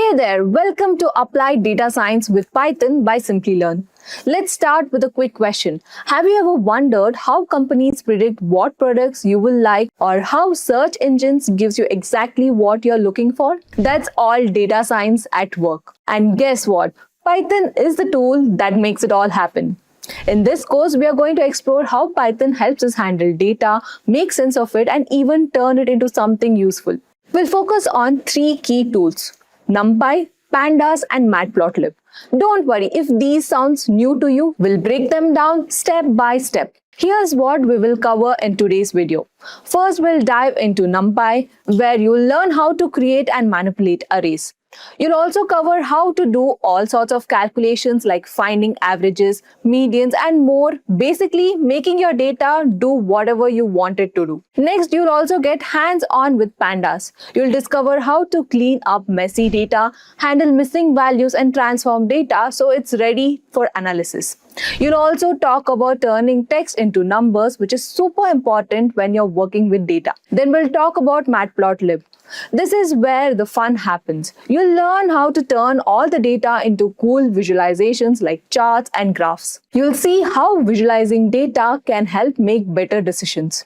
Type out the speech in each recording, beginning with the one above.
Hey there, welcome to Applied Data Science with Python by Simplilearn. Let's start with a quick question. Have you ever wondered how companies predict what products you will like or how search engines gives you exactly what you're looking for? That's all data science at work. And guess what? Python is the tool that makes it all happen. In this course, we are going to explore how Python helps us handle data, make sense of it, and even turn it into something useful. We'll focus on three key tools: numpy, pandas, and matplotlib. Don't worry if these sounds new to you, we'll break them down step by step. Here's what we will cover in today's video. First, we'll dive into numpy, where you'll learn how to create and manipulate arrays. You'll also cover how to do all sorts of calculations like finding averages, medians, and more, basically making your data do whatever you want it to do. Next, you'll also get hands-on with pandas. You'll discover how to clean up messy data, handle missing values, and transform data so it's ready for analysis. You'll also talk about turning text into numbers, which is super important when you're working with data. Then we'll talk about Matplotlib. This is where the fun happens. You'll learn how to turn all the data into cool visualizations like charts and graphs. You'll see how visualizing data can help make better decisions.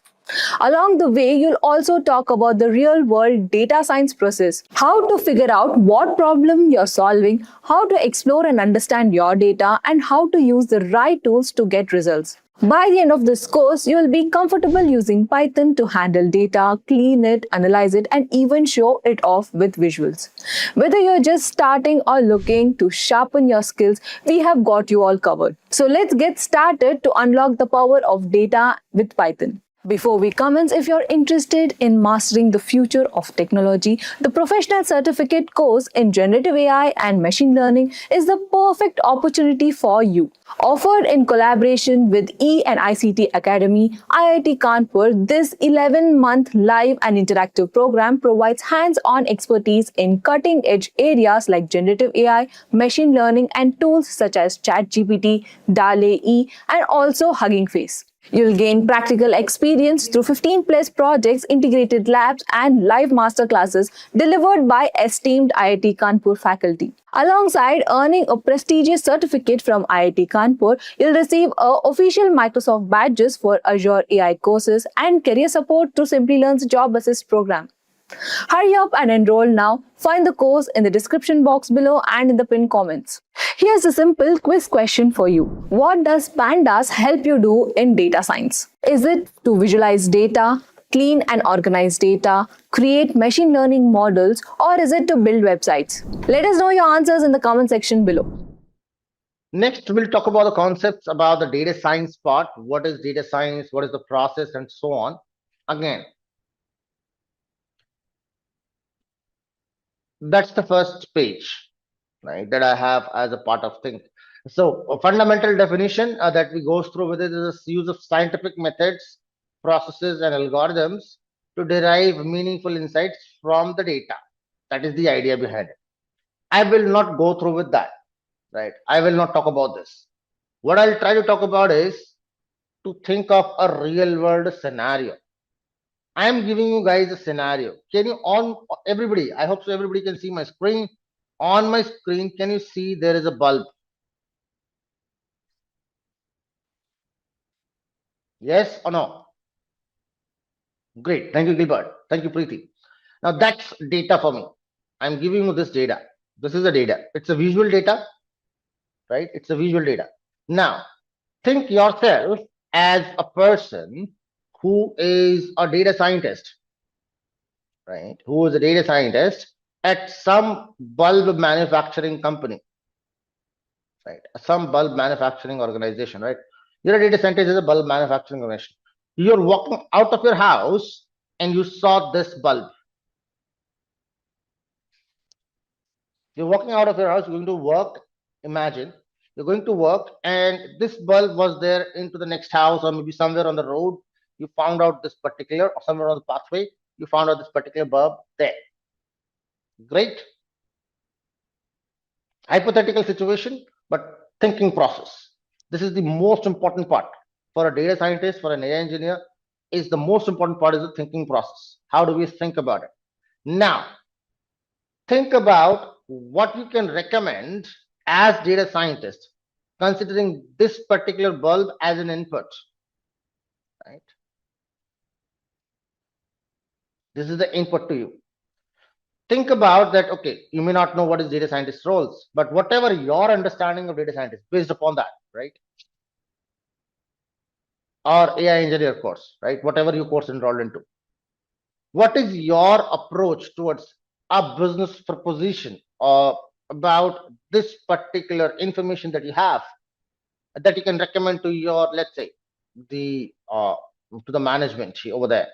Along the way, you'll also talk about the real-world data science process, how to figure out what problem you're solving, how to explore and understand your data, and how to use the right tools to get results. By the end of this course, you will be comfortable using Python to handle data, clean it, analyze it, and even show it off with visuals. Whether you're just starting or looking to sharpen your skills, we have got you all covered. So let's get started to unlock the power of data with Python. Before we commence, if you're interested in mastering the future of technology, the Professional Certificate course in Generative AI and Machine Learning is the perfect opportunity for you. Offered in collaboration with E and ICT Academy, IIT Kanpur, this 11-month live and interactive program provides hands-on expertise in cutting-edge areas like generative AI, machine learning, and tools such as ChatGPT, DALL-E, and also Hugging Face. You'll gain practical experience through 15+ projects, integrated labs, and live masterclasses delivered by esteemed IIT Kanpur faculty. Alongside earning a prestigious certificate from IIT Kanpur, you'll receive official Microsoft badges for Azure AI courses and career support through Simplilearn's Job Assist program. Hurry up and enroll now. Find the course in the description box below and in the pinned comments. Here's a simple quiz question for you. What does Pandas help you do in data science? Is it to visualize data, clean and organize data, create machine learning models, or is it to build websites? Let us know your answers in the comment section below. Next, we'll talk about the concepts about the data science part. What is data science? What is the process and so on? Again, that's the first page, right, that I have as a part of thing. So a fundamental definition that we go through with it is the use of scientific methods, processes, and algorithms to derive meaningful insights from the data. That is the idea behind it. I will not go through with that, right? I will not talk about this. What I'll try to talk about is to think of a real world scenario. I am giving you guys a scenario. Can you everybody, I hope so everybody can see my screen. On my screen, can you see there is a bulb? Yes or no? Great. Thank you, Gilbert. Thank you, Preeti. Now that's data for me. I'm giving you this data. This is the data. It's a visual data, right? It's a visual data. Now, think yourself as a person who is a data scientist, right? Who is a data scientist at some bulb manufacturing company, right? Some bulb manufacturing organization, right? You're a data scientist at a bulb manufacturing organization. You're walking out of your house and you saw this bulb. You're walking out of your house, you're going to work. Imagine you're going to work and this bulb was there into the next house or maybe somewhere on the road. You found out this particular, or somewhere on the pathway, you found out this particular bulb there. Great. Hypothetical situation, but thinking process. This is the most important part for a data scientist, for an AI engineer. Is the most important part is the thinking process. How do we think about it? Now, think about what you can recommend as data scientist, considering this particular bulb as an input, right? This is the input to you. Think about that. Okay, you may not know what is data scientist roles, but whatever your understanding of data scientist based upon that, right? Or AI engineer course, right? Whatever your course enrolled into. What is your approach towards a business proposition or about this particular information that you have that you can recommend to your, let's say, the to the management over there?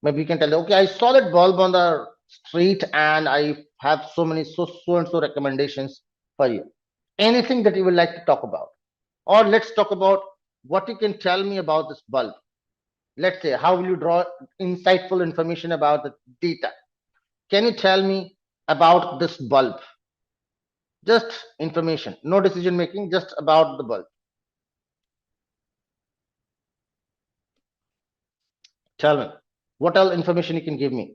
Maybe you can tell them, okay, I saw that bulb on the street and I have so many so and so recommendations for you. Anything that you would like to talk about, or let's talk about what you can tell me about this bulb. Let's say, how will you draw insightful information about the data? Can you tell me about this bulb? Just information, no decision making, just about the bulb. Tell me what else information you can give me.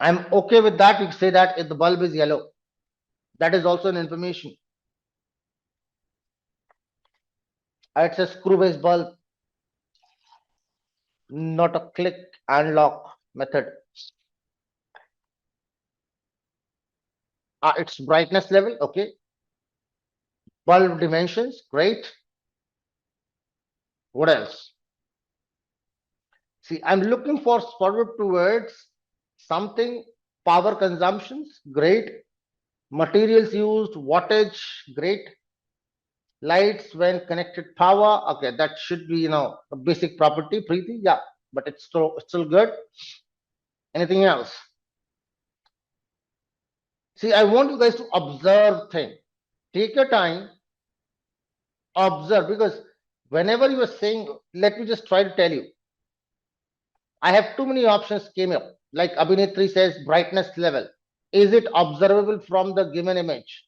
I'm okay with that. You say that if the bulb is yellow, that is also an information. It's a screw based bulb, not a click and lock method. Its brightness level, okay. Bulb dimensions, great. What else? See, I'm looking forward towards something. Power consumptions, great. Materials used, wattage, great. Lights when connected power, okay, that should be, a basic property, Preeti, yeah, but it's still good. Anything else? See, I want you guys to observe things. Take your time, observe, because whenever you are saying, let me just try to tell you, I have too many options came up. Like Abhinetri says, brightness level. Is it observable from the given image?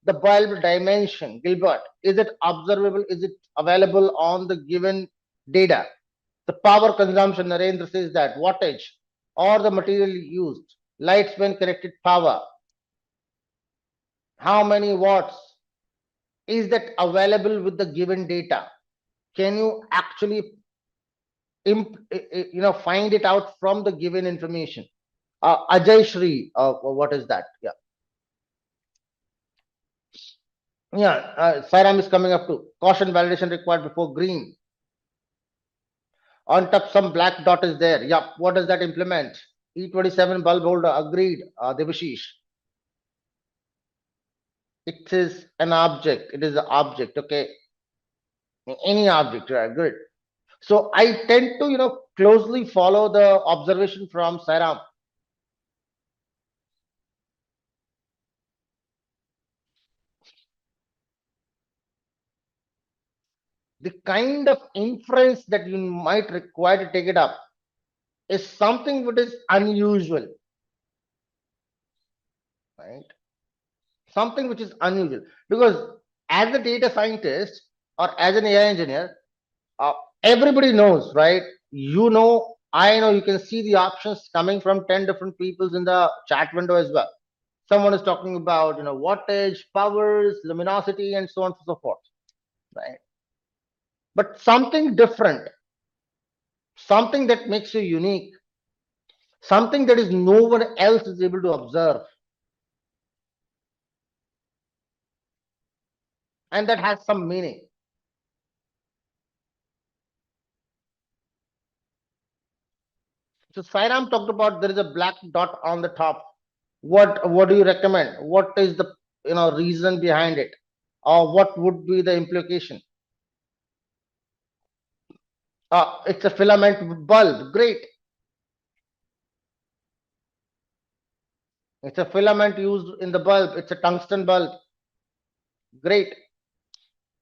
The bulb dimension, Gilbert, is it observable? Is it available on the given data? The power consumption, Narendra says that, wattage or the material used, lights when connected power, how many watts, is that available with the given data? Can you actually find it out from the given information? Ajay Shri, what is that? Sairam is coming up to caution validation required before green. On top, some black dot is there. Yeah, what does that implement? E27 bulb holder, agreed, Devashish. It is an object. It is an object, okay? Any object, right? Good. So I tend to, closely follow the observation from Sairam. The kind of inference that you might require to take it up is something that is unusual, right? Something which is unusual, because as a data scientist or as an AI engineer, everybody knows, right? I know, you can see the options coming from 10 different peoples in the chat window as well. Someone is talking about, wattage, powers, luminosity, and so on and so forth, right? But something different, something that makes you unique, something that is no one else is able to observe, and that has some meaning. So Sairam talked about there is a black dot on the top. What do you recommend? What is the reason behind it, or what would be the implication? It's a filament bulb. Great. It's a filament used in the bulb. It's a tungsten bulb. Great.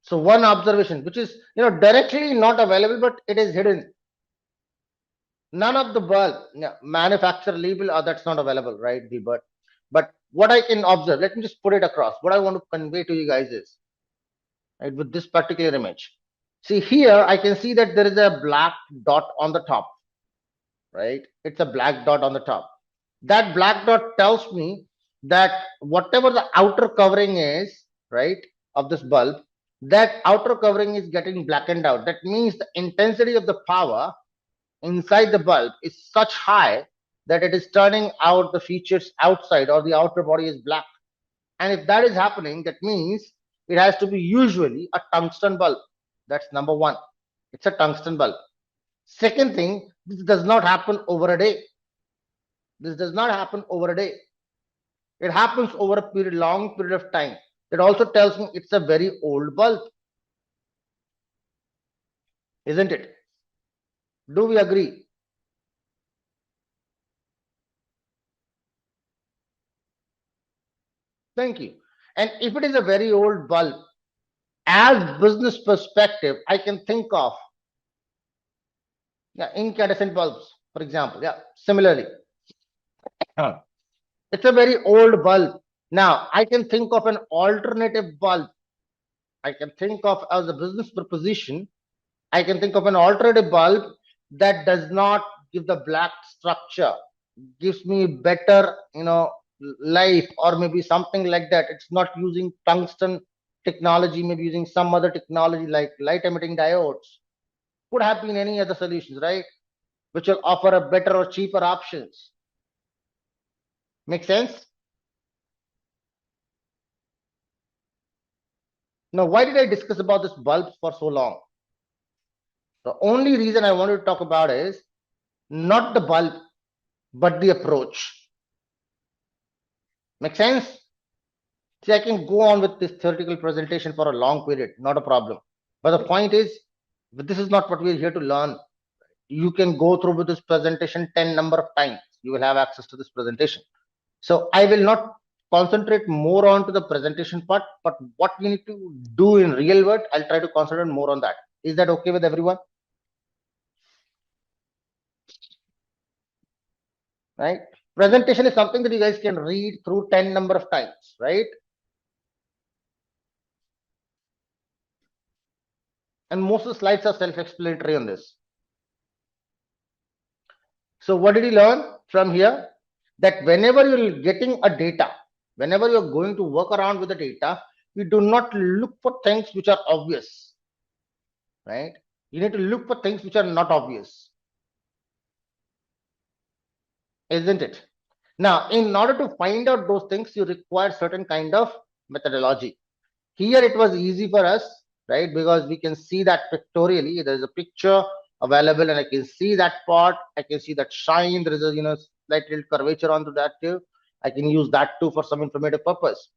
So one observation, which is directly not available, but it is hidden. None of the bulb manufacturer label, that's not available, right? But what I can observe, let me just put it across. What I want to convey to you guys is, right, with this particular image. See here, I can see that there is a black dot on the top, right? It's a black dot on the top. That black dot tells me that whatever the outer covering is, right, of this bulb, that outer covering is getting blackened out. That means the intensity of the power inside the bulb is such high that it is turning out the features outside, or the outer body is black. And if that is happening, that means it has to be usually a tungsten bulb. That's number one. It's a tungsten bulb. Second thing, this does not happen over a day. This does not happen over a day. It happens over a long period of time. It also tells me it's a very old bulb. Isn't it? Do we agree? Thank you. And if it is a very old bulb, as business perspective, I can think of incandescent bulbs, for example. Yeah, similarly. It's a very old bulb. Now, I can think of an alternative bulb. I can think of, as a business proposition, I can think of an alternative bulb that does not give the black structure, gives me better, life, or maybe something like that. It's not using tungsten technology, maybe using some other technology like light emitting diodes. Could have been any other solutions, right? Which will offer a better or cheaper options. Make sense? Now, why did I discuss about this bulb for so long? The only reason I wanted to talk about is not the bulb, but the approach. Make sense? See, I can go on with this theoretical presentation for a long period, not a problem. But the point is, this is not what we're here to learn. You can go through with this presentation 10 number of times. You will have access to this presentation. So I will not concentrate more on to the presentation part, but what we need to do in real world, I'll try to concentrate more on that. Is that okay with everyone? Right? Presentation is something that you guys can read through 10 number of times, right? And most of the slides are self-explanatory on this. So what did you learn from here? That whenever you're getting a data, whenever you're going to work around with the data, you do not look for things which are obvious, right? You need to look for things which are not obvious, isn't it? Now, in order to find out those things, you require certain kind of methodology. Here it was easy for us, right? Because we can see that pictorially. There is a picture available, and I can see that part. I can see that shine. There is a slight little curvature onto that too. I can use that too for some informative purpose.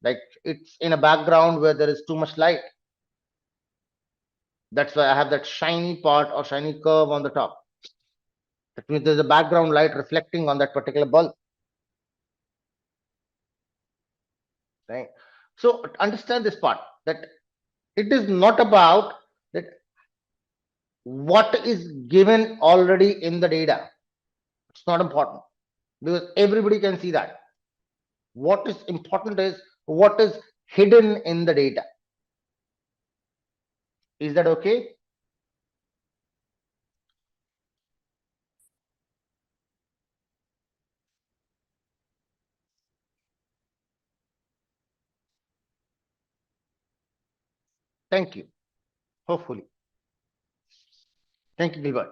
Like it's in a background where there is too much light. That's why I have that shiny part or shiny curve on the top. That means there's a background light reflecting on that particular bulb. Right. So understand this part, that it is not about that what is given already in the data. It's not important because everybody can see that. What is important is what is hidden in the data. Is that okay? Thank you. Hopefully. Thank you, Gilbert.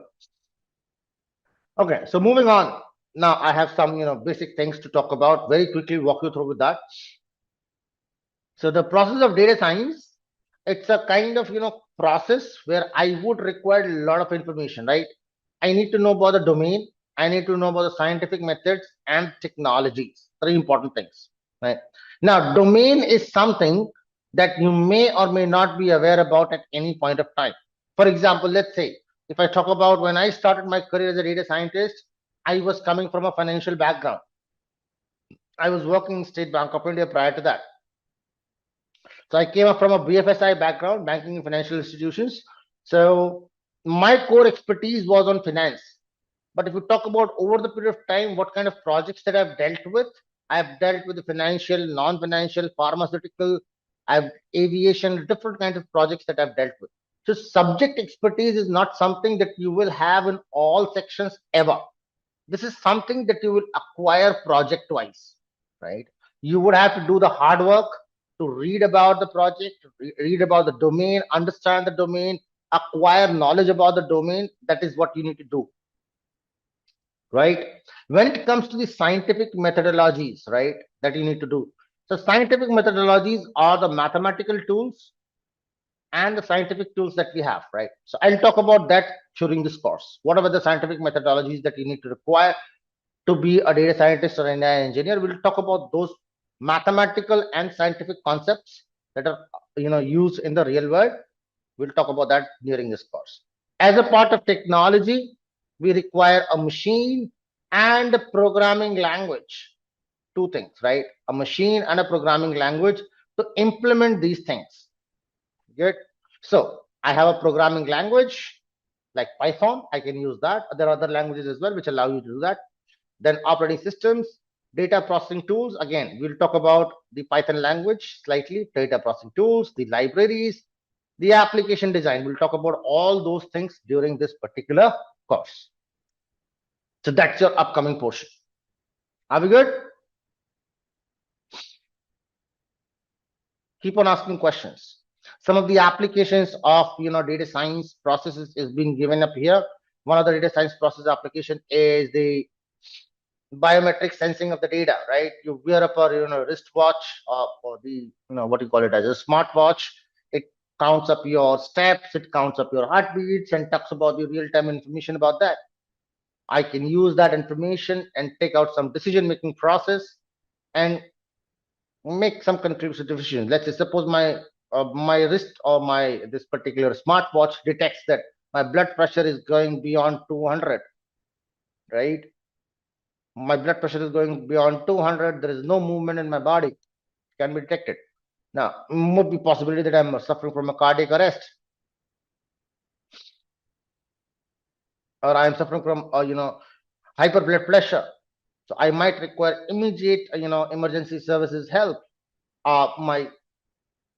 Okay, so moving on. Now I have some basic things to talk about. Very quickly walk you through with that. So the process of data science, it's a kind of process where I would require a lot of information, right? I need to know about the domain. I need to know about the scientific methods and technologies. Three important things, right? Now, domain is something that you may or may not be aware about at any point of time. For example, let's say if I talk about when I started my career as a data scientist, I was coming from a financial background. I was working in State Bank of India prior to that. So I came up from a BFSI background, banking and financial institutions. So my core expertise was on finance. But if you talk about over the period of time, what kind of projects that I've dealt with, I've dealt with the financial, non-financial, pharmaceutical, I've aviation, different kinds of projects that I've dealt with. So subject expertise is not something that you will have in all sections ever. this is something that you will acquire project wise, right? You would have to do the hard work to read about the project, read about the domain, understand the domain, acquire knowledge about the domain. That is what you need to do, right? When it comes to the scientific methodologies, right, that you need to do. So scientific methodologies are the mathematical tools and the scientific tools that we have, right? So I'll talk about that during this course. What are the scientific methodologies that you need to require to be a data scientist or an AI engineer? We'll talk about those mathematical and scientific concepts that are used in the real world. We'll talk about that during this course. As a part of technology, we require a machine and a programming language. Two things, right? A machine and a programming language to implement these things. Good. So I have a programming language like Python. I can use that. There are other languages as well which allow you to do that. Then operating systems, data processing tools. Again, we'll talk about the Python language slightly, data processing tools, the libraries, the application design. We'll talk about all those things during this particular course. So that's your upcoming portion. Are we good? Keep on asking questions. Some of the applications of data science processes is being given up here. One of the data science process application is the biometric sensing of the data, right? You wear up a wristwatch or the what you call it as a smartwatch. It counts up your steps, it counts up your heartbeats, and talks about the real-time information about that. I can use that information and take out some decision-making process and make some contribution decisions. Let's say suppose my wrist or my this particular smartwatch detects that my blood pressure is going beyond 200, right? My blood pressure is going beyond 200. There is no movement in my body. It can be detected. Now, would be possibility that I'm suffering from a cardiac arrest, or I'm suffering from hyper blood pressure. So I might require immediate emergency services help. My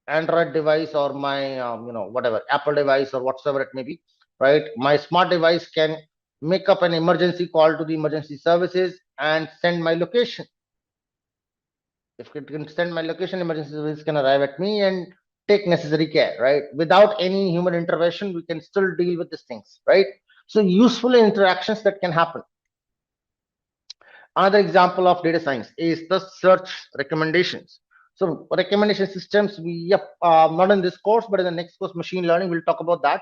Android device or my whatever Apple device or whatsoever it may be, right? My smart device can make up an emergency call to the emergency services and send my location. If it can send my location, emergency services can arrive at me and take necessary care, right? Without any human intervention, we can still deal with these things, right? So useful interactions that can happen. Another example of data science is the search recommendations. So recommendation systems, not in this course, but in the next course, machine learning, we'll talk about that.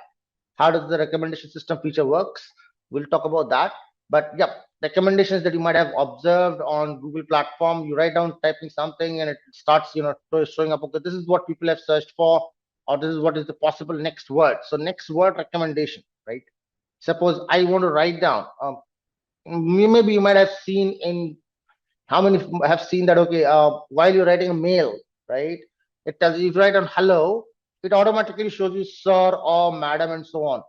How does the recommendation system feature works? We'll talk about that. But recommendations that you might have observed on Google platform, you write down typing something and it starts, showing up, okay, this is what people have searched for, or this is what is the possible next word. So next word recommendation, right? Suppose I want to write down, maybe you might have seen in how many have seen that, okay, while you're writing a mail, right, it tells you, if you write on hello, it automatically shows you sir or madam and so on.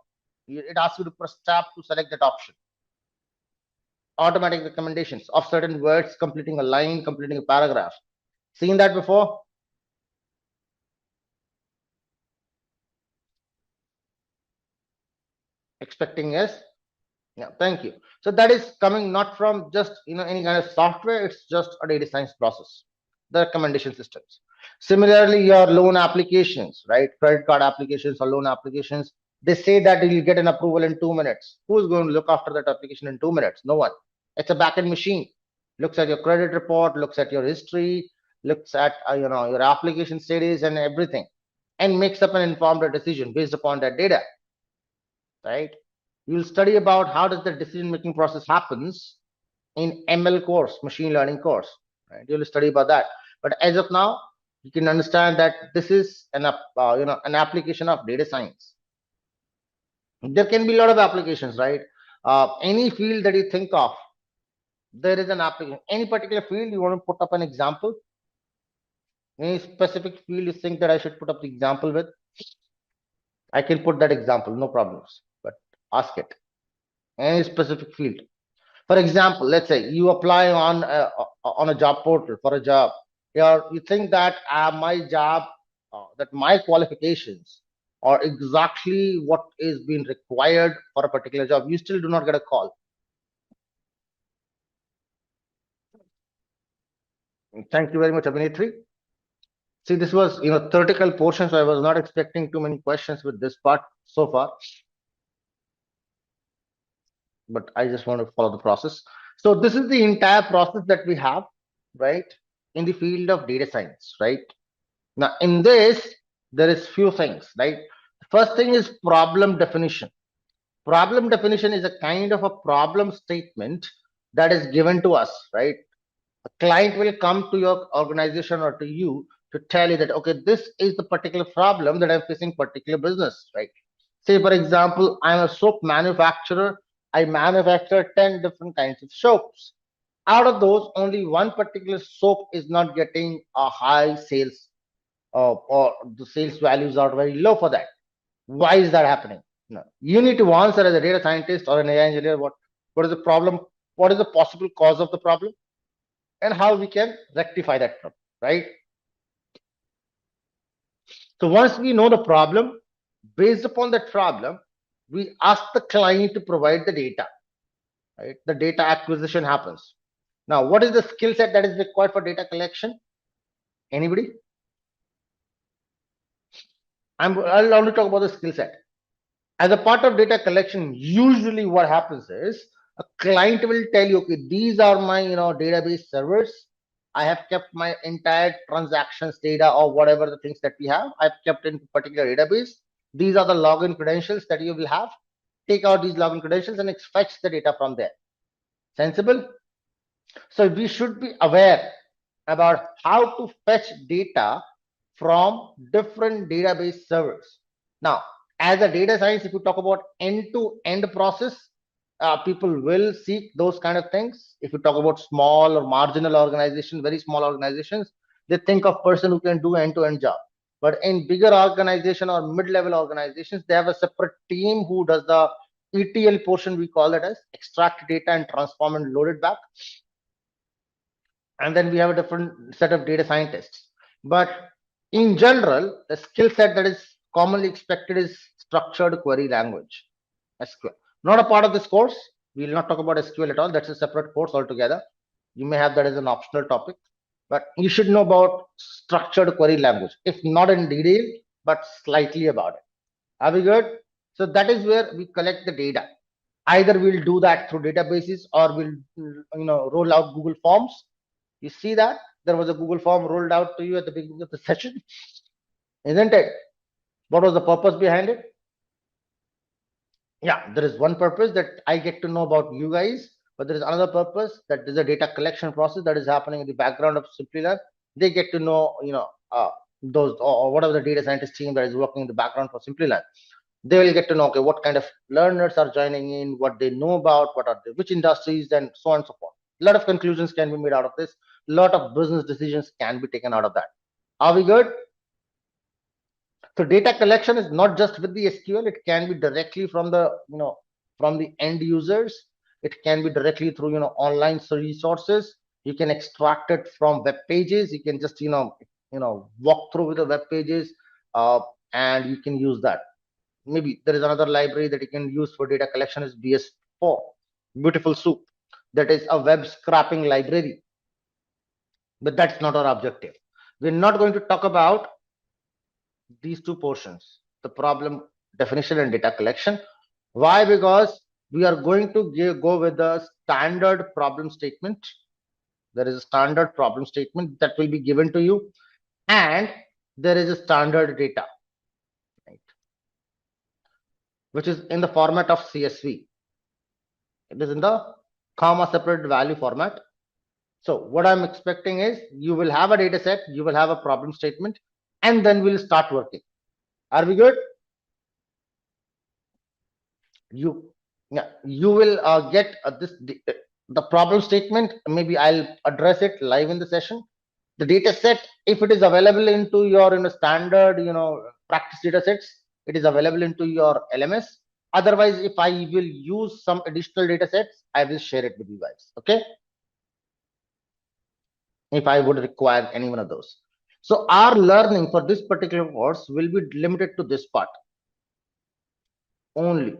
It asks you to press tab to select that option. Automatic recommendations of certain words, completing a line, completing a paragraph. Seen that before? Expecting yes. Yeah, thank you. So that is coming not from just any kind of software, it's just a data science process, the recommendation systems. Similarly, your loan applications, right? Credit card applications or loan applications, they say that you'll get an approval in 2 minutes. Who's going to look after that application in 2 minutes? No one. It's a backend machine. Looks at your credit report, looks at your history, looks at your application status and everything, and makes up an informed decision based upon that data, right? You'll study about how does the decision making process happens in ML course, machine learning course, right? You'll study about that. But as of now, you can understand that this is an application of data science. There can be a lot of applications, right? Any field that you think of, there is an application. Any particular field you want to put up an example? Any specific field you think that I should put up the example with? I can put that example, no problems. But ask it. Any specific field. For example, let's say you apply on a job portal for a job. You think that my job, that my qualifications are exactly what is being required for a particular job. You still do not get a call. Thank you very much, Abhinitri. See, this was theoretical portion, so I was not expecting too many questions with this part so far, but I just want to follow the process. So this is the entire process that we have, right, in the field of data science, right? Now, in this, there is few things, right? First thing is problem definition. Problem definition is a kind of a problem statement that is given to us, right? A client will come to your organization or to you to tell you that, okay, this is the particular problem that I'm facing particular business, right? Say, for example, I'm a soap manufacturer. I manufacture 10 different kinds of soaps. Out of those, only one particular soap is not getting a high sales, or the sales values are very low for that. Why is that happening? No. You need to answer as a data scientist or an AI engineer what is the problem, what is the possible cause of the problem, and how we can rectify that problem, right? So once we know the problem, based upon that problem, we ask the client to provide the data, right? The data acquisition happens. Now, what is the skill set that is required for data collection? Anybody? I'll only talk about the skill set. As a part of data collection, usually what happens is a client will tell you, okay, these are my database servers. I have kept my entire transactions data or whatever the things that we have, I've kept in particular database. These are the login credentials that you will have. Take out these login credentials and fetch the data from there. Sensible? So we should be aware about how to fetch data from different database servers. Now, as a data science, if you talk about end-to-end process, people will seek those kind of things. If you talk about small or marginal organizations, very small organizations, they think of person who can do end-to-end job. But in bigger organization or mid-level organizations, they have a separate team who does the ETL portion. We call that as extract data and transform and load it back. And then we have a different set of data scientists. But in general, the skill set that is commonly expected is structured query language, SQL. Not a part of this course. We will not talk about SQL at all. That's a separate course altogether. You may have that as an optional topic, but you should know about structured query language, if not in detail, but slightly about it. Are we good? So that is where we collect the data. Either we'll do that through databases or we'll roll out Google Forms. You see that there was a Google form rolled out to you at the beginning of the session, isn't it? What was the purpose behind it? Yeah, there is one purpose that I get to know about you guys, but there is another purpose that there's a data collection process that is happening in the background of Simplilearn. They get to know, those or whatever the data scientist team that is working in the background for Simplilearn. They will get to know, okay, what kind of learners are joining in, what they know about, what are which industries, and so on and so forth. A lot of conclusions can be made out of this. A lot of business decisions can be taken out of that. Are we good? So data collection is not just with the SQL. It can be directly from the from the end users. It can be directly through online resources. You can extract it from web pages. You can just walk through with the web pages, and you can use that. Maybe there is another library that you can use for data collection is BS4, beautiful soup. That is a web scraping library, but that's not our objective. We're not going to talk about these two portions, the problem definition and data collection. Why? Because we are going to go with the standard problem statement. There is a standard problem statement that will be given to you, and there is a standard data, right, which is in the format of CSV. It is in the comma separated value format. So what I'm expecting is you will have a data set, you will have a problem statement, and then we'll start working. Are we good? You will get the problem statement. Maybe I'll address it live in the session. The data set, if it is available into your standard practice data sets, it is available into your LMS. Otherwise, if I will use some additional data sets, I will share it with you guys. Okay, if I would require any one of those. So our learning for this particular course will be limited to this part only,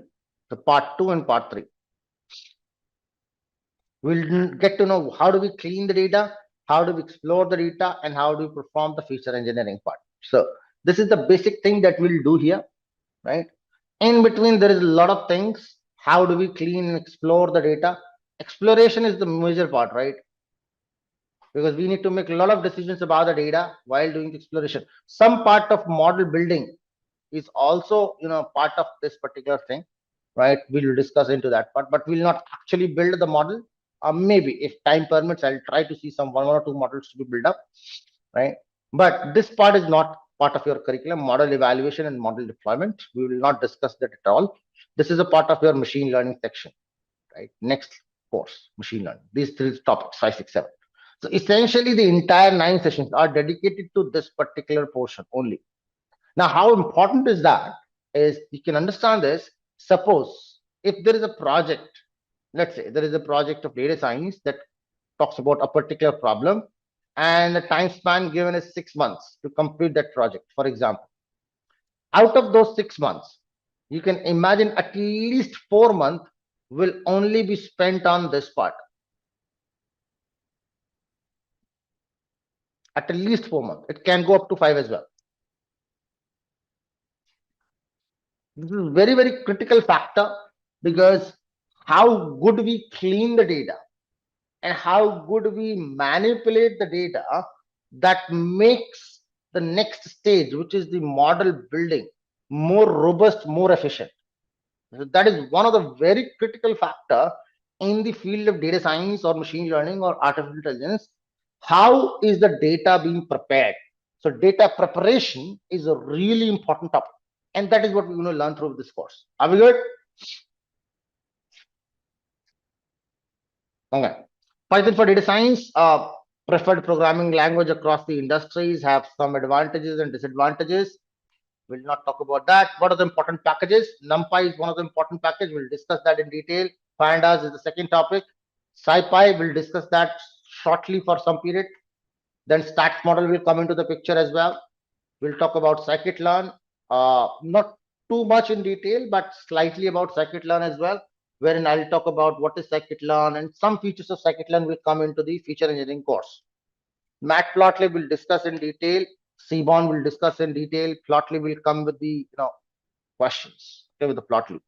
the part 2 and part 3. We'll get to know how do we clean the data, how do we explore the data, and how do we perform the feature engineering part. So this is the basic thing that we'll do here, right? In between, there is a lot of things. How do we clean and explore the data? Exploration is the major part, right? Because we need to make a lot of decisions about the data while doing the exploration. Some part of model building is also, part of this particular thing, right? We'll discuss into that part, but we'll not actually build the model. Maybe if time permits, I'll try to see some one or two models to be built up, right? But this part is not part of your curriculum. Model evaluation and model deployment, we will not discuss that at all. This is a part of your machine learning section, right? Next course, machine learning. These three topics, 5, 6, 7. So essentially, the entire 9 sessions are dedicated to this particular portion only. Now, how important is that? Is you can understand this. Suppose if there is a project, let's say there is a project of data science that talks about a particular problem, and the time span given is 6 months to complete that project, for example. Out of those 6 months, you can imagine at least 4 months will only be spent on this part. At least 4 months. It can go up to 5 as well. This is very, very critical factor, because how good we clean the data and how good we manipulate the data, that makes the next stage, which is the model building, more robust, more efficient. So that is one of the very critical factor in the field of data science or machine learning or artificial intelligence. How is the data being prepared? So data preparation is a really important topic, and that is what we're going to learn through this course. Are we good? Okay. Python for data science, preferred programming language across the industries, have some advantages and disadvantages. We'll not talk about that. What are the important packages? NumPy is one of the important packages. We'll discuss that in detail. Pandas is the second topic. SciPy, we'll discuss that shortly for some period. Then stats model will come into the picture as well. We'll talk about scikit-learn, not too much in detail, but slightly about scikit-learn as well, wherein I'll talk about what is scikit-learn, and some features of scikit-learn will come into the feature engineering course. Matplotlib will discuss in detail. Seaborn will discuss in detail. Plotlib will come with the questions. Okay, with the Plotlib.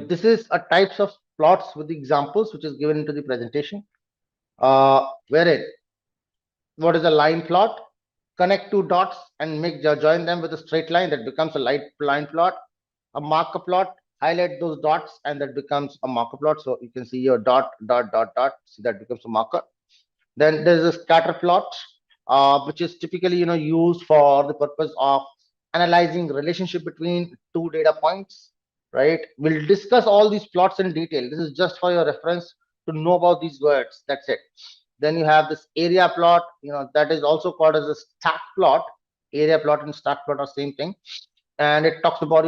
This is a types of plots with the examples which is given into the presentation. Wherein what is a line plot? Connect two dots and join them with a straight line, that becomes a line plot. A marker plot, highlight those dots and that becomes a marker plot. So you can see your dot, dot, dot, dot. See, that becomes a marker. Then there's a scatter plot, which is typically used for the purpose of analyzing relationship between two data points, right? We'll discuss all these plots in detail. This is just for your reference to know about these words. That's it. Then you have this area plot, that is also called as a stack plot. Area plot and stack plot are same thing, and it talks about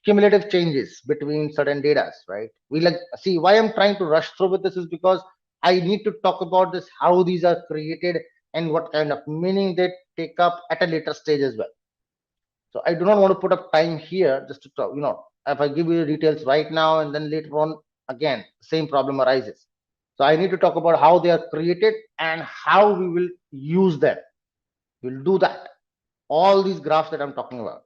cumulative changes between certain data, right? We like see why I'm trying to rush through with this is because I need to talk about this, how these are created and what kind of meaning they take up at a later stage as well. So I do not want to put up time here just to talk, if I give you the details right now and then later on, again, same problem arises. So I need to talk about how they are created and how we will use them. We'll do that. All these graphs that I'm talking about.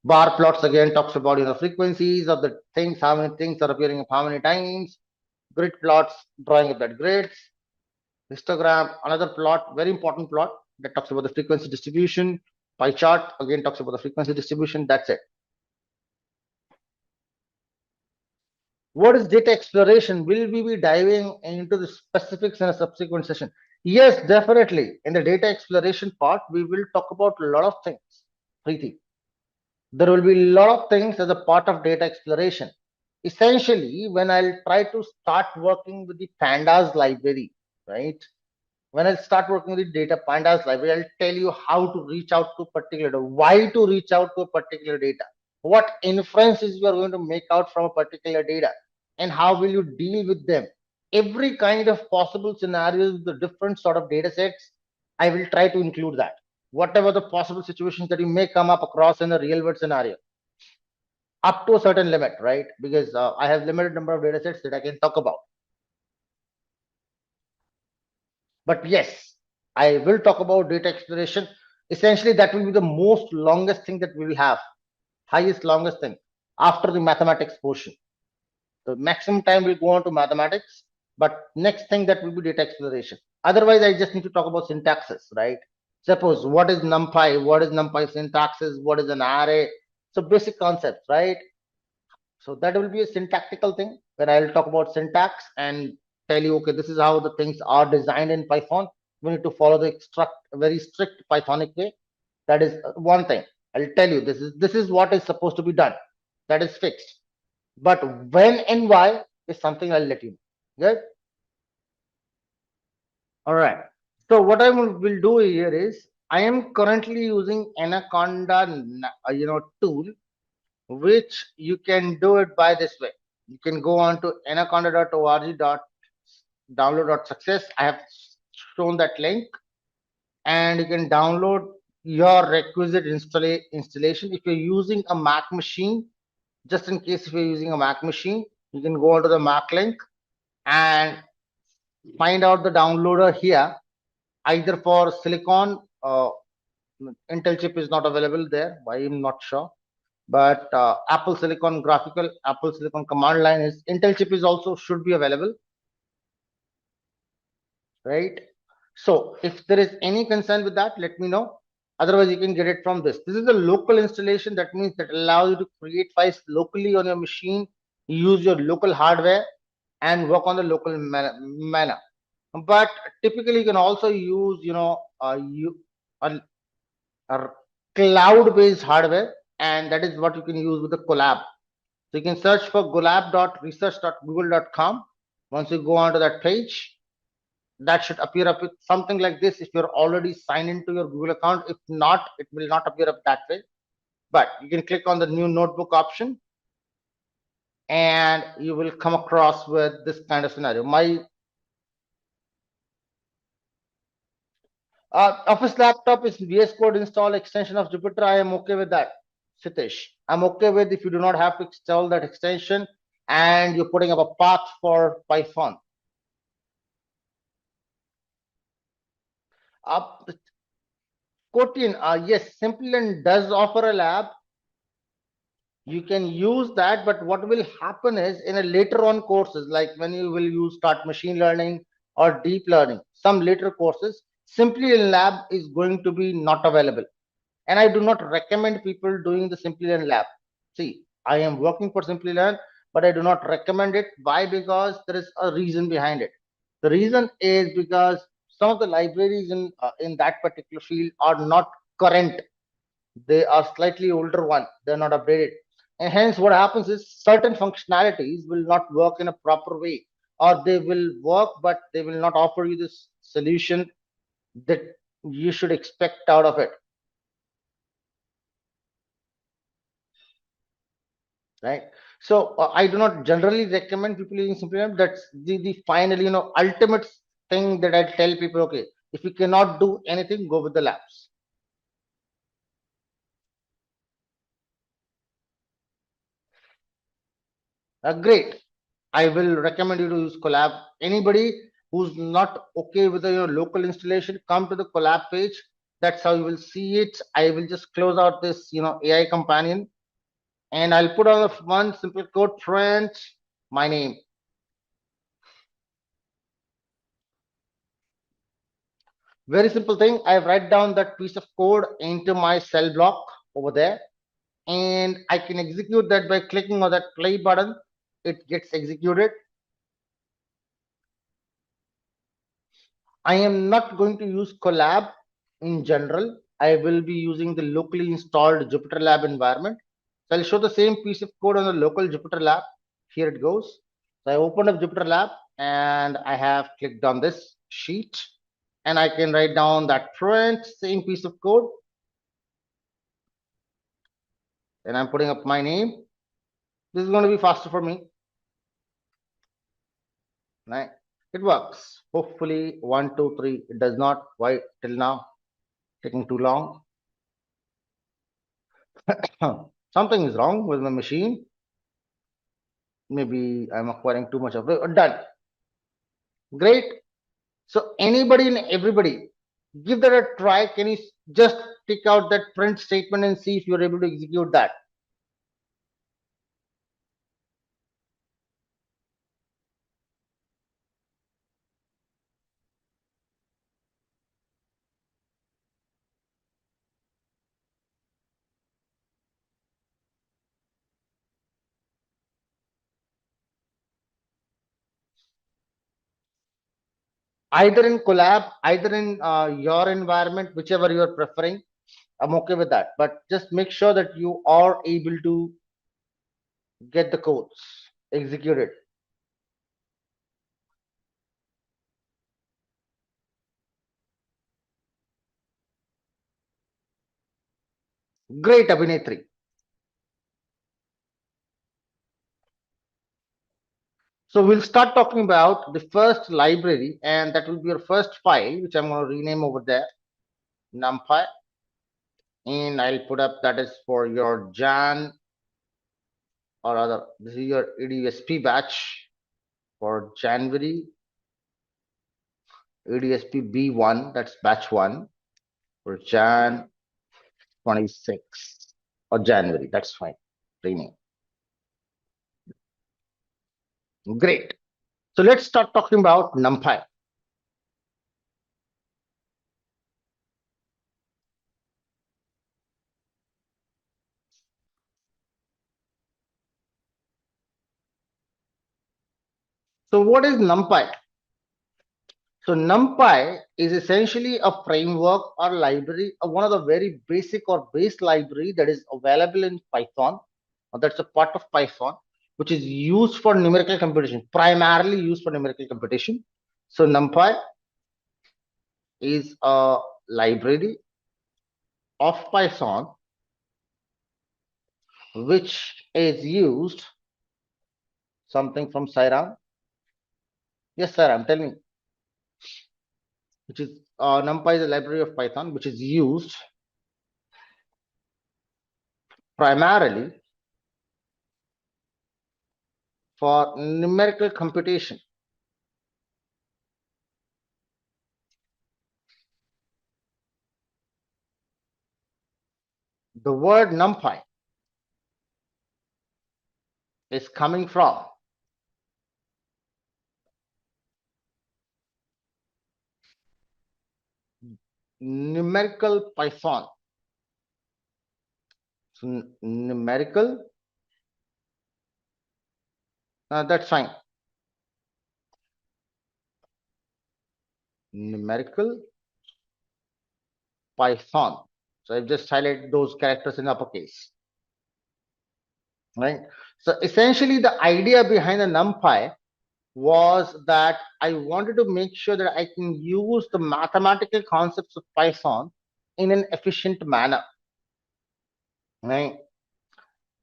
Bar plots again talks about frequencies of the things, how many things are appearing how many times. Grid plots, drawing of that grids. Histogram, another plot, very important plot that talks about the frequency distribution. Pie chart again talks about the frequency distribution. That's it. What is data exploration? Will we be diving into the specifics in a subsequent session? Yes, definitely. In the data exploration part, we will talk about a lot of things. Preeti. There will be a lot of things as a part of data exploration. Essentially, when I'll try to start working with the Pandas library, right? When I start working with data Pandas library, I'll tell you how to reach out to particular data, why to reach out to a particular data, what inferences you are going to make out from a particular data, and how will you deal with them. Every kind of possible scenarios, the different sort of data sets, I will try to include that. Whatever the possible situations that you may come up across in a real world scenario, up to a certain limit, right? Because I have limited number of data sets that I can talk about. But yes, I will talk about data exploration. Essentially, that will be the most longest thing that we will have, highest longest thing after the mathematics portion. The maximum time will go on to mathematics, but next thing that will be data exploration. Otherwise, I just need to talk about syntaxes, right? Suppose what is numpy, what is numpy syntaxes, what is an array. So basic concepts, right? So that will be a syntactical thing where I'll talk about syntax and tell you, okay, this is how the things are designed in Python. We need to follow the very strict Pythonic way. That is one thing. I'll tell you, this is what is supposed to be done. That is fixed. But when and why is something I'll let you know. Good. All right. So what I will do here is I am currently using Anaconda, tool, which you can do it by this way. You can go on to anaconda.org download.success. I have shown that link, and you can download your requisite installation. If you're using a Mac machine, just in case if you're using a Mac machine, you can go onto the Mac link and find out the downloader here. Either for Silicon, Intel chip is not available there. Why, I'm not sure. But Apple Silicon graphical, Apple Silicon command line is Intel chip is also should be available, right? So if there is any concern with that, let me know. Otherwise, you can get it from this. This is a local installation. That means that allows you to create files locally on your machine, use your local hardware, and work on the local manner. But typically, you can also use, a cloud-based hardware, and that is what you can use with the Colab. So you can search for colab.research.google.com. Once you go onto that page, that should appear up with something like this if you're already signed into your Google account. If not, it will not appear up that way. But you can click on the new notebook option and you will come across with this kind of scenario. My Office laptop is VS Code install extension of Jupyter. I am okay with that, Sitish. I'm okay with if you do not have to install that extension and you're putting up a path for Python. Kotin, yes, Simplilearn does offer a lab. You can use that, but what will happen is in a later on courses, like when you will use start machine learning or deep learning, some later courses, Simplilearn lab is going to be not available. And I do not recommend people doing the Simplilearn lab. See, I am working for Simplilearn, but I do not recommend it. Why? Because there is a reason behind it. The reason is because some of the libraries in that particular field are not current. They are slightly older one. They're not updated. And hence what happens is certain functionalities will not work in a proper way, or they will work, but they will not offer you this solution that you should expect out of it. Right. So I do not generally recommend people using Simplilearn. That's the final, ultimate thing that I tell people. Okay, if you cannot do anything, go with the labs. Great. I will recommend you to use Colab. Anybody who's not okay with your local installation, come to the Colab page. That's how you will see it. I will just close out this, AI companion, and I'll put on one simple code print my name. Very simple thing. I write down that piece of code into my cell block over there, and I can execute that by clicking on that play button. It gets executed. I am not going to use Colab in general. I will be using the locally installed Jupyter Lab environment. So I'll show the same piece of code on the local Jupyter Lab. Here it goes. So I opened up Jupyter Lab and I have clicked on this sheet, and I can write down that print, same piece of code. And I'm putting up my name. This is going to be faster for me. Right? It works. Hopefully 1, 2, 3. It does not. Why till now? Taking too long. Something is wrong with my machine. Maybe I'm acquiring too much of it. Done. Great. So anybody and everybody, give that a try. Can you just pick out that print statement and see if you're able to execute that? Either in Colab, either in your environment, whichever you're preferring, I'm okay with that. But just make sure that you are able to get the codes executed. Great, Abhinetri. So we'll start talking about the first library, and that will be your first file, which I'm going to rename over there, numpy. And I'll put up that is for your Jan, or rather, this is your EDSP batch for January, EDSP B1, that's batch 1 for Jan 26 or January, that's fine. Rename. Great. So let's start talking about numpy. So what is numpy? So NumPy is essentially a framework or library, one of the very basic or base library that is available in Python, or that's a part of Python, which is used for numerical computation, primarily used for numerical computation. So NumPy is a library of Python which is used, something from Sairam. Yes, sir, I'm telling you, which is NumPy is a library of Python which is used primarily for numerical computation. The word numpy is coming from numerical Python. So numerical, that's fine. Numerical Python. So I've just highlighted those characters in uppercase. Right. So essentially, the idea behind the numpy was that I wanted to make sure that I can use the mathematical concepts of Python in an efficient manner. Right.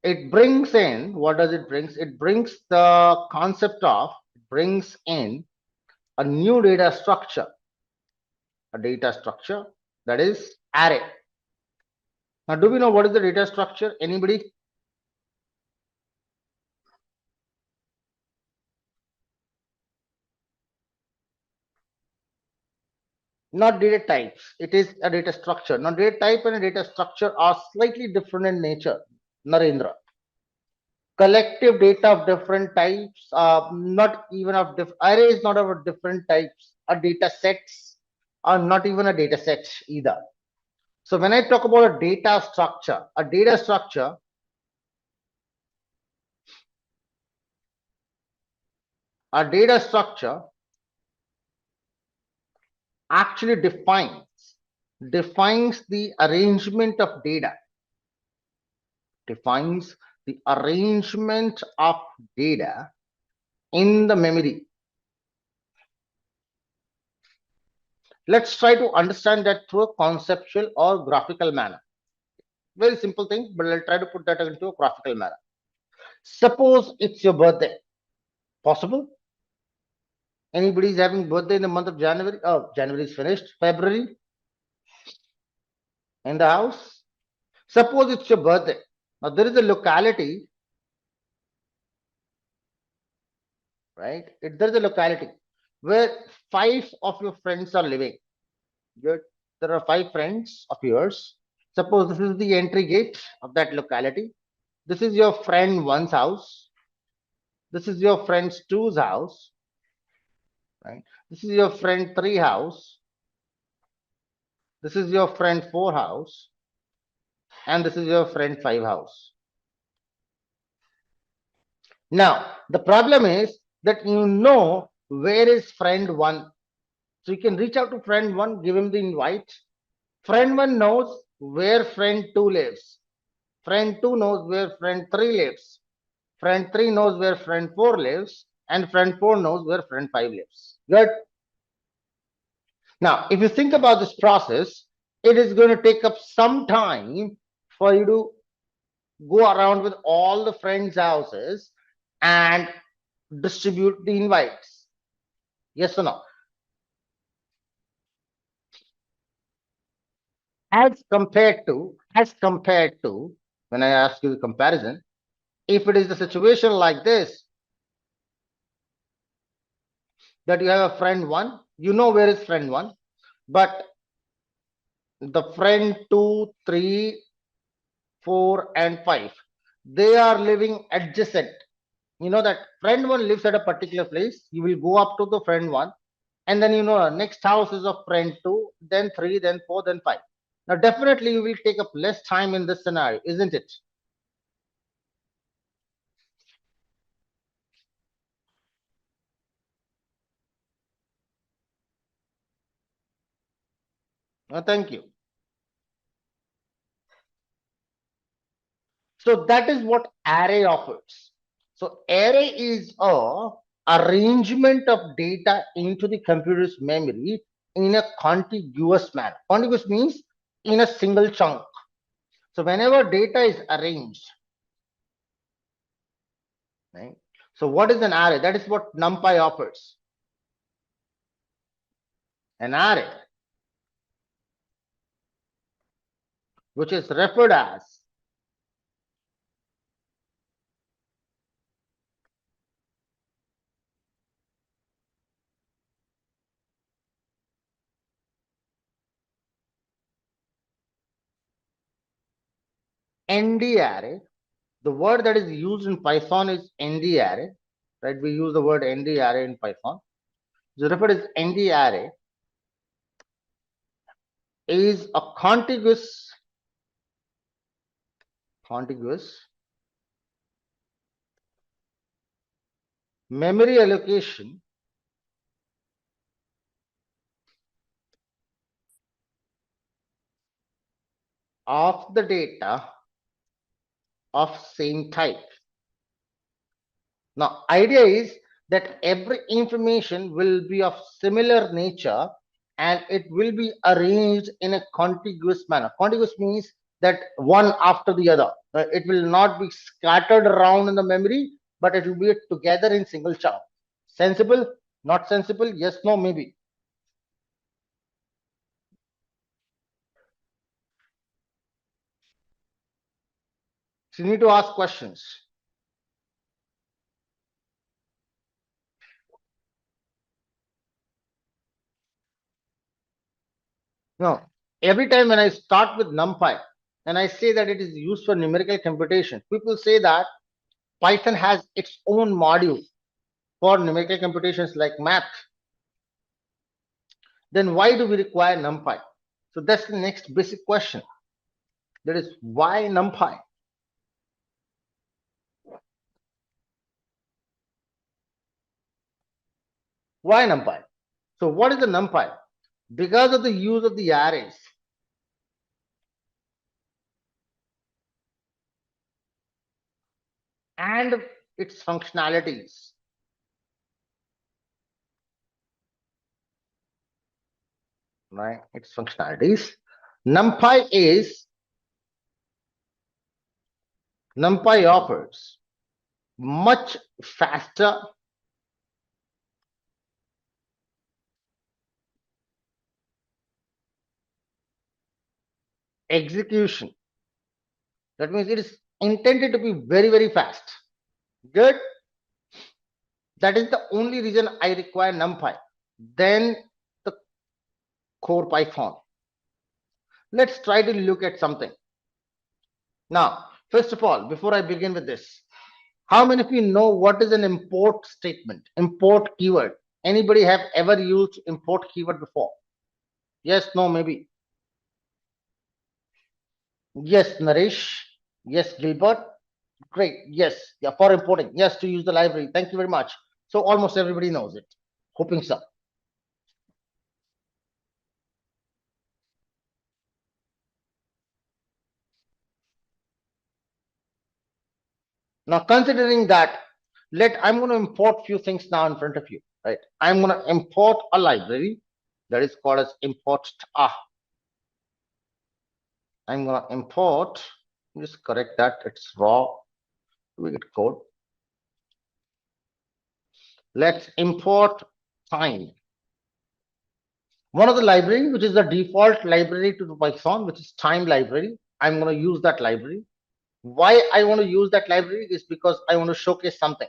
It brings in, what does it brings? It brings the concept of, brings in a new data structure, that is array. Now, do we know what is the data structure? Anybody? Not data types. It is a data structure. Now, data type and a data structure are slightly different in nature, Narendra. Collective data of different types, not even of arrays, not of different types, or data sets, are not even a data set either. So when I talk about a data structure, a data structure actually defines the arrangement of data, defines the arrangement of data in the memory. Let's try to understand that through a conceptual or graphical manner. Very simple thing, but I'll try to put that into a graphical manner. Suppose it's your birthday. Possible? Anybody's having birthday in the month of January? Oh, January is finished. February? In the house? Suppose it's your birthday. Now there is a locality, right? There's a locality. where 5 of your friends are living. Good. There are 5 friends of yours. Suppose this is the entry gate of that locality. This is your friend one's house. This is your friend's two's house. Right. This is your friend three house. This is your friend four house. And this is your friend five house. Now, the problem is that you know where is friend one. So you can reach out to friend one, give him the invite. Friend one knows where friend two lives. Friend two knows where friend three lives. Friend three knows where friend four lives. And friend four knows where friend five lives. Good. Now, if you think about this process, it is going to take up some time for you to go around with all the friends' houses and distribute the invites. Yes or no? As compared to, when I ask you the comparison, if it is a situation like this, that you have a friend one, you know where is friend one, but the friend two, three, four, and five, they are living adjacent. You know that friend one lives at a particular place. You will go up to the friend one, and then you know next house is of friend two, then three, then four, then five. Now, definitely, you will take up less time in this scenario, isn't it? Thank you. So that is what array offers. So array is a arrangement of data into the computer's memory in a contiguous manner. Contiguous means in a single chunk. So whenever data is arranged, right? So what is an array? That is what numpy offers. An array, which is referred as nd array. The word that is used in Python is nd array, right? We use the word nd array in Python. The referred as nd array is a contiguous memory allocation of the data of same type. Now, idea is that every information will be of similar nature and it will be arranged in a contiguous manner. Contiguous means that one after the other. It will not be scattered around in the memory, but it will be together in single chunk. Sensible? Not sensible? Yes, no, maybe. So you need to ask questions. Now, every time when I start with NumPy and I say that it is used for numerical computation, people say that Python has its own module for numerical computations like math. Then why do we require NumPy? So that's the next basic question. That is, why NumPy? Why NumPy? So what is the NumPy? Because of the use of the arrays, and its functionalities. Right? Its functionalities. NumPy offers much faster execution. That means it is intended to be very, very fast. Good. That is the only reason I require NumPy. than the core Python. Let's try to look at something. Now, first of all, before I begin with this, how many of you know what is an import statement, import keyword? Anybody have ever used import keyword before? Yes, no, maybe. Yes, Naresh. Yes, Gilbert. Great. Yes, yeah, for importing. Yes, to use the library. Thank you very much. So almost everybody knows it. Hoping so. Now, considering that, I'm going to import few things now in front of you, right? I'm going to import a library that is called as import. I'm going to import. Just correct that. It's raw. We get code. Let's import time. One of the library, which is the default library to the Python, which is time library. I'm going to use that library. Why I want to use that library is because I want to showcase something.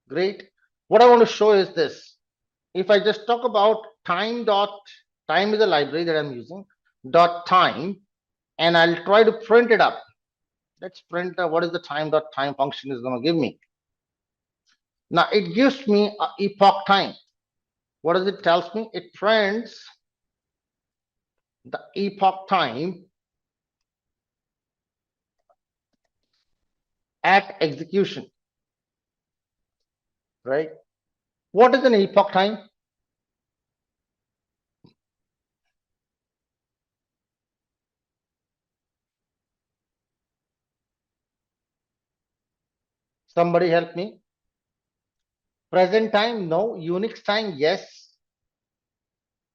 Great. What I want to show is this. If I just talk about time dot time is a library that I'm using dot time, and I'll try to print it up. Let's print what is the time dot time function is going to give me. Now it gives me a epoch time. What does it tells me? It prints the epoch time at execution, right? What is an epoch time? Somebody help me. Present time, no. Unix time, yes.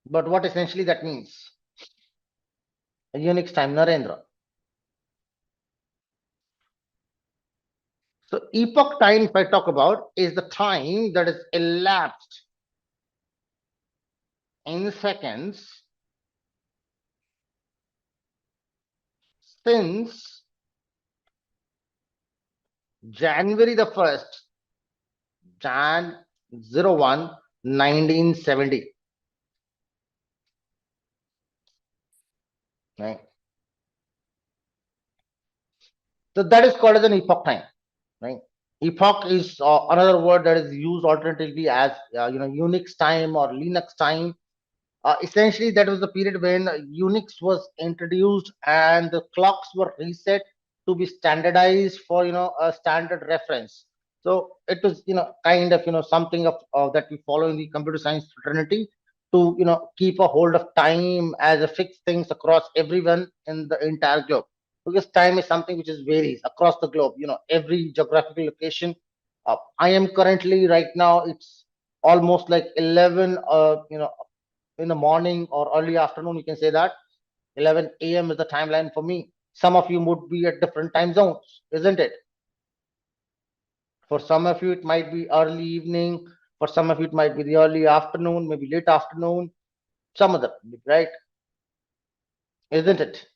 But what essentially that means? Unix time, Narendra. So epoch time, if I talk about, is the time that is elapsed in seconds since January the 1st, Jan 01, 1970. Right? So that is called as an epoch time. Right? Epoch is another word that is used alternatively as Unix time or Linux time. Essentially, that was the period when Unix was introduced and the clocks were reset to be standardized for a standard reference. So it was kind of something of that we follow in the computer science fraternity to keep a hold of time as a fixed things across everyone in the entire globe, because time is something which is varies across the globe. Every geographical location. I am currently right now. It's almost like 11 in the morning or early afternoon. You can say that 11 a.m. is the timeline for me. Some of you would be at different time zones, isn't it? For some of you, it might be early evening. For some of you, it might be the early afternoon, maybe late afternoon. Some of them, right? Isn't it?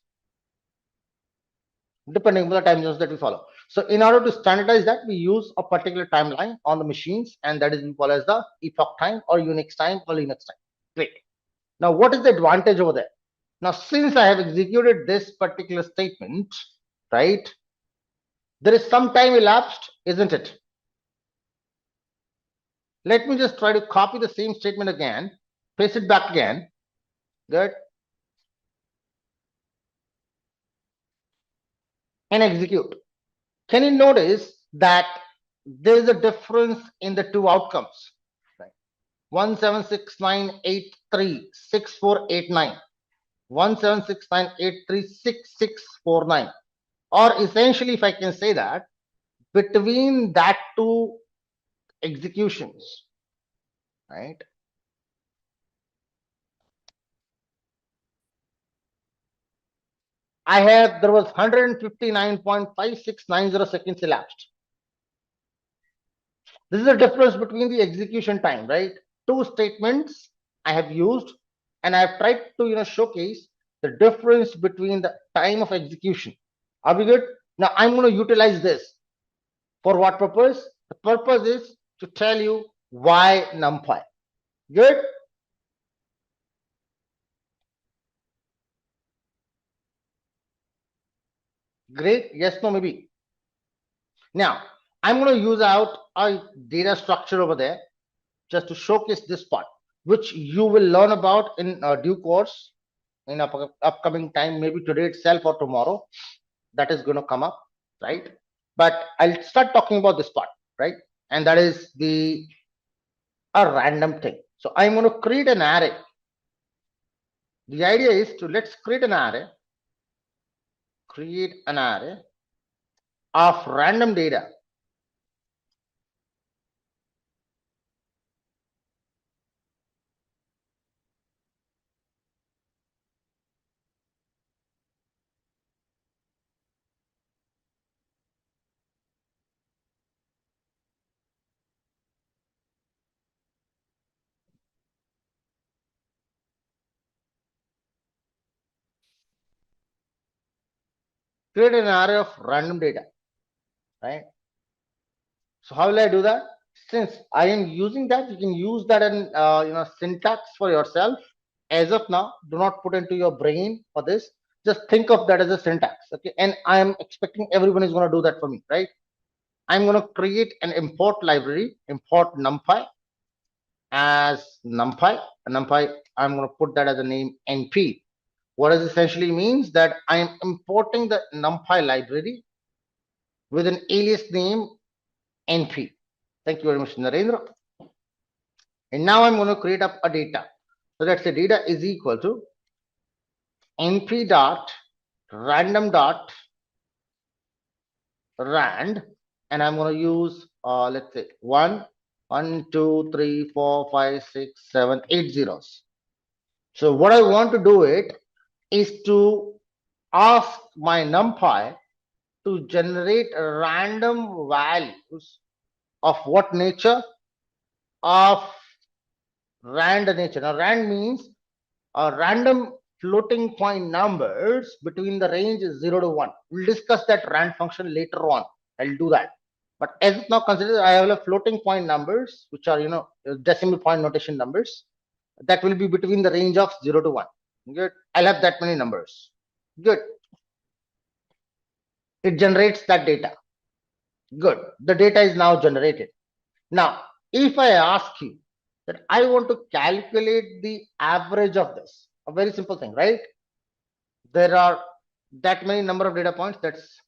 Depending on the time zones that we follow. So in order to standardize that, we use a particular timeline on the machines, and that is we call as the epoch time or Unix time or Linux time. Great. Now, what is the advantage over there? Now, since I have executed this particular statement, right, there is some time elapsed, isn't it? Let me just try to copy the same statement again, paste it back again. Good. And execute. Can you notice that there is a difference in the two outcomes? Right. 17698364891. 17698366649. Or essentially, if I can say that, between that two executions, right, there was 159.5690 seconds elapsed. This is the difference between the execution time, right? Two statements I have used, and I have tried to showcase the difference between the time of execution Are we good? Now I'm going to utilize this. For what purpose? The purpose is to tell you why numpy. Good? Great. Yes, no, maybe. Now, I'm going to use out a data structure over there just to showcase this part, which you will learn about in due course in upcoming time, maybe today itself or tomorrow. That is going to come up, right? But I'll start talking about this part, right? And that is a random thing. So I'm going to create an array. The idea is to let's create an array of random data. Create an array of random data, right? So how will I do that? Since I am using that, you can use that in syntax for yourself. As of now, do not put into your brain for this. Just think of that as a syntax, okay? And I am expecting everyone is going to do that for me, right? I'm going to create an import library, import numpy as numpy. Numpy, I'm going to put that as a name np. What it essentially means that I am importing the numpy library with an alias name np. Thank you very much, Narendra. And now I'm going to create up a data. So let's say data is equal to np dot random dot rand, and I'm going to use let's say 1 2 3 4 5 6 7 8 zeros. So what I want to do it is to ask my numpy to generate random values of what nature? Of rand nature. Now rand means random floating point numbers between the range 0 to 1. We'll discuss that rand function later on. I'll do that. But as of now, consider I have a floating point numbers, which are decimal point notation numbers. That will be between the range of 0 to 1. Good. I'll have that many numbers. Good. It generates that data. Good. The data is now generated. Now, if I ask you that I want to calculate the average of this, a very simple thing, right? There are that many number of data points. That's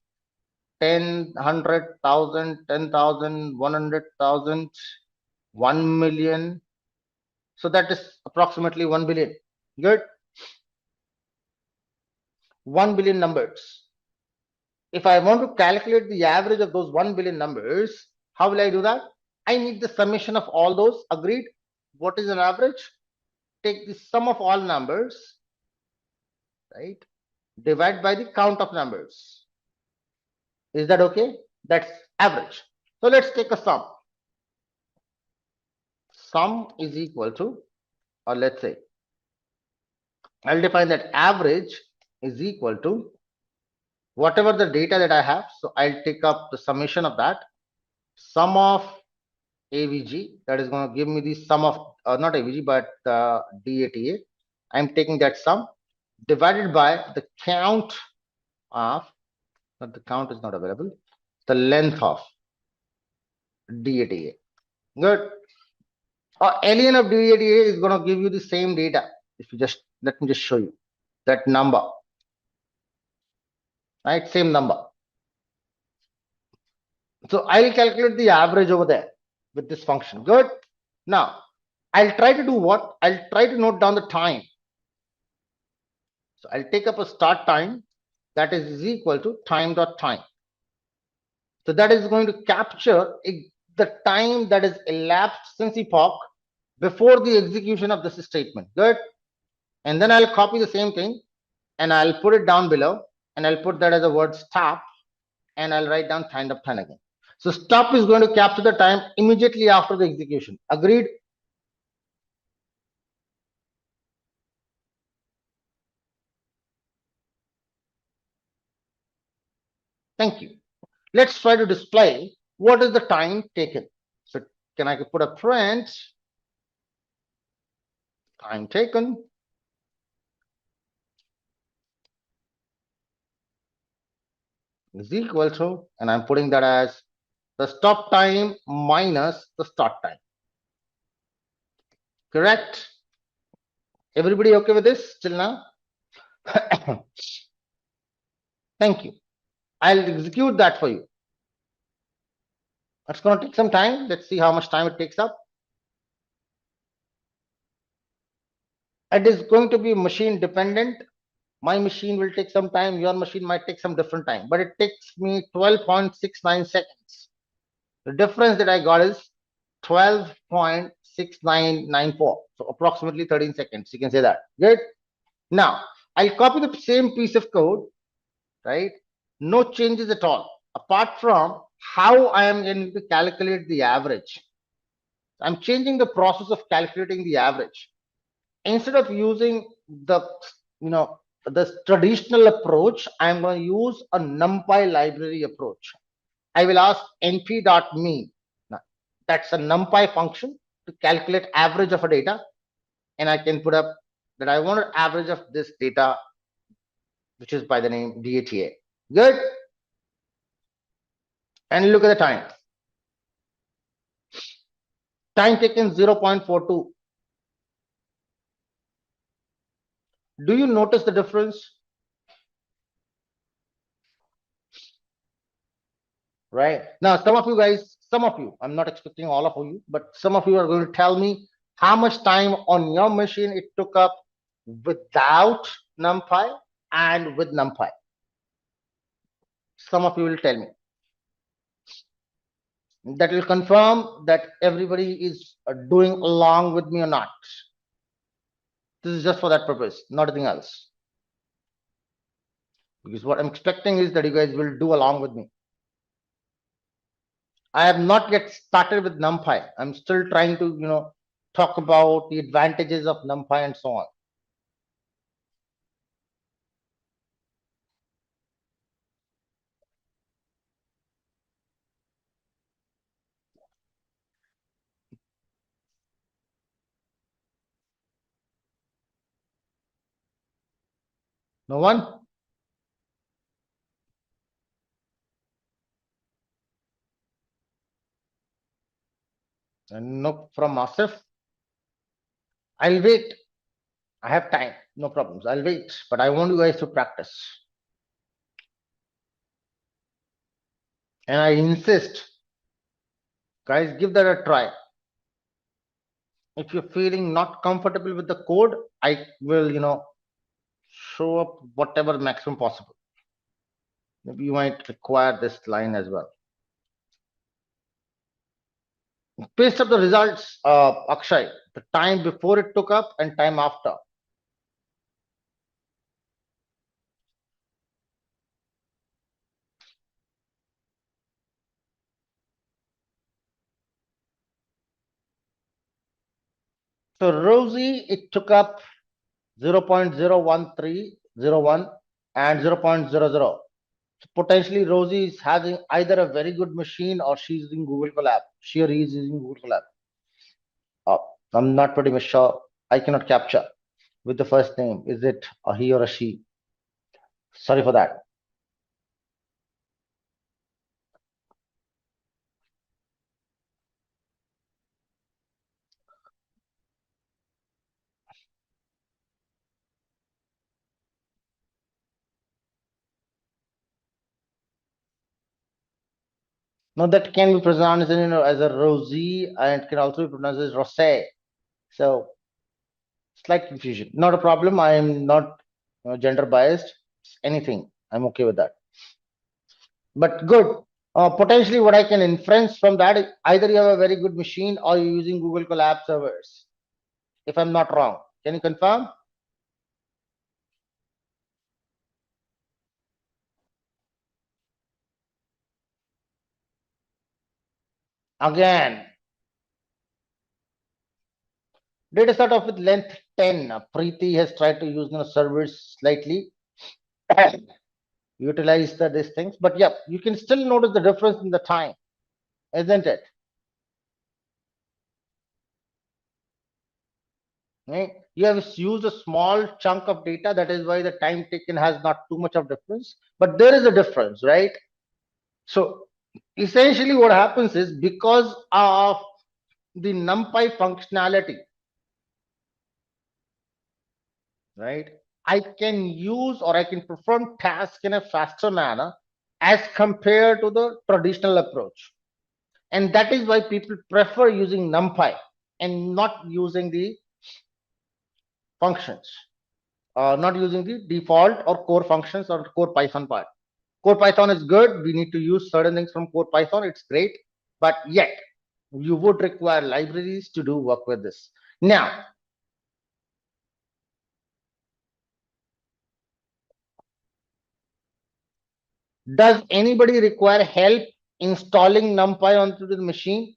10, 100,000, 10,000, 100,000, 1 million. So that is approximately 1 billion. Good. 1 billion numbers. If I want to calculate the average of those 1 billion numbers, how will I do that? I need the summation of all those. Agreed? What is an average? Take the sum of all numbers, right? Divide by the count of numbers. Is that okay? That's average. So let's take a sum. Sum is equal to, or let's say, I'll define that average is equal to whatever the data that I have. So I'll take up the summation of that. Sum of AVG, that is going to give me the sum of, not AVG, but DATA. I'm taking that sum divided by the count of, but the count is not available, the length of DATA. Good. Ln of DATA is going to give you the same data. If you just, let me just show you that number, right? Same number. So I'll calculate the average over there with this function. Good. Now I'll try to do what? I'll try to note down the time. So I'll take up a start time that is equal to time.time. So that is going to capture the time that is elapsed since epoch before the execution of this statement. Good. And then I'll copy the same thing and I'll put it down below and I'll put that as a word stop and I'll write down time again. So stop is going to capture the time immediately after the execution. Agreed? Thank you. Let's try to display what is the time taken. So can I put a print time taken is equal to, and I'm putting that as the stop time minus the start time. Correct? Everybody okay with this till now? Thank you. I'll execute that for you. It's going to take some time. Let's see how much time it takes up. It is going to be machine dependent. My machine will take some time. Your machine might take some different time, but it takes me 12.69 seconds. The difference that I got is 12.6994. So approximately 13 seconds. You can say that. Good. Now, I'll copy the same piece of code, right? No changes at all, apart from how I am going to calculate the average. I'm changing the process of calculating the average. Instead of using the, the traditional approach, I'm going to use a numpy library approach. I will ask np.mean. Now, that's a numpy function to calculate average of a data. And I can put up that I want an average of this data, which is by the name DATA. Good. And look at the time. Time taken 0.42. Do you notice the difference? Right now, some of you guys, I'm not expecting all of you, but some of you are going to tell me how much time on your machine it took up without numpy and with numpy. Some of you will tell me. That will confirm that everybody is doing along with me or not. This is just for that purpose, nothing else. Because what I'm expecting is that you guys will do along with me. I have not yet started with numpy. I'm still trying to, talk about the advantages of numpy and so on. No one? And no from Asif. I'll wait. I have time. No problems. I'll wait. But I want you guys to practice. And I insist, guys, give that a try. If you're feeling not comfortable with the code, I will, show up whatever maximum possible. Maybe you might require this line as well. Paste up the results, Akshay, the time before it took up and time after. So Rosie, it took up 0.01301 and 0.00. So potentially Rosie is having either a very good machine or she's using Google Colab. She or he is using Google Colab. I'm not pretty much sure. I cannot capture with the first name. Is it a he or a she? Sorry for that. Now that can be pronounced as a Rosie and can also be pronounced as Rosé. So slight confusion. Not a problem. I am not gender biased. Anything. I'm okay with that. But good. Potentially what I can inference from that is either you have a very good machine or you're using Google Colab servers. If I'm not wrong. Can you confirm? Again. Data start off with length 10. Preeti has tried to use servers slightly. utilize these things. But yeah, you can still notice the difference in the time, isn't it? Right? You have used a small chunk of data, that is why the time taken has not too much of difference, but there is a difference, right? So essentially what happens is, because of the numpy functionality, right, I can use, or I can perform tasks in a faster manner as compared to the traditional approach. And that is why people prefer using numpy and not using the functions, not using the default or core functions or core Python part. Core Python is good. We need to use certain things from core Python. It's great. But yet, you would require libraries to do work with this. Now, does anybody require help installing NumPy onto the machine,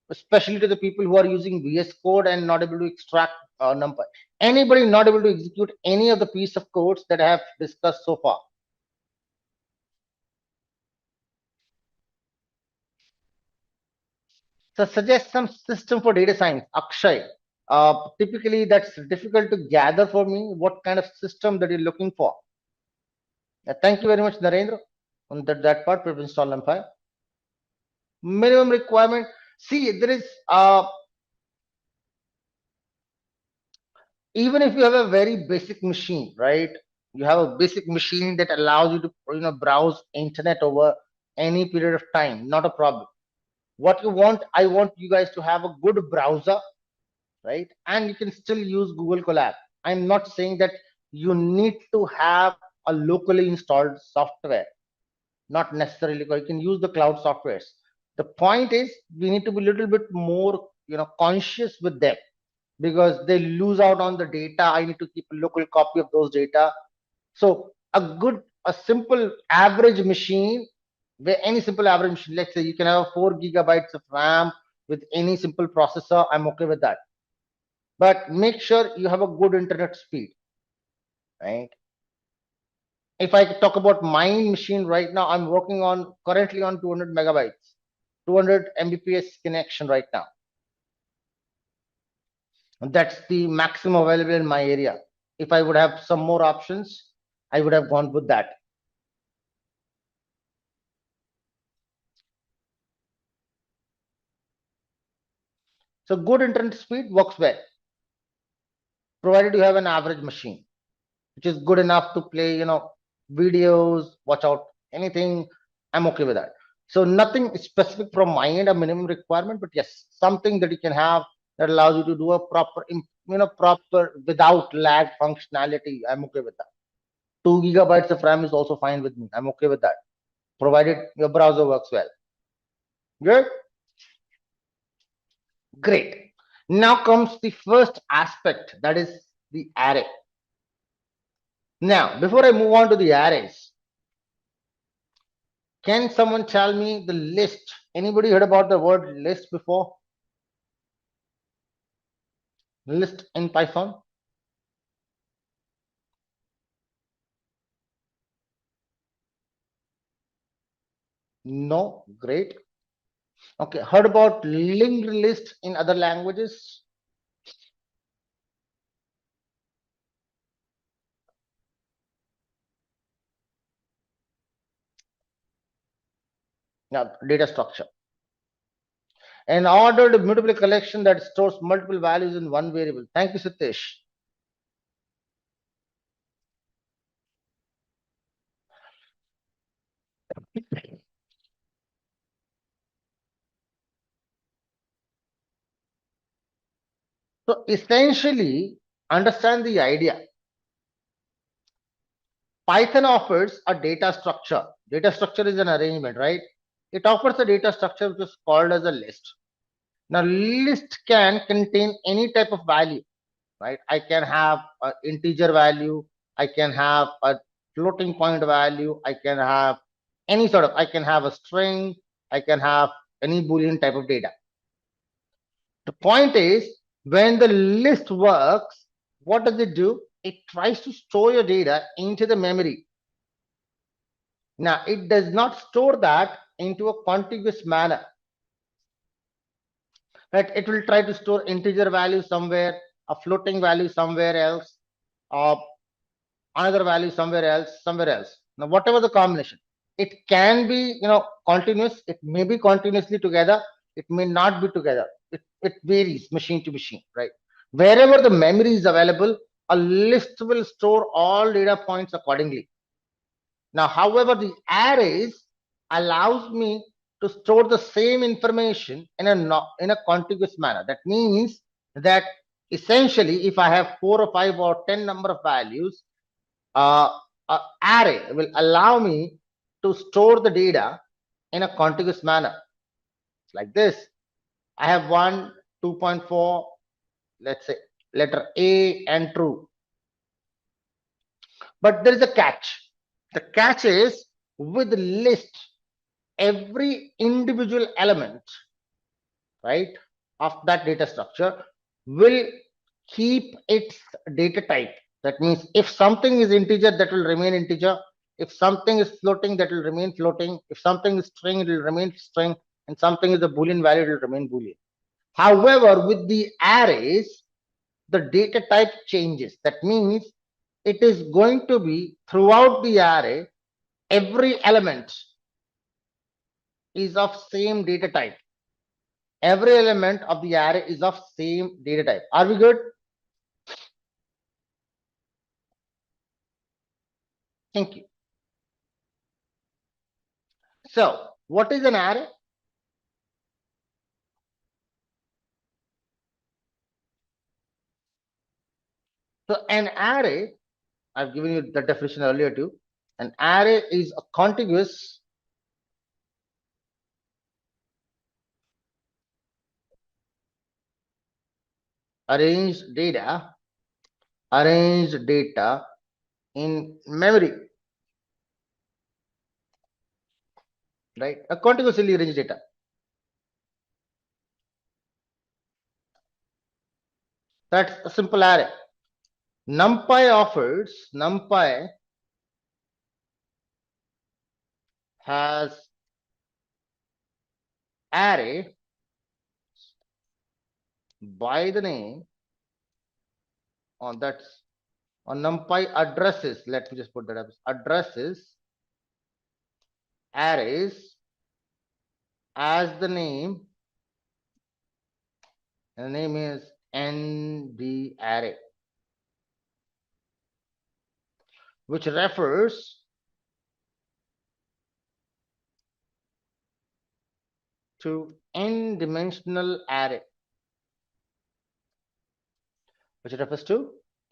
especially to the people who are using VS Code and not able to extract NumPy? Anybody not able to execute any of the piece of codes that I have discussed so far? So suggest some system for data science, Akshay. Typically, that's difficult to gather for me. What kind of system that you're looking for? Thank you very much, Narendra. On that part, we've installed NumPy. Minimum requirement. See, there is even if you have a very basic machine, right? You have a basic machine that allows you to browse internet over any period of time. Not a problem. What you want, I want you guys to have a good browser, right? And you can still use Google Colab. I'm not saying that you need to have a locally installed software, not necessarily. You can use the cloud softwares. The point is, we need to be a little bit more conscious with them, because they lose out on the data. I need to keep a local copy of those data. So a simple average machine, where any simple average machine, let's say you can have 4 gigabytes of RAM with any simple processor, I'm okay with that. But make sure you have a good internet speed, right? If I talk about my machine right now, I'm working on currently on 200 megabytes, 200 Mbps connection right now. And that's the maximum available in my area. If I would have some more options, I would have gone with that. So good internet speed works well, provided you have an average machine, which is good enough to play, videos, watch out anything. I'm okay with that. So nothing specific from my end, a minimum requirement, but yes, something that you can have that allows you to do a proper without lag functionality. I'm okay with that. 2 gigabytes of RAM is also fine with me. I'm okay with that, provided your browser works well. Good, great. Now comes the first aspect, that is the array. Now, before I move on to the arrays, can someone tell me the list? Anybody heard about the word list before? List in Python? No? Great. Okay, heard about linked list in other languages? Now, data structure. An ordered mutable collection that stores multiple values in one variable. Thank you, Satish. So essentially, understand the idea. Python offers a data structure. Data structure is an arrangement, right? It offers a data structure which is called as a list. Now, list can contain any type of value, right? I can have an integer value. I can have a floating point value. I can have I can have a string. I can have any Boolean type of data. The point is, when the list works, what does it do? It tries to store your data into the memory. Now, it does not store that into a contiguous manner. Right? It will try to store integer value somewhere, a floating value somewhere else, or another value somewhere else, somewhere else. Now, whatever the combination, it can be, continuous. It may be continuously together. It may not be together. It varies machine to machine, right? Wherever the memory is available, a list will store all data points accordingly. Now, however, the arrays allows me to store the same information in a contiguous manner. That means that essentially, if I have 4 or 5 or 10 number of values, a array will allow me to store the data in a contiguous manner. Like this, I have 1, 2.4, let's say letter A and true. But there is a catch. The catch is with list, every individual element, right, of that data structure will keep its data type. That means if something is integer, that will remain integer. If something is floating, that will remain floating. If something is string, it will remain string. And something is a Boolean value, it will remain Boolean. However, with the arrays, the data type changes. That means it is going to be throughout the array, every element is of same data type. Every element of the array is of same data type. Are we good? Thank you. So, what is an array? So, an array, I've given you the definition earlier too. An array is a contiguous arranged data in memory, right? A contiguously arranged data. That's a simple array. NumPy has array by the name on that's on NumPy addresses. Let me just put that up. Addresses arrays as the name, and the name is ND array, which refers to n-dimensional array,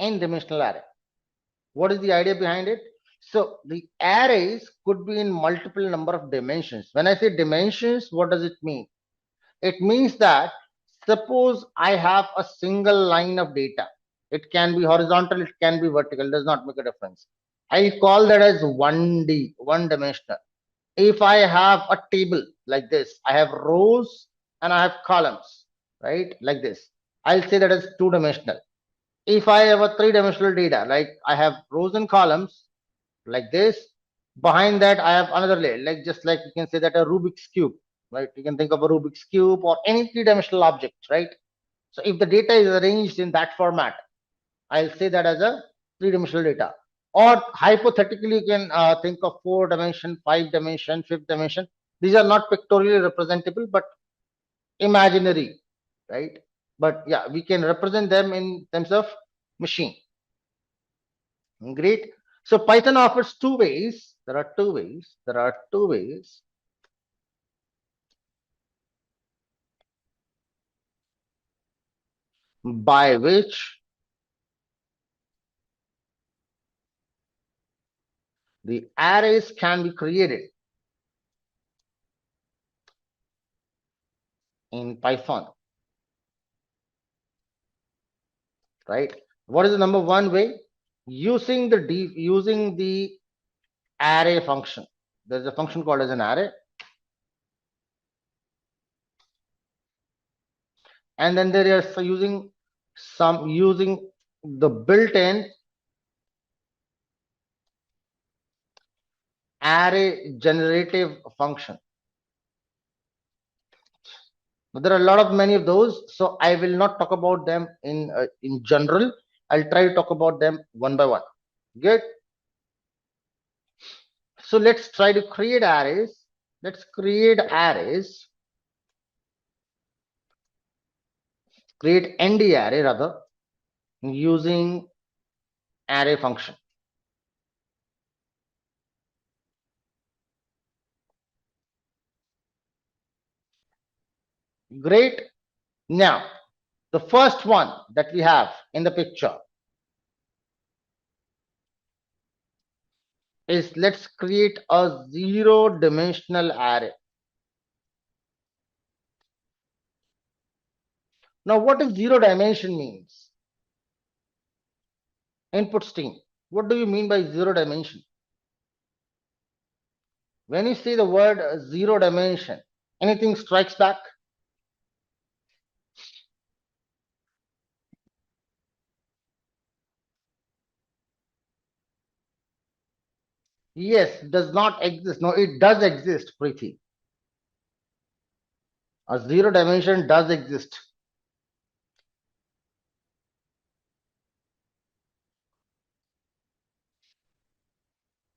n-dimensional array. What is the idea behind it? So the arrays could be in multiple number of dimensions. When I say dimensions, what does it mean? It means that suppose I have a single line of data. It can be horizontal, it can be vertical, does not make a difference. I call that as 1D, one dimensional. If I have a table like this, I have rows and I have columns, right? Like this. I'll say that is 2-dimensional. If I have a 3-dimensional data, like I have rows and columns like this, behind that I have another layer, like just like you can say that a Rubik's cube, right? You can think of a Rubik's cube or any 3-dimensional object, right? So if the data is arranged in that format, I'll say that as a 3-dimensional data. Or hypothetically, you can think of 4-dimension, 5-dimension, 5th-dimension. These are not pictorially representable, but imaginary, right? But yeah, we can represent them in terms of machine. Great. So Python offers two ways. There are two ways by which the arrays can be created in Python, right? What is the number one way? Using the array function. There's a function called as an array, and then there is using the built-in array generative function. There are a lot of many of those, so I will not talk about them in general. I'll try to talk about them one by one. Good. So let's try to create arrays. Let's create arrays. Create ND array rather using array function. Great. Now, the first one that we have in the picture is, let's create a zero-dimensional array. Now, what does zero dimension means? Input stream. What do you mean by zero dimension? When you say the word zero dimension, anything strikes back? Yes, does not exist. No, it does exist, Preeti. A zero dimension does exist.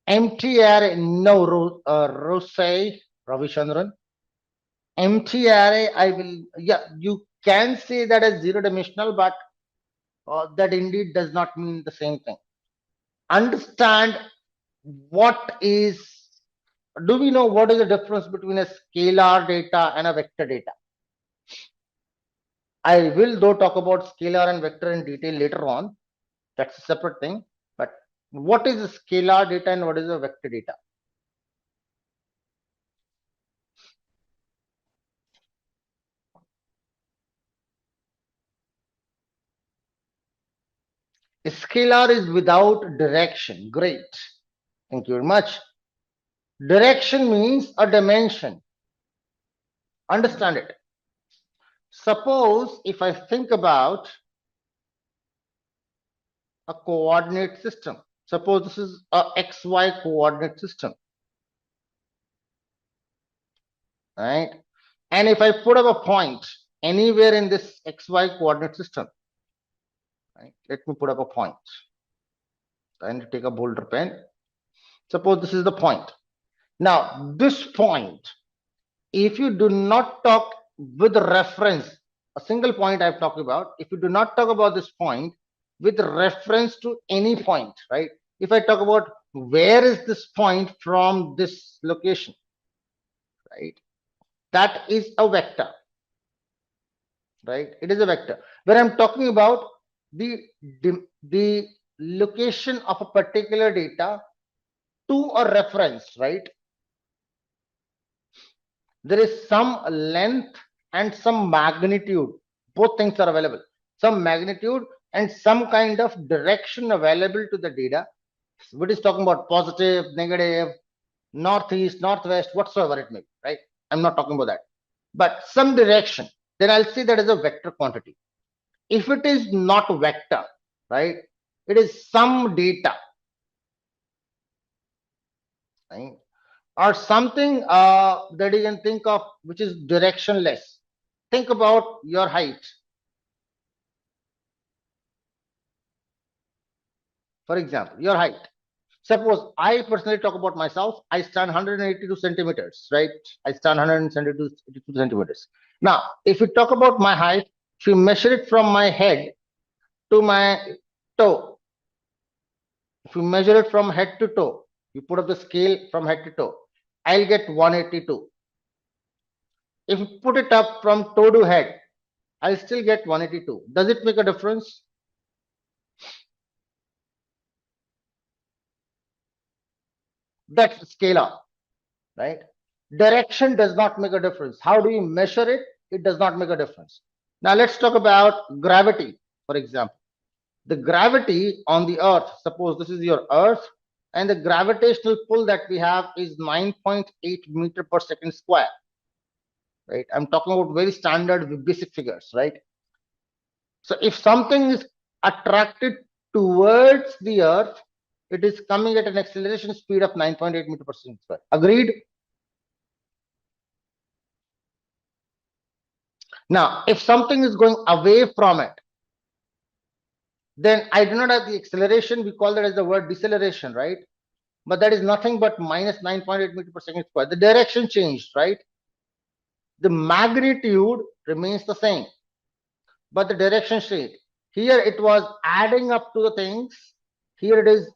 Empty array, no, Rosai, Ravichandran. Empty array, I will, yeah, you can say that as zero dimensional, but that indeed does not mean the same thing. Understand what is, do we know what is the difference between a scalar data and a vector data? I will though talk about scalar and vector in detail later on. That's a separate thing. But what is a scalar data and what is a vector data? A scalar is without direction. Great. Thank you very much. Direction means a dimension. Understand it. Suppose if I think about a coordinate system, suppose this is a XY coordinate system, right? And if I put up a point anywhere in this XY coordinate system, right? Let me put up a point. I need to take a bolder pen. Suppose this is the point. Now, this point, if you do not talk with reference, a single point I've talked about, if you do not talk about this point with reference to any point, right? If I talk about where is this point from this location, right? That is a vector, right? It is a vector. Where I'm talking about the location of a particular data to a reference, right? There is some length and some magnitude. Both things are available. Some magnitude and some kind of direction available to the data. What is talking about positive, negative, northeast, northwest, whatsoever it may be, right? I'm not talking about that. But some direction, then I'll say that is a vector quantity. If it is not vector, right, it is some data, right? Or something that you can think of which is directionless. Think about your height. For example, your height. Suppose I personally talk about myself, I stand 182 centimeters, right? I stand 172 centimeters. Now, if you talk about my height, if you measure it from my head to my toe, if you measure it from head to toe, you put up the scale from head to toe, I'll get 182. If you put it up from toe to head, I'll still get 182. Does it make a difference? That's scalar, right? Direction does not make a difference. How do you measure it? It does not make a difference. Now let's talk about gravity, for example. The gravity on the earth, suppose this is your earth, and the gravitational pull that we have is 9.8 meter per second square, right? I'm talking about very standard basic figures, right? So if something is attracted towards the earth, it is coming at an acceleration speed of 9.8 meter per second square. Agreed? Now, if something is going away from it, then I do not have the acceleration. We call that as the word deceleration, right? But that is nothing but minus 9.8 meter per second square. The direction changed, right? The magnitude remains the same, but the direction changed. Here it was adding up to the things. Here it is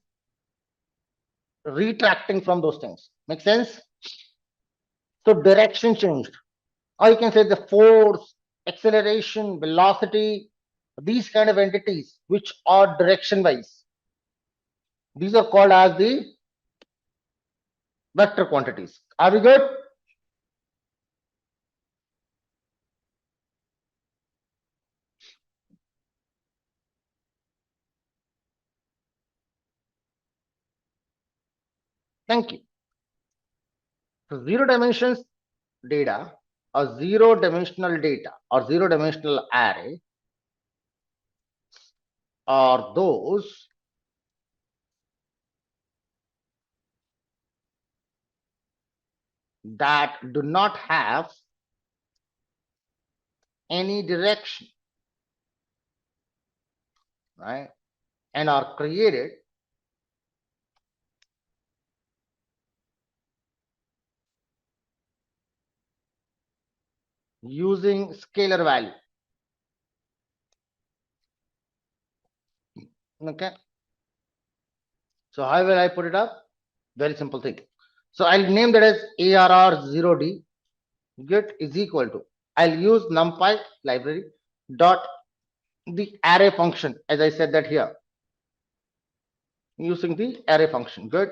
retracting from those things. Make sense? So direction changed. Or you can say the force, acceleration, velocity, these kind of entities which are direction wise. These are called as the vector quantities. Are we good? Thank you. So zero dimensions data or zero dimensional data or zero dimensional array are those that do not have any direction, right? And are created using scalar value. Okay. So how will I put it up? Very simple thing. So I'll name that as ARR0D get is equal to, I'll use numpy library dot the array function, as I said that here, using the array function. Good.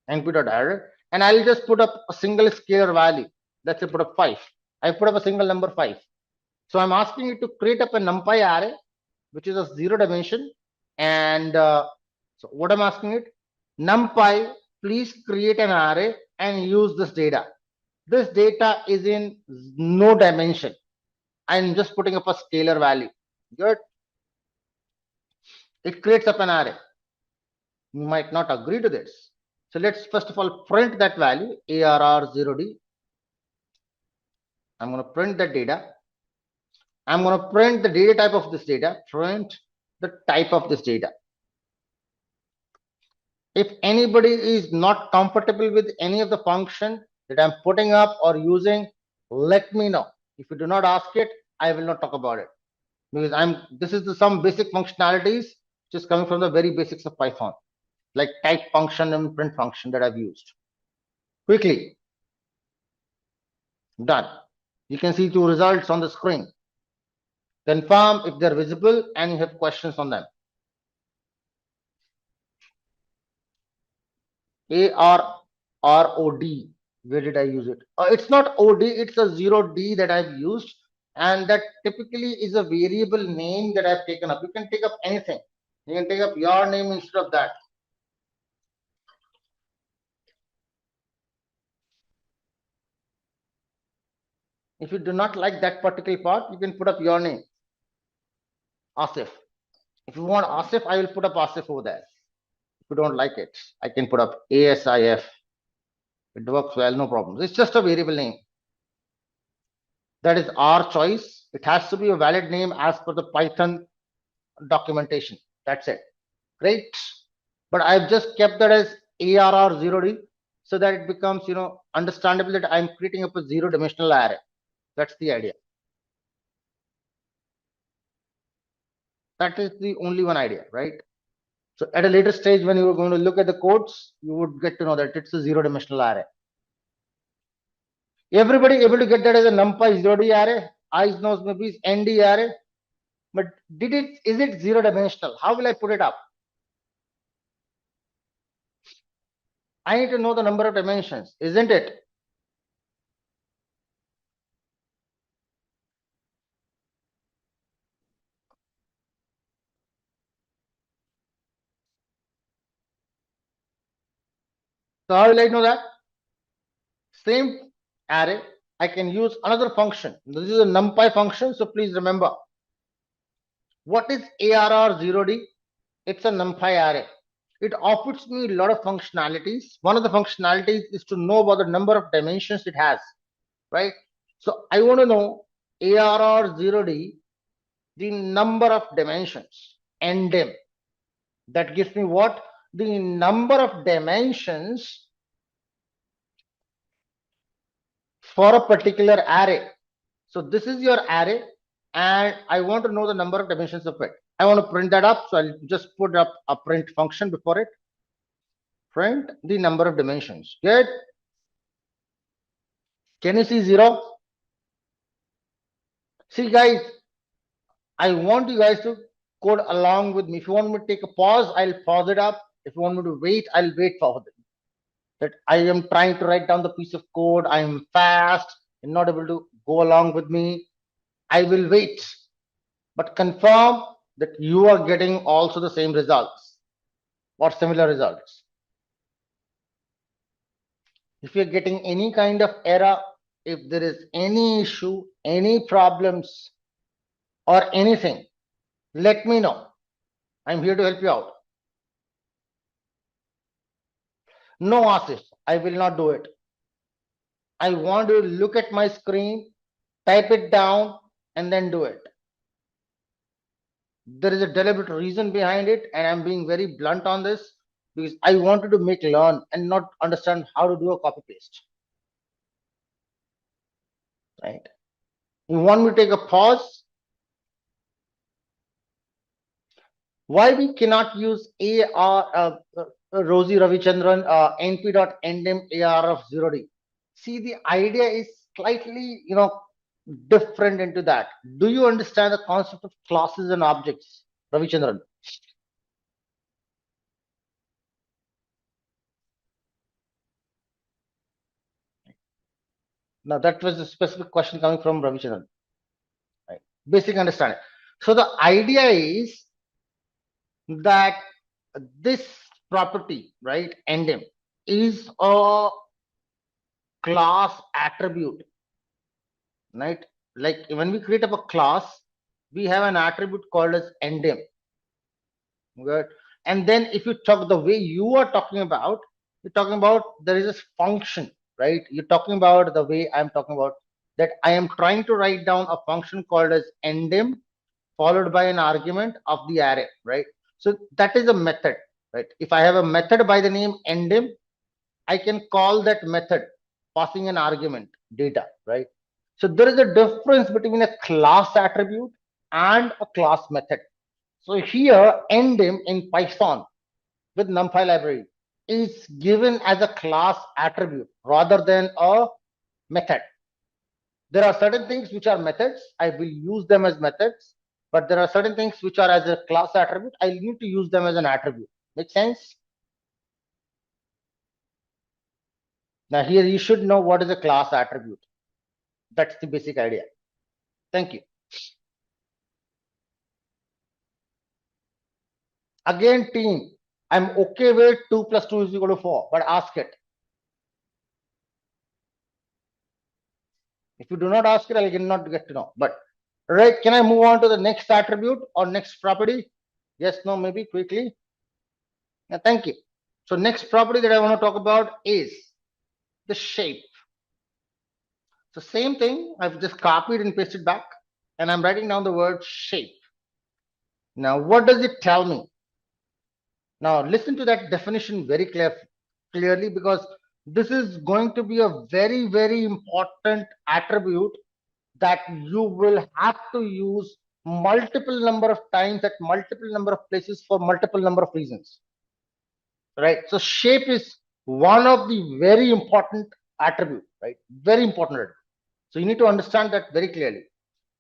np dot array, and I'll just put up a single scalar value. Let's say put up 5. I put up a single number 5. So I'm asking it to create up a numpy array, which is a zero dimension. And so what I'm asking it, numpy, please create an array and use this data. This data is in no dimension. I'm just putting up a scalar value. Good. It creates up an array. You might not agree to this. So let's first of all print that value, ARR0D. I'm going to print that data. I'm going to print the data type of this data, print the type of this data. If anybody is not comfortable with any of the function that I'm putting up or using, let me know. If you do not ask it, I will not talk about it, because this is some basic functionalities which is coming from the very basics of Python, like type function and print function that I've used. Quickly. Done. You can see 2 results on the screen. Confirm if they're visible and you have questions on them. ARROD, where did I use it? It's not OD, it's a 0D that I've used, and that typically is a variable name that I've taken up. You can take up anything. You can take up your name instead of that. If you do not like that particular part, you can put up your name, Asif. If you want Asif, I will put up Asif over there. If you don't like it, I can put up ASIF. It works well, no problems. It's just a variable name. That is our choice. It has to be a valid name as per the Python documentation. That's it. Great. But I've just kept that as ARR0D so that it becomes, understandable that I'm creating up a zero dimensional array. That's the idea. That is the only one idea, right? So at a later stage, when you are going to look at the codes, you would get to know that it's a zero dimensional array. Everybody able to get that as a numpy 0D array? Eyes, nose, maybe ND array. But is it zero dimensional? How will I put it up? I need to know the number of dimensions, isn't it? So how will I know that? Same array, I can use another function. This is a numpy function, so please remember. What is ARR0D? It's a numpy array. It offers me a lot of functionalities. One of the functionalities is to know about the number of dimensions it has, right? So I want to know ARR 0D, the number of dimensions, NDIM. That gives me what? The number of dimensions for a particular array. So this is your array, and I want to know the number of dimensions of it. I want to print that up, so I'll just put up a print function before it. Print the number of dimensions. Good. Can you see 0? See, guys, I want you guys to code along with me. If you want me to take a pause, I'll pause it up. If you want me to wait, I'll wait for it. That I am trying to write down the piece of code. I am fast and not able to go along with me. I will wait, but confirm that you are getting also the same results or similar results. If you're getting any kind of error, if there is any issue, any problems, or anything, let me know. I'm here to help you out. No, Asif, I will not do it. I want to look at my screen, type it down, and then do it. There is a deliberate reason behind it, and I'm being very blunt on this because I wanted to make learn and not understand how to do a copy paste. Right? You want me to take a pause? Why we cannot use Rosie Ravichandran np.ndim AR of 0D? See, the idea is slightly, different into that. Do you understand the concept of classes and objects, Ravichandran? Now, that was a specific question coming from Ravichandran. Right? Basic understanding. So the idea is that this property, right, ndim, is a class attribute, right? Like when we create up a class, we have an attribute called as ndim. Good. And then if you talk the way you are talking about, you're talking about there is a function, right? You're talking about the way I'm talking about, that I am trying to write down a function called as ndim followed by an argument of the array, right? So that is a method, right? If I have a method by the name ndim, I can call that method passing an argument data, right? So there is a difference between a class attribute and a class method. So here ndim in Python with numpy library is given as a class attribute rather than a method. There are certain things which are methods. I will use them as methods, but there are certain things which are as a class attribute. I need to use them as an attribute. Make sense? Now here you should know what is a class attribute. That's the basic idea. Thank you. Again, team, I'm okay with 2 plus 2 is equal to 4, but ask it. If you do not ask it, I will not get to know. But right, can I move on to the next attribute or next property? Yes, no, maybe quickly. Yeah, thank you. So next property that I want to talk about is the shape. So same thing, I've just copied and pasted back, and I'm writing down the word shape. Now, what does it tell me? Now, listen to that definition very clearly, because this is going to be a very, very important attribute that you will have to use multiple number of times at multiple number of places for multiple number of reasons. Right? So shape is one of the very important attribute, right? Very important. So you need to understand that very clearly.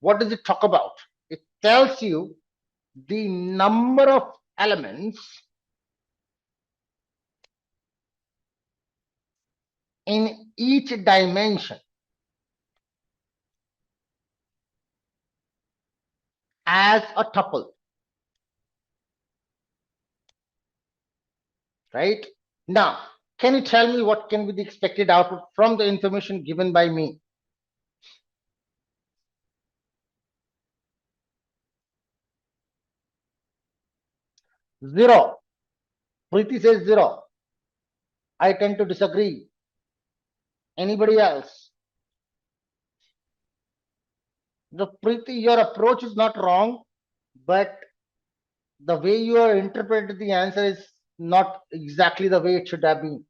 What does it talk about? It tells you the number of elements in each dimension as a tuple, right? Now, can you tell me what can be the expected output from the information given by me? 0. Preeti says 0. I tend to disagree. Anybody else? The Preeti, your approach is not wrong, but the way you are interpreted the answer is not exactly the way it should have been.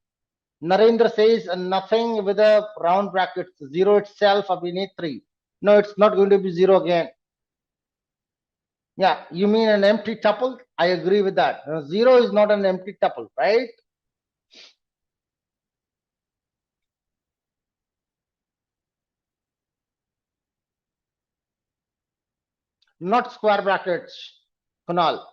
Narendra says nothing with a round brackets, 0 itself, Abhinetri. No, it's not going to be 0 again. Yeah, you mean an empty tuple? I agree with that. 0 is not an empty tuple, right? Not square brackets, Kunal.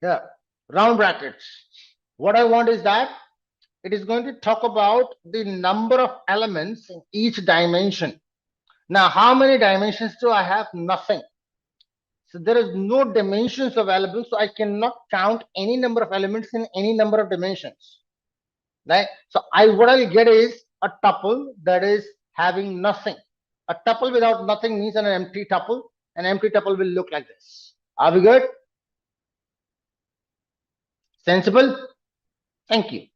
Yeah, round brackets. What I want is that it is going to talk about the number of elements in each dimension. Now, how many dimensions do I have? Nothing. So there is no dimensions available, so I cannot count any number of elements in any number of dimensions. Right? So what I'll get is a tuple that is having nothing. A tuple without nothing means an empty tuple. An empty tuple will look like this. Are we good? Sensible? Thank you.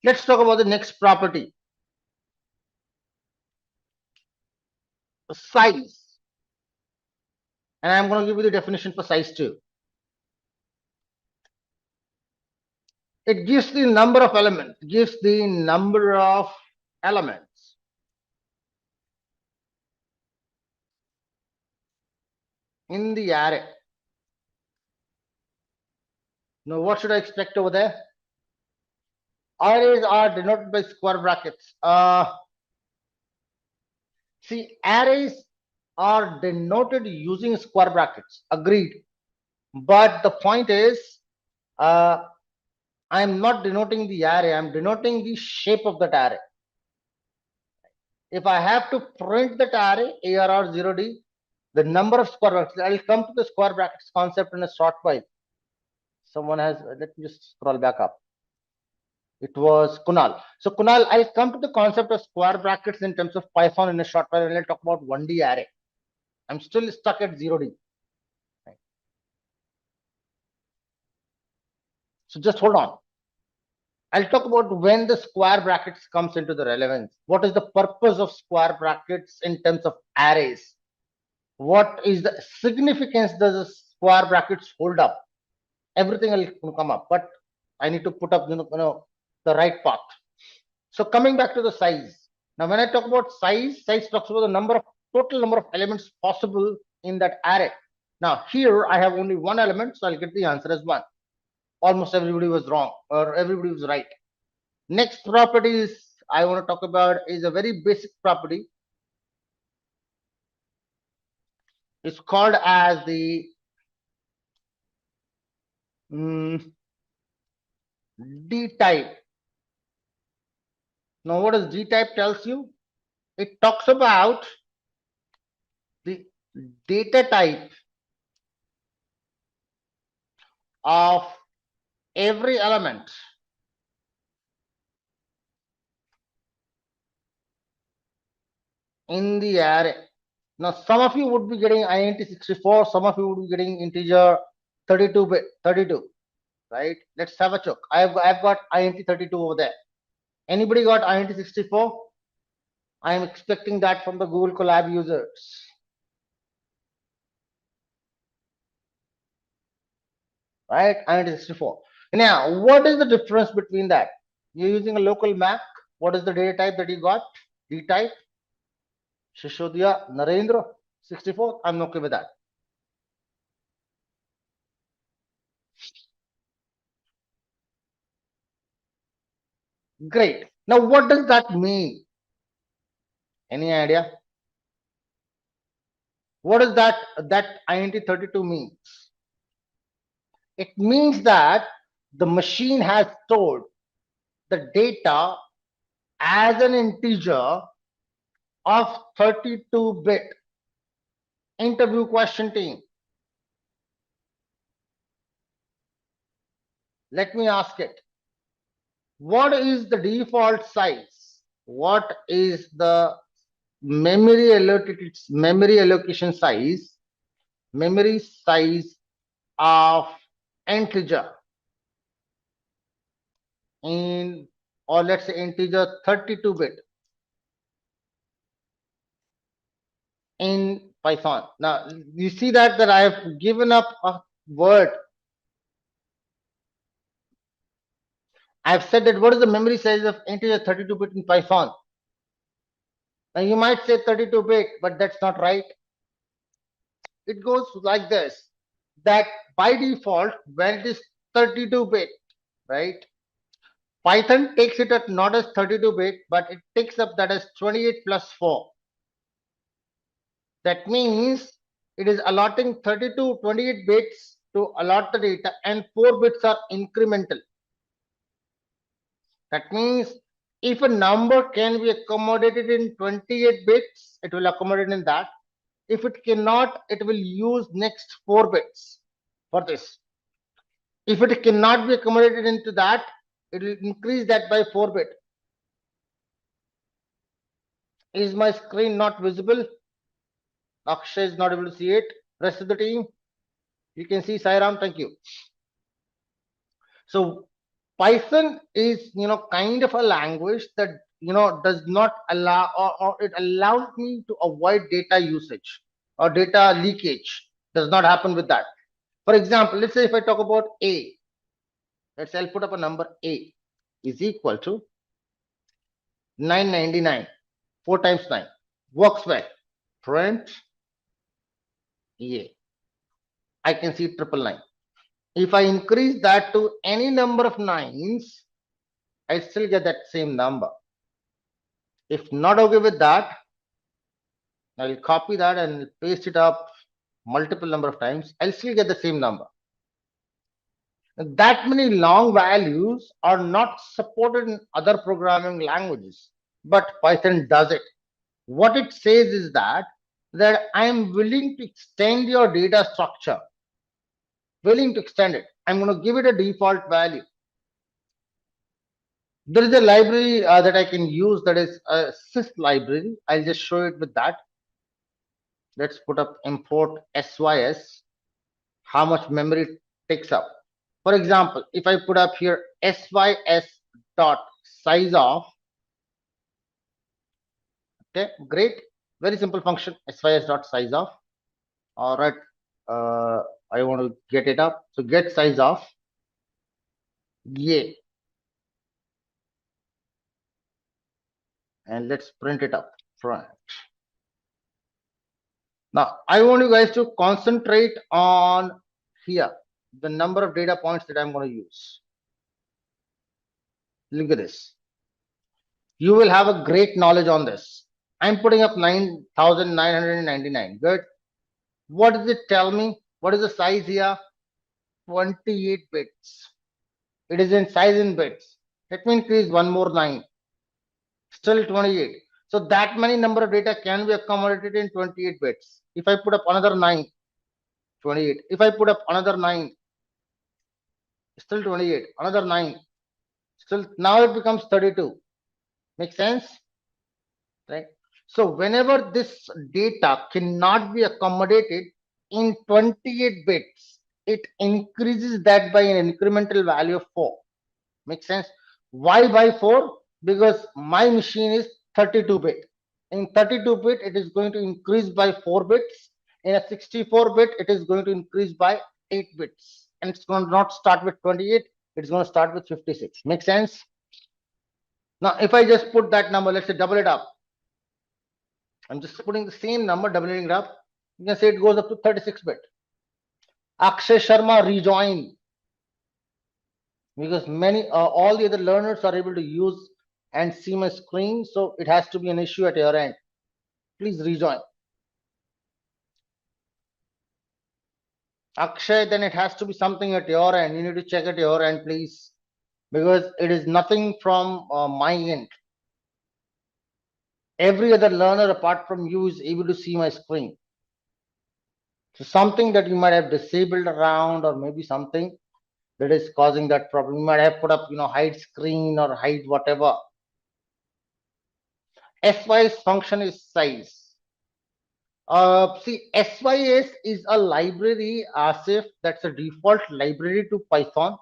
Let's talk about the next property. Size. And I'm going to give you the definition for size too. It gives the number of elements, in the array. Now, what should I expect over there? Arrays are denoted by square brackets. See, arrays are denoted using square brackets. Agreed. But the point is, I'm not denoting the array. I'm denoting the shape of that array. If I have to print that array, ARR 0D, the number of square brackets, I'll come to the square brackets concept in a short while. Someone has, let me just scroll back up. It was Kunal. So Kunal, I'll come to the concept of square brackets in terms of Python in a short while, and I'll talk about 1D array. I'm still stuck at 0D. Right. So just hold on. I'll talk about when the square brackets comes into the relevance. What is the purpose of square brackets in terms of arrays? What is the significance does the square brackets hold up? Everything will come up, but I need to put up the right path. So coming back to the size. Now, when I talk about size talks about the total number of elements possible in that array. Now, here I have only one element, so I'll get the answer as 1. Almost everybody was wrong, or everybody was right. Next property I want to talk about is a very basic property. It's called as the D type. Now, what does D type tells you? It talks about the data type of every element in the array. Now, some of you would be getting int 64, some of you would be getting integer 32-bit, 32, right? Let's have a check. I've got int 32 over there. Anybody got int 64? I am expecting that from the Google Colab users. Right? int 64. Now, what is the difference between that? You're using a local Mac. What is the data type that you got? D type. Shishodhya, Narendra, 64. I'm okay with that. Great. Now, what does that mean? Any idea? What does that int 32 means? It means that the machine has stored the data as an integer of 32-bit. Interview question team. Let me ask it. What is the default size? What is the memory allocation size memory size of integer in, or let's say integer 32-bit in Python. Now you see that I have given up a word. I've said that what is the memory size of integer 32-bit in Python? Now you might say 32-bit, but that's not right. It goes like this, that by default, when it is 32-bit, right? Python takes it at not as 32-bit, but it takes up that as 28 plus 4. That means it is allotting 32, 28 bits to allot the data, and 4 bits are incremental. That means if a number can be accommodated in 28 bits, it will accommodate in that. If it cannot, it will use next 4 bits for this. If it cannot be accommodated into that, it will increase that by 4 bit. Is my screen not visible? Akshay is not able to see it. Rest of the team, you can see. Sairam, thank you. So Python is, kind of a language that, does not allow, or it allows me to avoid data usage or data leakage. Does not happen with that. For example, let's say if I talk about A, I'll put up a number. A is equal to 999. 4 times 9 works well. Print A. I can see 999. If I increase that to any number of nines, I still get that same number. If not okay with that, I'll copy that and paste it up multiple number of times. I'll still get the same number. That many long values are not supported in other programming languages, but Python does it. What it says is that I am willing to extend your data structure. Willing to extend it. I'm going to give it a default value. There is a library that I can use, that is a sys library. I'll just show it with that. Let's put up import sys, how much memory it takes up. For example, if I put up here sys dot size of, okay, great, very simple function, sys dot size of. All right, I want to get it up. So get size of, yeah, and let's print it up front. Now I want you guys to concentrate on here the number of data points that I'm going to use. Look at this. You will have a great knowledge on this. I'm putting up 9,999. Good. What does it tell me? What is the size here? 28 bits. It is in size in bits. Let me increase one more 9. Still 28. So that many number of data can be accommodated in 28 bits. If I put up another 9, 28. If I put up another 9, still 28. Another 9. Still, now it becomes 32. Make sense? Right? So whenever this data cannot be accommodated in 28 bits, it increases that by an incremental value of 4. Make sense? Why by 4? Because my machine is 32-bit. In 32-bit, it is going to increase by 4 bits. In a 64-bit, it is going to increase by 8 bits. And it's going to not start with 28, it's going to start with 56. Make sense? Now, if I just put that number, let's say double it up. I'm just putting the same number, doubling it up. You can say it goes up to 36-bit. Akshay Sharma, rejoin. Because all the other learners are able to use and see my screen. So it has to be an issue at your end. Please rejoin. Akshay, then it has to be something at your end. You need to check at your end, please. Because it is nothing from my end. Every other learner apart from you is able to see my screen. So something that you might have disabled around, or maybe something that is causing that problem. You might have put up, hide screen or hide whatever. Sys function is size. See, SYS is a library, Asif, that's a default library to Python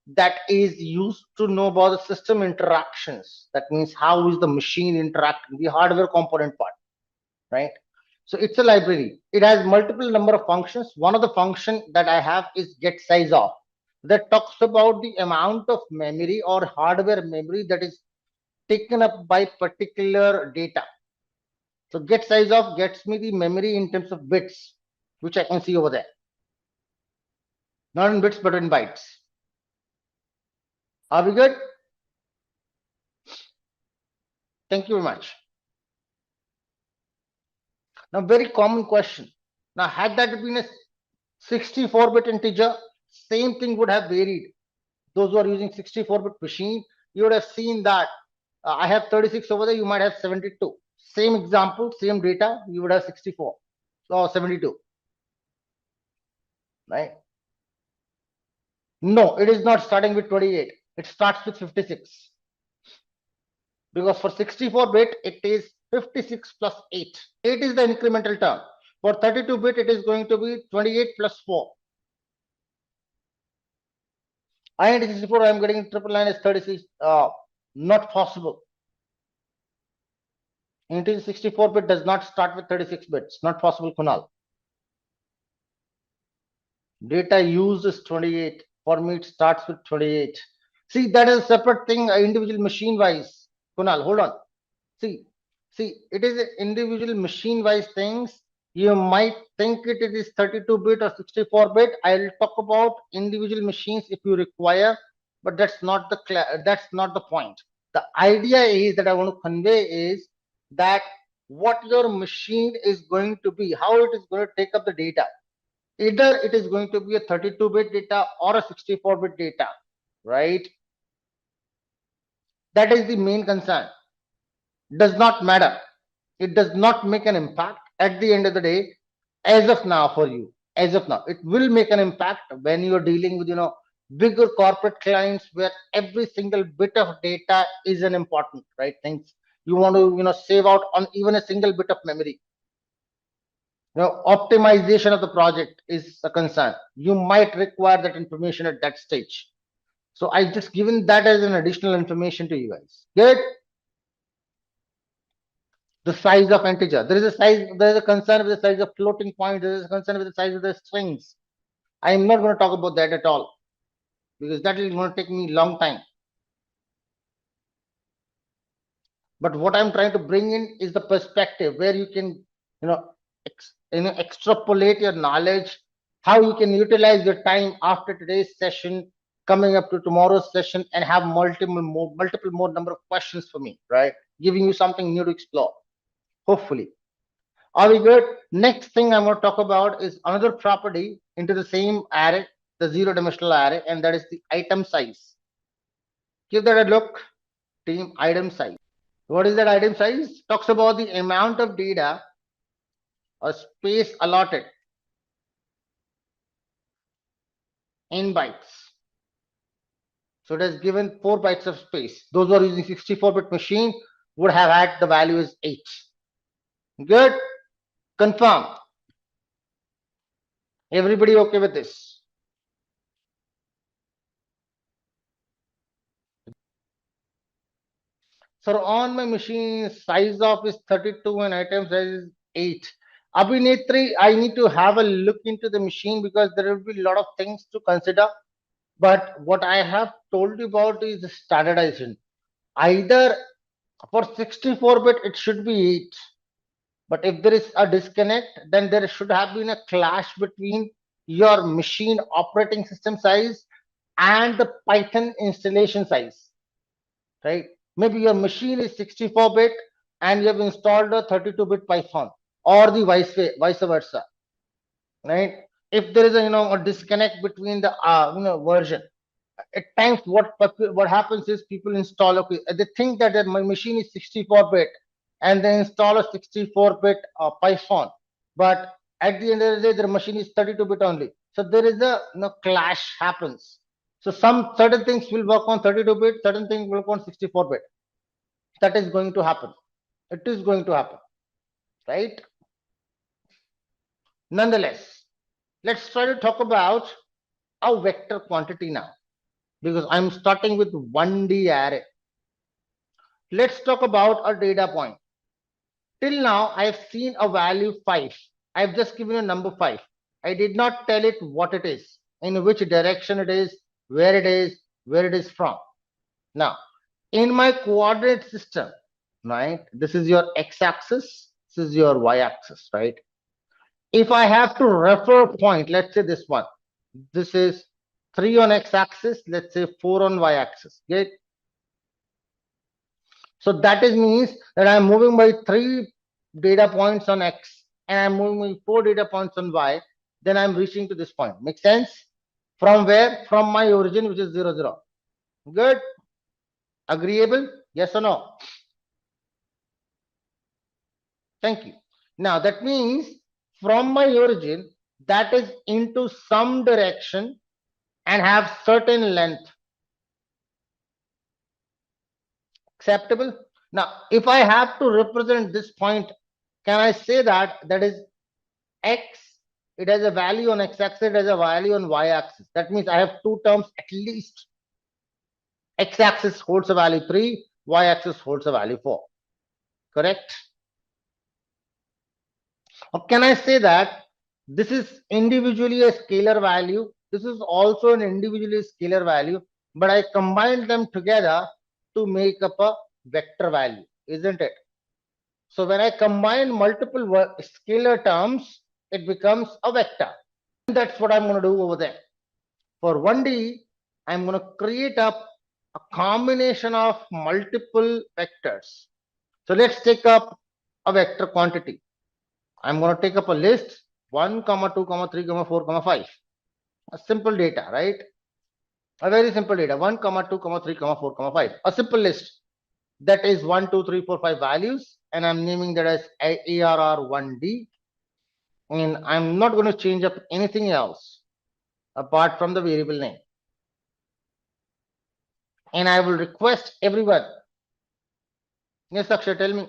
that is used to know about the system interactions. That means how is the machine interacting, the hardware component part, right? So it's a library. It has multiple number of functions. One of the function that I have is get size of, that talks about the amount of memory or hardware memory that is taken up by particular data. So get size of gets me the memory in terms of bits, which I can see over there. Not in bits, but in bytes. Are we good? Thank you very much. Now, very common question. Now, had that been a 64-bit integer, same thing would have varied. Those who are using 64-bit machine, you would have seen that I have 36 over there, you might have 72. Same example, same data, you would have 64 or 72, right? No, it is not starting with 28. It starts with 56. Because for 64-bit, it is 56 plus 8. 8 is the incremental term. For 32-bit, it is going to be 28 plus 4. INT 64, I am getting triple line is 36. Not possible. INT 64-bit does not start with 36 bits. Not possible, Kunal. Data used is 28. For me, it starts with 28. See, that is a separate thing, individual machine wise. Kunal, hold on. See, it is individual machine wise things. You might think it is 32-bit or 64-bit. I'll talk about individual machines if you require, but that's not the point. The idea is that I want to convey is that what your machine is going to be, how it is going to take up the data. Either it is going to be a 32-bit data or a 64-bit data, right? That is the main concern. Does not matter. It does not make an impact at the end of the day, as of now for you. As of now, it will make an impact when you're dealing with bigger corporate clients where every single bit of data is an important, right? Things you want to save out on even a single bit of memory. Optimization of the project is a concern. You might require that information at that stage. So I just given that as an additional information to you guys. Good. The size of integer. There is a concern with the size of floating point. There is a concern with the size of the strings. I am not going to talk about that at all because that is going to take me a long time. But what I'm trying to bring in is the perspective where you can, extrapolate your knowledge, how you can utilize your time after today's session, coming up to tomorrow's session, and have multiple more number of questions for me, right? Giving you something new to explore. Hopefully. Are we good? Next thing I'm going to talk about is another property into the same array, the zero-dimensional array, and that is the item size. Give that a look, team. Item size. What is that item size? Talks about the amount of data or space allotted in bytes. So it has given 4 bytes of space. Those who are using 64-bit machine would have had the value is 8. Good. Confirmed. Everybody okay with this? So on my machine, size of is 32 and item size is 8. Abhinetri, I need to have a look into the machine because there will be a lot of things to consider. But what I have told you about is standardization. Either for 64-bit, it should be 8. But if there is a disconnect, then there should have been a clash between your machine operating system size and the Python installation size, right? Maybe your machine is 64-bit and you have installed a 32-bit Python or the vice versa, right? If there is a disconnect between the version, at times what happens is people install, okay, they think that my machine is 64-bit and they install a 64-bit Python, but at the end of the day their machine is 32-bit only. So there is a clash happens. So some certain things will work on 32-bit, certain things will work on 64-bit. That is going to happen. It is going to happen, right? Nonetheless, let's try to talk about a vector quantity now, because I'm starting with 1D array. Let's talk about a data point. Till now, I've seen a value 5. I've just given a number 5. I did not tell it what it is, in which direction it is, where it is from. Now, in my coordinate system, right, this is your x-axis, this is your y-axis, right? If I have to refer a point, let's say this one, this is 3 on x-axis, let's say 4 on y-axis, okay? So that is means that I'm moving by 3 data points on x and I'm moving by 4 data points on y, then I'm reaching to this point. Make sense? From where? From my origin, which is 0, 0. Good? Agreeable? Yes or no? Thank you. Now that means from my origin, that is into some direction and have certain length. Acceptable? Now, if I have to represent this point, can I say that is x, it has a value on x-axis, it has a value on y-axis. That means I have two terms at least. X-axis holds a value 3, y-axis holds a value 4. Correct? Or can I say that this is individually a scalar value, this is also an individually scalar value, but I combine them together to make up a vector value, isn't it? So when I combine multiple scalar terms, it becomes a vector. And that's what I'm going to do over there. For 1D, I'm going to create up a combination of multiple vectors. So let's take up a vector quantity. I'm going to take up a list 1, 2, 3, 4, 5. A simple data, right? A very simple data 1, 2, 3, 4, 5. A simple list that is 1, 2, 3, 4, 5 values, and I'm naming that as ARR1D. And I'm not going to change up anything else apart from the variable name. And I will request everyone. Yes, Akshay, tell me.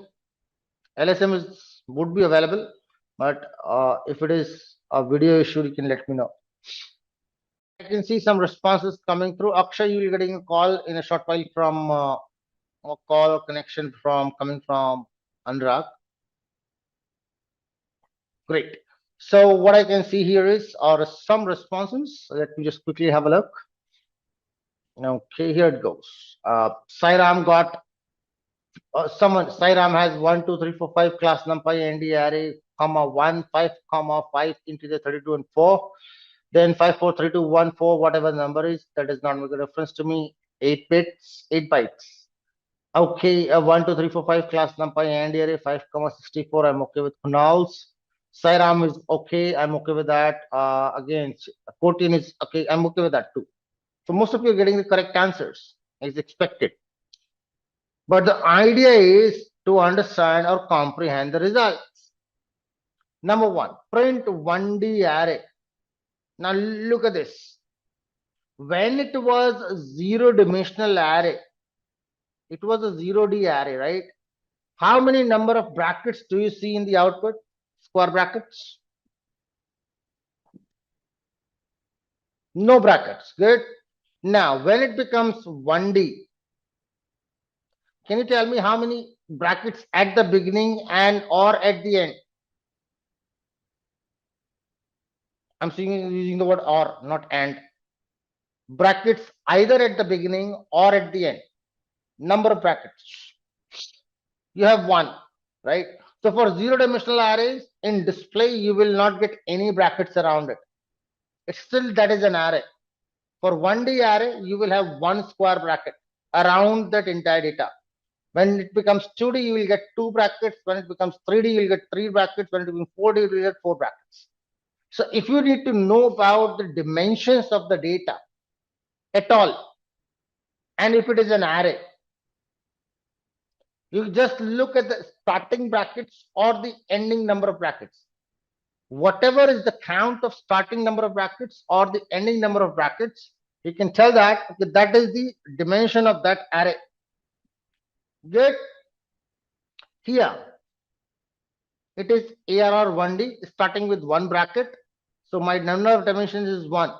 LSM would be available, but if it is a video issue, you can let me know. I can see some responses coming through. Akshay, you will be getting a call in a short while from a call or connection from coming from Anurag. Great. So what I can see here is are some responses. Let me just quickly have a look. Okay, here it goes. Sairam got Sairam has 1, 2, 3, 4, 5 class numpy and array, comma 1, 5, comma 5 into the 32 and 4. Then 5, 4, 3, 2, 1, 4, whatever the number is, that does not make a reference to me. 8 bits, 8 bytes. Okay, 1, 2, 3, 4, 5 class numpy and array, 5, comma 64. I'm okay with nulls. Sairam is okay. I'm okay with that. Again, 14 is okay. I'm okay with that too. So most of you are getting the correct answers as expected. But the idea is to understand or comprehend the results. Number 1, print 1D array. Now look at this. When it was a 0-dimensional array, it was a 0D array, right? How many number of brackets do you see in the output? Square brackets? No brackets. Good. Now, when it becomes 1D, can you tell me how many brackets at the beginning and or at the end? I'm using the word or, not and. Brackets either at the beginning or at the end. Number of brackets. You have 1, right? So for 0-dimensional arrays, in display, you will not get any brackets around it. It's still that is an array. For 1D array, you will have 1 square bracket around that entire data. When it becomes 2D, you will get 2 brackets. When it becomes 3D, you will get 3 brackets. When it becomes 4D, you will get 4 brackets. So if you need to know about the dimensions of the data at all, and if it is an array, you just look at the starting brackets or the ending number of brackets. Whatever is the count of starting number of brackets or the ending number of brackets, you can tell that that is the dimension of that array. Good. Here, It is ARR 1D starting with one bracket. So my number of dimensions is 1.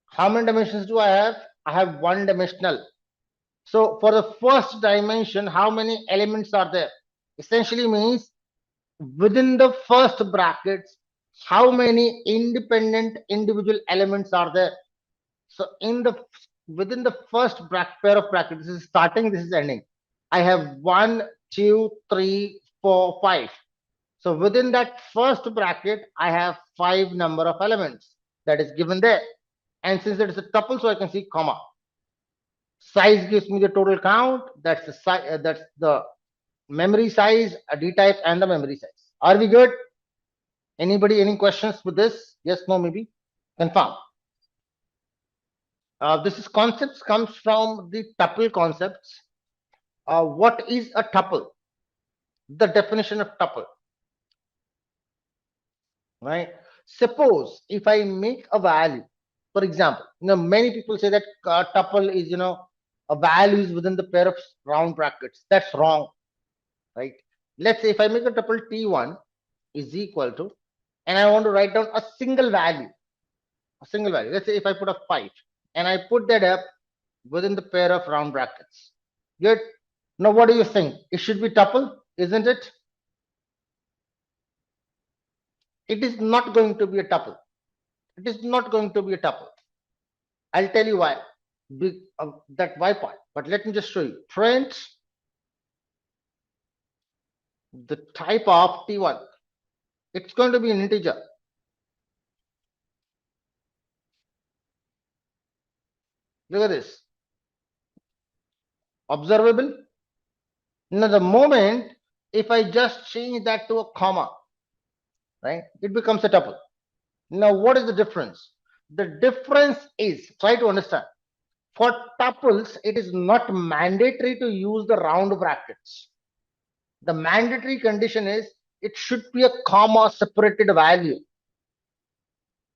How many dimensions do I have? I have one dimensional. So for the first dimension, how many elements are there? Essentially means within the first brackets, how many independent individual elements are there? So within the first pair of brackets, this is starting, this is ending. I have 1, 2, 3, 4, 5. So within that first bracket, I have 5 number of elements that is given there. And since it is a tuple, so I can see comma. Size gives me the total count. That's the size. That's the memory size, a D type, and the memory size. Are we good? Anybody? Any questions with this? Yes, no, maybe. Confirm. This is concepts comes from the tuple concepts. What is a tuple? The definition of tuple, right? Suppose if I make a value, for example, many people say that tuple is a value is within the pair of round brackets. That's wrong, right? Let's say if I make a tuple t1 is equal to, and I want to write down a single value. Let's say if I put a 5 and I put that up within the pair of round brackets. Good. Now, what do you think? It should be tuple, isn't it? It is not going to be a tuple. It is not going to be a tuple. I'll tell you why. That why part. But let me just show you. Print the type of T1. It's going to be an integer. Look at this. Observable. Now, the moment if I just change that to a comma, right, it becomes a tuple. Now, what is the difference? The difference is, try to understand. For tuples, it is not mandatory to use the round brackets. The mandatory condition is it should be a comma separated value,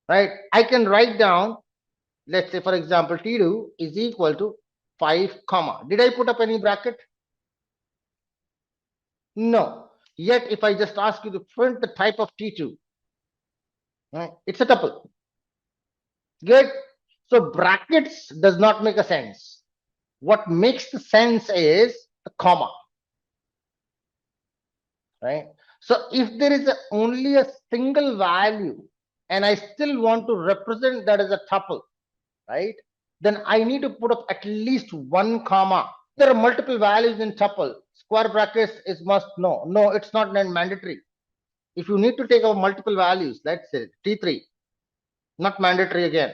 right? I can write down, let's say, for example, T2 is equal to 5 comma. Did I put up any bracket? No. Yet, if I just ask you to print the type of T2, right, it's a tuple. Good. So brackets does not make a sense. What makes the sense is the comma, right? So if there is only a single value and I still want to represent that as a tuple, right? Then I need to put up at least one comma. There are multiple values in tuple. Square brackets is must. No, it's not mandatory. If you need to take out multiple values, let's say T3, not mandatory again.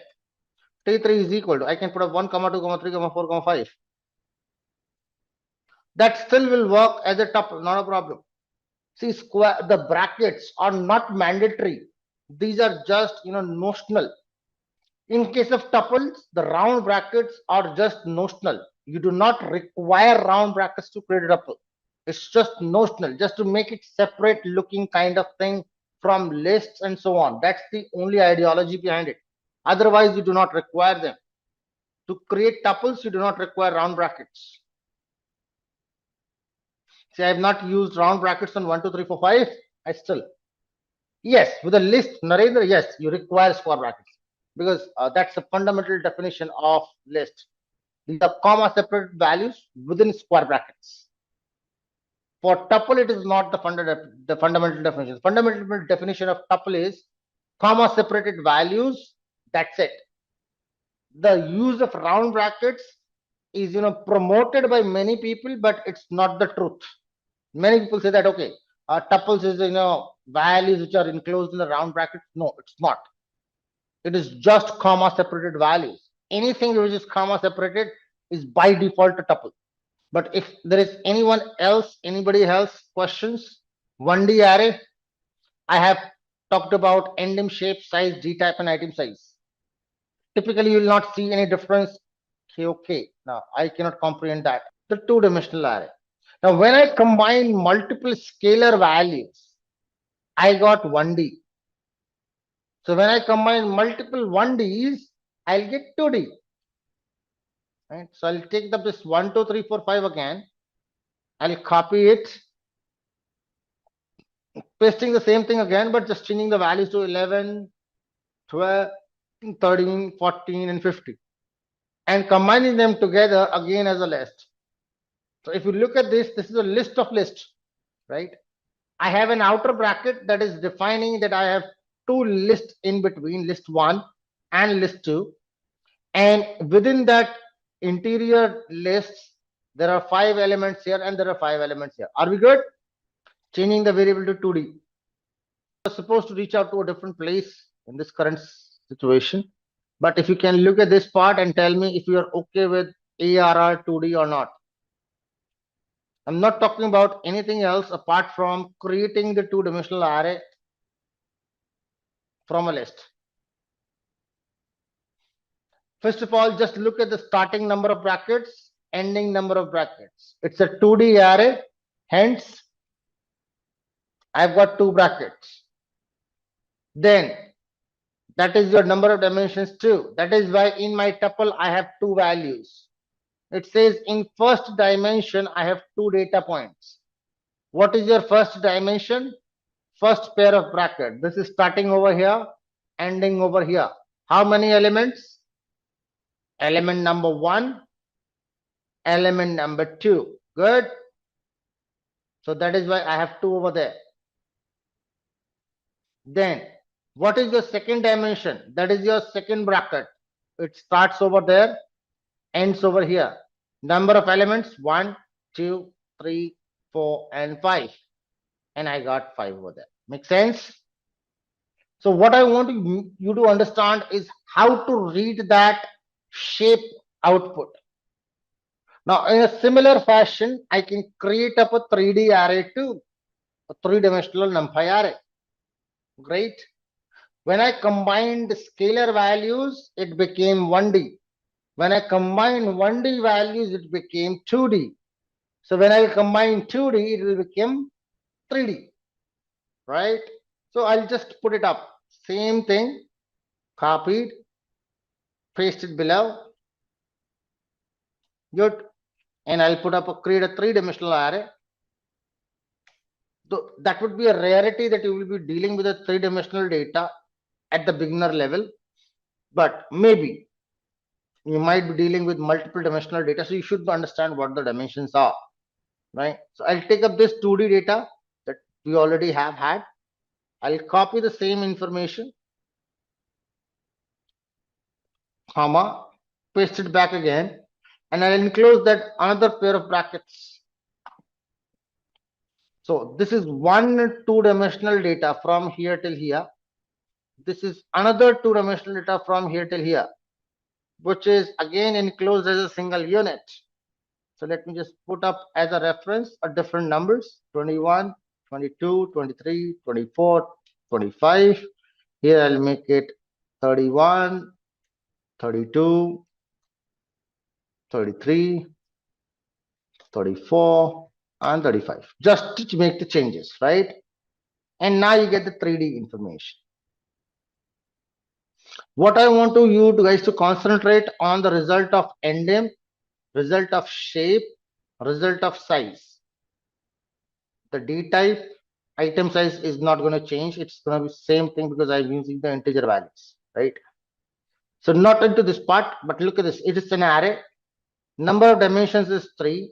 T3 is equal to, I can put up 1 comma 2 comma 3 comma 4 comma 5. That still will work as a tuple, not a problem. See, the brackets are not mandatory. These are just notional. In case of tuples, the round brackets are just notional. You do not require round brackets to create a tuple. It's just notional, just to make it separate looking kind of thing from lists and so on. That's the only ideology behind it. Otherwise, you do not require them. To create tuples, you do not require round brackets. See, I have not used round brackets on 1, 2, 3, 4, 5. I still. Yes, with a list, Narendra, yes, you require square brackets because that's the fundamental definition of list. These are comma separated values within square brackets. For tuple, it is not the fundamental definition. The fundamental definition of tuple is comma separated values. That's it. The use of round brackets is promoted by many people, but it's not the truth. Many people say that okay, tuples is values which are enclosed in the round brackets. No, it's not. It is just comma separated values. Anything which is comma separated is by default a tuple. But if there is anybody else questions, 1D array, I have talked about endim shape, size, D type, and item size. Typically, you will not see any difference. Okay, now I cannot comprehend that. The two-dimensional array. Now, when I combine multiple scalar values, I got 1D. So when I combine multiple 1Ds, I'll get 2D. Right? So I'll take this 1, 2, 3, 4, 5 again. I'll copy it, pasting the same thing again, but just changing the values to 11, 12, 13, 14, and 50, and combining them together again as a list. So if you look at this, this is a list of lists, right? I have an outer bracket that is defining that I have two lists in between, list 1 and list 2. And within that interior lists, there are 5 elements here and there are 5 elements here. Are we good? Changing the variable to 2D. We're supposed to reach out to a different place in this current situation. But if you can look at this part and tell me if you are okay with ARR 2D or not. I'm not talking about anything else apart from creating the two-dimensional array from a list. First of all, just look at the starting number of brackets, ending number of brackets. It's a 2D array, hence I've got 2 brackets. Then that is your number of dimensions too. That is why in my tuple I have 2 values. It says in first dimension I have 2 data points. What is your first dimension? First pair of bracket. This is starting over here, ending over here. How many elements? Element number 1, element number 2. Good. So that is why I have 2 over there. Then what is your second dimension? That is your second bracket. It starts over there, ends over here. Number of elements 1, 2, 3, 4, and 5. And I got 5 over there. Make sense? So what I want you to understand is how to read that shape output. Now, in a similar fashion, I can create up a 3D array too, a 3-dimensional numpy array. Great. When I combined scalar values, it became 1D. When I combined 1D values, it became 2D. So when I combine 2D, it will become 3D. Right? So I'll just put it up. Same thing, copied, pasted below. Good. And I'll put up create a 3-dimensional array. So that would be a rarity that you will be dealing with a 3-dimensional data at the beginner level, but maybe you might be dealing with multiple dimensional data, so you should understand what the dimensions are, right? So I'll take up this 2D data that we already have had. I'll copy the same information, comma, paste it back again, and I'll enclose that another pair of brackets. So this is one 2-dimensional data from here till here. This is another 2-dimensional data from here till here, which is again enclosed as a single unit. So let me just put up as a reference a different numbers: 21, 22, 23, 24, 25. Here I'll make it 31, 32, 33, 34, and 35. Just to make the changes, right? And now you get the 3D information. What I want you guys to concentrate on the result of endim, result of shape, result of size. The D type item size is not going to change. It's going to be same thing because I'm using the integer values, right? So not into this part, but look at this. It is an array. Number of dimensions is 3.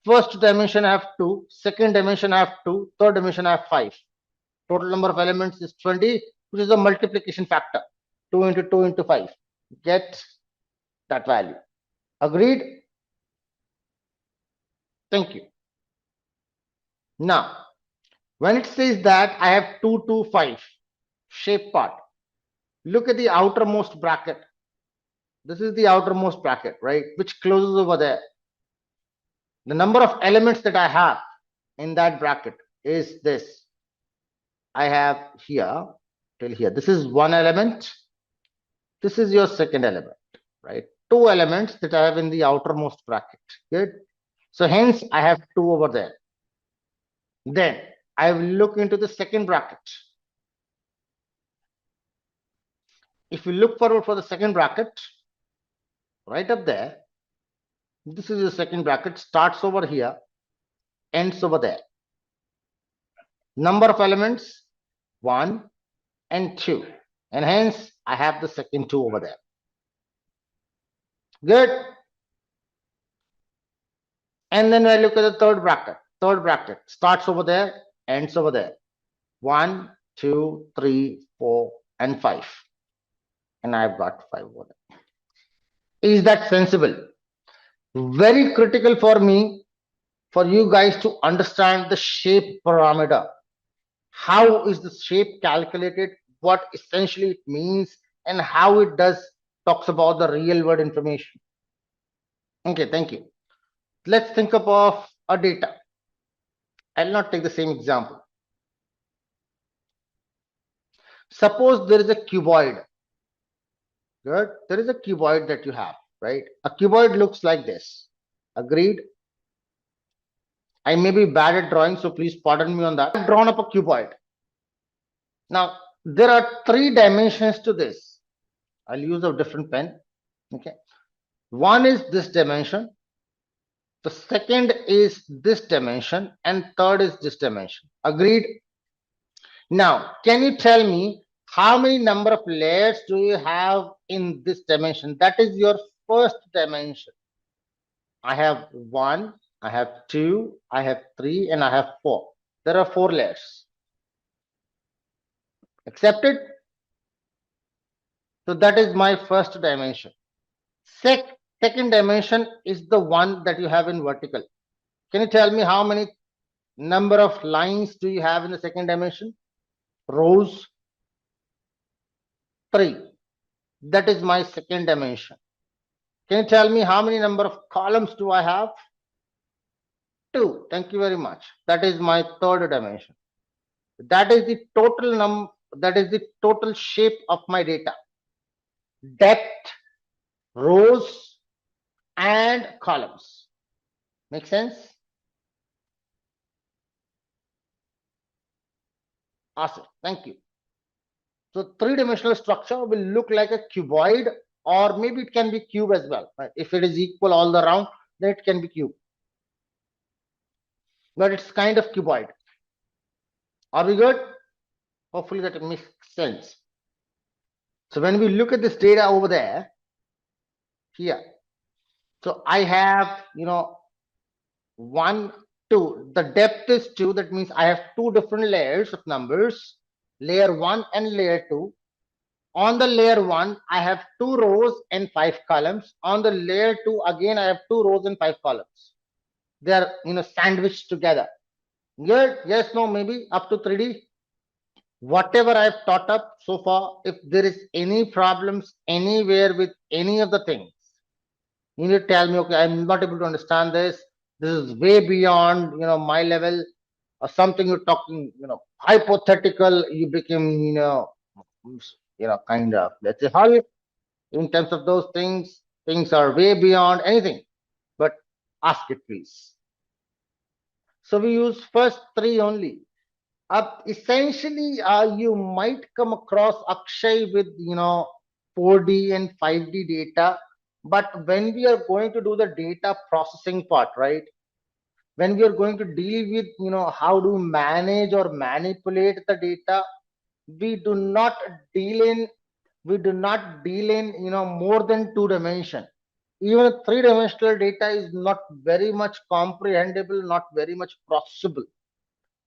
First dimension I have 2. Second dimension I have 2. Third dimension I have 5. Total number of elements is 20, which is a multiplication factor. 2 into 2 into 5. Get that value. Agreed? Thank you. Now, when it says that I have 2, 2, 5 shape part, look at the outermost bracket. This is the outermost bracket, right? Which closes over there. The number of elements that I have in that bracket is this. I have here till here. This is one element. This is your second element, right? 2 elements that I have in the outermost bracket. Good. So hence I have 2 over there. Then I will look into the second bracket. If you look forward for the second bracket, right up there, this is the second bracket, starts over here, ends over there. Number of elements 1 and 2, and hence I have the second 2 over there. Good. And then I look at the third bracket starts over there, ends over there. 1, 2, 3, 4, and 5, and I've got 5 over there. Is that sensible? Very critical for me, for you guys to understand the shape parameter. How is the shape calculated, what essentially it means, and how it talks about the real world information. Okay, thank you. Let's think of a data. I'll not take the same example. Suppose there is a cuboid. Good. There is a cuboid that you have, right? A cuboid looks like this. Agreed? I may be bad at drawing, so please pardon me on that. I've drawn up a cuboid. Now, there are 3 dimensions to this. I'll use a different pen. Okay. One is this dimension. The second is this dimension, and third is this dimension. Agreed? Now, can you tell me how many number of layers do you have in this dimension? That is your first dimension. I have 1, I have 2, I have 3, and I have 4. There are 4 layers. Accepted? So that is my first dimension. Second dimension is the one that you have in vertical. Can you tell me how many number of lines do you have in the second dimension? Rows? 3. That is my second dimension. Can you tell me how many number of columns do I have? 2. Thank you very much. That is my third dimension. That is the total shape of my data. Depth, rows, and columns. Make sense? Awesome. Thank you. So 3-dimensional structure will look like a cuboid, or maybe it can be cube as well. Right? If it is equal all the round, then it can be cube. But it's kind of cuboid. Are we good? Hopefully that makes sense. So when we look at this data over there, here, so I have, 1, 2. The depth is 2. That means I have 2 different layers of numbers, layer 1 and layer 2. On the layer 1, I have 2 rows and 5 columns. On the layer 2, again, I have 2 rows and 5 columns. They are, sandwiched together. Good? Yes, no, maybe up to 3D. Whatever I've taught up so far, if there is any problems anywhere with any of the things, you need to tell me, okay, I'm not able to understand this. This is way beyond, my level, or something you're talking, hypothetical, you became, kind of, let's say, how in terms of those things are way beyond anything, but ask it, please. So we use first 3 only. Essentially, you might come across Akshay with 4D and 5D data, but when we are going to do the data processing part, right? When we are going to deal with how to manage or manipulate the data, we do not deal in more than 2 dimension. Even 3-dimensional data is not very much comprehensible, not very much processable.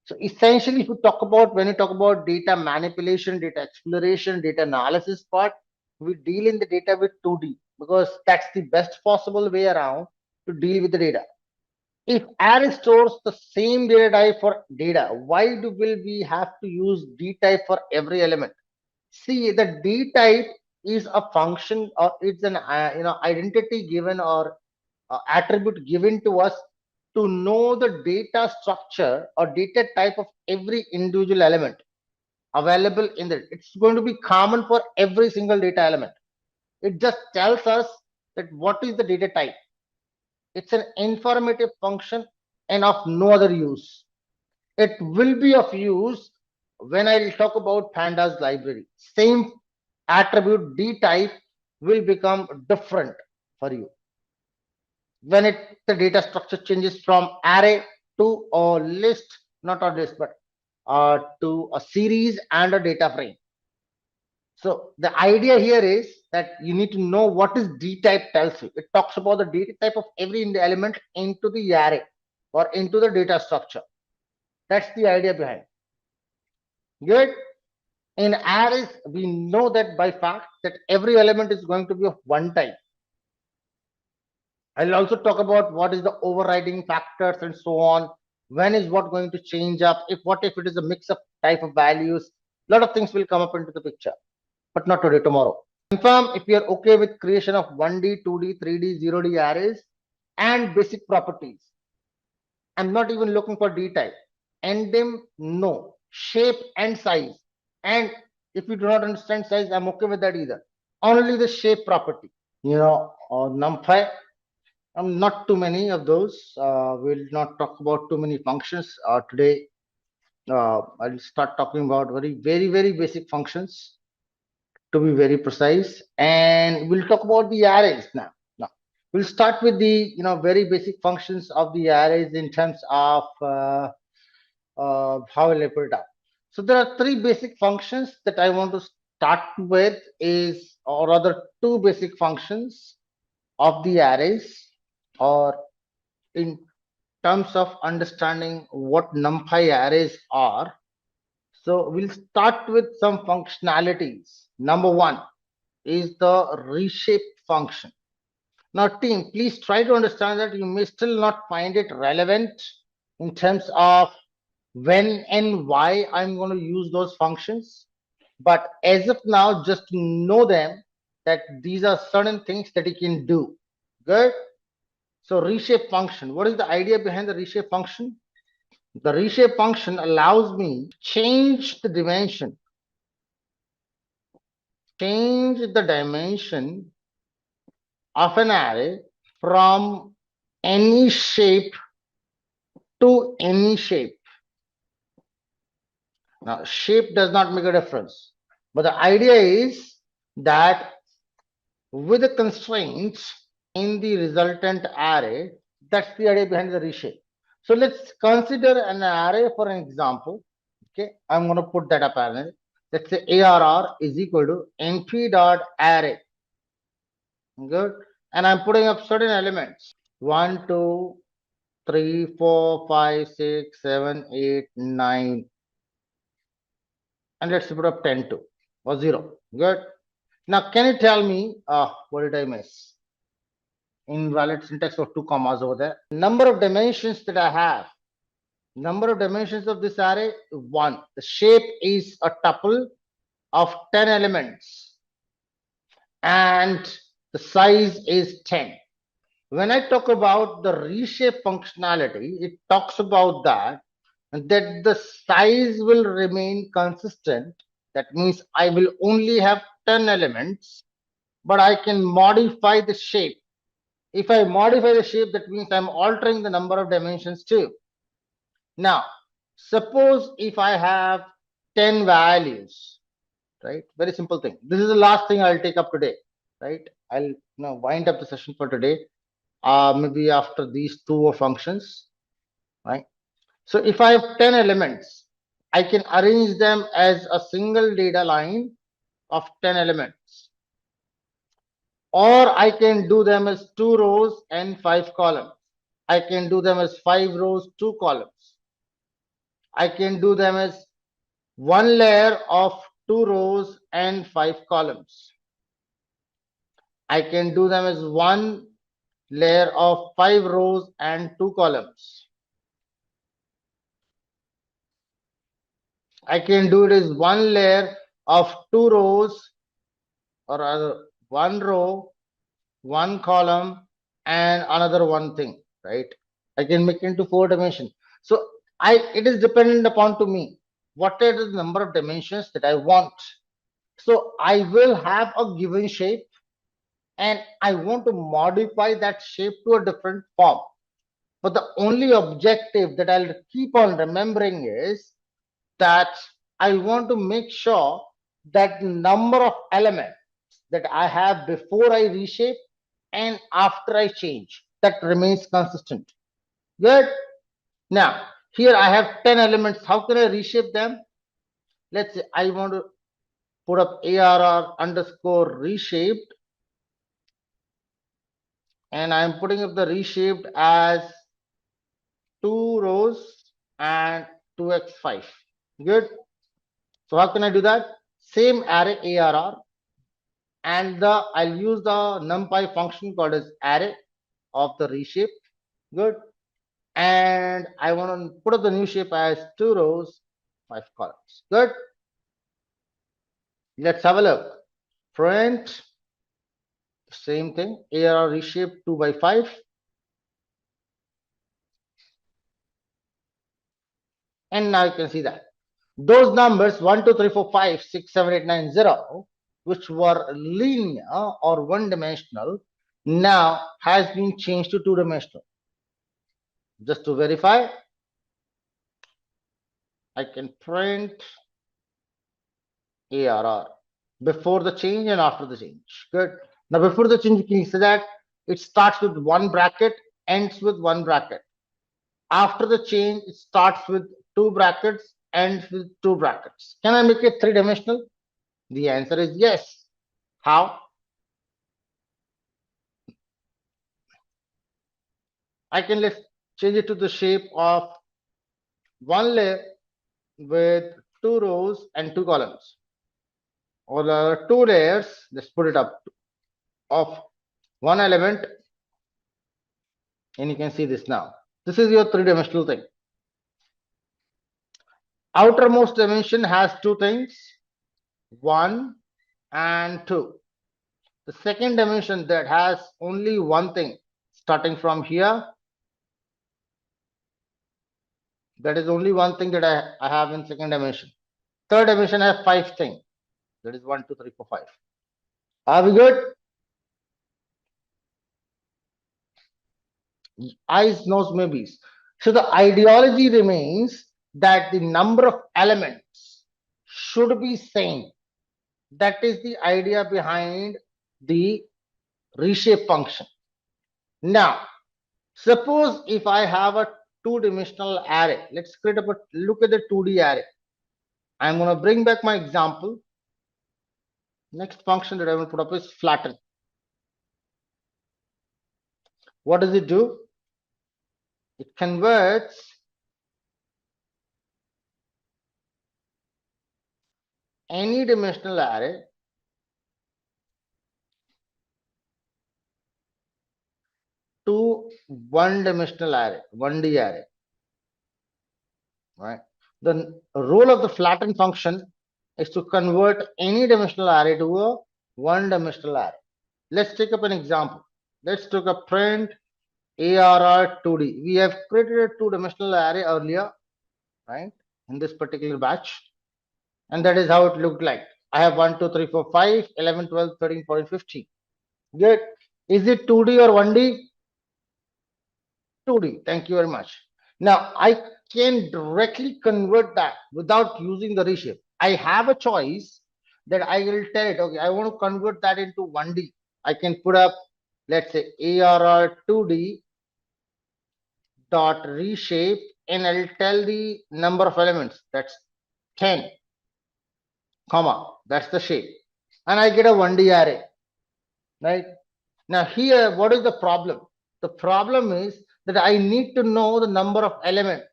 So essentially, when you talk about data manipulation, data exploration, data analysis part, we deal in the data with 2D, because that's the best possible way around to deal with the data. If array stores the same data type for data, why will we have to use D type for every element? See, the D type is a function, or it's an identity given, or attribute given to us to know the data structure or data type of every individual element available in it. It's going to be common for every single data element. It just tells us that what is the data type. It's an informative function and of no other use. It will be of use when I talk about Pandas library. Same attribute D type will become different for you when the data structure changes from array to a list, not a list, but to a series and a data frame. So the idea here is that you need to know what is D type tells you. It talks about the data type of every element into the array or into the data structure. That's the idea behind. Good. In arrays, we know that by fact that every element is going to be of one type. I'll also talk about what is the overriding factors and so on. When is what going to change up? What if it is a mix of type of values? A lot of things will come up into the picture, but not today, tomorrow. Confirm if you're okay with creation of 1D, 2D, 3D, 0D arrays and basic properties. I'm not even looking for D type. Endim, no. Shape and size. And if you do not understand size, I'm okay with that either. Only the shape property. NumPy. Not too many of those. We'll not talk about too many functions today. I'll start talking about very basic functions, to be very precise, and we'll talk about the arrays now. We'll start with the very basic functions of the arrays in terms of how will I put it up. So there are three basic functions that I want to start with, or rather two basic functions of the arrays, or in terms of understanding what NumPy arrays are. So we'll start with some functionalities. Number one is the reshape function. Now, team, please try to understand that you may still not find it relevant in terms of when and why I'm going to use those functions. But as of now, just know them, that these are certain things that you can do. Good. So reshape function, what is the idea behind the reshape function? The reshape function allows me to change the dimension of an array from any shape to any shape. Now, shape does not make a difference, but the idea is that with the constraints in the resultant array, that's the idea behind the reshape. So let's consider an array for an example. Okay, I'm going to put that up array. Let's say ARR is equal to np.array. Good. And I'm putting up certain elements 1, 2, 3, 4, 5, 6, 7, 8, 9. And let's put up 10 too, or 0. Good. Now, can you tell me, what did I miss? Invalid syntax of 2 commas over there. Number of dimensions that I have. Number of dimensions of this array, 1. The shape is a tuple of 10 elements. And the size is 10. When I talk about the reshape functionality, it talks about that the size will remain consistent. That means I will only have 10 elements, but I can modify the shape. If I modify the shape, that means I'm altering the number of dimensions too. Now, suppose if I have 10 values, right? Very simple thing. This is the last thing I'll take up today, right? I'll now wind up the session for today. Maybe after these two functions, right? So if I have 10 elements, I can arrange them as a single data line of 10 elements. Or I can do them as 2 rows and 5 columns. I can do them as 5 rows, 2 columns. I can do them as one layer of 2 rows and 5 columns. I can do them as one layer of 5 rows and 2 columns. I can do it as one layer of 2 rows, or rather 1 row, 1 column, and another one thing, right? I can make it into 4 dimensions. So it is dependent upon to me what is the number of dimensions that I want. So I will have a given shape and I want to modify that shape to a different form. But the only objective that I'll keep on remembering is that I want to make sure that the number of elements that I have before I reshape and after I change, that remains consistent. Good. Now, Here I have 10 elements. How can I reshape them? Let's say I want to put up ARR underscore reshaped, and I'm putting up the reshaped as 2 rows and 2x5. Good. So how can I do that? Same array ARR, and I'll use the numpy function called as array of the reshape. Good. And I want to put up the new shape as 2 rows, 5 columns. Good. Let's have a look. Print, same thing, ARR reshape 2 by 5. And now you can see that those numbers 1, 2, 3, 4, 5, 6, 7, 8, 9, 0, which were linear or one dimensional, now has been changed to 2 dimensional. Just to verify, I can print ARR before the change and after the change. Good. Now before the change, you can see that it starts with 1 bracket, ends with 1 bracket. After the change, it starts with 2 brackets, ends with 2 brackets. Can I make it 3 dimensional? The answer is yes. How? I can let's change it to the shape of 1 layer with 2 rows and 2 columns, or 2 layers. Let's put it up of 1 element, and you can see this now. This is your 3-dimensional thing. Outermost dimension has 2 things, 1 and 2. The second dimension that has only 1 thing, starting from here. That is only 1 thing that I have in second dimension. Third dimension has 5 things. That is 1, 2, 3, 4, 5. Are we good? Eyes, nose, maybes. So the ideology remains that the number of elements should be same. That is the idea behind the reshape function. Now, suppose if I have a 2-dimensional array, let's create a look at the 2D array. I'm going to bring back my example. Next function that I will put up is flatten. What does it do? It converts any dimensional array to 1-dimensional array, 1D array. Right? The role of the flatten function is to convert any dimensional array to a 1-dimensional array. Let's take up an example. Let's take a print ARR 2D. We have created a 2-dimensional array earlier, right? In this particular batch. And that is how it looked like. I have 1, 2, 3, 4, 5, 11, 12, 13, 14, 15. Good. Is it 2D or 1D? 2D. Thank you very much. Now I can directly convert that without using the reshape. I have a choice that I will tell it, okay, I want to convert that into 1D. I can put up, let's say, ARR 2D dot reshape, and I'll tell the number of elements. That's 10, comma. That's the shape. And I get a 1D array. Right? Now here, what is the problem? The problem is that I need to know the number of elements.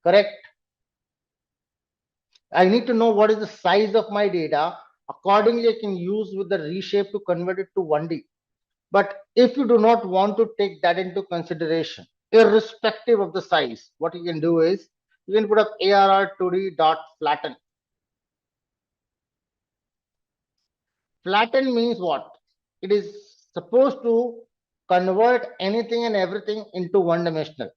Correct? I need to know what is the size of my data. Accordingly, I can use with the reshape to convert it to 1D. But if you do not want to take that into consideration, irrespective of the size, what you can do is you can put up ARR2D dot flatten. Flatten means what? It is supposed to convert anything and everything into 1-dimensional.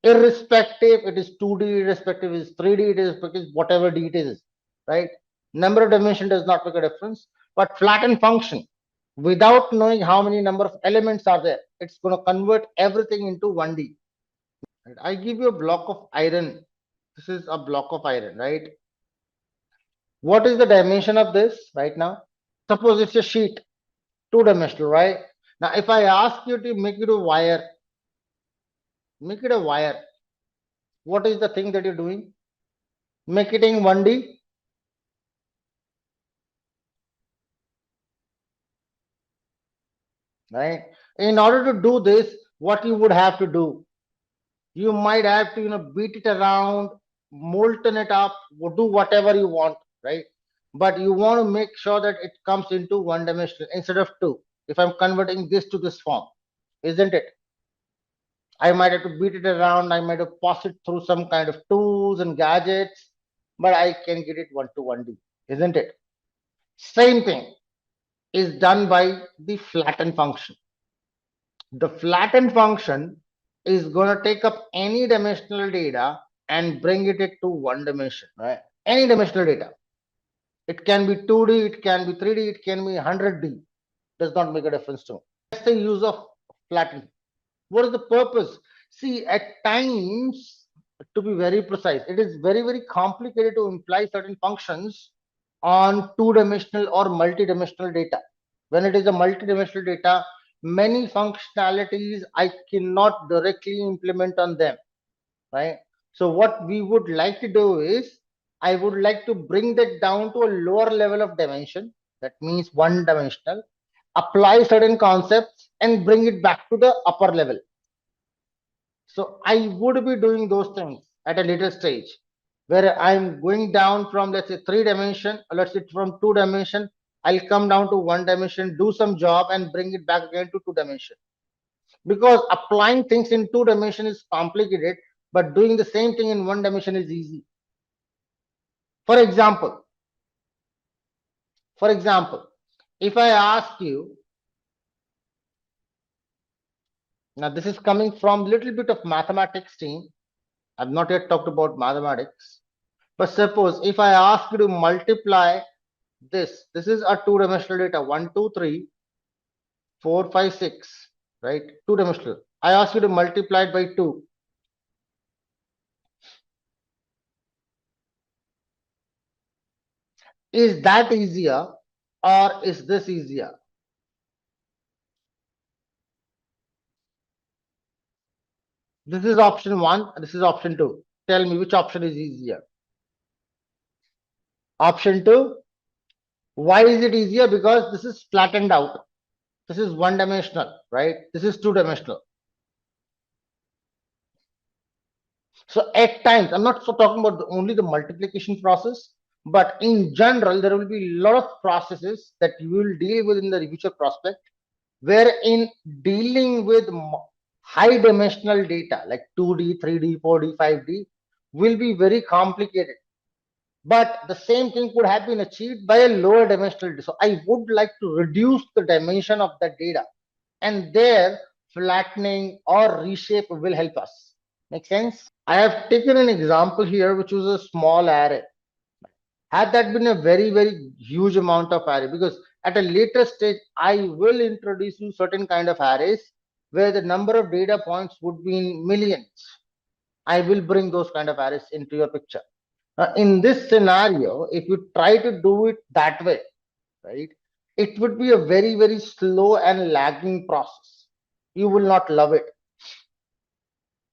Irrespective, it is 2D, irrespective is 3D, it is whatever D it is, right? Number of dimension does not make a difference, but flatten function, without knowing how many number of elements are there, it's going to convert everything into 1D. Right? I give you a block of iron. This is a block of iron, right? What is the dimension of this right now? Suppose it's a sheet, 2-dimensional, right? Now, if I ask you to make it a wire, make it a wire. what is the thing that you're doing? Make it in 1D. Right? In order to do this, what you would have to do, you might have to beat it around, molten it up, do whatever you want, right? But you want to make sure that it comes into one dimensional instead of two. If I'm converting this to this form, isn't it? I might have to beat it around, I might have passed it through some kind of tools and gadgets, but I can get it 1 to 1D, isn't it? Same thing is done by the flatten function. The flatten function is going to take up any dimensional data and bring it to one dimension, right? Any dimensional data. It can be 2D, it can be 3D, it can be 100D. Does not make a difference to me. That's the use of flattening. What is the purpose? See, at times, to be very precise, it is very, very complicated to imply certain functions on two-dimensional or multi-dimensional data. When it is a multi-dimensional data, many functionalities I cannot directly implement on them, right? So what we would like to do is, I would like to bring that down to a lower level of dimension. That means one dimensional, apply certain concepts and bring it back to the upper level. So I would be doing those things at a later stage where I'm going down from, let's say, 3 dimension, let's say from 2 dimension, I'll come down to 1 dimension, do some job and bring it back again to 2 dimension. Because applying things in 2 dimension is complicated, but doing the same thing in 1 dimension is easy. For example, if I ask you, now this is coming from little bit of mathematics team. I've not yet talked about mathematics. But suppose if I ask you to multiply this is a two-dimensional data 1, 2, 3, 4, 5, 6, right? Two-dimensional. I ask you to multiply it by 2. Is that easier or is this easier? This is option 1, this is option 2. Tell me which option is easier. Option 2. Why is it easier? Because this is flattened out. This is one-dimensional, right? This is two-dimensional. So at times, I'm not so talking about only the multiplication process, but in general, there will be a lot of processes that you will deal with in the future prospect, where in dealing with high dimensional data like 2D, 3D, 4D, 5D will be very complicated. But the same thing could have been achieved by a lower dimensional data. So I would like to reduce the dimension of that data, and there flattening or reshape will help us. Make sense? I have taken an example here, which was a small array. Had that been a very, very huge amount of array, because at a later stage, I will introduce you certain kind of arrays where the number of data points would be in millions. I will bring those kind of arrays into your picture. In this scenario, if you try to do it that way, right, it would be a very, very slow and lagging process. You will not love it.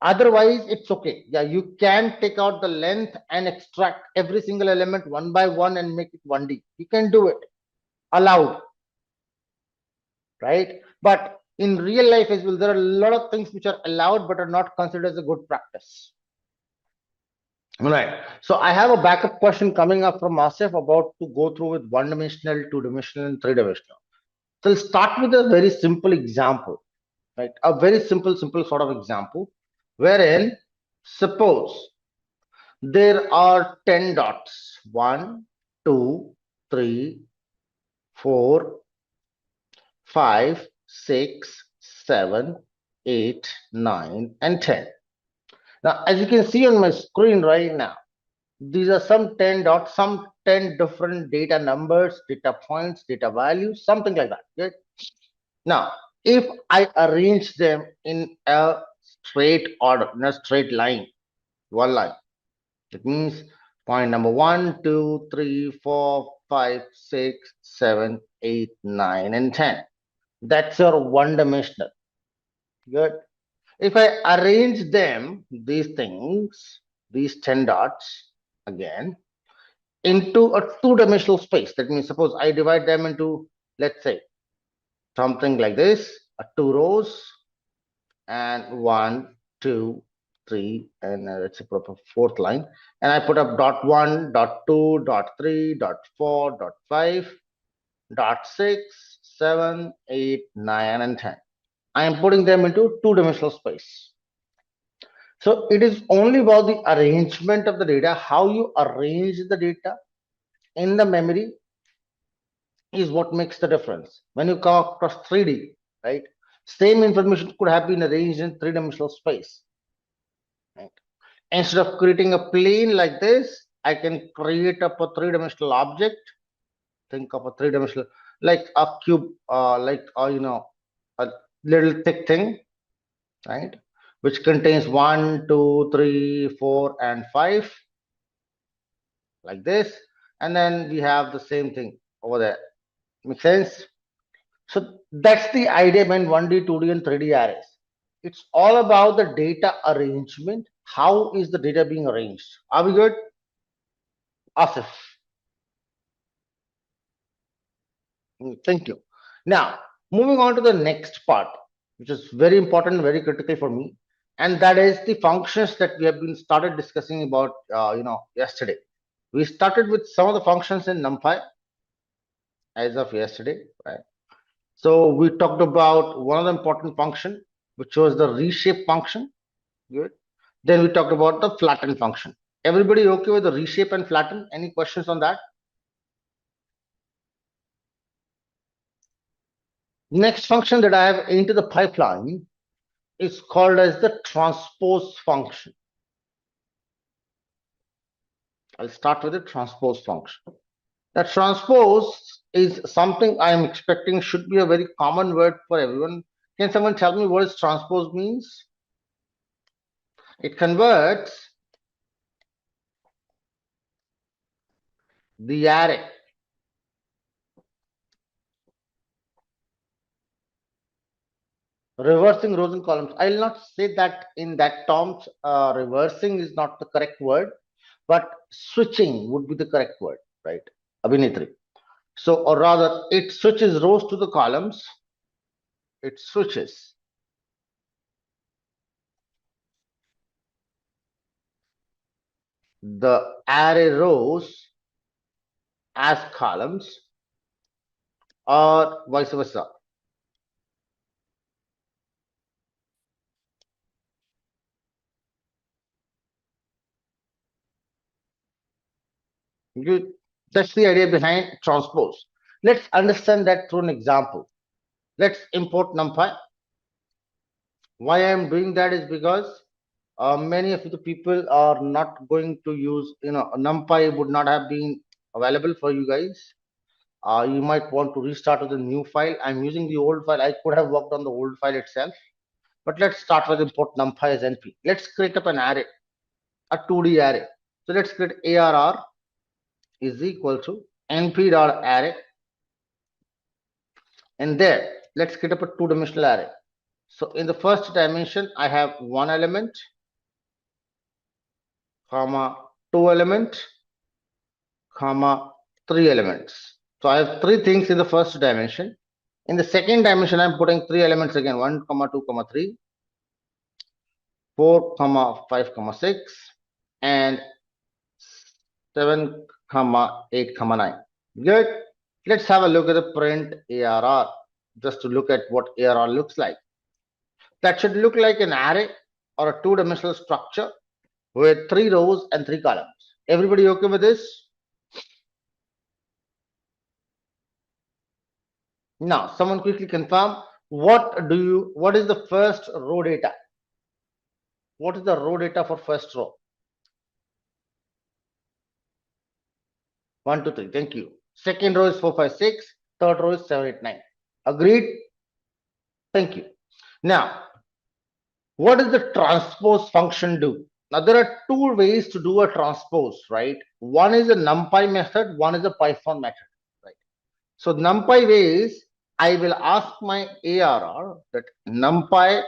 Otherwise, it's okay. Yeah, you can take out the length and extract every single element one by one and make it 1D. You can do it. Allowed. Right? But in real life as well, there are a lot of things which are allowed but are not considered as a good practice. Right. So I have a backup question coming up from Asif about to go through with one-dimensional, two-dimensional, and three-dimensional. So I'll start with a very simple example. Right? A very simple sort of example, wherein suppose there are 10 dots 1, 2, 3, 4, 5, 6, 7, 8, 9, and 10. Now, as you can see on my screen right now, these are some 10 dots, some 10 different data numbers, data points, data values, something like that. Right? Now, if I arrange them in a straight order, in a straight line, one line, it means point number 1, 2, 3, 4, 5, 6, 7, 8, 9, and 10. That's your one-dimensional. Good. If I arrange them, these things, these 10 dots again into a two-dimensional space. That means suppose I divide them into, let's say, something like this, two rows, and 1, 2, 3, and let's say put up a fourth line, and I put up dot 1, dot 2, dot 3, dot 4, dot 5, dot 6, 7, 8, 9, and 10. I am putting them into two-dimensional space. So it is only about the arrangement of the data, how you arrange the data in the memory is what makes the difference. When you come across 3D, right? Same information could have been arranged in three-dimensional space. Right? Instead of creating a plane like this, I can create up a three-dimensional object. Think of a three-dimensional, like a cube, like a little thick thing, right? Which contains 1, 2, 3, 4, and 5, like this. And then we have the same thing over there. Make sense? So that's the idea behind 1D, 2D, and 3D arrays. It's all about the data arrangement. How is the data being arranged? Are we good? Asif. Thank you. Now, moving on to the next part, which is very important, very critical for me, and that is the functions that we have been started discussing about, yesterday. We started with some of the functions in NumPy as of yesterday, right? So we talked about one of the important function, which was the reshape function. Good. Then we talked about the flatten function. Everybody okay with the reshape and flatten? Any questions on that? Next function that I have into the pipeline is called as the transpose function. I'll start with the transpose function. The transpose is something I am expecting should be a very common word for everyone. Can someone tell me what is transpose means? It converts the array reversing rows and columns. I'll not say that in that terms. Reversing is not the correct word, but switching would be the correct word, right? Abhinitri. So, or rather, it switches rows to the columns. It switches the array rows as columns, or vice versa. That's the idea behind transpose. Let's understand that through an example. Let's import NumPy. Why I am doing that is because many of the people are not going to use, NumPy would not have been available for you guys. You might want to restart with a new file. I'm using the old file. I could have worked on the old file itself. But let's start with import NumPy as NP. Let's create up an array, a 2D array. So let's create ARR is equal to np.array. And there, let's create up a two-dimensional array. So in the first dimension, I have one element, comma, two element, comma, three elements. So I have three things in the first dimension. In the second dimension, I'm putting three elements again, 1, 2, 3, 4, 5, 6, and 7, 8, 9. Good. Let's have a look at the print ARR, just to look at what ARR looks like. That should look like an array or a two-dimensional structure with three rows and three columns. Everybody okay with this? Now, someone quickly confirm what is the first row data? What is the row data for first row? 1, 2, 3. Thank you. Second row is 4, 5, 6. Third row is 7, 8, 9. Agreed? Thank you. Now, what does the transpose function do? Now, there are two ways to do a transpose, right? One is a NumPy method, one is a Python method, right? So, NumPy ways, I will ask my ARR that NumPy,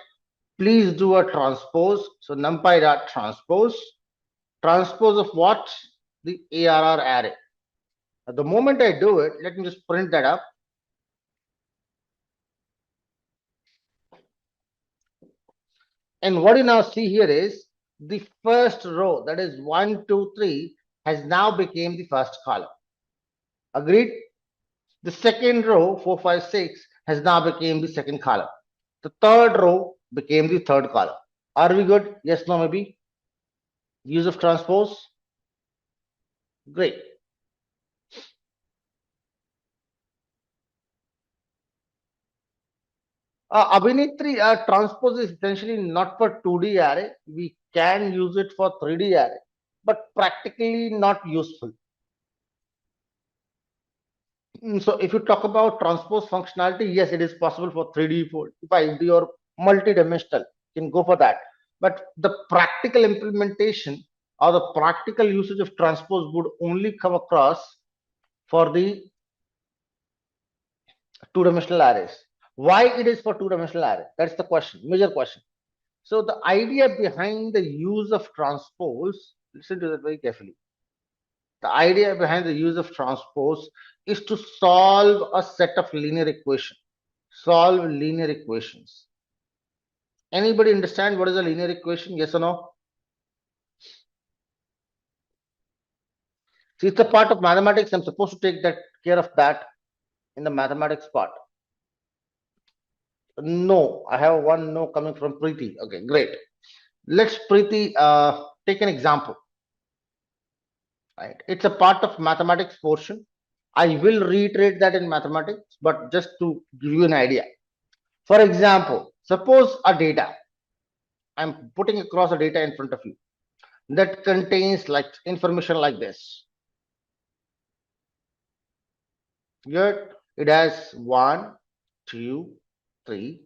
please do a transpose. So, NumPy.transpose. transpose of what? The ARR array. At the moment I do it, let me just print that up. And what you now see here is the first row, that is 1, 2, 3, has now become the first column. Agreed? The second row, 4, 5, 6, has now become the second column. The third row became the third column. Are we good? Yes, no, maybe? Use of transpose? Great. Abhinitri, transpose is essentially not for 2D array. We can use it for 3D array, but practically not useful. So if you talk about transpose functionality, yes, it is possible for 3D. If I do your multi-dimensional, you can go for that. But the practical implementation or the practical usage of transpose would only come across for the two-dimensional arrays. Why it is for two-dimensional array? That's the question, major question. So the idea behind the use of transpose, listen to that very carefully. The idea behind the use of transpose is to solve a set of linear equations. Solve linear equations. Anybody understand what is a linear equation? Yes or no? See, it's a part of mathematics. I'm supposed to take that care of that in the mathematics part. No, I have one no coming from Preeti. Okay, great. Let's Preeti take an example. Right, it's a part of mathematics portion. I will reiterate that in mathematics, but just to give you an idea. For example, suppose a data. I'm putting across a data in front of you that contains like information like this. Good. It has 1, 2, 3.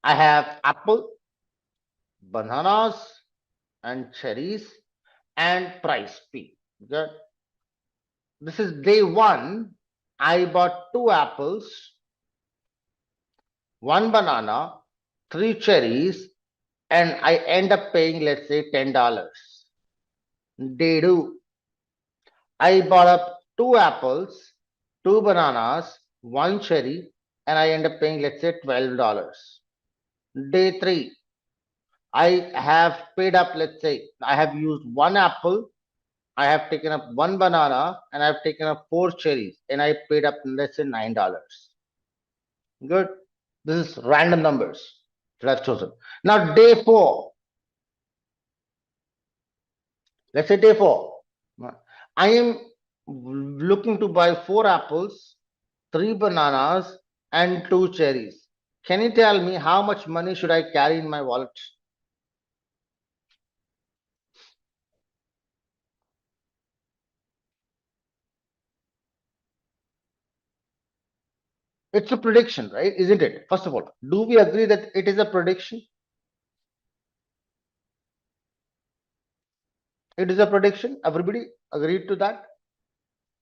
I have apple, bananas, and cherries, and price P. Good. This is day 1. I bought 2 apples, 1 banana, 3 cherries, and I end up paying, let's say, $10. Day 2. I bought up 2 apples, 2 bananas, 1 cherry, and I end up paying, let's say, $12. Day 3, I have paid up, let's say, I have used 1 apple, I have taken up 1 banana, and I have taken up 4 cherries, and I paid up, let's say, $9. Good. This is random numbers that I've chosen. Now, day 4, let's say day 4, I am looking to buy 4 apples, 3 bananas, and 2 cherries. Can you tell me how much money should I carry in my wallet? It's a prediction, right? Isn't it? First of all, do we agree that it is a prediction? It is a prediction. Everybody agreed to that?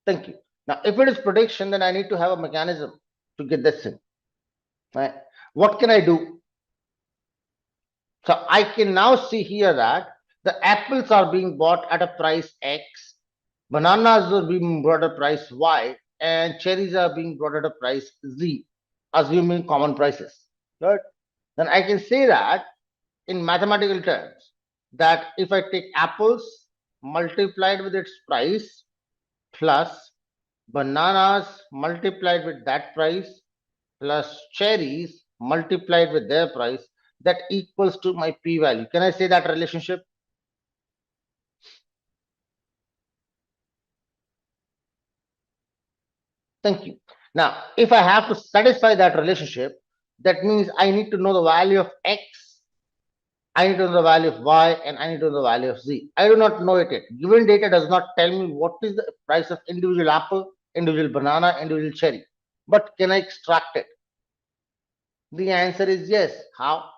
Thank you. Now, if it is prediction, then I need to have a mechanism to get this in. Right? What can I do? So I can now see here that the apples are being bought at a price X, bananas are being bought at a price Y, and cherries are being bought at a price Z, assuming common prices. Right? Then I can say that in mathematical terms, that if I take apples multiplied with its price plus bananas multiplied with that price plus cherries multiplied with their price, that equals to my p-value. Can I say that relationship? Thank you. Now, if I have to satisfy that relationship, that means I need to know the value of x, I need to know the value of y, and I need to know the value of z. I do not know it yet. Given data does not tell me what is the price of individual apple, individual banana, individual cherry. But can I extract it? The answer is yes. How?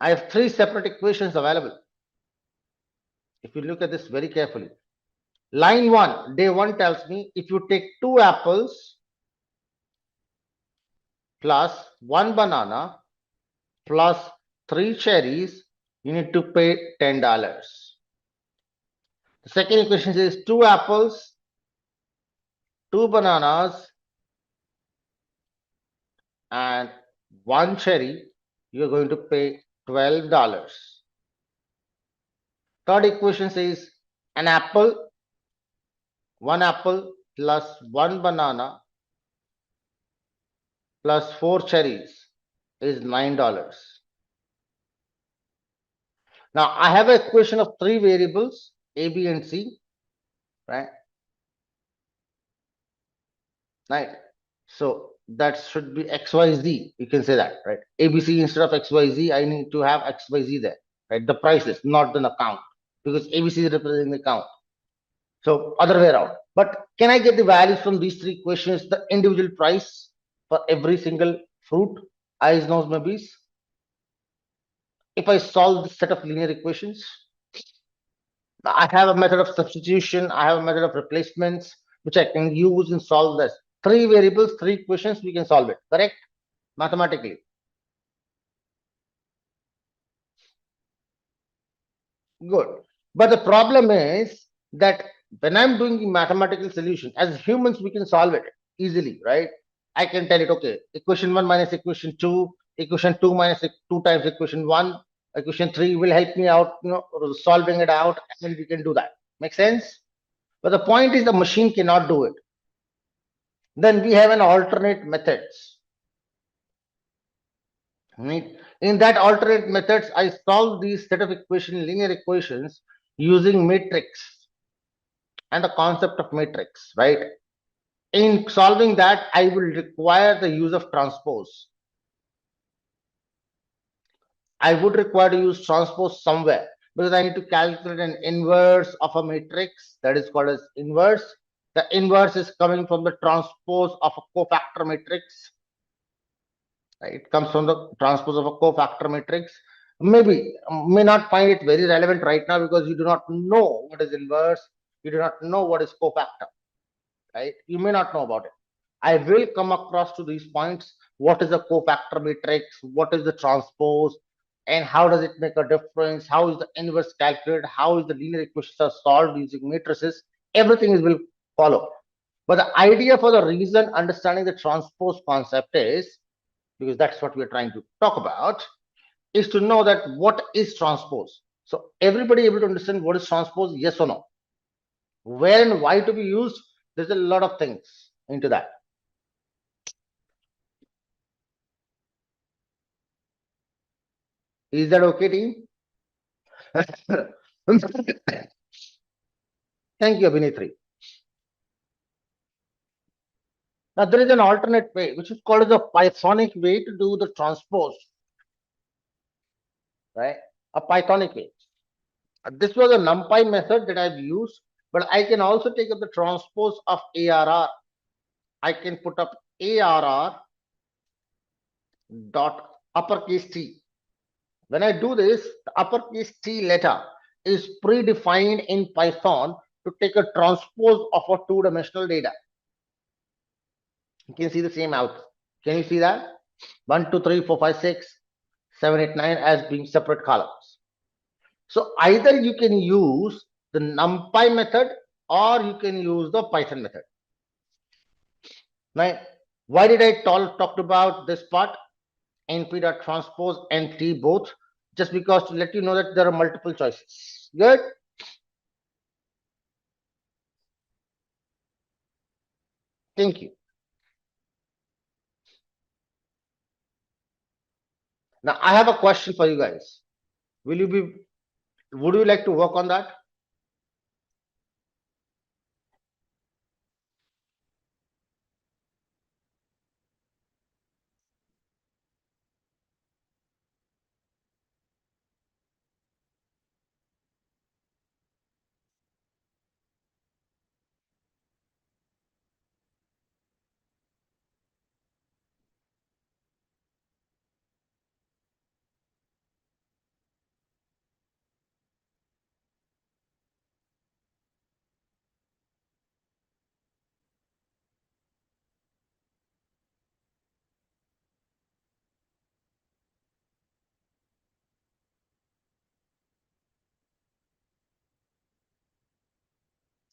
I have 3 separate equations available. If you look at this very carefully. Line 1, day 1 tells me if you take 2 apples plus 1 banana plus 3 cherries, you need to pay $10. The second equation says 2 apples, 2 bananas, and 1 cherry, you're going to pay $12. Third equation says an apple, 1 apple plus 1 banana plus 4 cherries is $9. Now I have an equation of 3 variables, A, B, and C, right? Right. So that should be XYZ. You can say that, right? ABC instead of XYZ, I need to have XYZ there, right? The prices, not an account, because ABC is representing the account. So other way around. But can I get the values from these 3 equations, the individual price for every single fruit, I's, nose, maybes? If I solve this set of linear equations, I have a method of substitution, I have a method of replacements, which I can use and solve this. 3 variables, 3 equations, we can solve it, correct? Mathematically. Good. But the problem is that when I'm doing the mathematical solution, as humans, we can solve it easily, right? I can tell it, okay, equation 1 minus equation 2, equation 2 minus 2 times equation 1, equation 3 will help me out, solving it out, and we can do that. Make sense? But the point is the machine cannot do it. Then we have an alternate methods. Right? In that alternate methods, I solve these set of linear equations using matrix and the concept of matrix, right? In solving that, I will require the use of transpose. I would require to use transpose somewhere because I need to calculate an inverse of a matrix that is called as inverse. The inverse is coming from the transpose of a cofactor matrix. It comes from the transpose of a cofactor matrix. Maybe may not find it very relevant right now because you do not know what is inverse. You do not know what is cofactor, right? You may not know about it. I will come across to these points. What is a cofactor matrix? What is the transpose? And how does it make a difference? How is the inverse calculated? How is the linear equations are solved using matrices? Everything is will follow. But the idea for the reason understanding the transpose concept is, because that's what we're trying to talk about, is to know that what is transpose. So everybody able to understand what is transpose, yes or no? Where and why to be used, there's a lot of things into that. Is that okay, team? Thank you, Abhinitri. Now there is an alternate way, which is called as a Pythonic way to do the transpose, right? A Pythonic way. This was a numpy method that I've used, but I can also take up the transpose of ARR. I can put up ARR dot uppercase T. When I do this, the uppercase T letter is predefined in Python to take a transpose of a two-dimensional data. You can see the same out. Can you see that? 1, 2, 3, 4, 5, 6, 7, 8, 9 as being separate columns. So either you can use the numpy method or you can use the Python method. Now, why did I talk about this part? np.transpose and T both, just because to let you know that there are multiple choices. Good. Thank you. Now I have a question for you guys. Would you like to work on that?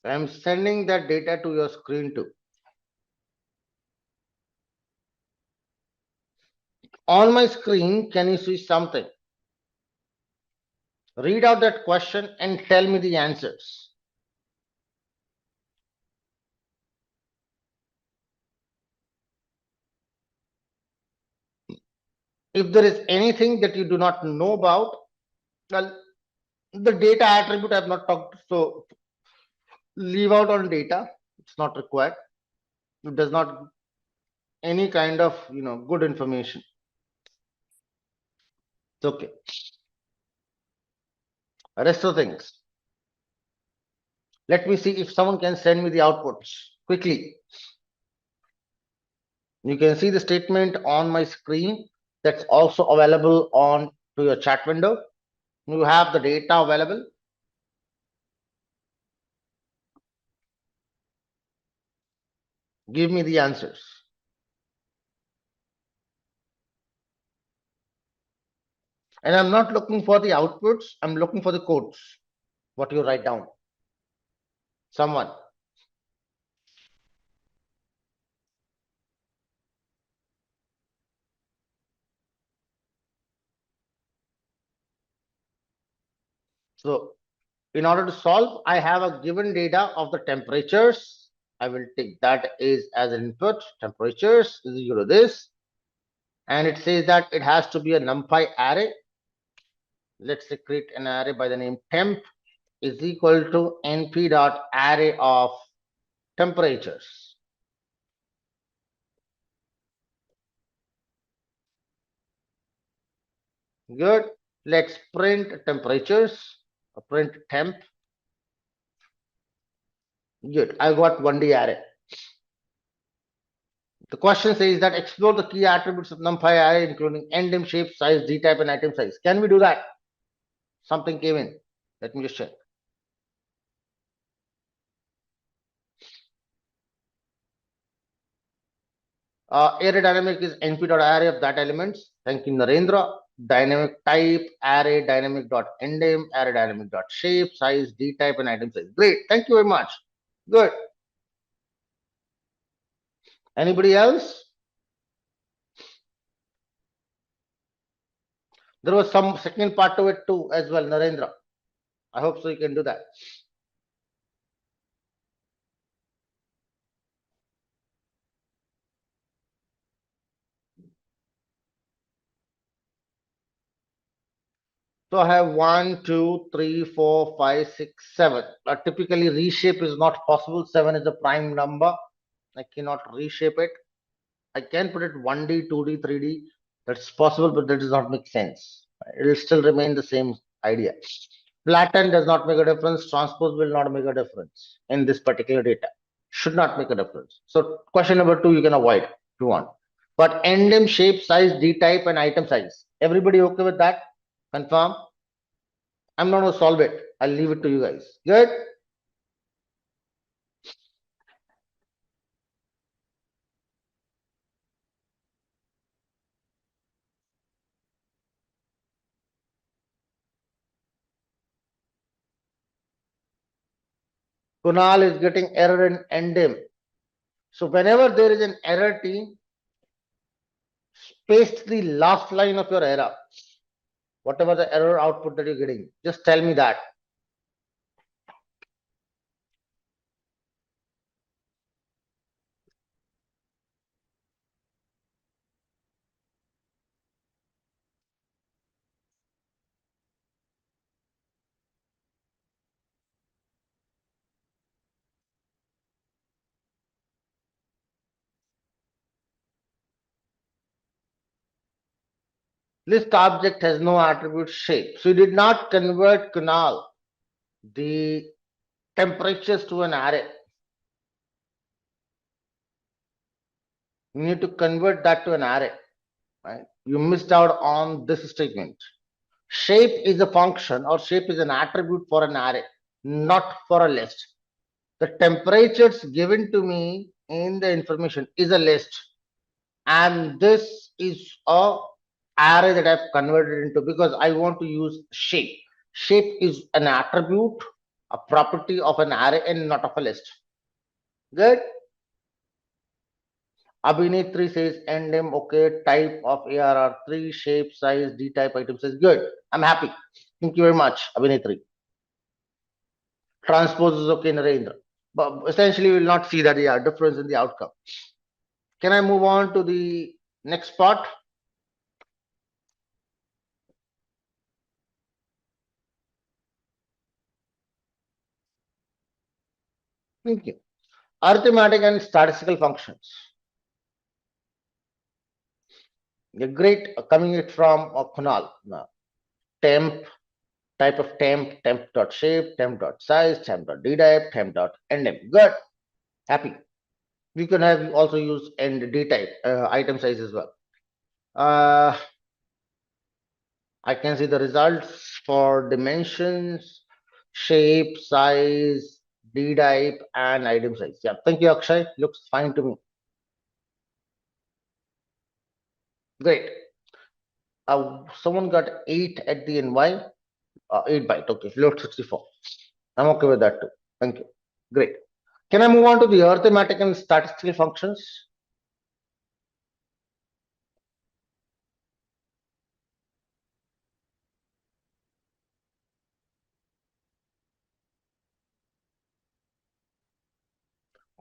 I'm sending that data to your screen too. On my screen, can you see something? Read out that question and tell me the answers. If there is anything that you do not know about, well, the data attribute I have not talked, so leave out on data. It's not required. It does not any kind of good information. It's okay. Rest of things. Let me see if someone can send me the outputs quickly. You can see the statement on my screen. That's also available on to your chat window. You have the data available. Give me the answers. And I'm not looking for the outputs. I'm looking for the codes. What you write down. Someone. So in order to solve, I have a given data of the temperatures. I will take that as an input. Temperatures is equal to this. And it says that it has to be a numpy array. Let's say create an array by the name temp is equal to np.array of temperatures. Good. Let's print temperatures. Print temp. Good. I got 1D array. The question says that explore the key attributes of numpy array, including endim, shape, size, dtype, and item size. Can we do that? Something came in. Let me just check. Array dynamic is np.array of that elements. Thank you, Narendra. Dynamic type, array dynamic.endim, array dynamic.shape, size, dtype, and item size. Great. Thank you very much. Good. Anybody else? There was some second part to it too as well, Narendra. I hope so you can do that. So I have 1, 2, 3, 4, 5, 6, 7. Typically reshape is not possible. 7 is a prime number. I cannot reshape it. I can put it 1D, 2D, 3D. That's possible, but that does not make sense. It will still remain the same idea. Flatten does not make a difference. Transpose will not make a difference in this particular data. Should not make a difference. So question number 2 you can avoid if you want. But endim, shape, size, D type, and item size. Everybody okay with that? Confirm? I'm not going to solve it. I'll leave it to you guys. Good? Kunal is getting error in endim. So whenever there is an error team, paste the last line of your error. Whatever the error output that you're getting, just tell me that. List object has no attribute shape. So you did not convert, Kunal, the temperatures to an array. You need to convert that to an array. Right? You missed out on this statement. Shape is a function or shape is an attribute for an array, not for a list. The temperatures given to me in the information is a list, and this is a array that I've converted into because I want to use shape. Shape is an attribute a property of an array and not of a list. Good. Abhinay3 says NM, okay, type of ARR3, shape, size, D type item says good. I'm happy. Thank you very much, Abhinay3. Transpose is okay, Narendra. But essentially, we will not see that difference in the outcome. Can I move on to the next part? Thank you. Arithmetic and statistical functions. A great coming it from Kunal. Temp, type of temp.shape, temp.size, temp.dtype, temp.nm. Good. Happy. We can have also use end dtype item size as well. I can see the results for dimensions, shape, size, dtype, and item size. Yeah, thank you, Akshay. Looks fine to me. Great. Someone got 8 at the NY. 8 byte. Okay, float 64. I'm okay with that too. Thank you. Great. Can I move on to the arithmetic and statistical functions?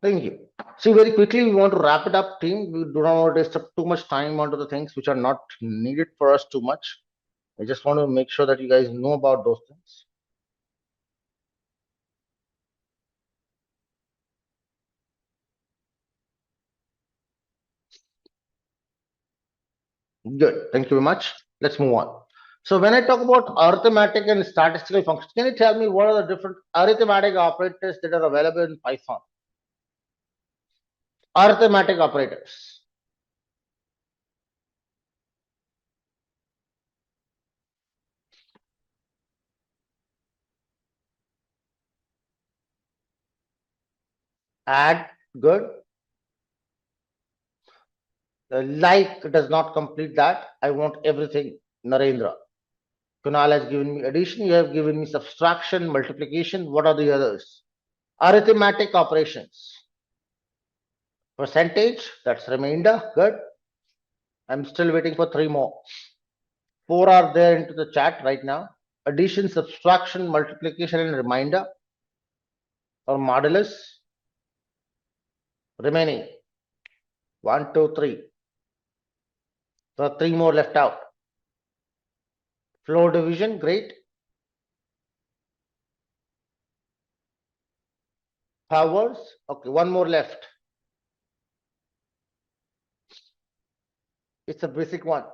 Thank you. See, very quickly, we want to wrap it up, team. We do not want to waste up too much time onto the things which are not needed for us too much. I just want to make sure that you guys know about those things. Good. Thank you very much. Let's move on. So when I talk about arithmetic and statistical functions, can you tell me what are the different arithmetic operators that are available in Python? Arithmetic operators. Add. Good. Like does not complete that. I want everything. Narendra. Kunal has given me addition. You have given me subtraction, multiplication. What are the others? Arithmetic operations. Percentage. That's remainder. Good. I'm still waiting for 3 more. 4 are there into the chat right now. Addition, subtraction, multiplication, and remainder or modulus. Remaining 1, 2, 3. So 3 more left out. Floor division, great. Powers, okay, 1 more left. It's a basic one.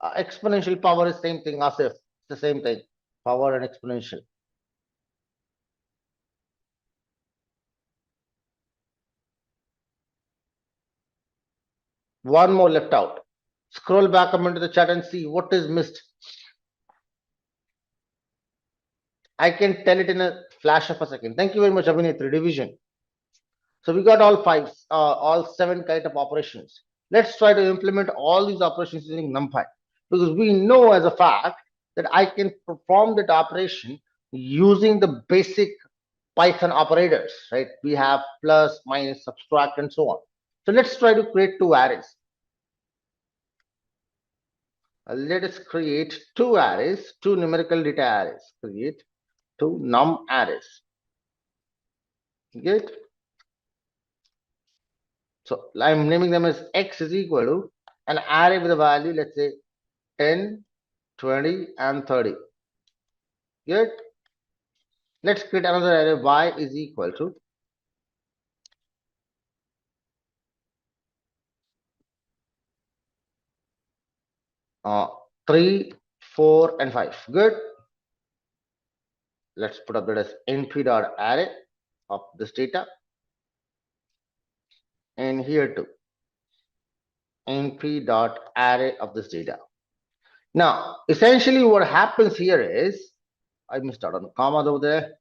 Exponential power is same thing, Asif. It's the same thing. Power and exponential. One more left out. Scroll back up into the chat and see what is missed. I can tell it in a flash of a second. Thank you very much, Abhinay3. Division. So we got all 7 kind of operations. Let's try to implement all these operations using NumPy, because we know as a fact that I can perform that operation using the basic Python operators, right? We have plus, minus, subtract, and so on. So let's try to create 2 arrays. Let us create 2 arrays, 2 numerical data arrays. Create 2 num arrays. Get. So I'm naming them as x is equal to an array with a value, let's say 10, 20, and 30. Good. Let's create another array y is equal to 3, 4, and 5. Good. Let's put up that as np.array of this data. And here too, np.array of this data. Now, essentially what happens here is, I missed out on a comma over there.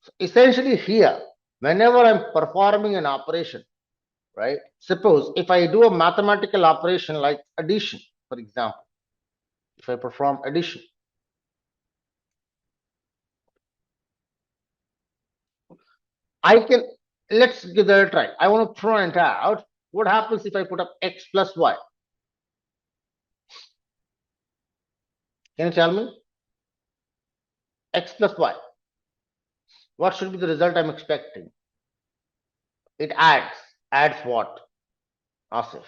So essentially here, whenever I'm performing an operation, right? Suppose if I do a mathematical operation like addition, for example, if I perform addition, Let's give that a try. I want to print out what happens if I put up x plus y. Can you tell me? X plus y. What should be the result I'm expecting? It adds. Adds what? Asif.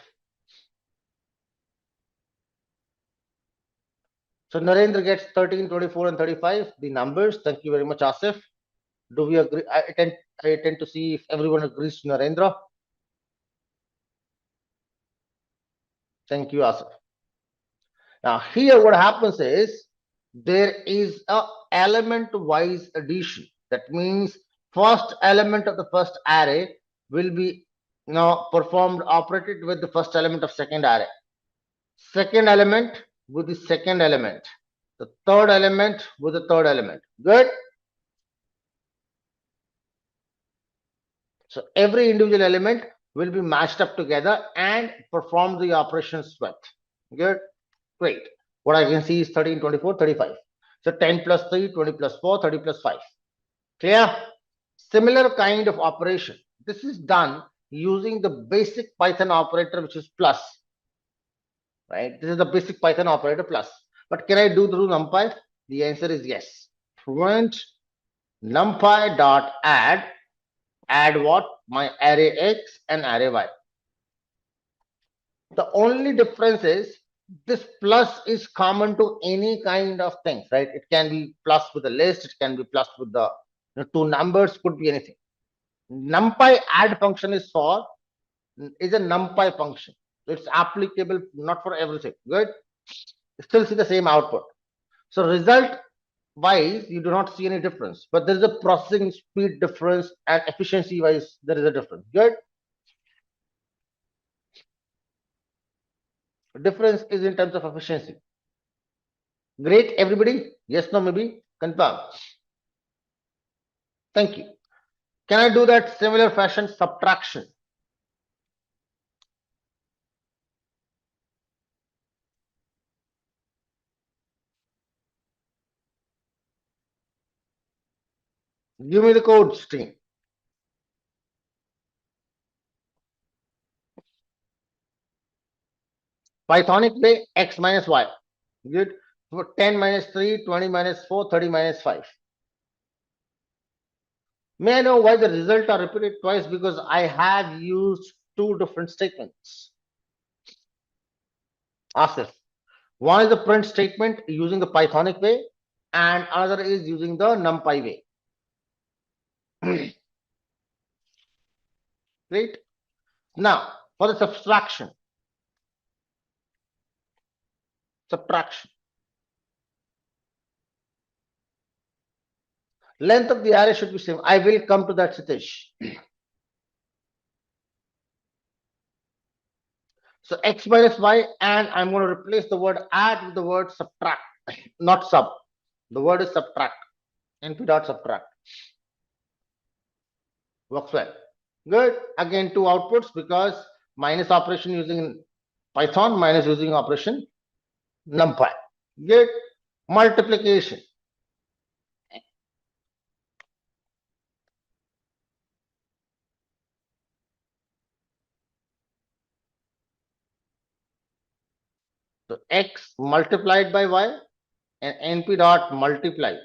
So Narendra gets 13, 24, and 35. The numbers. Thank you very much, Asif. Do we agree? I tend to see if everyone agrees to Narendra. Thank you, Asif. Now here what happens is there is a element wise addition. That means first element of the first array will be performed operated with the first element of second array. Second element with the second element. The third element with the third element. Good. So every individual element will be matched up together and perform the operations with. Good. Great. What I can see is 13, 24, 35. So 10 plus 3, 20 plus 4, 30 plus 5. Clear? Similar kind of operation. This is done using the basic Python operator, which is plus. Right? This is the basic Python operator plus. But can I do through NumPy? The answer is yes. Print NumPy dot add. Add what? My array X and array Y. The only difference is this plus is common to any kind of things, right? It can be plus with a list, it can be plus with the two numbers, could be anything. NumPy add function is a NumPy function. So it's applicable not for everything. Good. Still see the same output. So result wise, you do not see any difference, but there is a processing speed difference and efficiency wise, there is a difference. Good. Difference is in terms of efficiency. Great, everybody. Yes, no, maybe confirm. Thank you. Can I do that similar fashion subtraction? Give me the code string. Pythonic way, x minus y. Good. So 10 minus 3, 20 minus 4, 30 minus 5. May I know why the result are repeated twice? Because I have used two different statements. Asif. One is the print statement using the Pythonic way, and another is using the NumPy way. Great. Now, for the subtraction. Length of the array should be same. I will come to that, Sitish. So x minus y, and I'm going to replace the word add with the word subtract, not sub. The word is subtract. np dot subtract. Works well. Good. Again, two outputs because minus operation using Python, minus using operation NumPy. Good. Multiplication. So x multiplied by y and np dot multiply.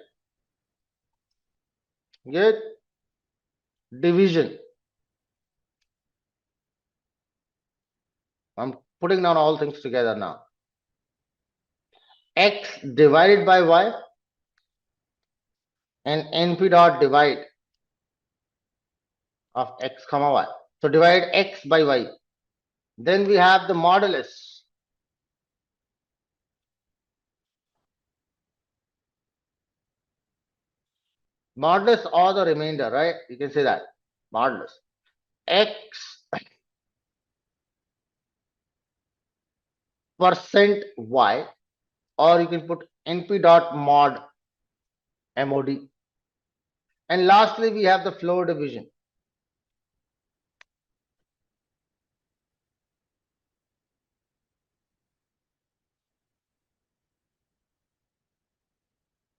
Good. Division. I'm putting down all things together now. X divided by y and np dot divide of x comma y. So divide x by y. Then we have the modulus. Modulus or the remainder, right? You can say that. Modulus. X percent y, or you can put np dot mod mod. And lastly, we have the floor division.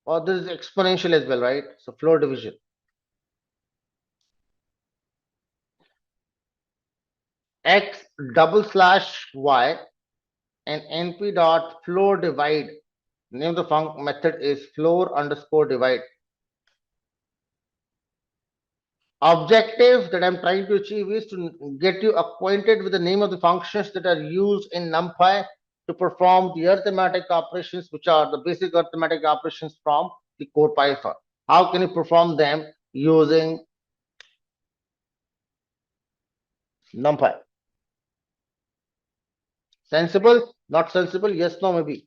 Or this is exponential as well, right? So floor division. x /y and np.floor divide. Name of the func method is floor underscore divide. Objective that I'm trying to achieve is to get you acquainted with the name of the functions that are used in NumPy to perform the arithmetic operations, which are the basic arithmetic operations from the core Python. How can you perform them using NumPy? Sensible? Not sensible? Yes, no, maybe.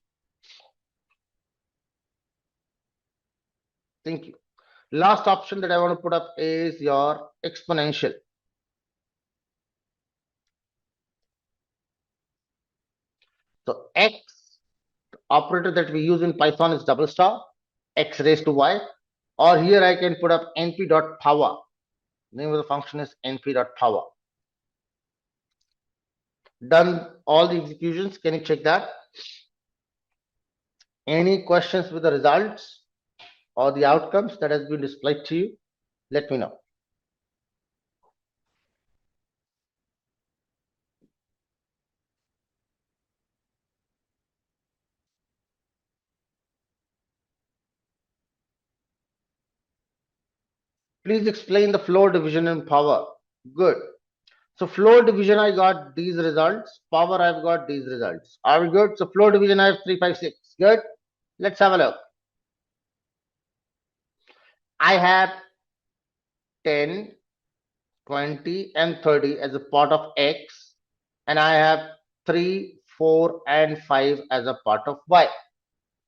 Thank you. Last option that I want to put up is your exponential. So x operator that we use in Python is double star, x raised to y, or here I can put up np.power. Name of the function is np.power. Done all the executions. Can you check that? Any questions with the results or the outcomes that has been displayed to you? Let me know. Please explain the floor division in power. Good. So floor division, I got these results. Power, I've got these results. Are we good? So floor division, I have 3, 5, 6. Good. Let's have a look. I have 10, 20, and 30 as a part of x, and I have 3, 4, and 5 as a part of y.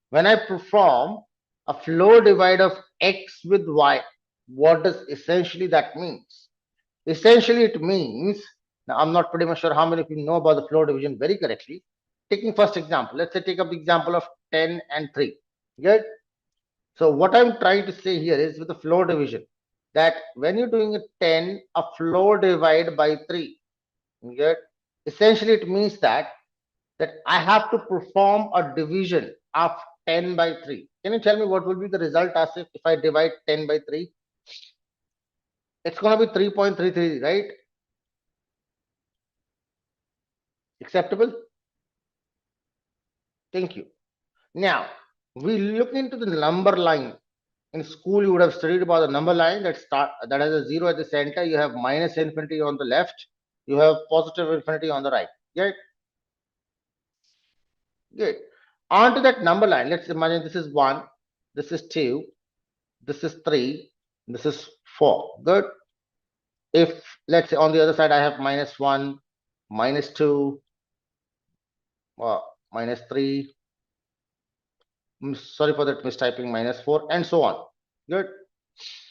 When I perform a floor divide of x with y, what does essentially that means? Essentially, it means, now I'm not pretty much sure how many of you know about the floor division very correctly. Taking first example, let's say take up the example of 10 and 3. Good. So what I'm trying to say here is with the floor division, that when you're doing a 10, a floor divide by 3, good, essentially it means that I have to perform a division of 10 by 3. Can you tell me what will be the result as if I divide 10 by 3? It's going to be 3.33, right? Acceptable? Thank you. Now, we look into the number line. In school, you would have studied about the number line that has a 0 at the center. You have minus infinity on the left. You have positive infinity on the right. Right? Good. On to that number line, let's imagine this is 1, this is 2, this is 3, this is 4. Good. If let's say on the other side I have -1, -2, -3, sorry for that mistyping, -4, and so on. Good.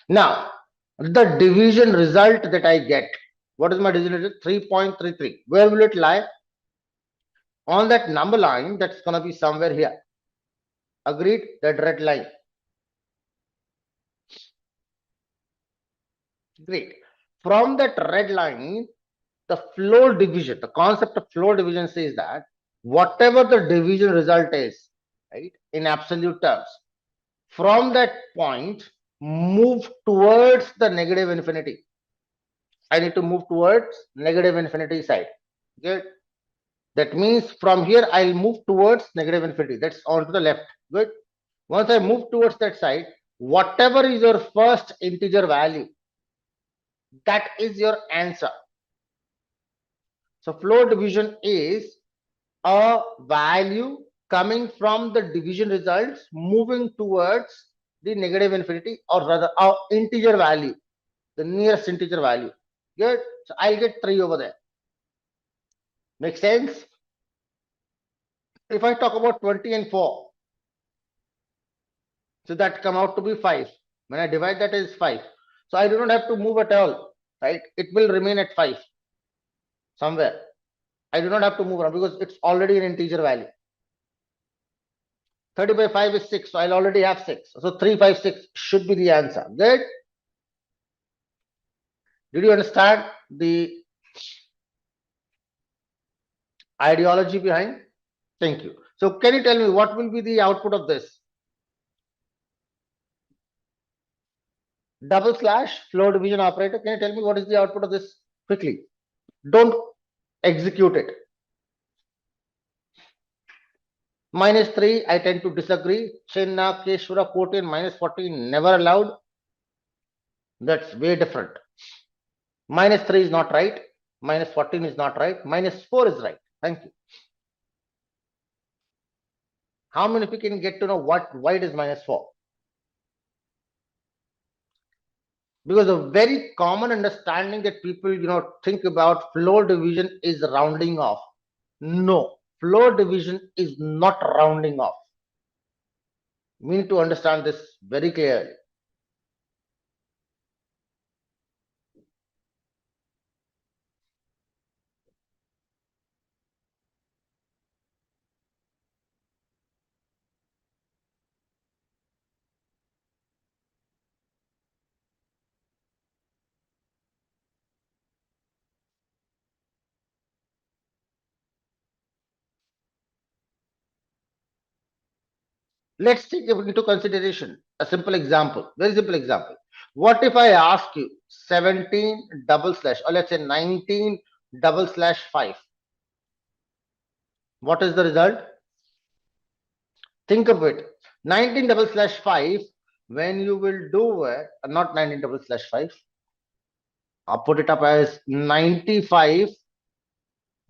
Now the division result that I get, what is my division result? 3.33. Where will it lie? On that number line, that's gonna be somewhere here. Agreed? That red line. Great. From that red line, the floor division, the concept of floor division says that whatever the division result is, right, in absolute terms, from that point, move towards the negative infinity. I need to move towards negative infinity side. Good. That means from here, I'll move towards negative infinity. That's on to the left. Good. Once I move towards that side, whatever is your first integer value, that is your answer. So floor division is a value coming from the division results moving towards the negative infinity, or rather our integer value, the nearest integer value. Good. So I'll get 3 over there. Make sense? If I talk about 20 and 4, so that come out to be 5. When I divide that is 5. So I do not have to move at all, right? It will remain at 5 somewhere. I do not have to move around because it's already an integer value. 30 by 5 is 6, so I'll already have 6. So 356 should be the answer. Good? Did you understand the ideology behind? Thank you. So can you tell me what will be the output of this? Double slash floor division operator. Can you tell me what is the output of this quickly? Don't execute it. -3, I tend to disagree. Chinna, Keshwara, 14, -14, never allowed. That's way different. -3 is not right. -14 is not right. -4 is right. Thank you. How many of you can get to know why it is -4? Because a very common understanding that people think about floor division is rounding off. No, floor division is not rounding off. We need to understand this very clearly. Let's take into consideration a simple example, very simple example. What if I ask you 17 double slash, or let's say 19 double slash 5? What is the result? Think of it. 19 double slash 5, when you will do it, not 19 double slash 5, I'll put it up as 95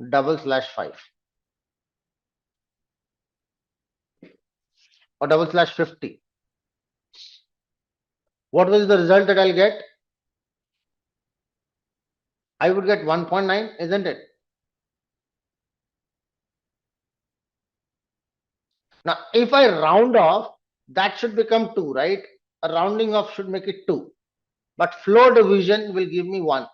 double slash 5 or double slash 50. What was the result that I'll get? I would get 1.9, isn't it? Now, if I round off, that should become 2, right? A rounding off should make it 2. But floor division will give me 1.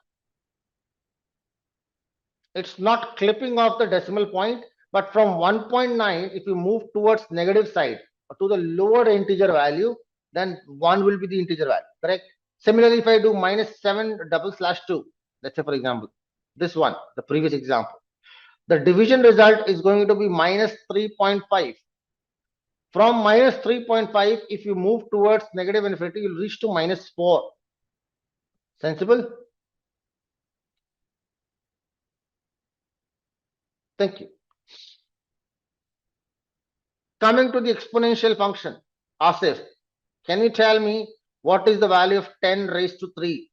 It's not clipping off the decimal point, but from 1.9, if you move towards negative side or to the lower integer value, then 1 will be the integer value, correct? Similarly, if I do -7 double slash 2, let's say for example, this one, the previous example, the division result is going to be -3.5. From -3.5, if you move towards negative infinity, you'll reach to -4. Sensible? Thank you. Coming to the exponential function, Asif, can you tell me what is the value of 10 raised to 3?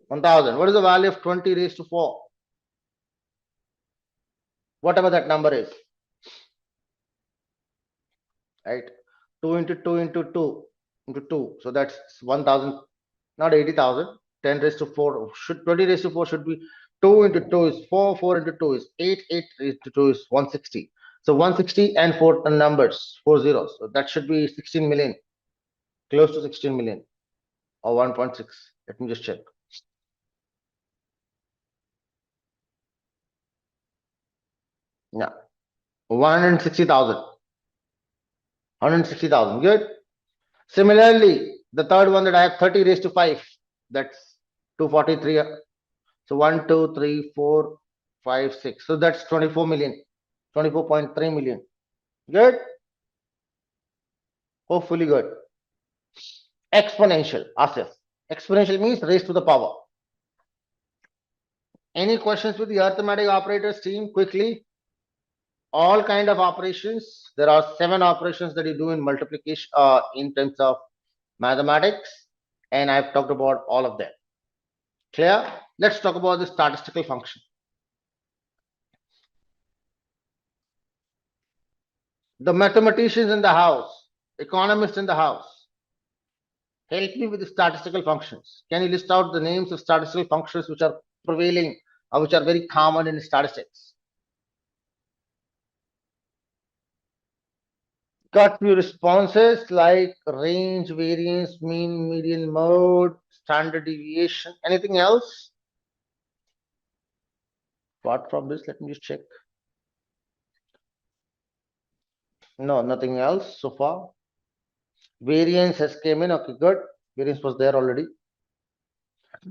1000. What is the value of 20 raised to 4? Whatever that number is. Right? 2 into 2 into 2 into 2. So that's 1000, not 80,000. 10 raised to 4. 20 raised to 4 should be 2 into 2 is 4, 4 into 2 is 8, 8 raised to 2 is 160. So 160 and 4 numbers, 4 zeros. So that should be 16 million, close to 16 million or 1.6. Let me just check. Yeah, 160,000. 160,000. Good. Similarly, the third one that I have 30 raised to 5, that's 243. So 1, 2, 3, 4, 5, 6. So that's 24 million, 24.3 million. Good. Hopefully good. Exponential, Asif. Exponential means raised to the power. Any questions with the arithmetic operators team quickly? All kind of operations. There are 7 operations that you do in multiplication in terms of mathematics, and I've talked about all of them. Clear? Let's talk about the statistical function. The mathematicians in the house, economists in the house, help me with the statistical functions. Can you list out the names of statistical functions which are prevailing or which are very common in statistics? Got few responses like range, variance, mean, median, mode, standard deviation. Anything else? Apart from this, let me just check. No, nothing else so far. Variance has came in. Okay, good. Variance was there already.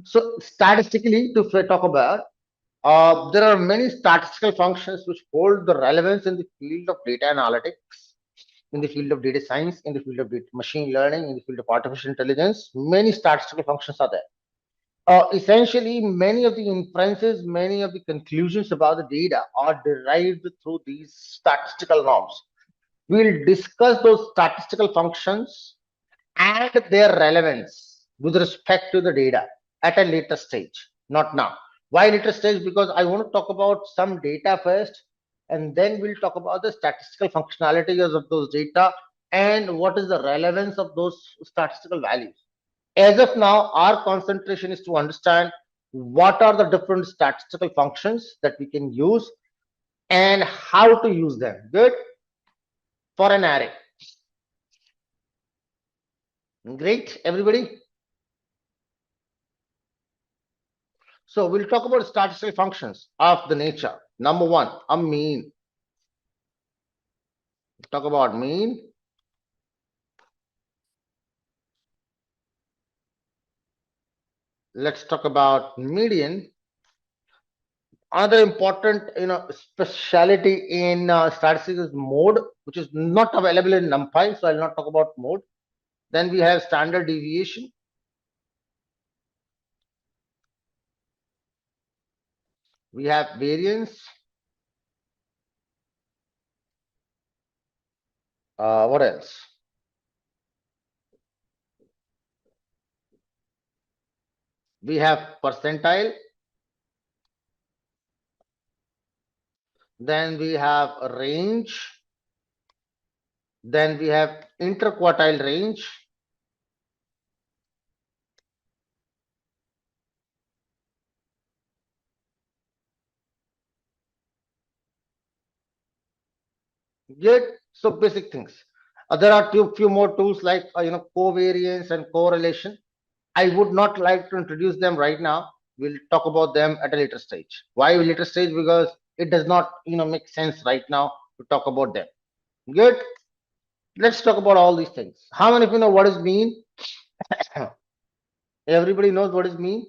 So statistically, to talk about, there are many statistical functions which hold the relevance in the field of data analytics, in the field of data science, in the field of machine learning, in the field of artificial intelligence. Many statistical functions are there. Essentially, many of the inferences, many of the conclusions about the data are derived through these statistical norms. We'll discuss those statistical functions and their relevance with respect to the data at a later stage, not now. Why later stage? Because I want to talk about some data first, and then we'll talk about the statistical functionalities of those data and what is the relevance of those statistical values. As of now, our concentration is to understand what are the different statistical functions that we can use and how to use them. Good. For an array. Great, everybody. So we'll talk about statistical functions of the nature. Number one, a mean. Talk about mean. Let's talk about median. Another important, speciality in statistics is mode, which is not available in NumPy. So I'll not talk about mode. Then we have standard deviation. We have variance. What else? We have percentile. Then we have a range. Then we have interquartile range. Good. So basic things. There are few more tools like covariance and correlation. I would not like to introduce them right now. We'll talk about them at a later stage. Why later stage? Because it does not make sense right now to talk about them. Good. Let's talk about all these things. How many of you know what is mean? Everybody knows what is mean.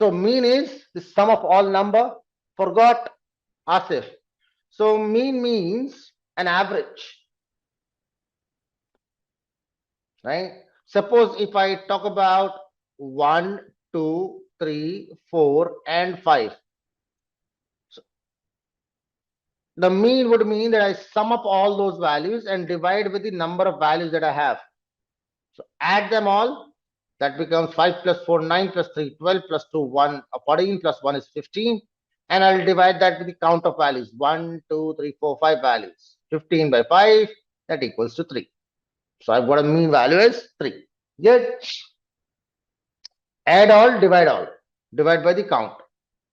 So mean is the sum of all number. Forgot Asif. So mean means an average, right? Suppose if I talk about 1, 2, 3, 4, and 5. So the mean would mean that I sum up all those values and divide with the number of values that I have. So add them all. That becomes 5 plus 4, 9 plus 3, 12 plus 2, 1, 14 plus 1 is 15. And I'll divide that with the count of values 1, 2, 3, 4, 5 values. 15 by 5, that equals to 3. So I've got a mean value is 3. Good. Add all, divide by the count.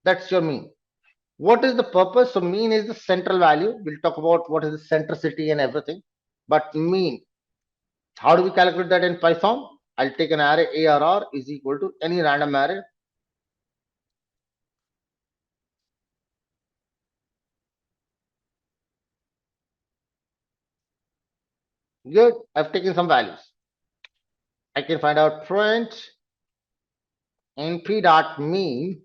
That's your mean. What is the purpose? So mean is the central value. We'll talk about what is the centricity and everything. But mean, how do we calculate that in Python? I'll take an array ARR is equal to any random array. Good. I've taken some values. I can find out print np.mean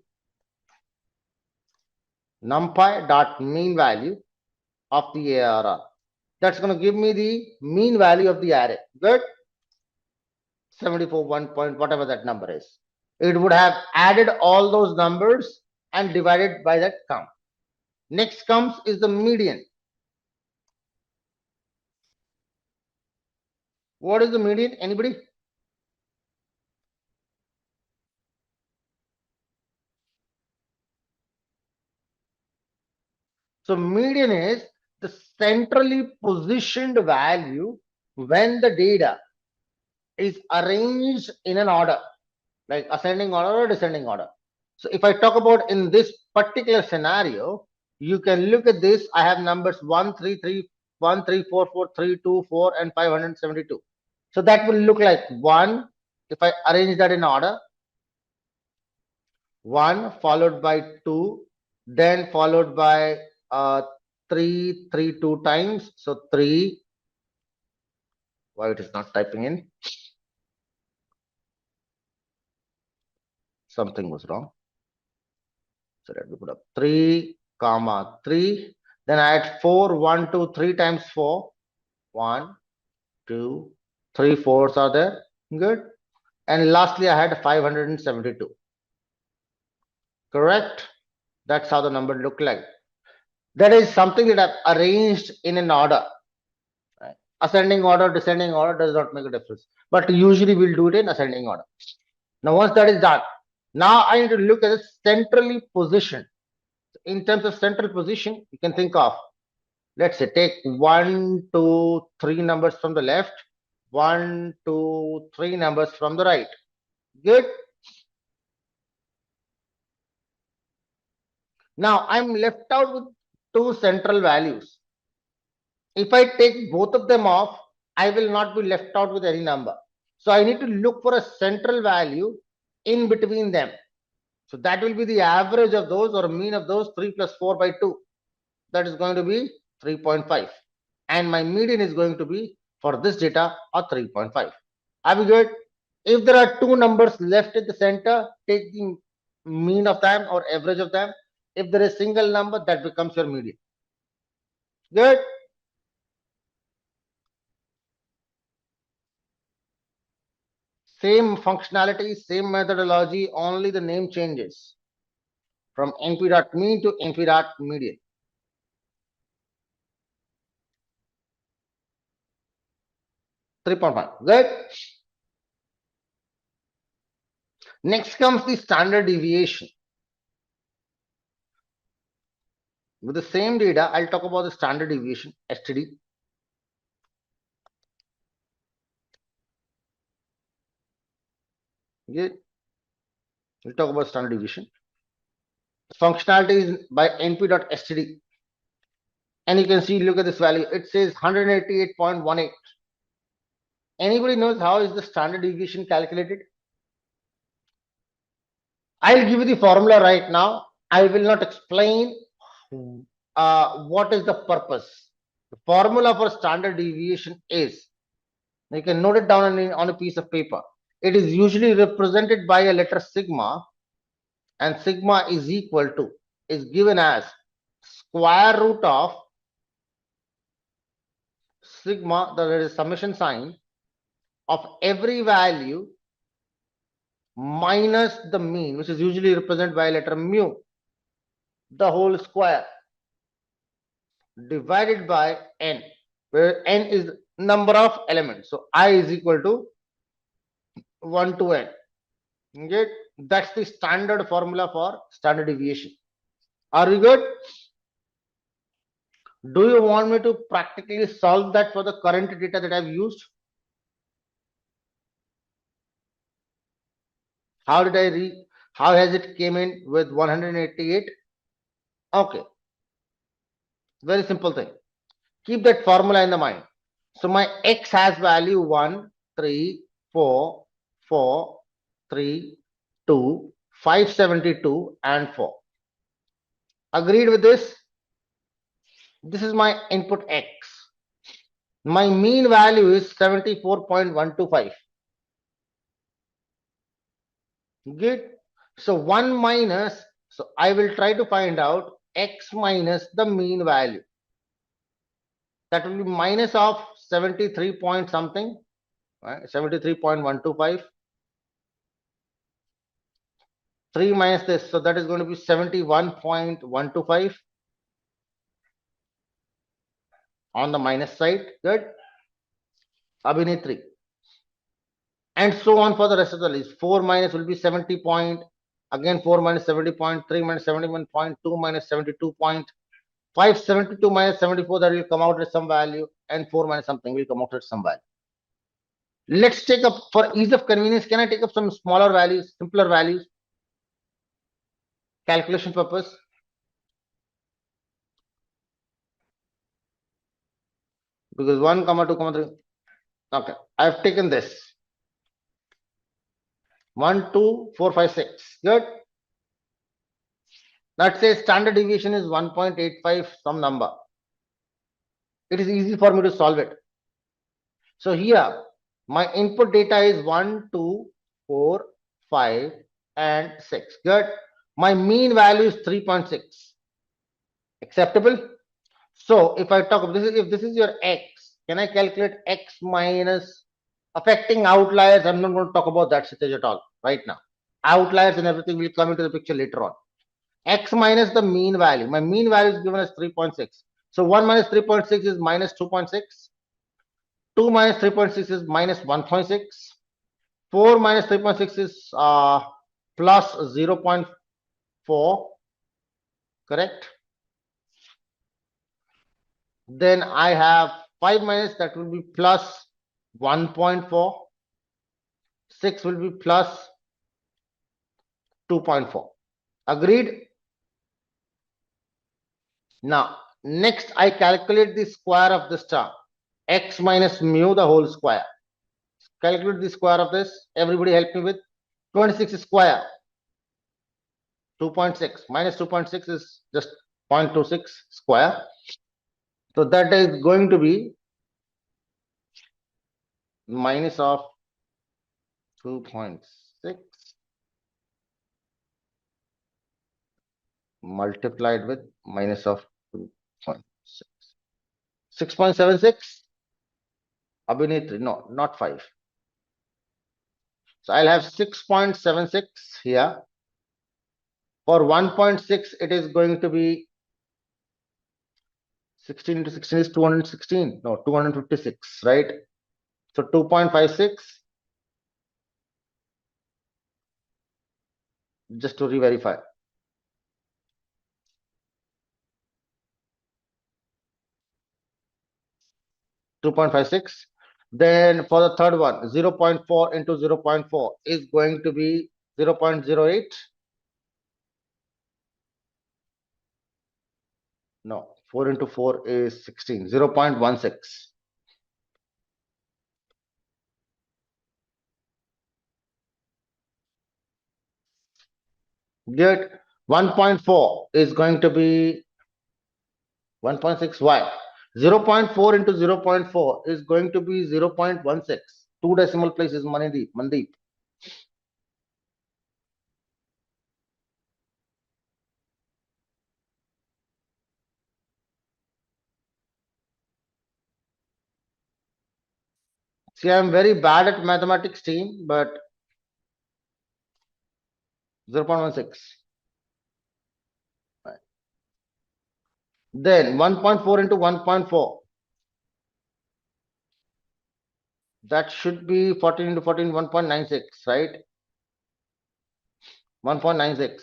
numpy.mean value of the ARR. That's going to give me the mean value of the array. Good. 74 1 point, whatever that number is. It would have added all those numbers and divided by that count. Next comes is the median. What is the median? Anybody? So median is the centrally positioned value when the data is arranged in an order, like ascending order or descending order. So if I talk about in this particular scenario, you can look at this. I have numbers 1, 3, 3, 1, 3, 4, 4, 3, 2, 4, and 572. So that will look like 1. If I arrange that in order, 1 followed by 2, then followed by 3, 3 2 times. So 3. Why it is not typing in? Something was wrong. So let me put up 3, comma 3. Then I add 4, 1, 2, 3 times 4. 1, 2, 3 fours are there. Good. And lastly, I had 572. Correct? That's how the number look like. That is something that I've arranged in an order. Right? Ascending order, descending order does not make a difference. But usually we'll do it in ascending order. Now, once that is done, now I need to look at it centrally positioned. In terms of central position, you can think of, let's say, take 1, 2, 3 numbers from the left, 1, 2, 3 numbers from the right. Good. Now I'm left out with 2 central values. If I take both of them off, I will not be left out with any number. So I need to look for a central value in between them. So that will be the average of those, or mean of those, 3 plus 4 by 2. That is going to be 3.5. And my median is going to be, for this data, a 3.5. Are we good? If there are 2 numbers left at the center, take the mean of them or average of them. If there is a single number, that becomes your median. Good. Same functionality, same methodology, only the name changes from np.mean to np.median. 3.5. Good. Next comes the standard deviation. With the same data, I'll talk about the standard deviation, STD. Okay. We'll talk about standard deviation. Functionality is by np.std. And you can see, look at this value. It says 188.18. Anybody knows how is the standard deviation calculated? I'll give you the formula right now. I will not explain what is the purpose. The formula for standard deviation is, you can note it down on a piece of paper. It is usually represented by a letter sigma, and sigma is equal to, is given as square root of sigma, that is summation sign, of every value minus the mean, which is usually represented by a letter mu, the whole square, divided by n, where n is number of elements. So I is equal to 1 to n. Okay, that's the standard formula for standard deviation. Are we good? Do you want me to practically solve that for the current data that I've used? How did I read? How has it came in with 188? Okay, very simple thing. Keep that formula in the mind. So my x has value 1, 3, 4, 4, 3, 2, 572 and 4. Agreed with this? This is my input x. My mean value is 74.125. Good. So 1 minus, so I will try to find out x minus the mean value. That will be minus of 73 point something, right? 73.125. 3 minus this, so that is going to be 71.125 on the minus side. Good. Abhinay 3. And so on for the rest of the list. 4 minus will be 70 point. Again 4 minus 70.3 minus 71.2 minus 72.5. 72 minus 74, that will come out at some value, and 4 minus something will come out at some value. Let's take up, for ease of convenience, can I take up some smaller values, simpler values? Calculation purpose. Because 1, 2, 3. Okay, I've taken this. 1, 2, 4, 5, 6. Good. Let's say standard deviation is 1.85 some number. It is easy for me to solve it. So here, my input data is 1, 2, 4, 5, and 6. Good. My mean value is 3.6. Acceptable? So if I talk, if this is your x, can I calculate x minus affecting outliers? I'm not going to talk about that stage at all right now. Outliers and everything will come into the picture later on. X minus the mean value. My mean value is given as 3.6. So 1 minus 3.6 is minus 2.6. 2 minus 3.6 is minus 1.6. 4 minus 3.6 is plus 0.4. Correct? Then I have 5 minus, that will be plus 1.4. 6 will be plus 2.4. Agreed? Now, next I calculate the square of this term. X minus mu the whole square. Calculate the square of this. Everybody help me with 26 square. 2.6 minus 2.6 is just 0.26 square. So that is going to be minus of 2.6 multiplied with minus of 2.6. 6.76. Abhinitri, no, not 5. So I'll have 6.76 here. For 1.6, it is going to be 16 into 16 is 216. No, 256, right? So 2.56. Just to re-verify. 2.56. Then for the third one, 0.4 into 0.4 is going to be 0.08. No, 4 into 4 is 16. 0.16. Get 1.4 is going to be 1.6. Why? 0.4 into 0.4 is going to be 0.16. Two decimal places, Mandeep. See, I'm very bad at mathematics, team, but 0.16. Right. Then 1.4 into 1.4. That should be 14 into 14, 1.96, right? 1.96.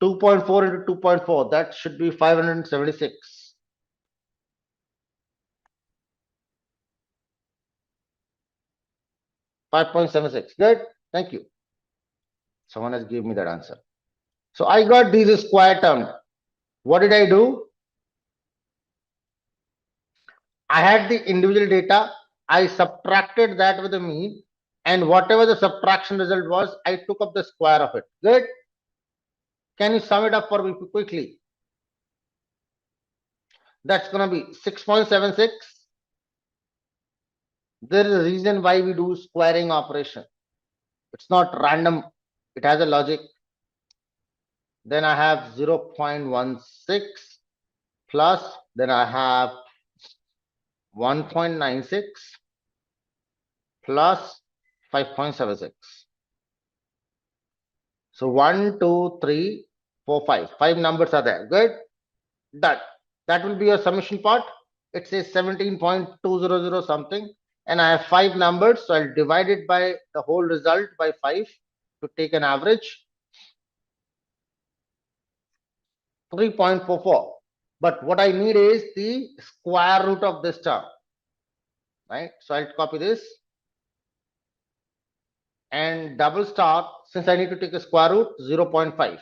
2.4 into 2.4, that should be 576. 5.76. Good. Thank you. Someone has given me that answer. So I got these square terms. What did I do? I had the individual data. I subtracted that with the mean. And whatever the subtraction result was, I took up the square of it. Good. Can you sum it up for me quickly? That's going to be 6.76. There is a reason why we do squaring operation. It's not random. It has a logic. Then I have 0.16 plus, then I have 1.96 plus 5.76. So 1, 2, 3, 4, 5. 5 numbers are there. Good. Done. That will be your summation part. It says 17.200 something. And I have 5 numbers. So I'll divide it by the whole result by 5 to take an average. 3.44. But what I need is the square root of this term. Right? So I'll copy this and double star, since I need to take a square root, 0.5.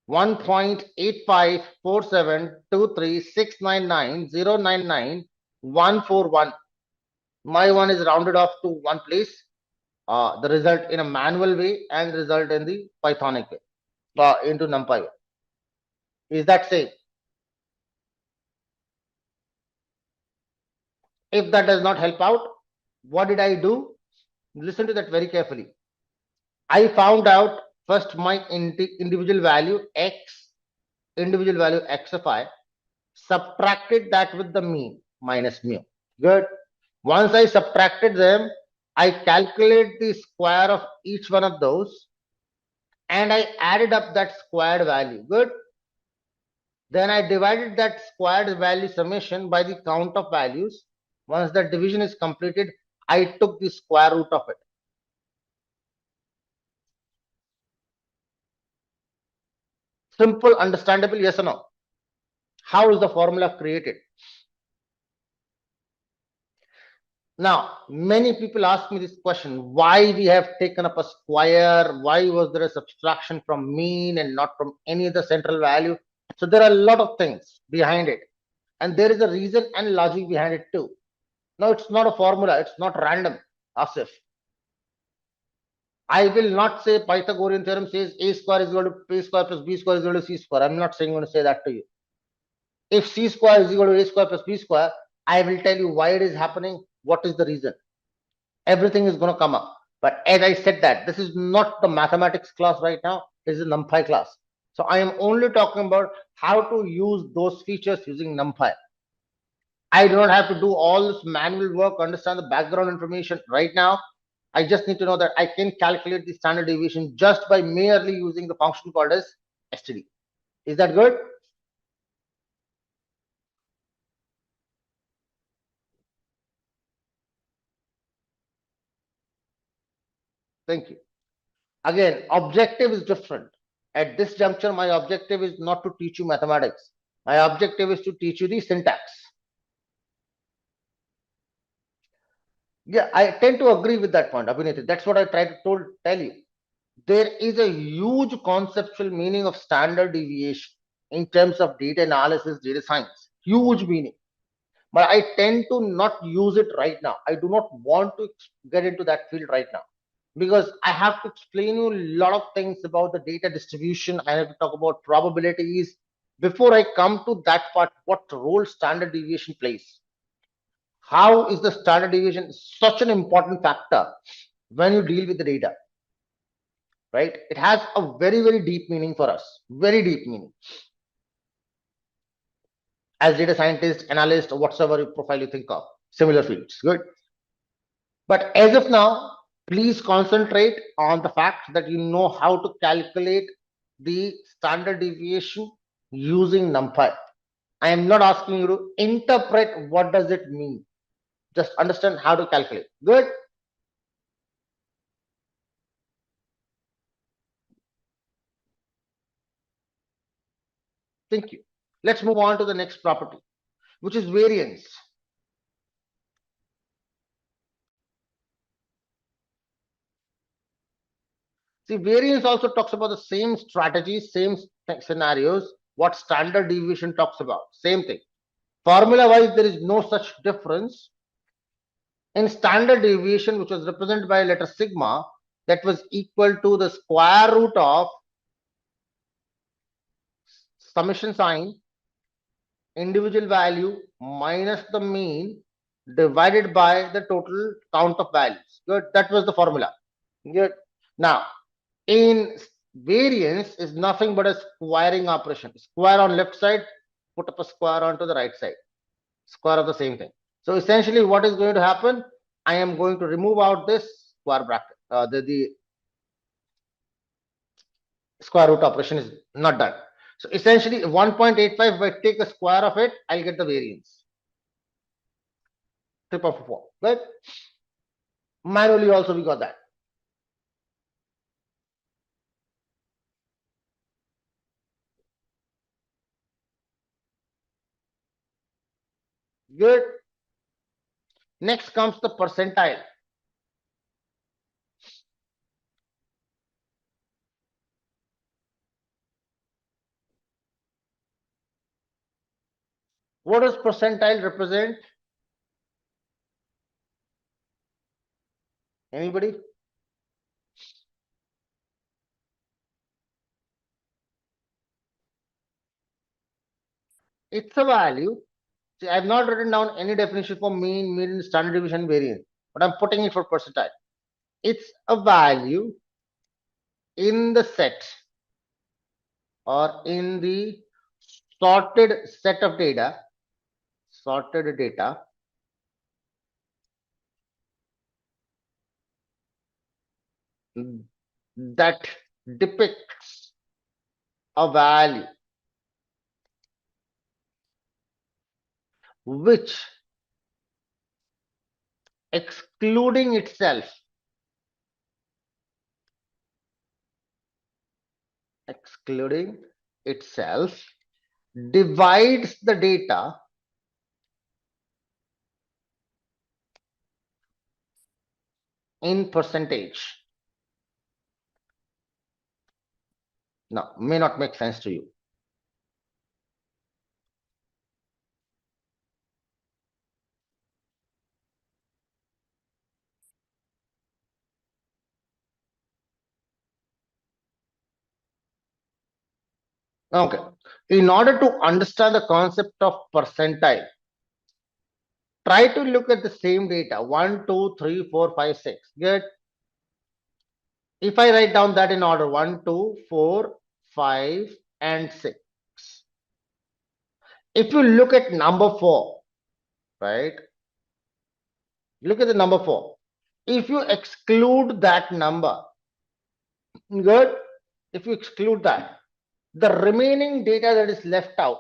1.854723699099 My one is rounded off to one place. The result in a manual way and result in the Pythonic way, into numpy. Is that same? If that does not help out, what did I do? Listen to that very carefully. I found out first my individual value x, individual value x of I, subtracted that with the mean minus mu. Good. Once I subtracted them, I calculate the square of each one of those and I added up that squared value. Good. Then I divided that squared value summation by the count of values. Once the division is completed, I took the square root of it. Simple, understandable, yes or no? How is the formula created? Now, many people ask me this question, why we have taken up a square, why was there a subtraction from mean and not from any other central value? So there are a lot of things behind it. And there is a reason and logic behind it too. Now, it's not a formula, it's not random, Asif. I will not say Pythagorean theorem says a square is equal to b square plus b square is equal to c square. I'm not saying I'm going to say that to you. If c square is equal to a square plus b square, I will tell you why it is happening, what is the reason. Everything is going to come up. But as I said that, this is not the mathematics class right now, this is a NumPy class. So I am only talking about how to use those features using NumPy. I do not have to do all this manual work, understand the background information right now. I just need to know that I can calculate the standard deviation just by merely using the function called as std. Is that good? Thank you. Again, objective is different. At this juncture, my objective is not to teach you mathematics. My objective is to teach you the syntax. Yeah, I tend to agree with that point, Abhinati. That's what I try to tell you. There is a huge conceptual meaning of standard deviation in terms of data analysis, data science. Huge meaning. But I tend to not use it right now. I do not want to get into that field right now because I have to explain you a lot of things about the data distribution. I have to talk about probabilities. Before I come to that part, what role standard deviation plays? How is the standard deviation such an important factor when you deal with the data? Right? It has a very, very deep meaning for us. Very deep meaning. As data scientist, analyst, or whatsoever profile you think of, similar fields. Good. But as of now, please concentrate on the fact that you know how to calculate the standard deviation using NumPy. I am not asking you to interpret what does it mean. Just understand how to calculate. Good. Thank you. Let's move on to the next property, which is variance. See, variance also talks about the same strategies, same scenarios, what standard deviation talks about. Same thing. Formula wise, there is no such difference. In standard deviation, which was represented by letter sigma, that was equal to the square root of summation sign, individual value minus the mean divided by the total count of values. Good. That was the formula. Good. Now, in variance is nothing but a squaring operation. Square on left side, put up a square onto the right side. Square of the same thing. So essentially what is going to happen? I am going to remove out this square bracket. The square root operation is not done. So essentially 1.85, if I take a square of it, I'll get the variance. Tip of 4. Right? Manually also we got that. Good. Next comes the percentile. What does percentile represent? Anybody? It's a value. See, I've not written down any definition for mean, standard deviation, variance, but I'm putting it for percentile. It's a value in the set or in the sorted set of data, sorted data that depicts a value which, excluding itself, divides the data in percentage. Now, may not make sense to you. Okay. In order to understand the concept of percentile, try to look at the same data 1, 2, 3, 4, 5, 6. Good. If I write down that in order 1, 2, 4, 5, and 6. If you look at number 4, right? Look at the number 4. If you exclude that number, good. If you exclude that, the remaining data that is left out,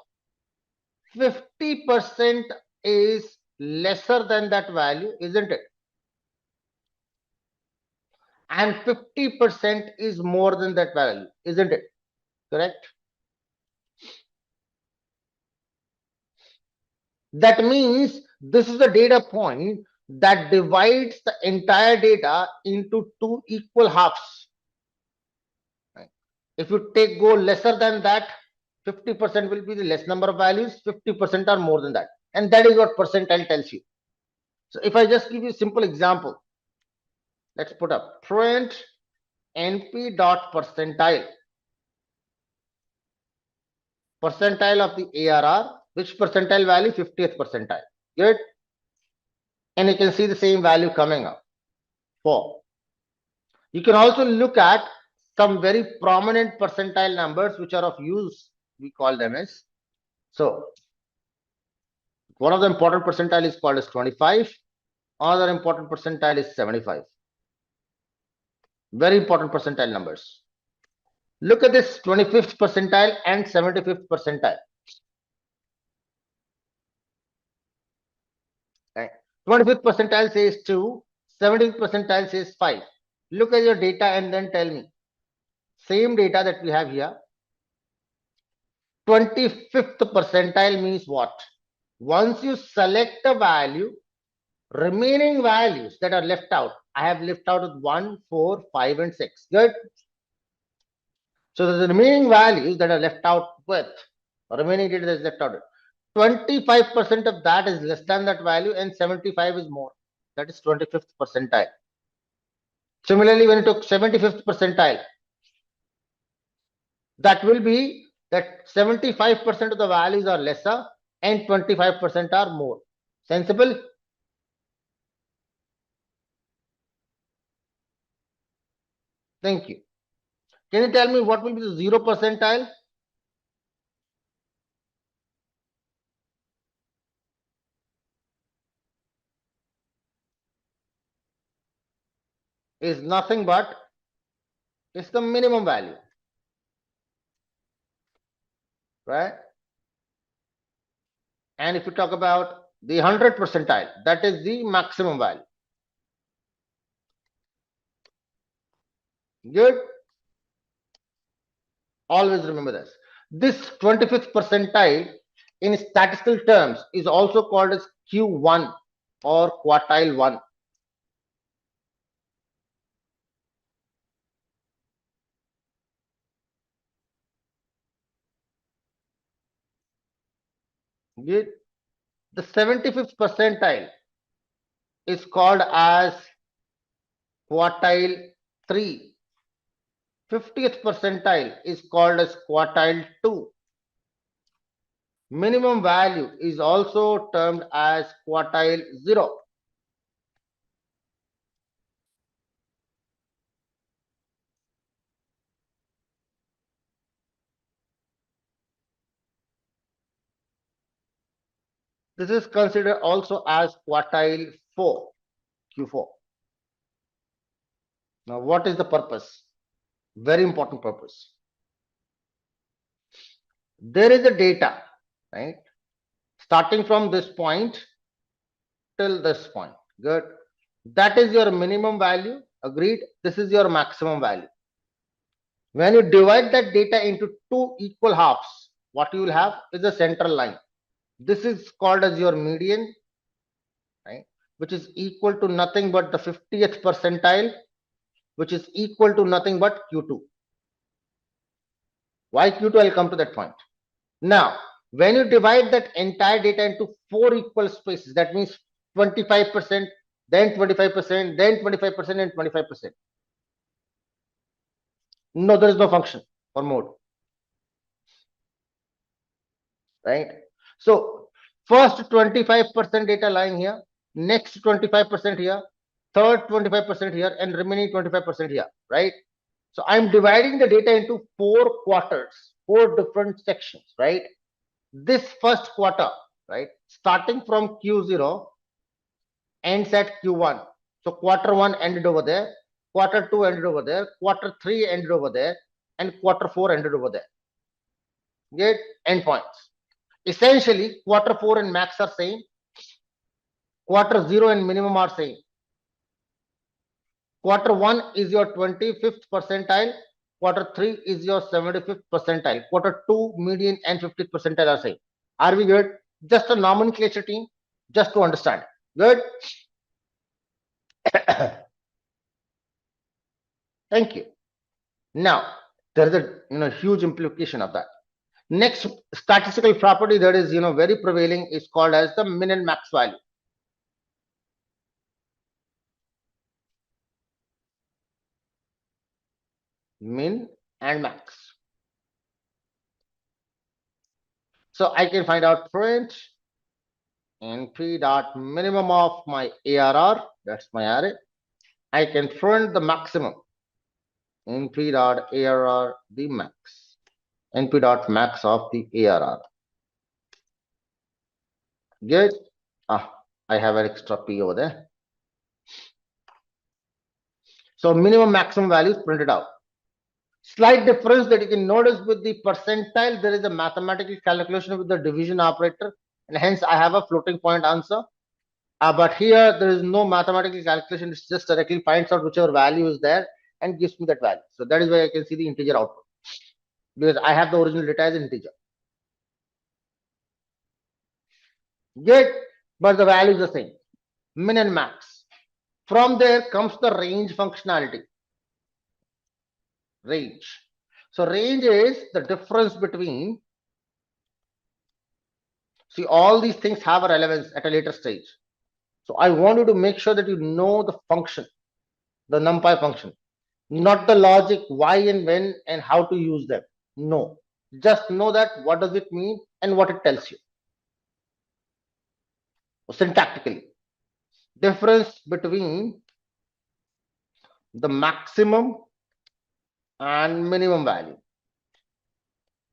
50% is lesser than that value, isn't it? And 50% is more than that value, isn't it? Correct? That means this is the data point that divides the entire data into two equal halves. Right? If you go lesser than that, 50% will be the less number of values, 50% are more than that. And that is what percentile tells you. So if I just give you a simple example, let's put up print np.percentile. Percentile of the ARR, which percentile value? 50th percentile. Good. And you can see the same value coming up. 4. You can also look at some very prominent percentile numbers which are of use. We call them as. So one of the important percentile is called as 25. Another important percentile is 75. Very important percentile numbers. Look at this 25th percentile and 75th percentile. Right. 25th percentile says 2, 75th percentile says 5. Look at your data and then tell me. Same data that we have here. 25th percentile means what? Once you select a value, remaining values that are left out, I have left out with 1, 4, 5, and 6. Good. So the remaining values that are left out with, remaining data that is left out, 25% of that is less than that value and 75 is more. That is 25th percentile. Similarly, when you took 75th percentile, that will be that 75% of the values are lesser and 25% are more. Sensible? Thank you. Can you tell me what will be the 0 percentile? Is nothing but it's the minimum value, right? And if you talk about the 100 percentile, that is the maximum value. Good. Always remember this. This 25th percentile in statistical terms is also called as Q1 or quartile 1. Good. The 75th percentile is called as quartile 3. 50th percentile is called as quartile 2. Minimum value is also termed as quartile 0. This is considered also as quartile 4, Q4. Now, what is the purpose? Very important purpose. There is a data, right? Starting from this point till this point. Good. That is your minimum value. Agreed. This is your maximum value. When you divide that data into two equal halves, what you will have is a central line. This is called as your median, right? Which is equal to nothing but the 50th percentile, which is equal to nothing but Q2. Why Q2? I'll come to that point. Now, when you divide that entire data into four equal spaces, that means 25%, then 25%, then 25%, and 25%. No, there is no function for mode, right? So, first 25% data lying here, next 25% here, third 25% here, and remaining 25% here, right? So, I'm dividing the data into four quarters, four different sections, right? This first quarter, right, starting from Q0 ends at Q1. So quarter 1 ended over there, quarter 2 ended over there, quarter 3 ended over there, and quarter 4 ended over there. Get endpoints. Essentially, quarter 4 and max are same, quarter 0 and minimum are same. Quarter 1 is your 25th percentile, quarter 3 is your 75th percentile, quarter 2 median and 50th percentile are same. Are we good? Just a nomenclature team, just to understand. Good. Thank you. Now, there is a huge implication of that. Next statistical property that is very prevailing is called as the min and max value. Min and max. So I can find out print np dot minimum of my ARR, that's my array. I can print the maximum np dot ARR the max, np dot max of the ARR. Good. I have an extra p over there. So minimum maximum values printed out. Slight difference that you can notice with the percentile, there is a mathematical calculation with the division operator, and hence I have a floating point answer. But here there is no mathematical calculation, it just directly finds out whichever value is there and gives me that value. So that is why I can see the integer output, because I have the original data as integer. Good, but the value is the same, min and max. From there comes the range functionality. Range. So range is the difference between, see, all these things have a relevance at a later stage. So I want you to make sure that you know the function, the numpy function, not the logic, why and when and how to use them. No, just know that what does it mean and what it tells you. Syntactically, difference between the maximum and minimum value,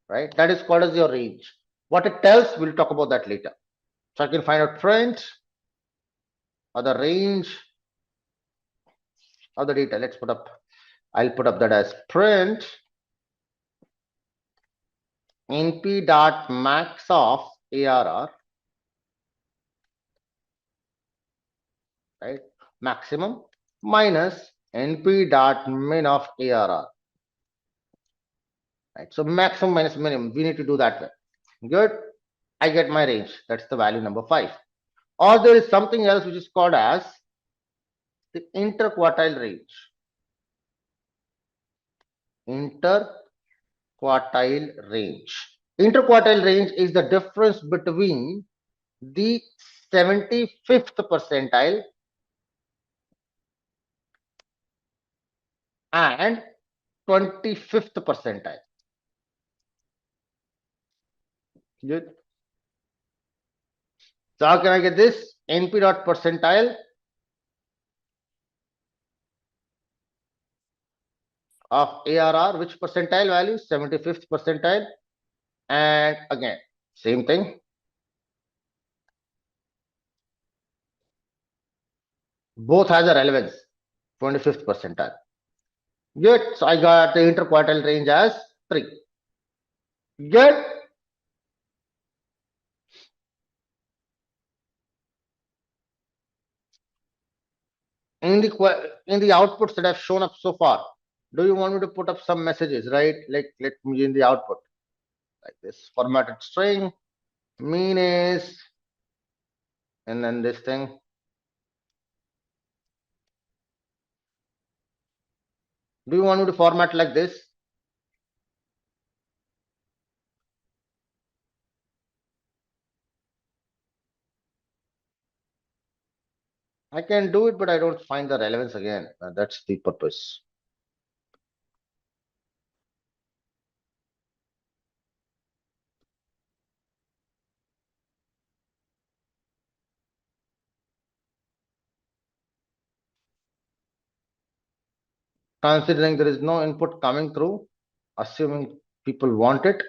right? That is called as your range. What it tells, we'll talk about that later. So I can find out print or the range of the data. Let's put up, I'll put up that as print np dot max of ARR, right? Maximum minus np dot min of ARR, right? So maximum minus minimum, we need to do that way. Good. I get my range. That's the value number 5. Or there is something else which is called as the interquartile range. Interquartile range. Interquartile range is the difference between the 75th percentile and 25th percentile. Good. So how can I get this? np dot percentile of ARR, which percentile value? 75th percentile. And again, same thing. Both has a relevance, 25th percentile. Good. So I got the interquartile range as 3. Good. In the outputs that have shown up so far, do you want me to put up some messages, right? Like let me in the output like this formatted string, mean is, and then this thing. Do you want me to format like this? I can do it, but I don't find the relevance again. That's the purpose. Considering there is no input coming through, assuming people want it.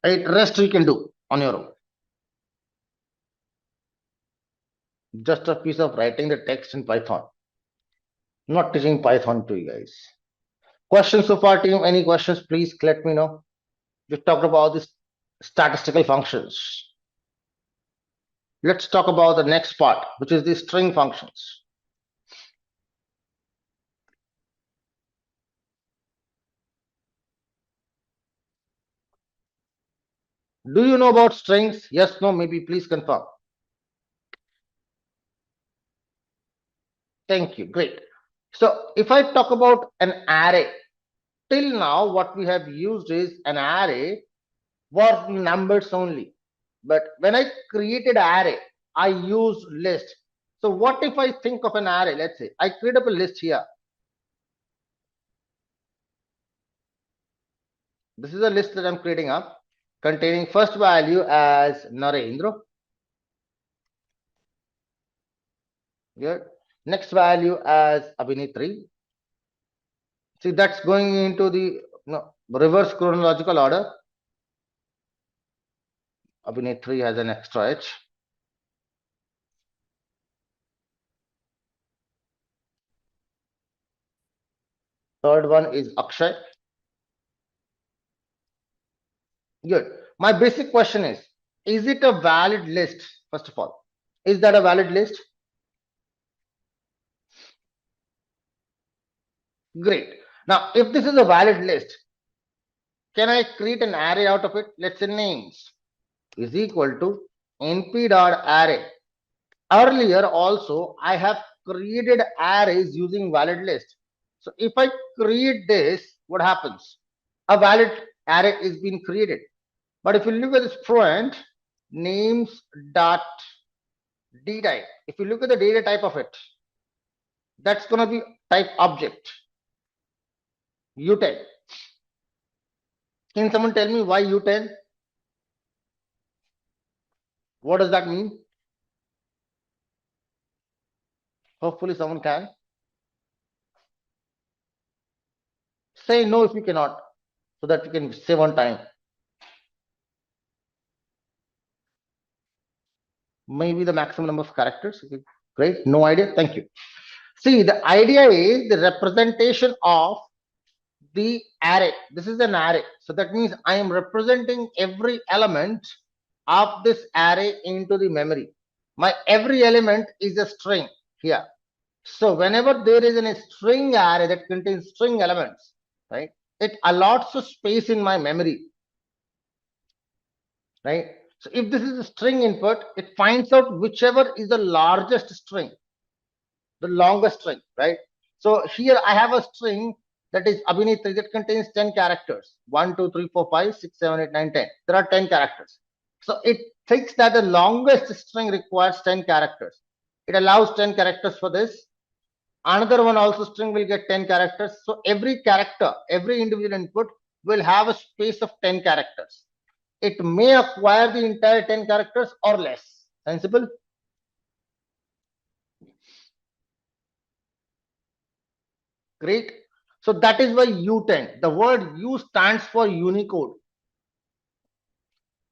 Right, rest you can do on your own. Just a piece of writing the text in Python. I'm not teaching Python to you guys. Questions so far, team? Any questions? Please let me know. We talked about these statistical functions. Let's talk about the next part, which is the string functions. Do you know about strings? Yes, no, maybe please confirm. Thank you. Great. So if I talk about an array, till now what we have used is an array for numbers only. But when I created array, I used list. So what if I think of an array? Let's say I create up a list here. This is a list that I'm creating up containing first value as Narendra. Good. Next value as Abhinitri. See, that's going into the reverse chronological order. Abhinitri has an extra H. Third one is Akshay. Good. My basic question is it a valid list? First of all, is that a valid list? Great. Now, if this is a valid list, can I create an array out of it? Let's say names is equal to np.array. Earlier also, I have created arrays using valid list. So if I create this, what happens? A valid array is being created. But if you look at this front, names dot d type, if you look at the data type of it, that's going to be type object, u10. Can someone tell me why u10? What does that mean? Hopefully someone can. Say no if you cannot, so that you can save on time. Maybe the maximum number of characters. Okay, great. No idea. Thank you. See, the idea is the representation of the array. This is an array. So that means I am representing every element of this array into the memory. My every element is a string here. So whenever there is a string array that contains string elements, right, it allots a space in my memory, right? So if this is a string input, it finds out whichever is the largest string, the longest string, right? So here I have a string that is Abhinitri that contains 10 characters. 1, 2, 3, 4, 5, 6, 7, 8, 9, 10. There are 10 characters. So it thinks that the longest string requires 10 characters. It allows 10 characters for this. Another one also string will get 10 characters. So every character, every individual input will have a space of 10 characters. It may acquire the entire 10 characters or less. Sensible? Great. So that is why U10. The word U stands for Unicode.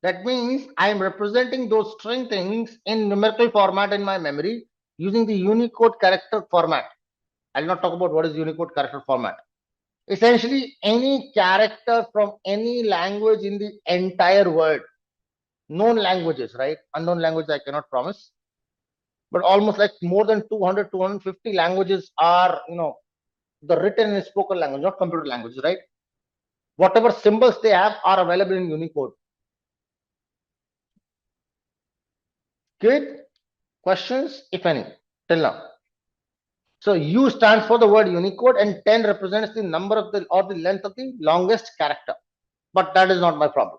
That means I am representing those string things in numerical format in my memory using the Unicode character format. I'll not talk about what is Unicode character format. Essentially, any character from any language in the entire world, known languages, right? Unknown languages, I cannot promise, but almost like more than 200, 250 languages are, the written and spoken language, not computer languages, right? Whatever symbols they have are available in Unicode. Good questions, if any, till now. So U stands for the word Unicode, and 10 represents the number of the or the length of the longest character. But that is not my problem.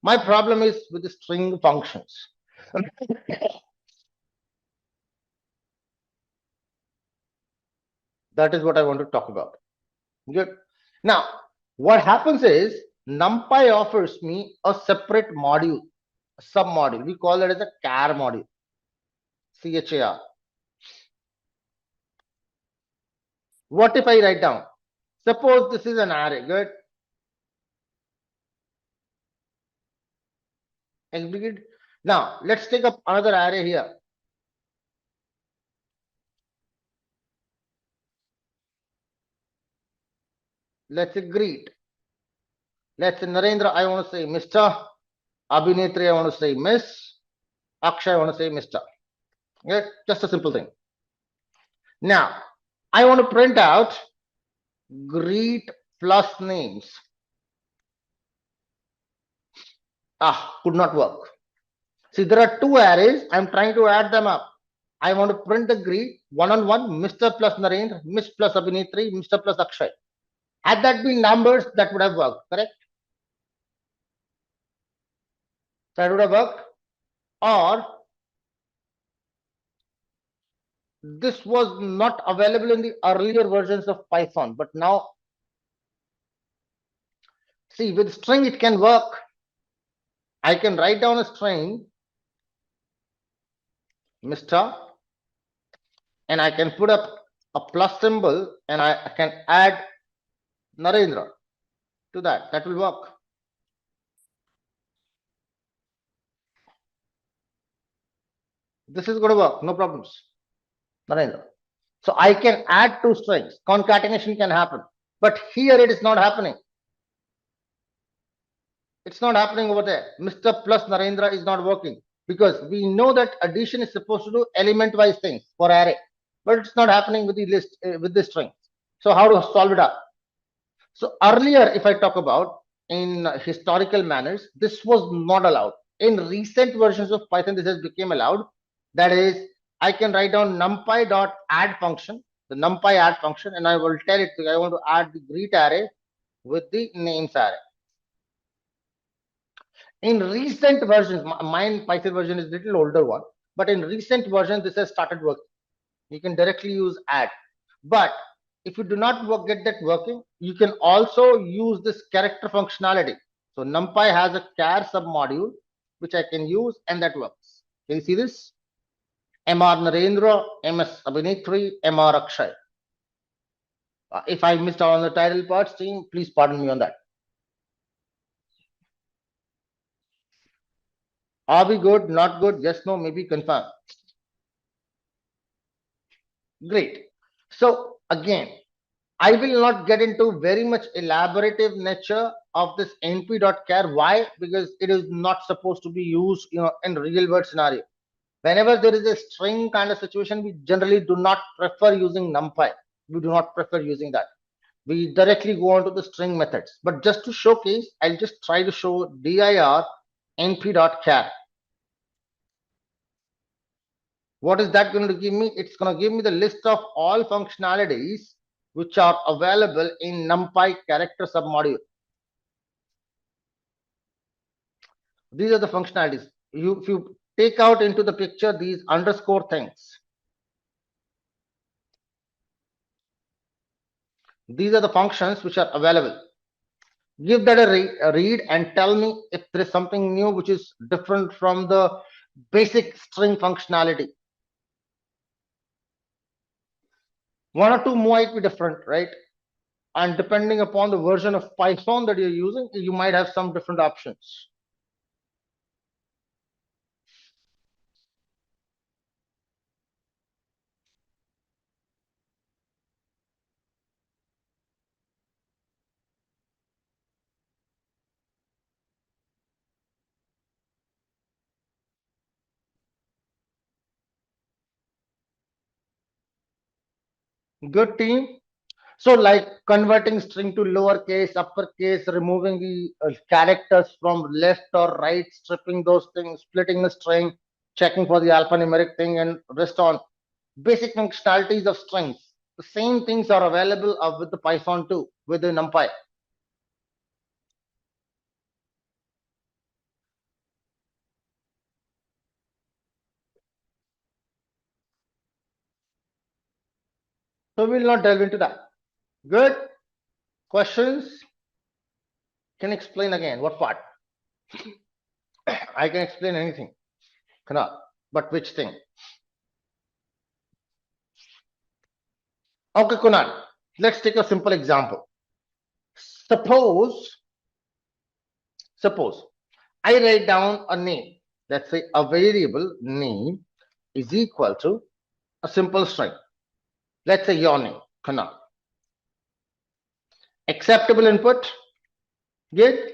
My problem is with the string functions. That is what I want to talk about. Good. Now, what happens is NumPy offers me a separate module, a sub-module. We call it as a char module. CHAR. What if I write down? Suppose this is an array. Good. Execute. Now, let's take up another array here. Let's say greet. Let's say Narendra, I want to say Mr. Abhinetri, I want to say Miss. Akshay, I want to say Mr. Okay? Just a simple thing. Now, I want to print out greet plus names. Could not work. See, there are two arrays. I'm trying to add them up. I want to print the greet one-on-one, Mr. plus Narendra, Miss plus Abhinetri, Mr. plus Akshay. Had that been numbers, that would have worked, correct? That would have worked. Or this was not available in the earlier versions of Python, but now, see, with string it can work. I can write down a string, Mr., and I can put up a plus symbol, and I can add Narendra to that. That will work. This is going to work, no problems. Narendra. So I can add two strings. Concatenation can happen. But here it is not happening. It's not happening over there. Mr. plus Narendra is not working because we know that addition is supposed to do element-wise things for array, but it's not happening with the list with the string. So how to solve it up? So earlier, if I talk about in historical manners, this was not allowed. In recent versions of Python, this has become allowed. That is, I can write down numpy.add function, the numpy add function, and I will tell it I want to add the greet array with the names array. In recent versions, mine Python version is a little older one, but in recent versions, this has started working. You can directly use add. But if you do not get that working, you can also use this character functionality. So NumPy has a char submodule, which I can use, and that works. Can you see this? Mr. Narendra, MS Abhinetri, Mr. Akshay. If I missed out on the title parts, team, please pardon me on that. Are we good? Not good? Yes, no, maybe confirm. Great. So again, I will not get into very much elaborative nature of this np.char. Why? Because it is not supposed to be used, in real world scenario. Whenever there is a string kind of situation, we generally do not prefer using numpy. We do not prefer using that. We directly go on to the string methods. But just to showcase, I'll just try to show dir np.char. What is that going to give me? It's going to give me the list of all functionalities which are available in NumPy character submodule. These are the functionalities. if you take out into the picture these underscore things, these are the functions which are available. Give that a read and tell me if there is something new which is different from the basic string functionality. One or two might be different, right? And depending upon the version of Python that you're using, you might have some different options. Good team. So like converting string to lowercase, uppercase, removing the characters from left or right, stripping those things, splitting the string, checking for the alphanumeric thing, and rest on basic functionalities of strings. The same things are available with the Python too, with the NumPy. So we'll not delve into that. Good. Questions? Can explain again. What part? I can explain anything. Cannot. But which thing? Okay, Kunal. Let's take a simple example. Suppose I write down a name. Let's say a variable name is equal to a simple string. Let's say your name, Kunal. Acceptable input? Good.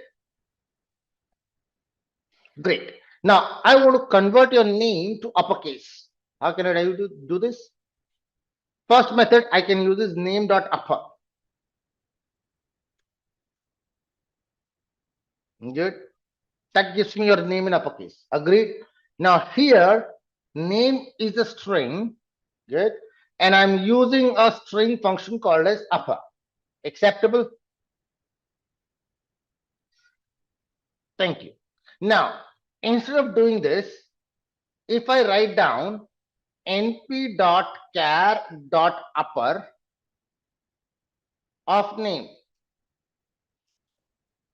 Great. Now I want to convert your name to uppercase. How can I do this? First method I can use is name.upper. Good. That gives me your name in uppercase. Agreed. Now here, name is a string. Good. And I'm using a string function called as upper. Acceptable? Thank you. Now, instead of doing this, if I write down np.char.upper of name,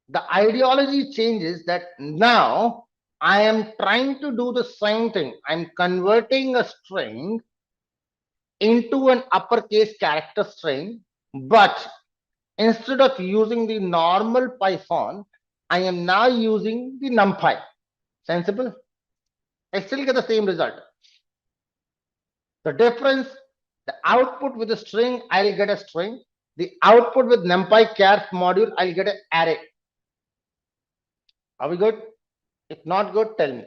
the ideology changes that now I am trying to do the same thing. I'm converting a string into an uppercase character string, but instead of using the normal Python, I am now using the NumPy. Sensible? I still get the same result. The difference, the output with a string, I'll get a string. The output with NumPy char module, I'll get an array. Are we good? If not good, tell me.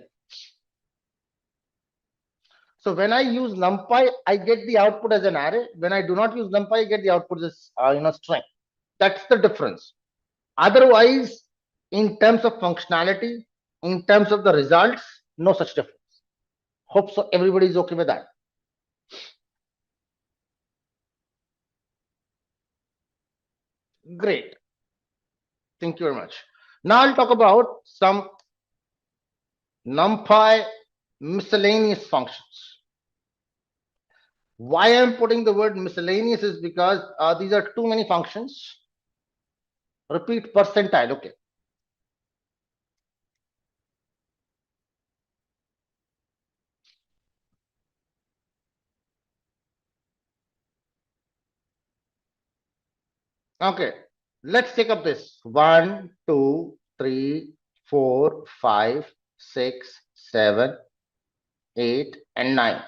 So when I use NumPy, I get the output as an array. When I do not use NumPy, I get the output as string. That's the difference. Otherwise, in terms of functionality, in terms of the results, no such difference. Hope so everybody is okay with that. Great. Thank you very much. Now I'll talk about some NumPy miscellaneous functions. Why I'm putting the word miscellaneous is because these are too many functions. Repeat percentile, okay. Okay, let's take up this 1, 2, 3, 4, 5, 6, 7, 8, and 9.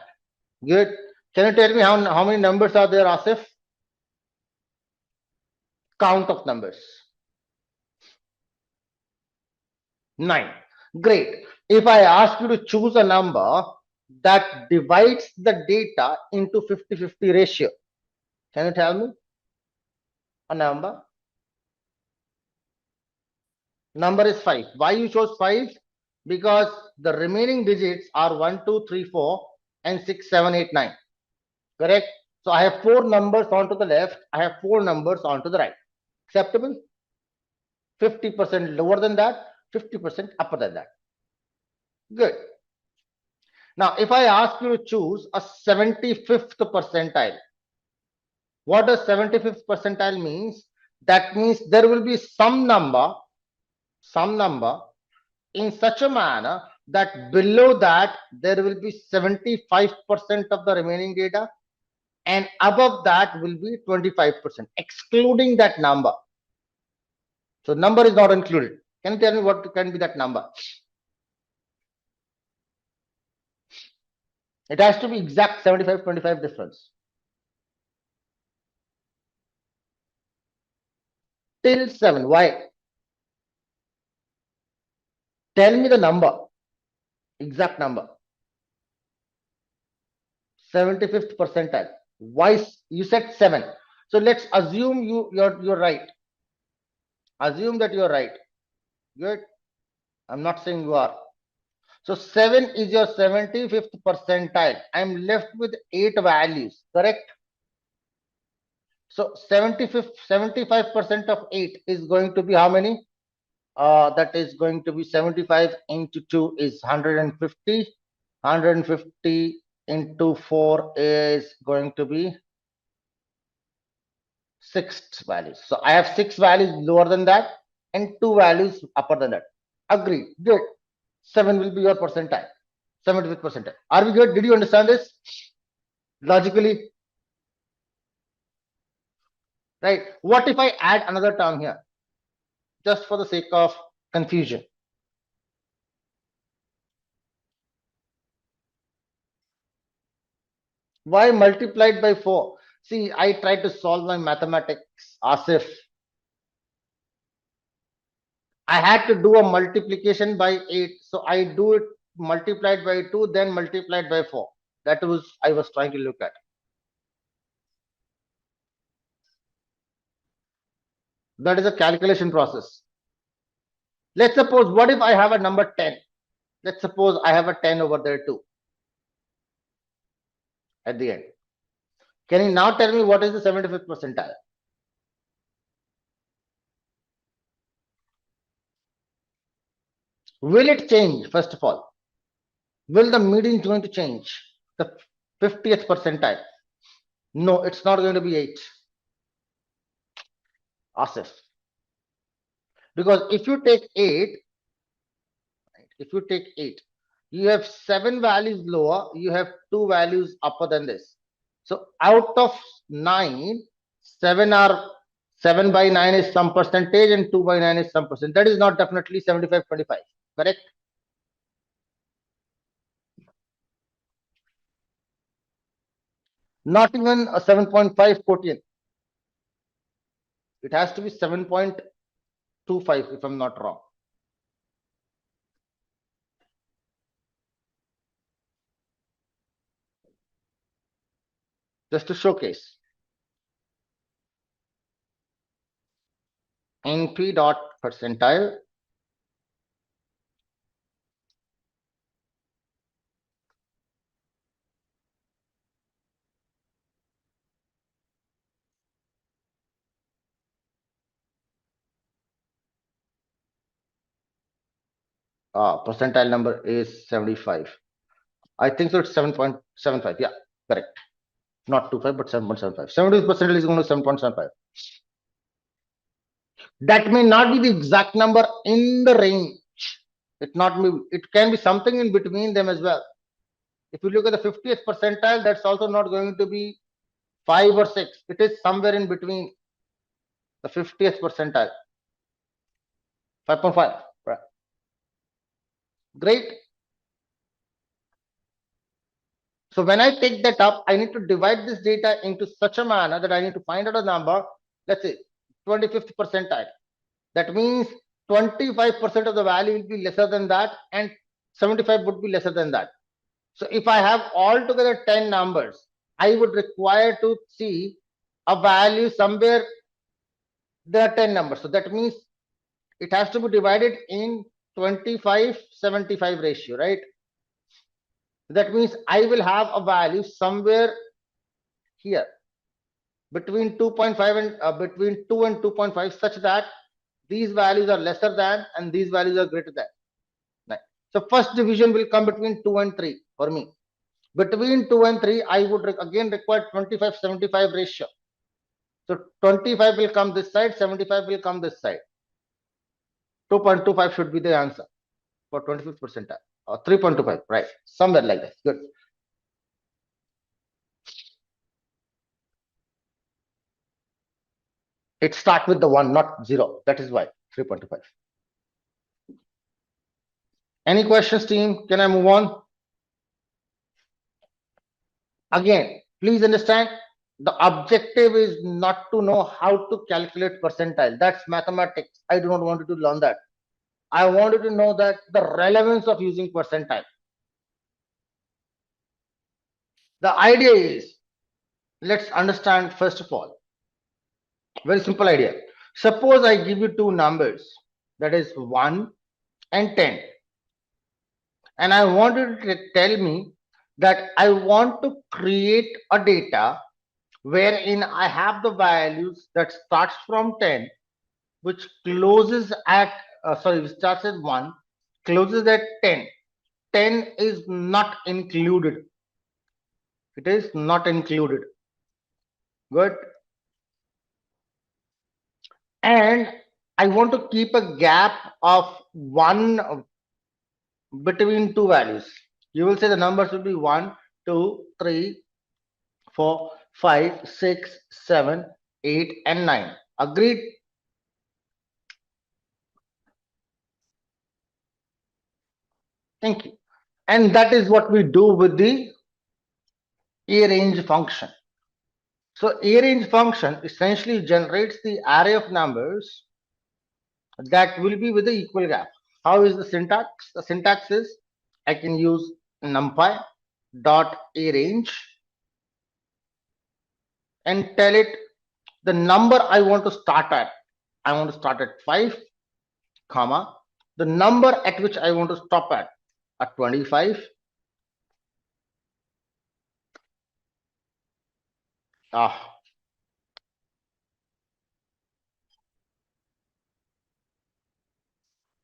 Good. Can you tell me how many numbers are there, Asif? Count of numbers. 9. Great. If I ask you to choose a number that divides the data into 50-50 ratio, can you tell me a number? Number is 5. Why you chose 5? Because the remaining digits are 1, 2, 3, 4, and 6, 7, 8, 9. Correct? So I have 4 numbers onto the left. I have 4 numbers onto the right. Acceptable? 50% lower than that, 50% upper than that. Good. Now, if I ask you to choose a 75th percentile, what does 75th percentile means? That means there will be some number in such a manner that below that there will be 75% of the remaining data, and above that will be 25%, excluding that number. So number is not included. Can you tell me what can be that number? It has to be exact 75-25 difference. Till 7. Why? Tell me the number. Exact number. 75th percentile. Why? You said 7. So let's assume you're right. Assume that you're right. Good. I'm not saying you are. So 7 is your 75th percentile. I'm left with 8 values, correct? So 75% of 8 is going to be how many? That is going to be 75 into 2 is 150. 150 into 4 is going to be 6 values. So I have 6 values lower than that and 2 values upper than that. Agreed. Good. 7 will be your percentile. 75th percentile. Are we good? Did you understand this? Logically? Right. What if I add another term here? Just for the sake of confusion. Why multiplied by 4? See, I tried to solve my mathematics as if I had to do a multiplication by 8. So I do it multiplied by 2, then multiplied by 4. That was I was trying to look at. That is a calculation process. Let's suppose, what if I have a number 10? Let's suppose I have a 10 over there too at the end. Can you now tell me what is the 75th percentile? Will it change, first of all? Will the median going to change? The 50th percentile? No, it's not going to be 8. Asif. Because if you take 8, you have 7 values lower, you have 2 values upper than this. So out of 9, 7 by 9 is some percentage and 2 by 9 is some percent. That is not definitely 75-25. Correct? Not even a 7.5 quotient. It has to be 7.25 if I'm not wrong. Just to showcase. NP dot percentile percentile number is 75. I think so. It's 7.75. Yeah, correct. Not 25, but 7.75. 70% is going to 7.75. That may not be the exact number in the range. It can be something in between them as well. If you look at the 50th percentile, that's also not going to be 5 or 6. It is somewhere in between the 50th percentile. 5.5. Right. Great. So when I take that up, I need to divide this data into such a manner that I need to find out a number, let's say 25th percentile. That means 25% of the value will be lesser than that and 75 would be lesser than that. So if I have altogether 10 numbers, I would require to see a value somewhere. There are 10 numbers. So that means it has to be divided in 25-75 ratio, right? That means I will have a value somewhere here between 2.5 and between 2 and 2.5 such that these values are lesser than and these values are greater than. Right. So first division will come between 2 and 3 for me. Between 2 and 3, I would again require 25-75 ratio. So 25 will come this side, 75 will come this side. 2.25 should be the answer for 25th percentile, or 3.25, right? Somewhere like that. Good. It starts with the 1, not 0. That is why 3.25. Any questions, team? Can I move on? Again, please understand, the objective is not to know how to calculate percentile. That's mathematics. I do not want you to learn that. I want you to know that the relevance of using percentile. The idea is, let's understand first of all, very simple idea. Suppose I give you two numbers, that is 1 and 10. And I want you to tell me that I want to create a data wherein I have the values that starts from 10, which closes at, which starts at 1, closes at 10. 10 is not included. It is not included. Good. And I want to keep a gap of 1 between two values. You will say the numbers will be 1, 2, 3, 4, 5, 6, 7, 8, and 9. Agreed? Thank you. And that is what we do with the arange function. So arange function essentially generates the array of numbers that will be with the equal gap. How is the syntax? The syntax is, I can use numpy dot arange and tell it the number I want to start at. I want to start at 5, comma, the number at which I want to stop at 25.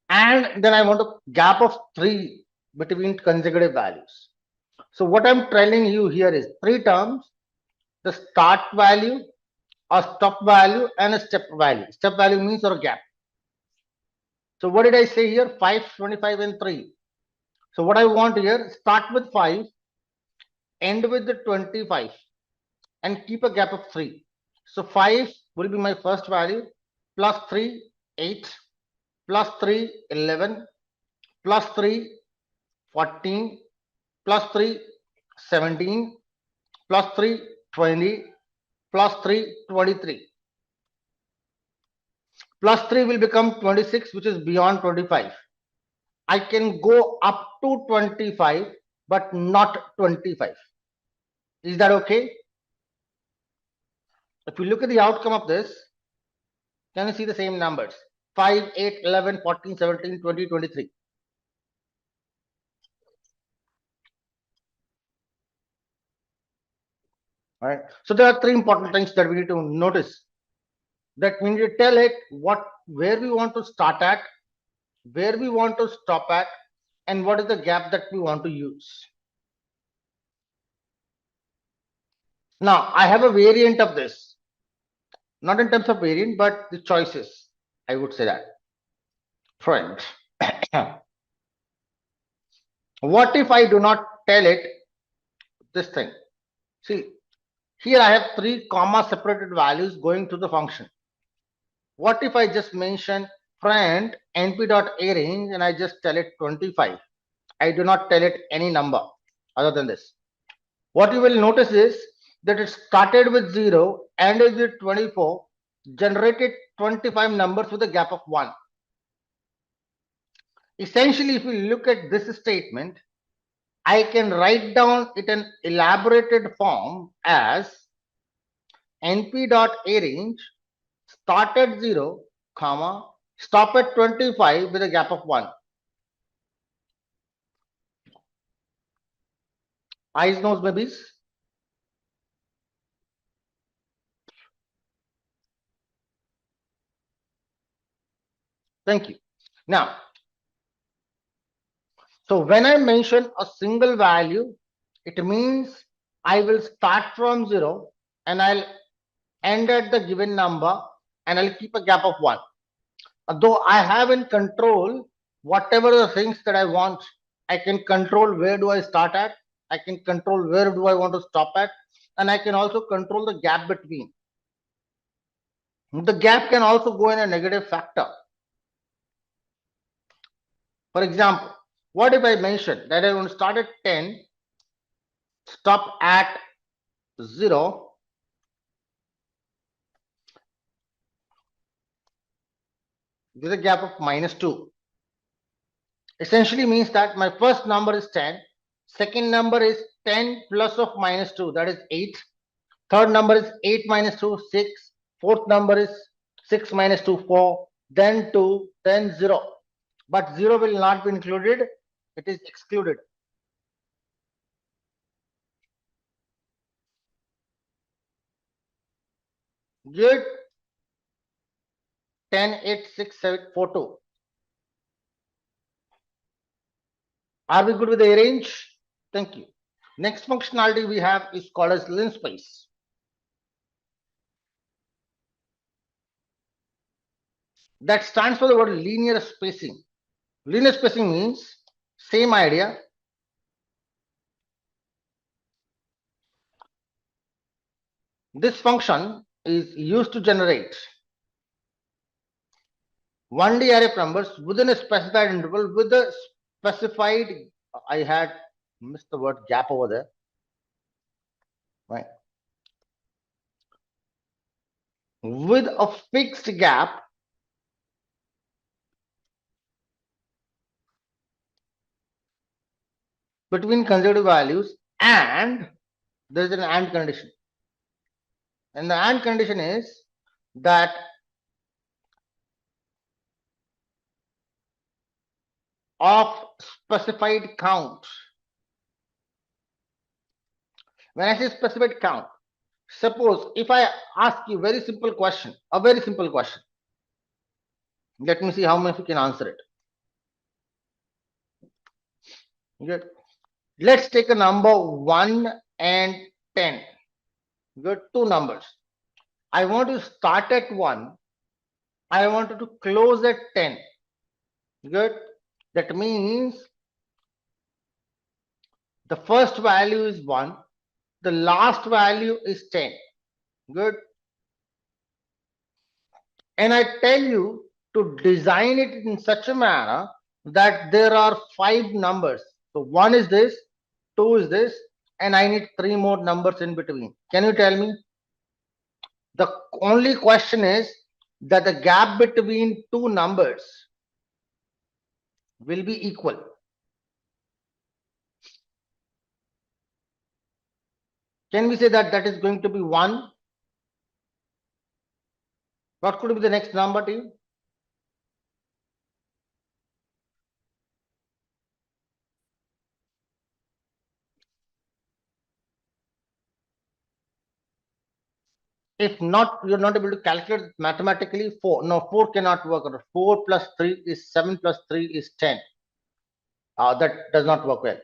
And then I want a gap of 3 between consecutive values. So what I'm telling you here is 3 terms: the start value, a stop value, and a step value. Step value means or a gap. So what did I say here? 5, 25, and 3. So what I want here, start with 5, end with the 25, and keep a gap of 3. So 5 will be my first value, plus 3, 8, plus 3, 11, plus 3, 14, plus 3, 17, plus 3, 20, plus 3, 23. Plus 3 will become 26, which is beyond 25. I can go up to 25, but not 25. Is that okay? If you look at the outcome of this, can you see the same numbers? 5, 8, 11, 14, 17, 20, 23. All right. So there are 3 important things that we need to notice. That we need to tell it where we want to start at, where we want to stop at, and what is the gap that we want to use. Now, I have a variant of this, not in terms of variant, but the choices. I would say that. Friend, what if I do not tell it this thing? See, here I have 3 comma separated values going to the function. What if I just mention friend np.arange and I just tell it 25? I do not tell it any number other than this. What you will notice is that it started with 0, ended with 24, generated 25 numbers with a gap of 1. Essentially, if you look at this statement, I can write down it in elaborated form as np.arange start at 0, comma, stop at 25 with a gap of 1. Eyes, nose, babies. Thank you. Now, So when I mention a single value, it means I will start from 0 and I'll end at the given number and I'll keep a gap of 1. Though I have in control whatever the things that I want, I can control where do I start at, I can control where do I want to stop at, and I can also control the gap between. The gap can also go in a negative factor. For example, what if I mention that I want to start at 10, stop at 0, with a gap of -2. Essentially means that my first number is 10, second number is 10 plus of -2, that is 8. Third number is 8 minus 2, 6. Fourth number is 6 minus 2, 4. Then 2, then 0. But 0 will not be included, it is excluded. Good. 10, 8, 6, 7, 4, 2. Are we good with the arrange? Thank you. Next functionality we have is called as linspace. That stands for the word linear spacing. Linear spacing means same idea. This function is used to generate 1D array of numbers within a specified interval with a specified, I had missed the word gap over there, right? With a fixed gap between consecutive values, and there is an AND condition. And the AND condition is that of specified count. When I say specified count, suppose if I ask you a very simple question, let me see how many of you can answer it. Good. Let's take a number 1 and 10. Good, two numbers. I want to start at 1. I wanted to close at 10. Good. That means the first value is 1. The last value is 10. Good. And I tell you to design it in such a manner that there are 5 numbers. So 1 is this, 2 is this, and I need 3 more numbers in between. Can you tell me? The only question is that the gap between two numbers will be equal. Can we say that that is going to be 1? What could be the next number to you? If not, you're not able to calculate mathematically. 4. No, 4 cannot work. 4 plus 3 is 7 plus 3 is 10. That does not work well.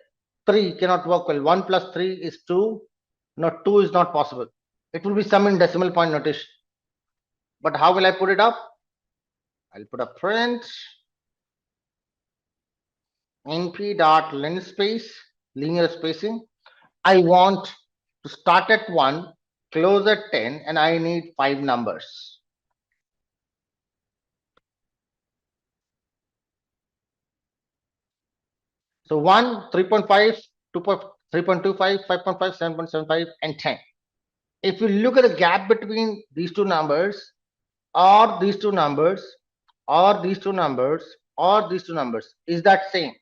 3 cannot work well. 1 plus 3 is 2. No, 2 is not possible. It will be sum in decimal point notation. But how will I put it up? I'll put a print np.linspace, linear spacing. I want to start at 1, close at 10, and I need 5 numbers. So 1, 3.5, 3.25, 5.5, 7.75, and 10. If you look at the gap between these two numbers, or these two numbers, or these two numbers, or these two numbers, is that same?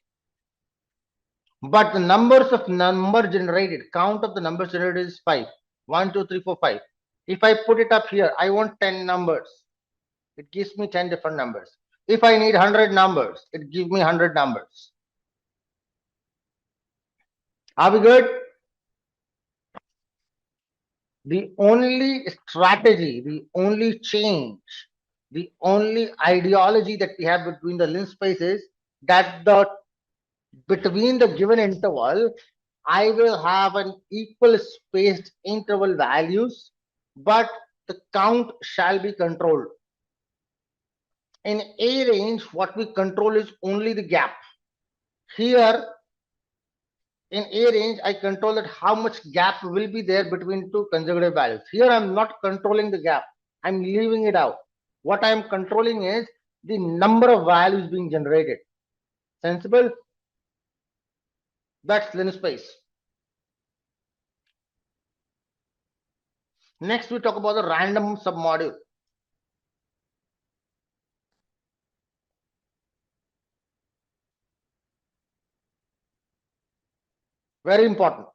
But the numbers of number generated, count of the numbers generated is 5. 1, 2, 3, 4, 5. If I put it up here, I want 10 numbers. It gives me 10 different numbers. If I need 100 numbers, it gives me 100 numbers. Are we good? The only strategy, the only change, the only ideology that we have between the linspace is that the between the given interval, I will have an equal spaced interval values, but the count shall be controlled. In A range, what we control is only the gap. Here, in A range, I control that how much gap will be there between two consecutive values. Here, I'm not controlling the gap. I'm leaving it out. What I'm controlling is the number of values being generated. Sensible? That's linspace. Next, we talk about the random submodule. Very important.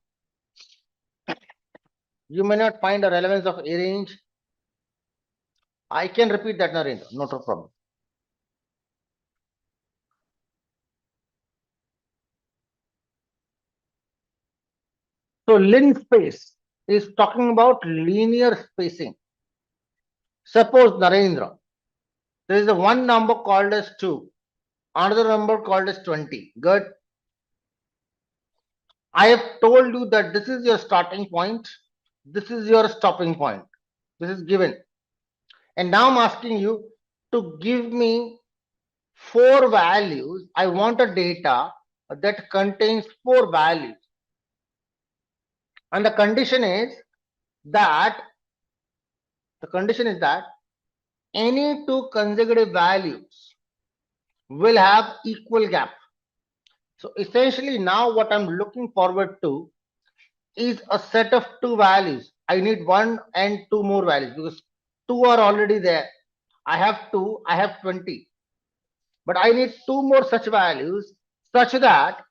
You may not find a relevance of A range. I can repeat that, Narendra, not a problem. So linspace is talking about linear spacing. Suppose, Narendra, there is a one number called as 2, another number called as 20. Good. I have told you that this is your starting point, this is your stopping point. This is given. And now I'm asking you to give me 4 values. I want a data that contains 4 values. And the condition is that any 2 consecutive values will have equal gap. So essentially now what I'm looking forward to is a set of 2 values. I need 1 and 2 more values because 2 are already there. I have 2, I have 20. But I need 2 more such values such that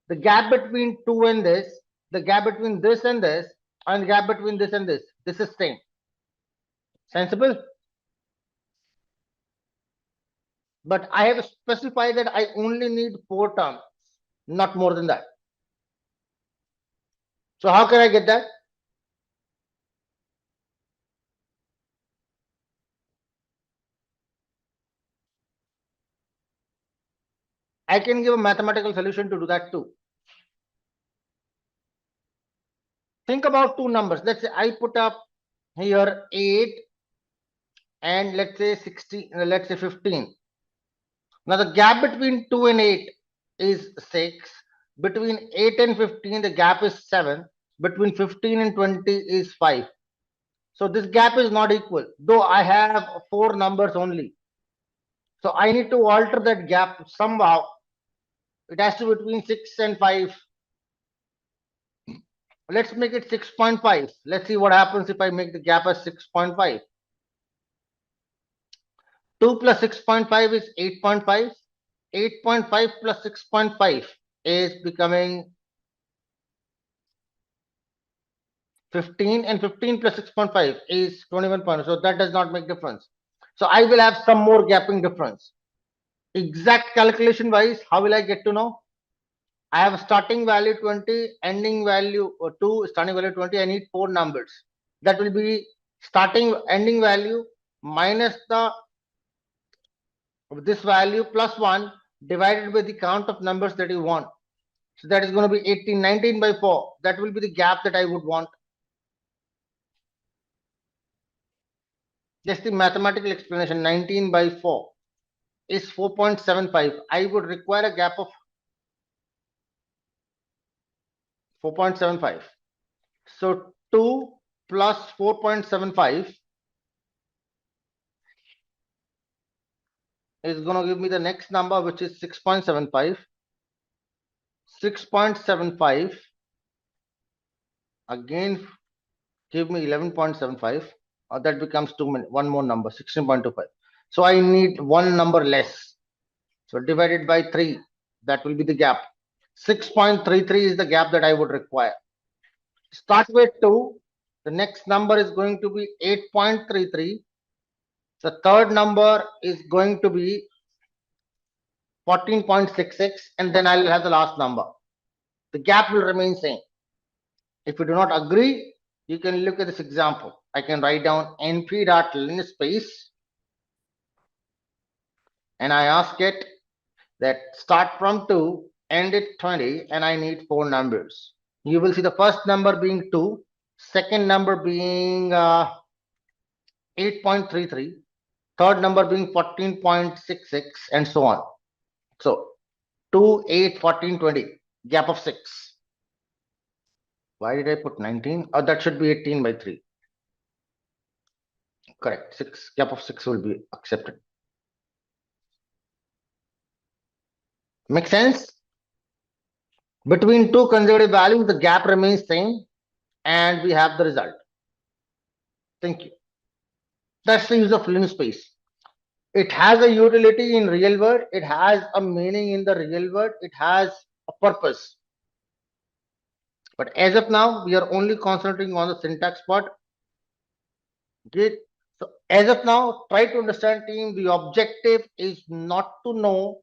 the gap between 2 and this, the gap between this and this, and the gap between this and this is same. Sensible? But I have specified that I only need 4 terms, not more than that. So how can I get that? I can give a mathematical solution to do that too. Think about 2 numbers. Let's say I put up here 8 and let's say 60, let's say 15. Now the gap between 2 and 8 is 6. Between 8 and 15, the gap is 7. Between 15 and 20 is 5. So this gap is not equal, though I have 4 numbers only. So I need to alter that gap somehow. It has to be between 6 and 5. Let's make it 6.5. Let's see what happens if I make the gap as 6.5. 2 plus 6.5 is 8.5. 8.5 plus 6.5 is becoming 15, and 15 plus 6.5 is 21. So that does not make difference. So I will have some more gapping difference. Exact calculation wise, how will I get to know? I have starting value 20, ending value 2, starting value 20. I need 4 numbers. That will be starting ending value minus this value plus 1 divided by the count of numbers that you want. So that is going to be 18, 19 by 4. That will be the gap that I would want. Just the mathematical explanation, 19 by 4 is 4.75. I would require a gap of 4.75. So 2 plus 4.75 is going to give me the next number, which is 6.75. 6.75 again give me 11.75. That becomes one more number, 16.25. So I need one number less. So divided by 3, that will be the gap. 6.33 is the gap that I would require. Start with 2. The next number is going to be 8.33. The third number is going to be 14.66, and then I will have the last number. The gap will remain same. If you do not agree, you can look at this example. I can write down np.linspace, and I ask it that start from 2 end at 20 and I need 4 numbers. You will see the first number being 2, second number being 8.33, third number being 14.66, and so on. So 2, 8, 14, 20, gap of 6. Why did I put 19? Oh, that should be 18 by 3. Correct. 6, gap of 6 will be accepted. Make sense? Between two consecutive values, the gap remains same and we have the result. Thank you. That's the use of linspace. It has a utility in real world. It has a meaning in the real world. It has a purpose. But as of now, we are only concentrating on the syntax part. Okay. So as of now, try to understand, team, the objective is not to know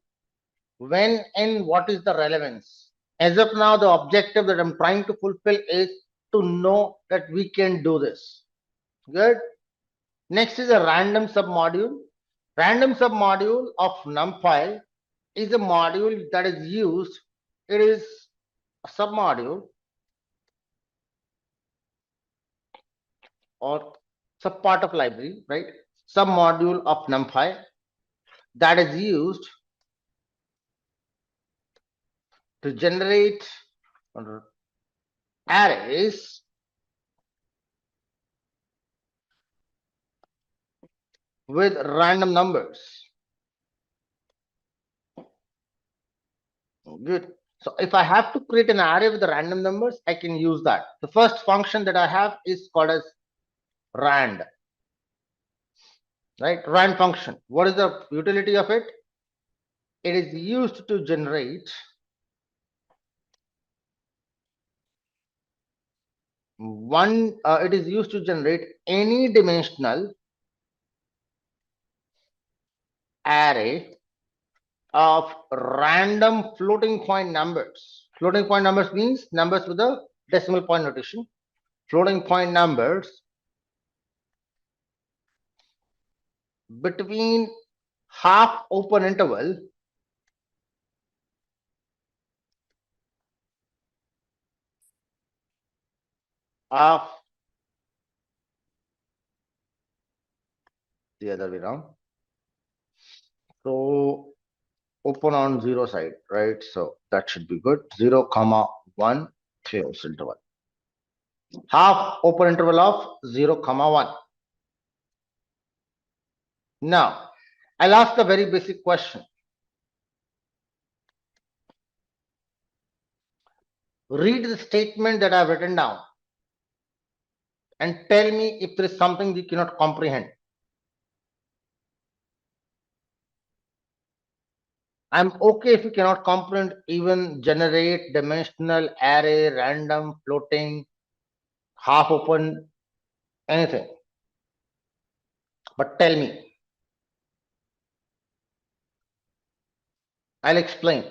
when and what is the relevance. As of now, the objective that I'm trying to fulfill is to know that we can do this. Good. Next is a random submodule. Random submodule of numpy is a module that is used. It is a submodule or subpart of library, right? Submodule of numpy that is used to generate arrays with random numbers. Good. So if I have to create an array with the random numbers, I can use that. The first function that I have is called as rand. Right? Rand function. What is the utility of it? It is used to generate it is used to generate any dimensional array of random floating point numbers. Floating point numbers means numbers with a decimal point notation. Floating point numbers between half open interval of the other way around. So open on 0 side, right? So that should be good. 0, 1 close interval. Half open interval of 0, 1. Now, I'll ask the very basic question. Read the statement that I've written down and tell me if there is something you cannot comprehend. I'm okay if you cannot comprehend even generate, dimensional, array, random, floating, half open, anything. But tell me. I'll explain.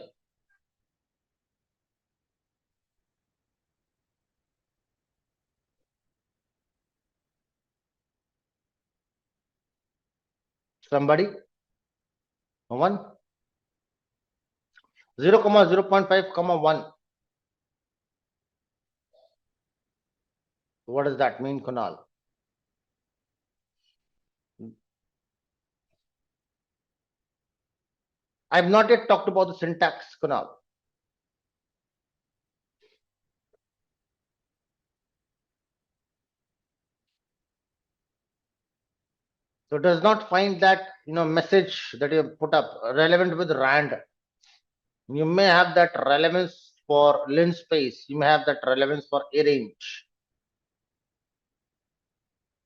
Somebody? No one? 0, 0.5, 1. What does that mean, Kunal? I've not yet talked about the syntax, Kunal. So it does not find that message that you put up relevant with rand. You may have that relevance for linspace. You may have that relevance for arange,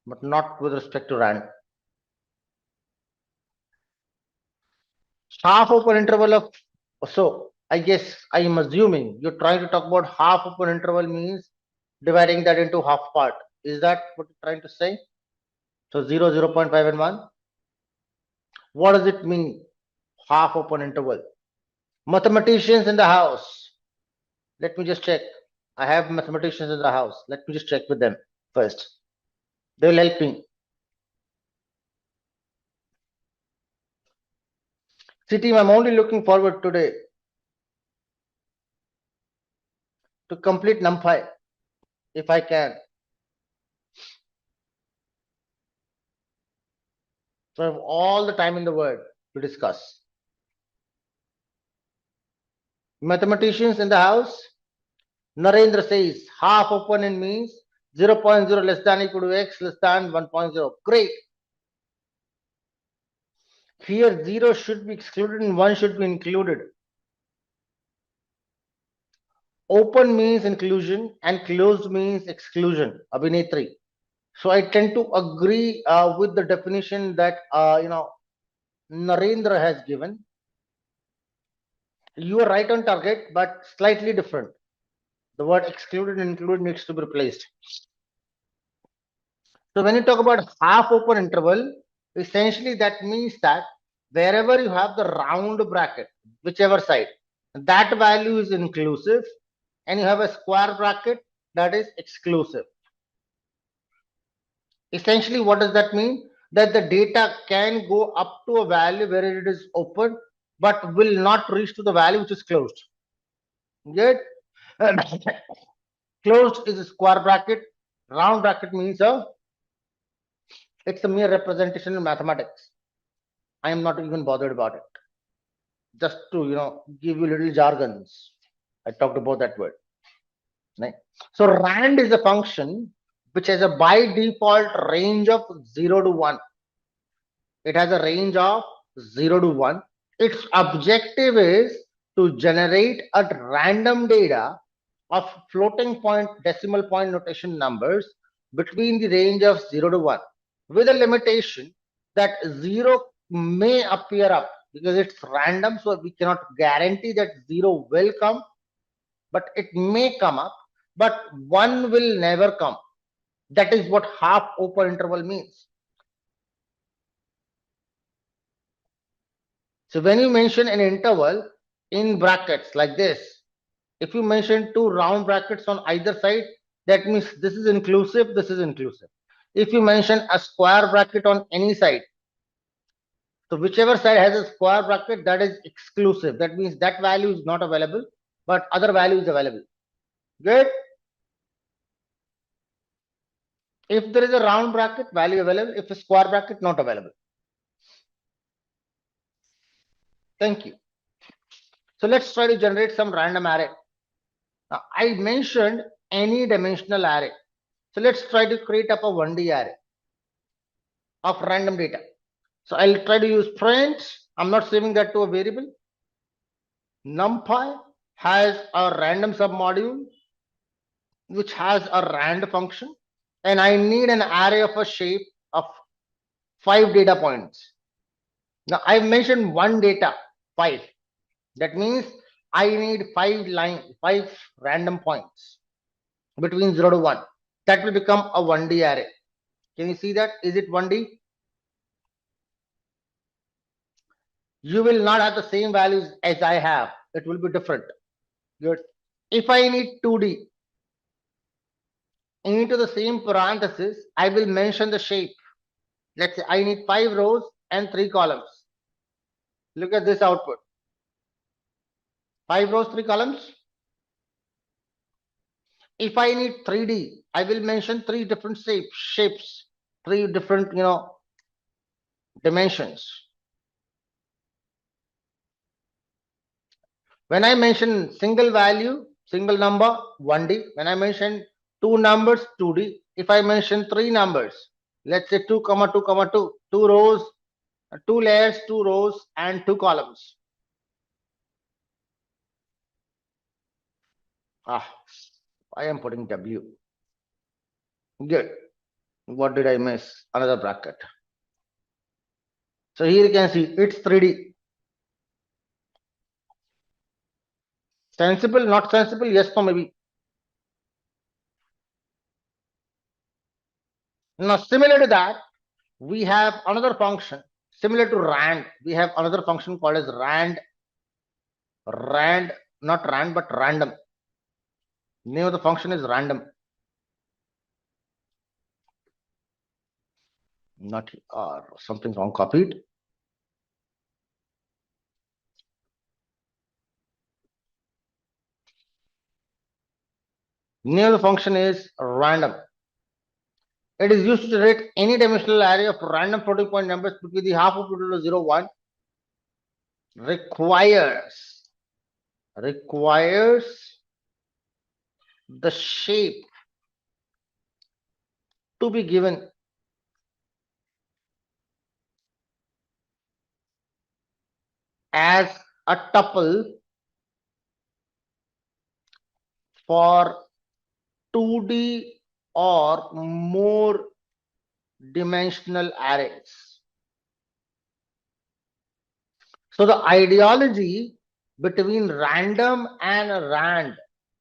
but not with respect to rand. Half open interval of, so I guess I am assuming you're trying to talk about half open interval means dividing that into half part. Is that what you're trying to say? So 0, 0.5 and 1. What does it mean? Half open interval. Mathematicians in the house. Let me just check. I have mathematicians in the house. Let me just check with them first. They will help me. See, team, I'm only looking forward today to complete numpy if I can. So I have all the time in the world to discuss. Mathematicians in the house? Narendra says half open means 0.0 less than equal to x less than 1.0. Great. Here 0 should be excluded and 1 should be included. Open means inclusion and closed means exclusion. Abhinetri. So I tend to agree with the definition that Narendra has given. You are right on target, but slightly different. The word excluded and included needs to be replaced. So when you talk about half open interval, essentially that means that wherever you have the round bracket, whichever side, that value is inclusive, and you have a square bracket that is exclusive. Essentially, what does that mean? That the data can go up to a value where it is open, but will not reach to the value which is closed. Good. Closed is a square bracket. Round bracket means it's a mere representation in mathematics. I am not even bothered about it. Just to give you little jargons. I talked about that word. Right? So rand is a function which has a by default range of 0 to 1. It has a range of 0 to 1. Its objective is to generate a random data of floating point decimal point notation numbers between the range of 0 to 1, with a limitation that 0 may appear up because it's random, so we cannot guarantee that 0 will come, but it may come up, but 1 will never come. That is what half open interval means. So when you mention an interval in brackets like this, if you mention two round brackets on either side, that means this is inclusive, this is inclusive. If you mention a square bracket on any side, so whichever side has a square bracket, that is exclusive. That means that value is not available, but other value is available. Good. If there is a round bracket, value available. If a square bracket, not available. Thank you. So let's try to generate some random array. Now, I mentioned any dimensional array. So let's try to create up a 1D array of random data. So I'll try to use print. I'm not saving that to a variable. NumPy has a random submodule which has a rand function, and I need an array of a shape of 5 data points. Now I've mentioned one data 5. That means I need 5 random points between 0 to 1. That will become a 1D array. Can you see that? Is it 1D? You will not have the same values as I have. It will be different. Good. If I need 2D, into the same parenthesis, I will mention the shape. Let's say I need 5 rows and 3 columns. Look at this output. 5 rows, 3 columns. If I need 3D, I will mention 3 different shapes, 3 different, dimensions. When I mention single value, single number, 1D. When I mention 2 numbers, 2D. If I mention 3 numbers, let's say 2, 2, 2, 2 rows, 2 layers, 2 rows, and 2 columns. I am putting W. Good. What did I miss? Another bracket. So here you can see it's 3D. Sensible, not sensible? Yes, no, maybe. Now, similar to that, we have another function similar to rand. We have another function called as rand, not rand, but random. Name of the function is random. Not something wrong copied. Name of the function is random. It is used to generate any dimensional array of random floating point numbers between the half of 2 to 0, 1. Requires the shape to be given as a tuple for 2D or more dimensional arrays. So the ideology between random and rand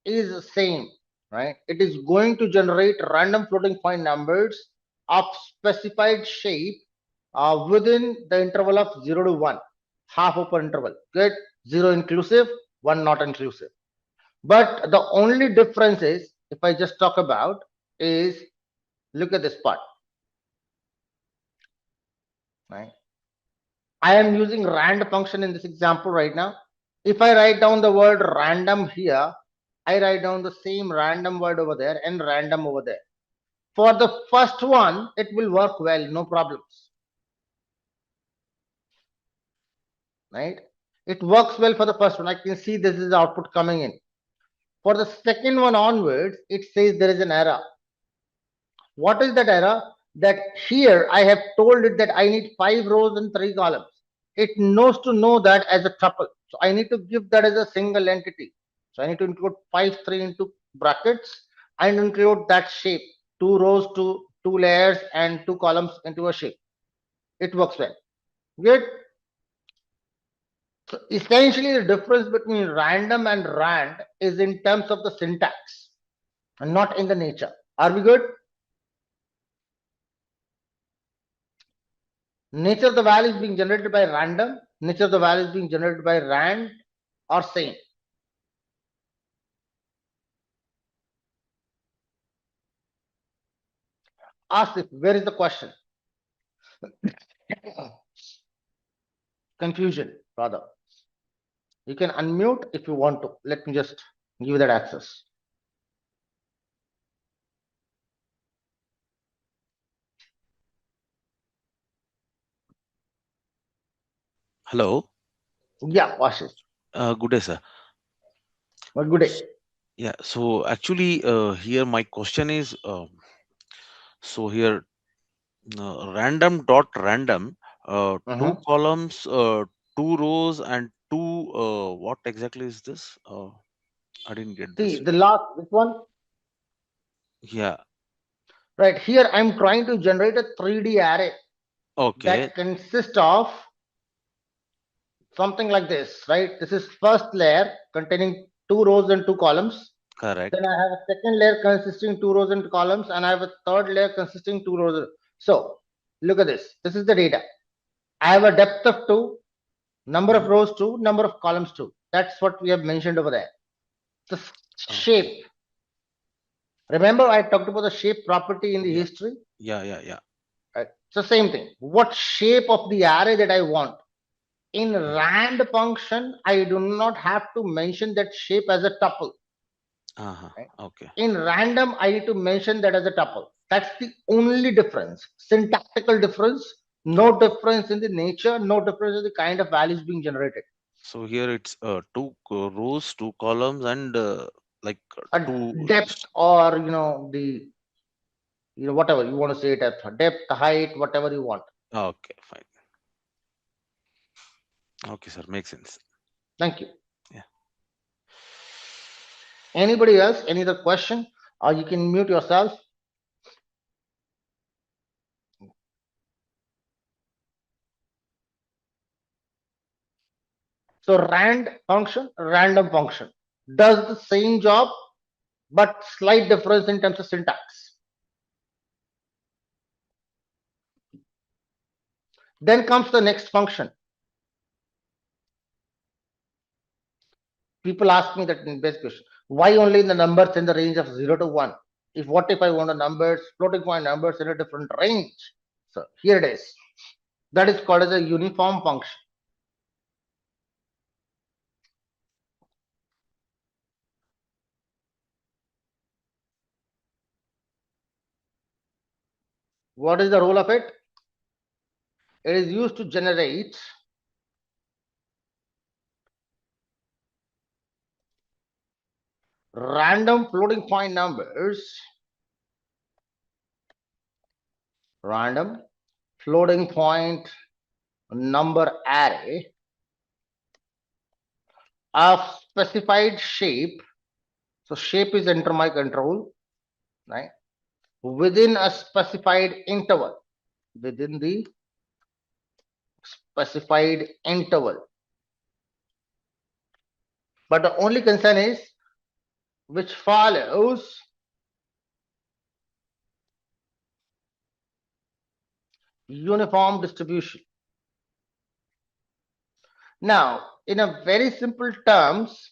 is the same, right? It is going to generate random floating point numbers of specified shape within the interval of 0 to 1, half open interval. Good, 0 inclusive, 1 not inclusive. But the only difference is, if I just talk about, is look at this part, right? I am using rand function in this example right now. If I write down the word random here, I write down the same random word over there and random over there. For the first one, it will work well, no problems, right? It works well for the first one. I can see this is the output coming in. For the second one onwards, it says there is an error. What is that error? That here I have told it that I need 5 rows and 3 columns. It knows to know that as a tuple. So I need to give that as a single entity. So I need to include 5, 3 into brackets and include that shape, 2 rows, 2 layers and 2 columns into a shape. It works well. Good. So essentially the difference between random and rand is in terms of the syntax and not in the nature. Are we good? Nature of the value is being generated by random, nature of the value is being generated by rand or same. Ask if where is the question? Confusion, rather. You can unmute if you want to. Let me just give you that access. Hello. Yeah, Ashish. Good day, sir. Well, good day. Yeah. So actually, here my question is, so here random dot random, two Mhm. columns, 2 rows, and two. What exactly is this? I didn't get See this. the last this one, Yeah. right here. I'm trying to generate a 3D array Okay. that consists of something like this, right? This is first layer containing 2 rows and 2 columns. Then Correct. I have a second layer consisting 2 rows and 2 columns, and I have a third layer consisting 2 rows. So look at this. This is the data. I have a depth of 2, number of Mhm. rows 2, number of columns 2. That's what we have mentioned over there. The Okay. shape. Remember, I talked about the shape property in the Yeah. history. Yeah. Yeah. Yeah. Right? It's the same thing. What shape of the array that I want? In Mhm. rand function, I do not have to mention that shape as a tuple. Uh-huh. Right? Okay. In random, I need to mention that as a tuple. That's the only difference. Syntactical difference, no Okay. difference in the nature, no difference in the kind of values being generated. So here it's two rows, two columns, and like A two. depth or the whatever you want to say it as depth, height, whatever you want. Okay. Fine. Okay, sir. Makes sense. Thank you. Yeah. Anybody else? Any other question? Or you can mute yourself. So random function does the same job, but slight difference in terms of syntax. Then comes the next function. People ask me that in best question, why only in the numbers in the range of 0 to 1? What if I want a numbers, floating point numbers in a different range? So here it is. That is called as a uniform function. What is the role of it? It is used to generate random floating point numbers, random floating point number array of specified shape. So shape is under my control, right? Within a specified interval, within the specified interval. But the only concern is which follows uniform distribution. Now, in a very simple terms,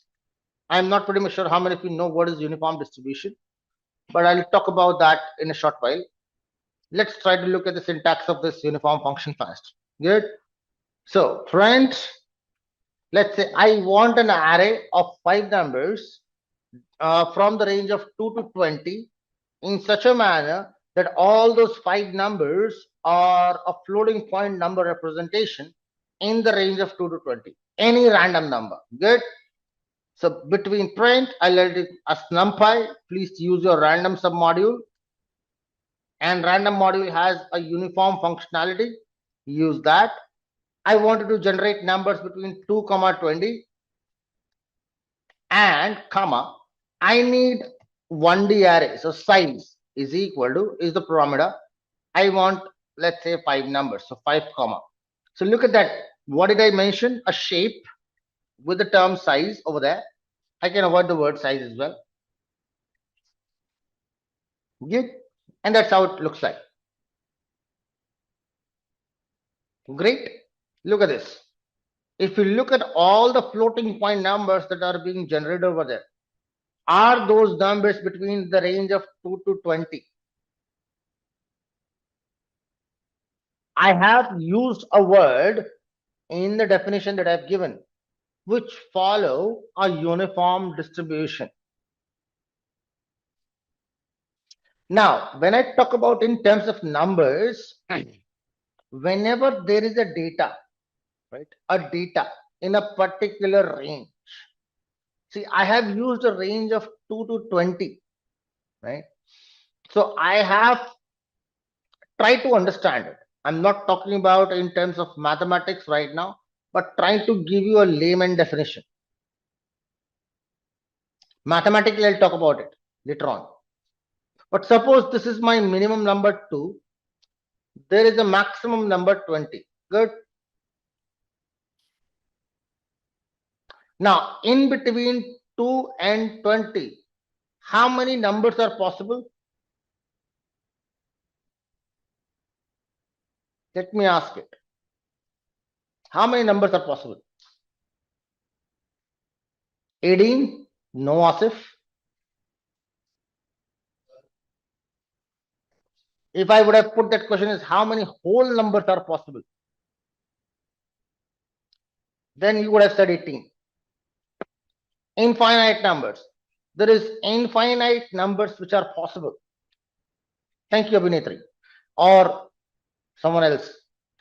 I'm not pretty much sure how many of you know what is uniform distribution, but I'll talk about that in a short while. Let's try to look at the syntax of this uniform function first. Good. So, friends, let's say I want an array of 5 numbers from the range of 2 to 20 in such a manner that all those 5 numbers are a floating point number representation in the range of 2 to 20. Any random number. Good. So between print, I'll let it as numpy. Please use your random submodule. And random module has a uniform functionality. Use that. I wanted to generate numbers between 2, 20 and comma. I need 1D array. So size is equal to is the parameter. I want, let's say, 5 numbers. So 5 comma. So look at that. What did I mention? A shape with the term size over there. I can avoid the word size as well. Good. And that's how it looks like. Great. Look at this. If you look at all the floating point numbers that are being generated over there, are those numbers between the range of 2 to 20? I have used a word in the definition that I've given, which follow a uniform distribution. Now, when I talk about in terms of numbers, whenever there is a data, right, a data in a particular range, see, I have used a range of 2 to 20, right? So I have tried to understand it. I'm not talking about in terms of mathematics right now, but trying to give you a layman definition. Mathematically, I'll talk about it later on. But suppose this is my minimum number 2. There is a maximum number 20. Good. Now, in between 2 and 20, how many numbers are possible? Let me ask it. How many numbers are possible? 18? No, Asif. If I would have put that question as how many whole numbers are possible, then you would have said 18. Infinite numbers. There is infinite numbers which are possible. Thank you, Abhinetri. Or someone else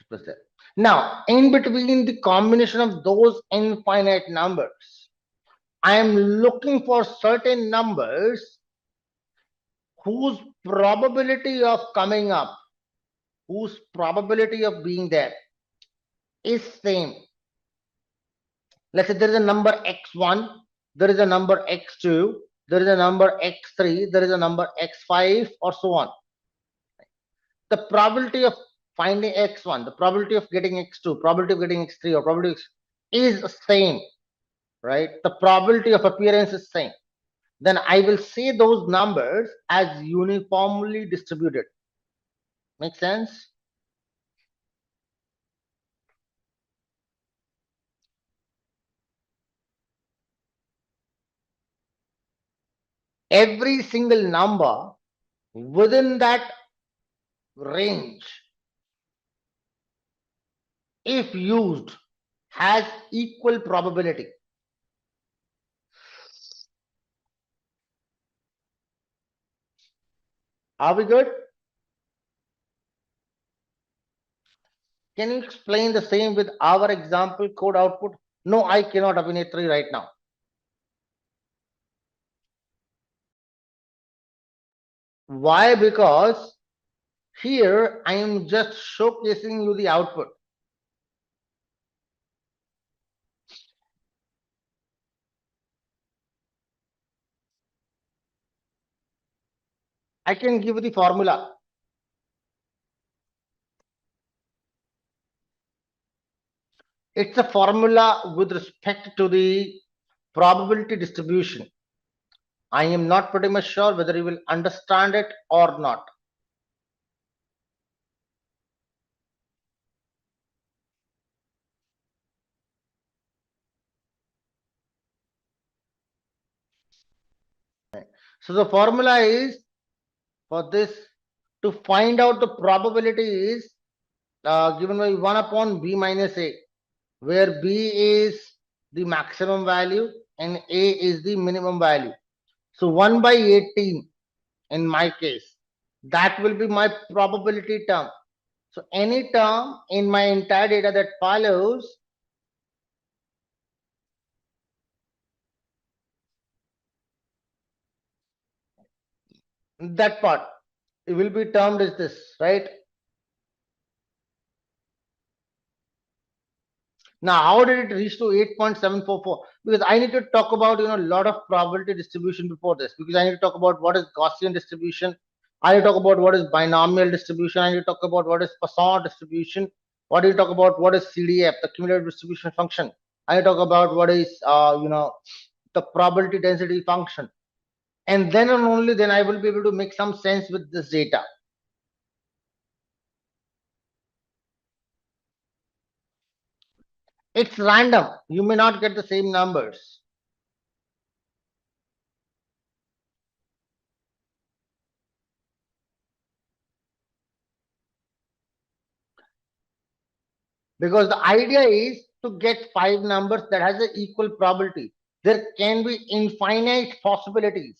was there. Now, in between the combination of those infinite numbers, I am looking for certain numbers whose probability of coming up, whose probability of being there is same. Let's say there is a number x1, there is a number x2, there is a number x3, there is a number x5, or so on. The probability of finding x1, the probability of getting x2, probability of getting x3, or probability is same, right? The probability of appearance is same. Then I will say those numbers as uniformly distributed. Make sense? Every single number within that range, if used, has equal probability. Are we good? Can you explain the same with our example code output? No, I cannot, Abhinetri, right now. Why? Because here I am just showcasing you the output. I can give you the formula. It's a formula with respect to the probability distribution. I am not pretty much sure whether you will understand it or not. So the formula is for this to find out the probability is given by 1 upon b minus a, where b is the maximum value and a is the minimum value. So 1 by 18 in my case, that will be my probability term. So any term in my entire data that follows, that part, it will be termed as this, right? Now, how did it reach to 8.744? Because I need to talk about, a lot of probability distribution before this, because I need to talk about what is Gaussian distribution. I need to talk about what is binomial distribution. I need to talk about what is Poisson distribution. What do you talk about what is CDF, the cumulative distribution function? I need to talk about what is, the probability density function. And then and only then I will be able to make some sense with this data. It's random. You may not get the same numbers. Because the idea is to get 5 numbers that has an equal probability. There can be infinite possibilities.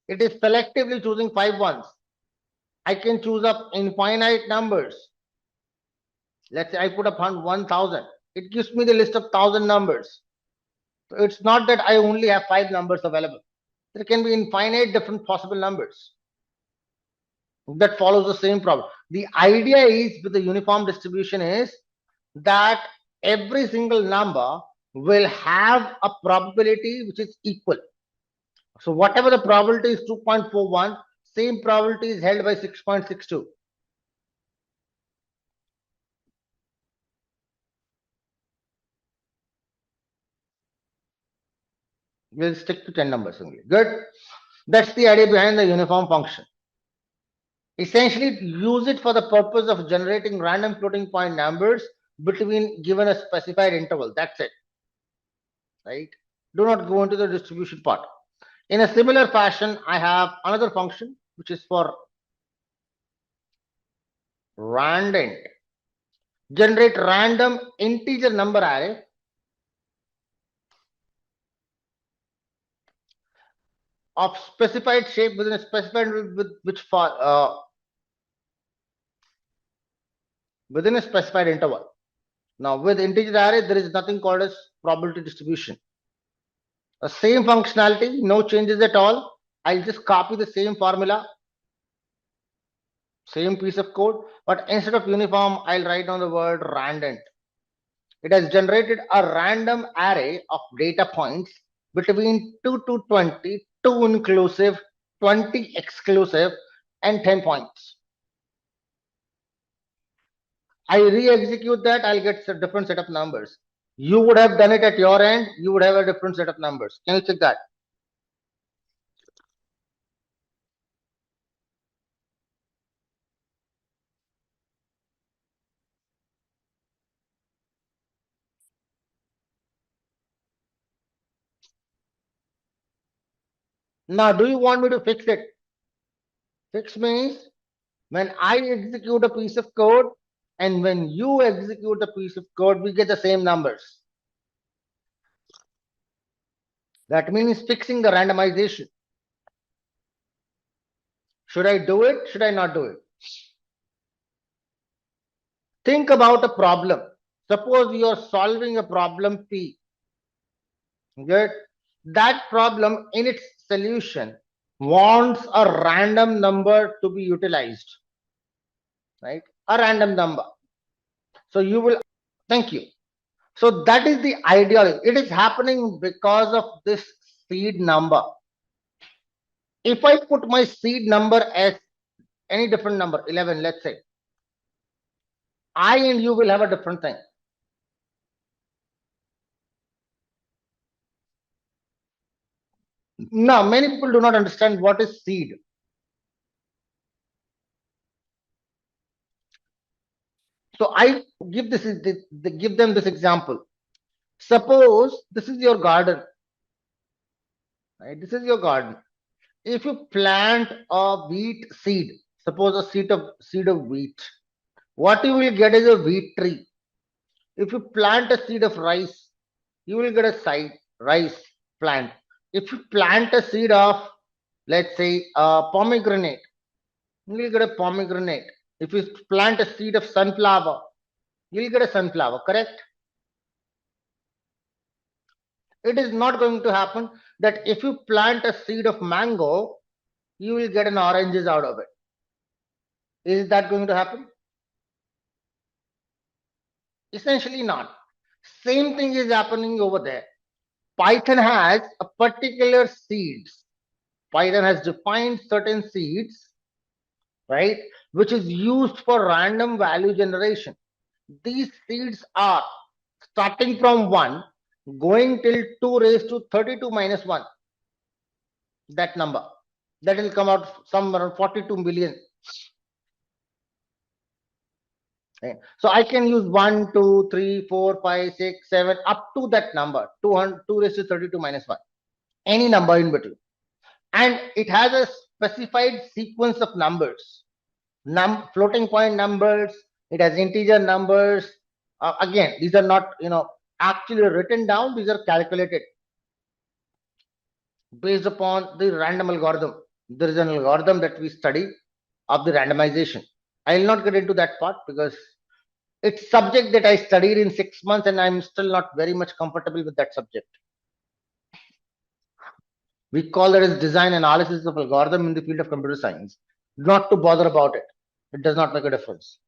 It is selectively choosing 5 ones. I can choose up infinite numbers. Let's say I put upon 1000. It gives me the list of 1000 numbers. So it's not that I only have 5 numbers available. There can be infinite different possible numbers that follows the same problem. The idea is with the uniform distribution is that every single number will have a probability which is equal. So whatever the probability is 2.41, same probability is held by 6.62. We'll stick to 10 numbers only. Good. That's the idea behind the uniform function. Essentially, use it for the purpose of generating random floating point numbers between given a specified interval. That's it. Right? Do not go into the distribution part. In a similar fashion, I have another function which is for randint. Generate random integer number array of specified shape within a specified within a specified interval. Now with integer array, there is nothing called as probability distribution. The same functionality, no changes at all. I'll just copy the same formula, same piece of code, but instead of uniform, I'll write down the word randint. It has generated a random array of data points between 2 to 20, 2 inclusive, 20 exclusive, and 10 points. I re-execute that, I'll get a different set of numbers. You would have done it at your end, you would have a different set of numbers. Can you check that? Now, do you want me to fix it? Fix means when I execute a piece of code and when you execute a piece of code, we get the same numbers. That means fixing the randomization. Should I do it? Should I not do it? Think about a problem. Suppose you are solving a problem P. Good. That problem in its solution wants a random number to be utilized, right? A random number. So you will, thank you. So that is the ideology. It is happening because of this seed number. If I put my seed number as any different number, 11, let's say, I and you will have a different thing. Now, many people do not understand what is seed. So I give give them this example. Suppose this is your garden, right? This is your garden. If you plant a wheat seed, suppose a seed of wheat, what you will get is a wheat tree. If you plant a seed of rice, you will get a rice plant. If you plant a seed of, let's say, a pomegranate, you will get a pomegranate. If you plant a seed of sunflower, you will get a sunflower, correct? It is not going to happen that if you plant a seed of mango, you will get an oranges out of it. Is that going to happen? Essentially not. Same thing is happening over there. Python has a particular seeds. Python has defined certain seeds, right, which is used for random value generation. These seeds are starting from 1, going till 2 raised to 32 minus 1. That number. That will come out somewhere around 42 million. Okay. So I can use 1, 2, 3, 4, 5, 6, 7, up to that number, 2 raised to 32 minus 1. Any number in between. And it has a specified sequence of numbers. Floating point numbers, it has integer numbers. Again, these are not, actually written down, these are calculated based upon the random algorithm. There is an algorithm that we study of the randomization. I will not get into that part because it's subject that I studied in 6 months and I'm still not very much comfortable with that subject. We call that as design analysis of algorithm in the field of computer science. Not to bother about it. It does not make a difference.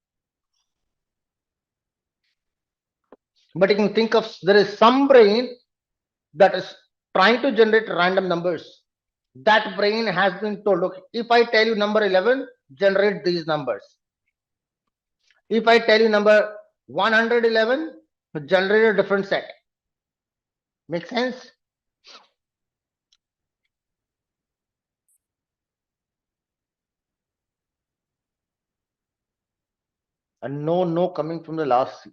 But you can think of, there is some brain that is trying to generate random numbers. That brain has been told, okay, if I tell you number 11, generate these numbers. If I tell you number 111, generate a different set. Make sense? And no coming from the last C.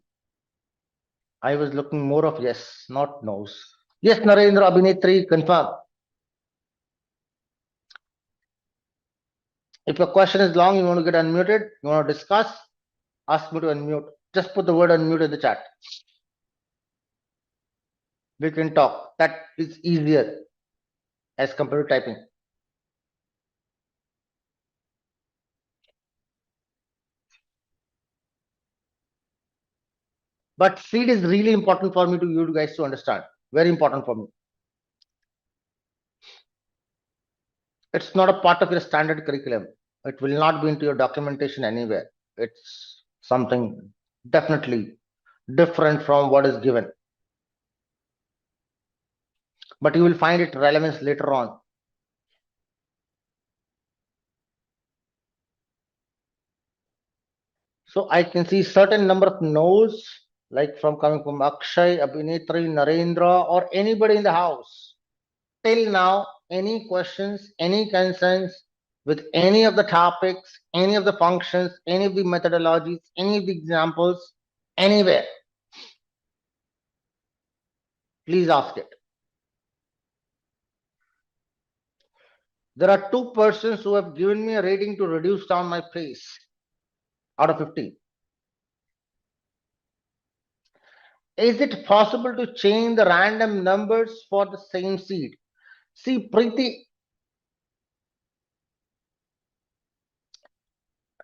I was looking more of yes, not no's. Yes, Narendra, Abhinetri, confirm. If a question is long, you want to get unmuted, you want to discuss, ask me to unmute. Just put the word unmute in the chat. We can talk. That is easier as compared to typing. But seed is really important for me to you guys to understand. Very important for me. It's not a part of your standard curriculum. It will not be into your documentation anywhere. It's something definitely different from what is given. But you will find it relevance later on. So I can see certain number of no's, like coming from Akshay, Abhinetri, Narendra, or anybody in the house. Till now, any questions, any concerns with any of the topics, any of the functions, any of the methodologies, any of the examples, anywhere, please ask it. There are 2 persons who have given me a rating to reduce down my pace out of 15. Is it possible to change the random numbers for the same seed? See, Preeti,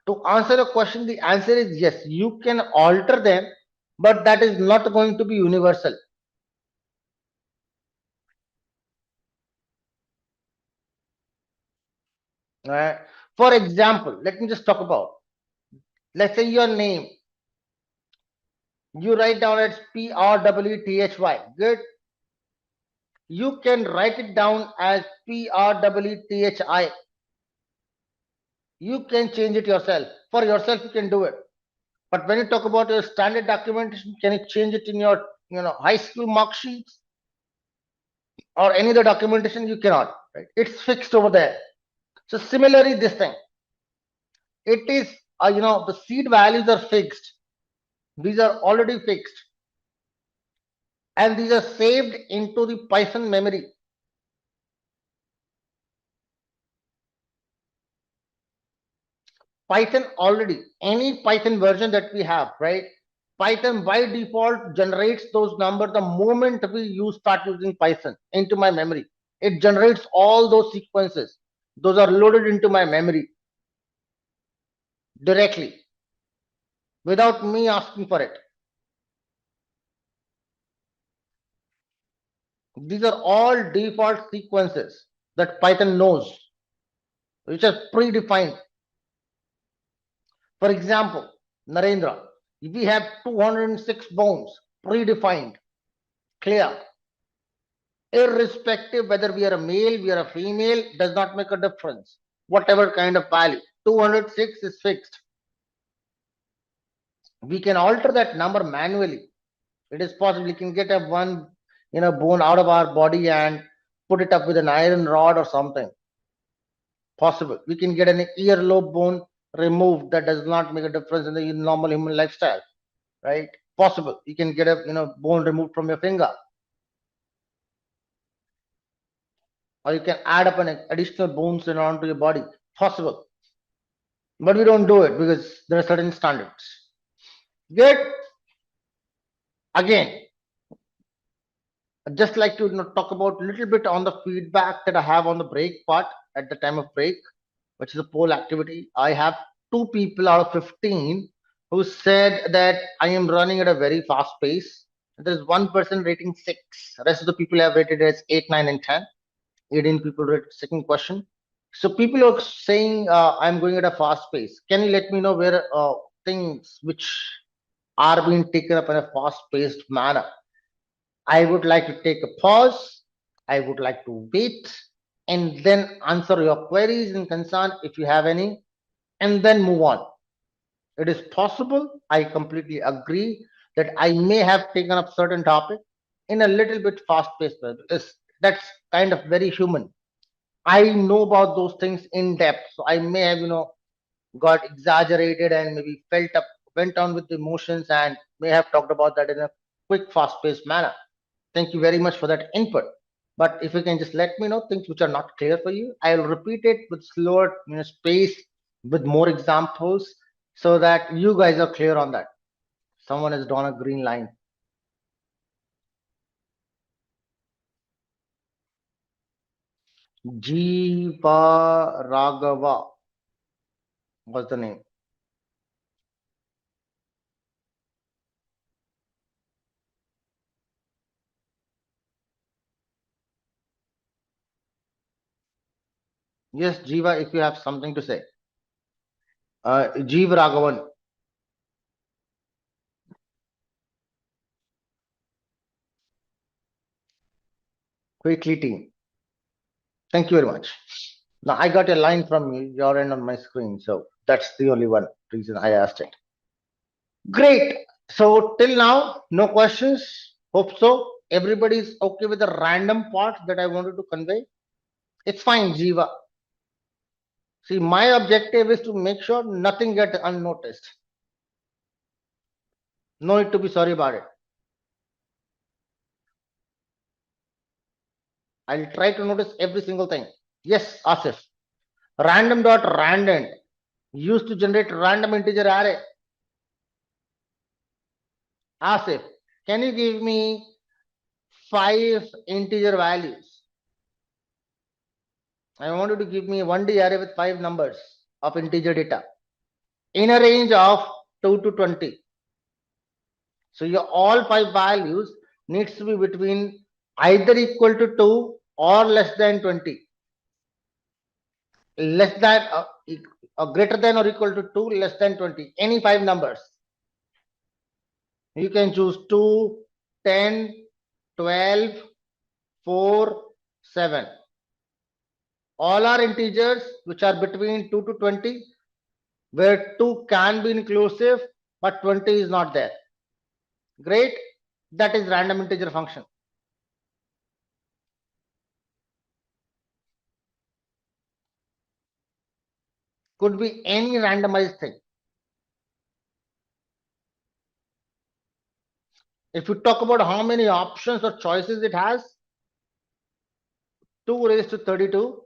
to answer the question, the answer is yes. You can alter them, but that is not going to be universal. Uh, for example, let me just talk about, let's say your name, you write down as PRWTHY. Good. You can write it down as PRWTHI. You can change it yourself. For yourself, you can do it. But when you talk about your standard documentation, can you change it in your high school mark sheets or any other documentation? You cannot. Right? It's fixed over there. So similarly, this thing, it is the seed values are fixed. These are already fixed, and these are saved into the Python memory. Python already, any Python version that we have, right? Python by default generates those numbers the moment we start using Python into my memory. It generates all those sequences. Those are loaded into my memory directly without me asking for it. These are all default sequences that Python knows, which are predefined. For example, Narendra, we have 206 bones predefined, clear. Irrespective whether we are a male, we are a female, does not make a difference. Whatever kind of value, 206 is fixed. We can alter that number manually. It is possible. We can get a one bone out of our body and put it up with an iron rod or something. Possible. We can get an earlobe bone removed. That does not make a difference in the normal human lifestyle, right? Possible. You can get a bone removed from your finger, or you can add up an additional bones onto your body. Possible. But we don't do it because there are certain standards. Good. Again, I'd just like to talk about a little bit on the feedback that I have on the break part at the time of break, which is a poll activity. I have 2 people out of 15 who said that I am running at a very fast pace. There's 1 person rating 6. The rest of the people have rated as 8, 9, and 10. 18 people rated second question. So people are saying I'm going at a fast pace. Can you let me know where things which are being taken up in a fast-paced manner? I would like to take a pause. I would like to wait and then answer your queries and concern if you have any, and then move on. It is possible. I completely agree that I may have taken up certain topic in a little bit fast-paced way. That's kind of very human. I know about those things in depth, so I may have got exaggerated and maybe went on with the emotions and may have talked about that in a quick, fast-paced manner. Thank you very much for that input. But if you can just let me know things which are not clear for you, I'll repeat it with slower space, with more examples, so that you guys are clear on that. Someone has drawn a green line. Jiva Raghava was the name. Yes, Jiva, if you have something to say. Jeev Raghavan. Quickly, team. Thank you very much. Now, I got a line from you, your end on my screen, so that's the only one reason I asked it. Great. So, till now, no questions. Hope so. Everybody's okay with the random part that I wanted to convey. It's fine, Jiva. See, my objective is to make sure nothing gets unnoticed. No need to be sorry about it. I'll try to notice every single thing. Yes, Asif. Random.random used to generate random integer array. Asif, Can you give me 5 integer values? I want you to give me a 1D array with 5 numbers of integer data in a range of 2 to 20. So your all 5 values needs to be between either equal to 2 or less than 20. Less than greater than or equal to 2, less than 20. Any 5 numbers. You can choose 2, 10, 12, 4, 7. All are integers which are between 2 to 20, where 2 can be inclusive, but 20 is not there. Great. That is random integer function. Could be any randomized thing. If you talk about how many options or choices it has, 2 raised to 32,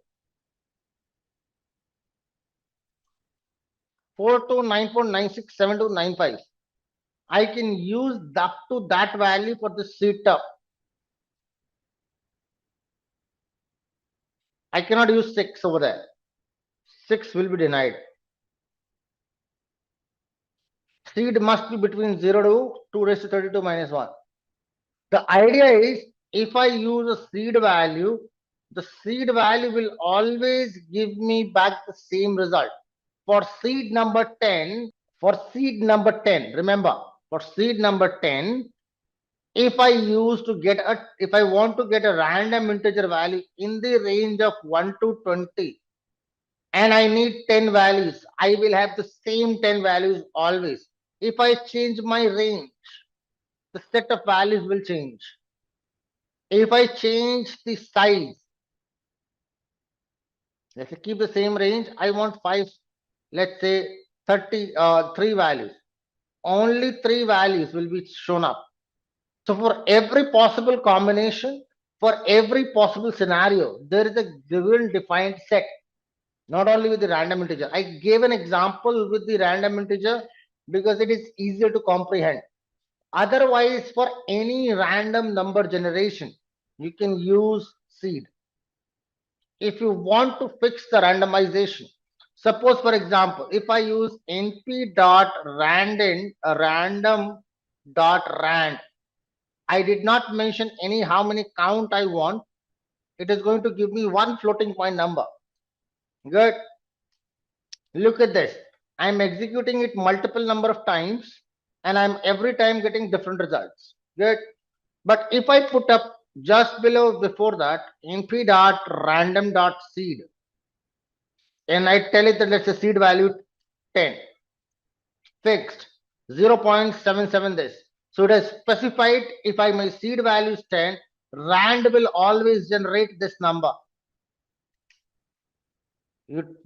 4294967295. I can use up to that value for the seed term. I cannot use 6 over there. 6 will be denied. Seed must be between 0 to 2 raised to 32 minus 1. The idea is, if I use a seed value, the seed value will always give me back the same result. For seed number 10, remember, for seed number 10, if I want to get a random integer value in the range of 1 to 20, and I need 10 values, I will have the same 10 values always. If I change my range, the set of values will change. If I change the size, let's say keep the same range, I want 5, let's say 3 values. Only 3 values will be shown up. So for every possible combination, for every possible scenario, there is a given defined set, not only with the random integer. I gave an example with the random integer because it is easier to comprehend. Otherwise, for any random number generation, you can use seed. If you want to fix the randomization, suppose for example, if I use np.random.rand, I did not mention any how many count I want. It is going to give me one floating point number. Good. Look at this. I'm executing it multiple number of times and I'm every time getting different results. Good. But if I put up just below before that np.random.seed and I tell it that let's say seed value 10, fixed 0.77 this. So it has specified if my seed value is 10, rand will always generate this number.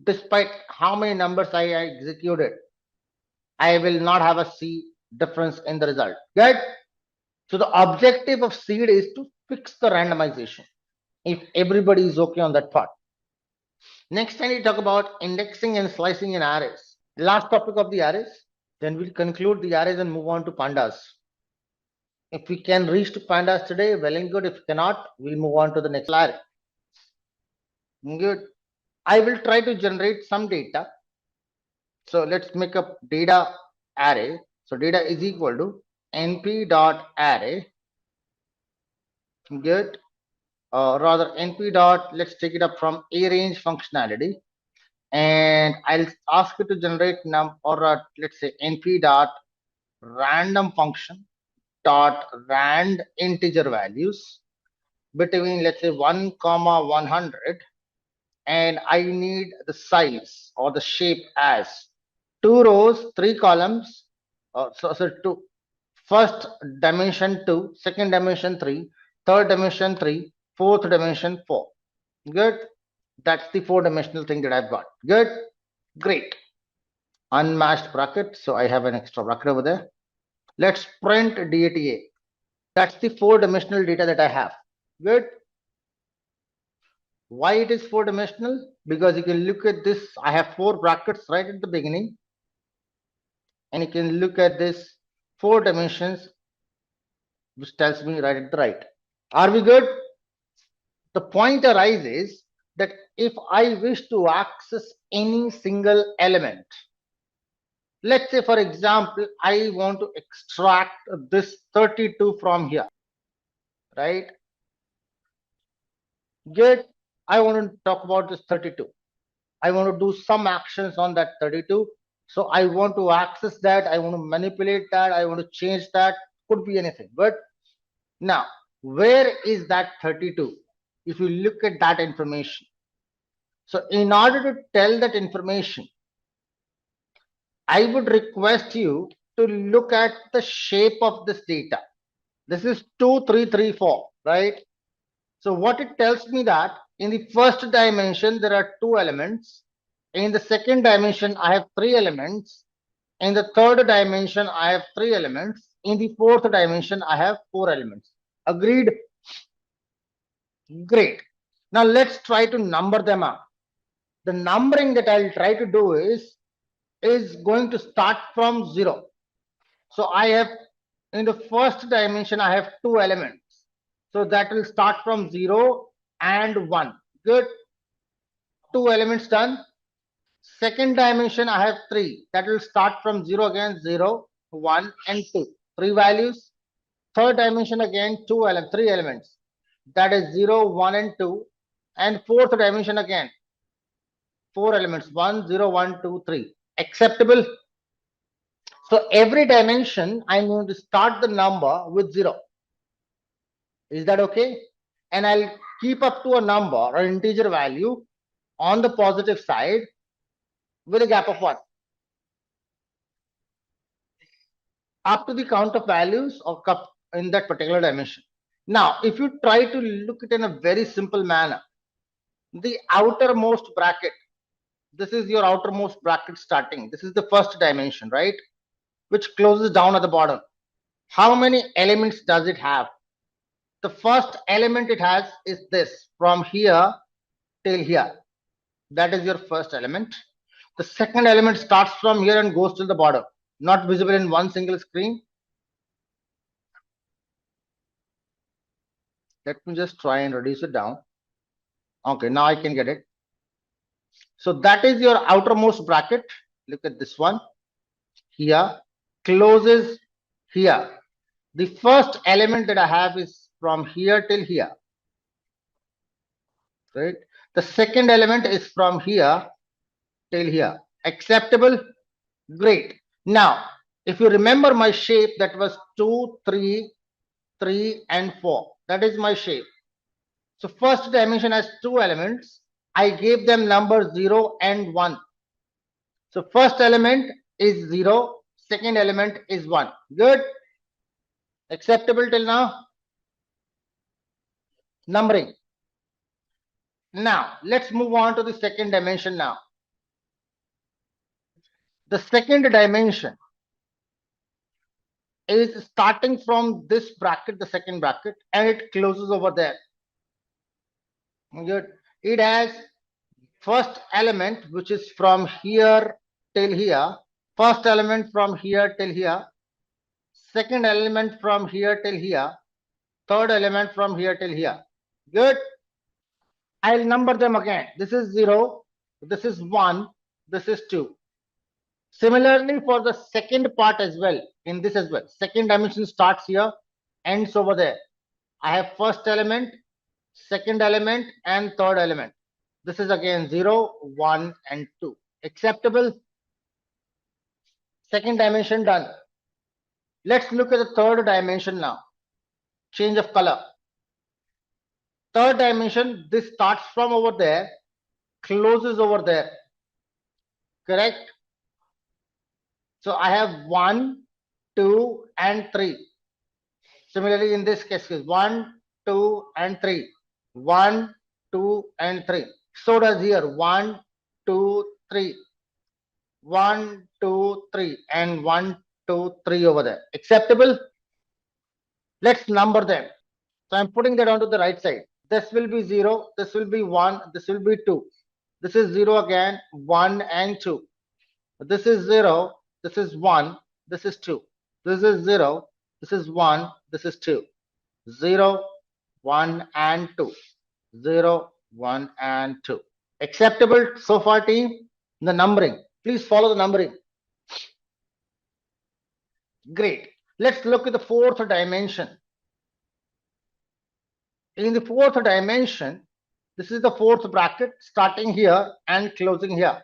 Despite how many numbers I executed, I will not have a C difference in the result. Good. So the objective of seed is to fix the randomization. If everybody is okay on that part. Next time we talk about indexing and slicing in arrays. Last topic of the arrays. Then we'll conclude the arrays and move on to pandas. If we can reach to pandas today, well and good. If cannot, we'll move on to the next array. Good. I will try to generate some data. So let's make a data array. So data is equal to np.array. Good. Rather np dot, let's take it up from arange functionality. And I'll ask it to generate let's say np dot random function dot rand integer values between let's say 1 comma 100, and I need the size or the shape as 2 rows 3 columns, so 2, first dimension 2, second dimension 3, third dimension 3, fourth dimension 4. Good. That's the 4-dimensional thing that I've got. Good. Great. Unmatched bracket, so I have an extra bracket over there. Let's print data. That's the 4-dimensional data that I have. Good. Why it is 4-dimensional? Because you can look at this. I have 4 brackets right at the beginning, and you can look at this 4 dimensions which tells me right at the right. Are we good? The point arises that if I wish to access any single element, let's say for example, I want to extract this 32 from here, right? Good. I want to talk about this 32. I want to do some actions on that 32. So I want to access that. I want to manipulate that. I want to change that. Could be anything. But now, where is that 32? If you look at that information. So in order to tell that information, I would request you to look at the shape of this data. This is 2, 3, 3, 4, right? So what it tells me that in the first dimension, there are 2 elements. In the second dimension, I have 3 elements. In the third dimension, I have 3 elements. In the fourth dimension, I have 4 elements. Agreed? Great. Now let's try to number them up. The numbering that I'll try to do is going to start from 0. So I have, in the first dimension, I have 2 elements. So that will start from 0 and 1. Good. 2 elements done. Second dimension, I have 3. That will start from 0 again, 0, 1 and 2. 3 values. Third dimension again, 3 elements. That is 0, 1 and 2. And fourth dimension again, 4 elements, 1, 0, 1, 2, 3. Acceptable? So every dimension, I'm going to start the number with 0. Is that okay? And I'll keep up to a number or integer value on the positive side with a gap of 1. Up to the count of values of cup in that particular dimension. Now, if you try to look at it in a very simple manner, the outermost bracket, this is your outermost bracket starting. This is the first dimension, right? Which closes down at the bottom. How many elements does it have? The first element it has is this, from here till here. That is your first element. The second element starts from here and goes to the bottom, not visible in one single screen. Let me just try and reduce it down. Okay, now I can get it. So that is your outermost bracket. Look at this one. Here, closes here. The first element that I have is from here till here. Right? The second element is from here till here. Acceptable? Great. Now, if you remember my shape, that was 2, 3, 3 and 4. That is my shape. So first dimension has 2 elements. I gave them numbers 0 and 1. So first element is 0. Second element is 1. Good. Acceptable till now? Numbering. Now, let's move on to the second dimension now. The second dimension is starting from this bracket, the second bracket, and it closes over there. Good. It has first element, which is from here till here. First element from here till here. Second element from here till here. Third element from here till here. Good. I'll number them again. This is 0. This is 1. This is 2. Similarly, for the second part as well, in this as well, second dimension starts here, ends over there. I have first element, second element, and third element. This is again 0, 1, and 2. Acceptable? Second dimension done. Let's look at the third dimension now. Change of color. Third dimension, this starts from over there, closes over there. Correct? So I have 1, 2, and 3. Similarly, in this case, 1, 2, and 3. 1, 2, and 3. So does here 1, 2, 3. 1, 2, 3, and 1, 2, 3 over there. Acceptable? Let's number them. So I'm putting that onto the right side. This will be 0, this will be 1, this will be 2. This is 0 again, 1 and 2. This is 0, this is 1, this is 2. This is 0, this is 1, this is 2. 0, 1, and 2. 0, 1, and 2. Acceptable so far, team? The numbering. Please follow the numbering. Great. Let's look at the fourth dimension. In the fourth dimension, this is the fourth bracket starting here and closing here.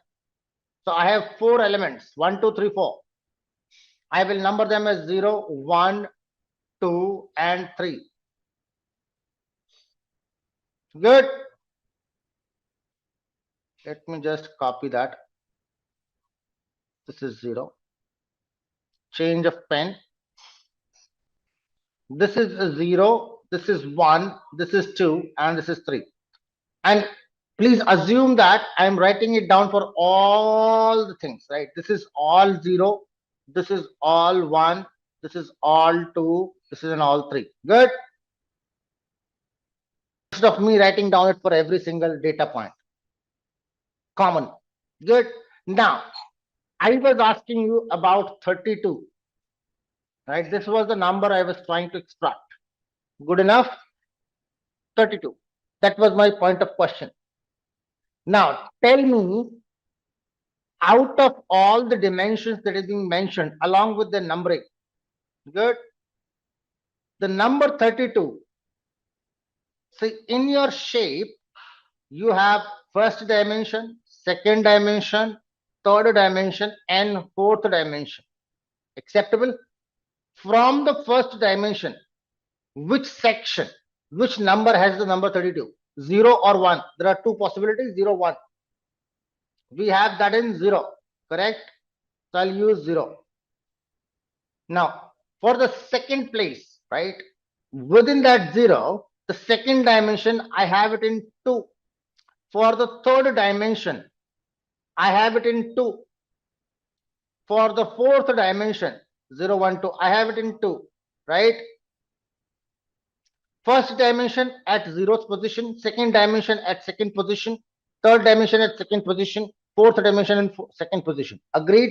So I have 4 elements, 1, 2, 3, 4. I will number them as 0, 1, 2, and 3. Good. Let me just copy that. This is 0. Change of pen. This is a 0, this is 1, this is 2, and this is 3. And please assume that I am writing it down for all the things, right? This is all 0, this is all 1, this is all 2, this is an all 3. Good. Instead of me writing down it for every single data point. Common. Good. Now, I was asking you about 32. Right? This was the number I was trying to extract. Good enough? 32. That was my point of question. Now, tell me, out of all the dimensions that is being mentioned along with the numbering, good, the number 32, see, in your shape, you have first dimension, second dimension, third dimension, and fourth dimension. Acceptable? From the first dimension, which section, which number has the number 32? 0 or 1? There are 2 possibilities, 0, 1. We have that in 0, correct? So I'll use 0. Now, for the second place, right? Within that 0, the second dimension, I have it in 2. For the third dimension, I have it in 2. For the fourth dimension, 0, 1, 2, I have it in 2, right? First dimension at 0th position, second dimension at second position, third dimension at second position, fourth dimension in second position. Agreed?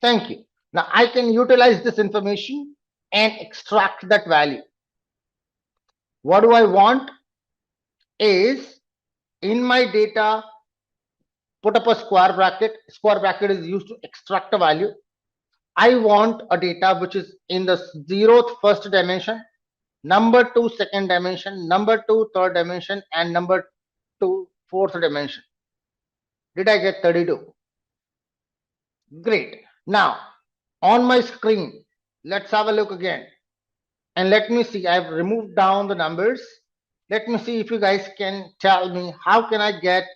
Thank you. Now I can utilize this information and extract that value. What do I want is, in my data, put up a square bracket. Square bracket is used to extract a value. I want a data which is in the 0th first dimension, number 2 second dimension, number 2 third dimension, and number 2 fourth dimension. Did I get 32? Great. Now, on my screen, let's have a look again. And let me see, I've removed down the numbers. Let me see if you guys can tell me, how can I get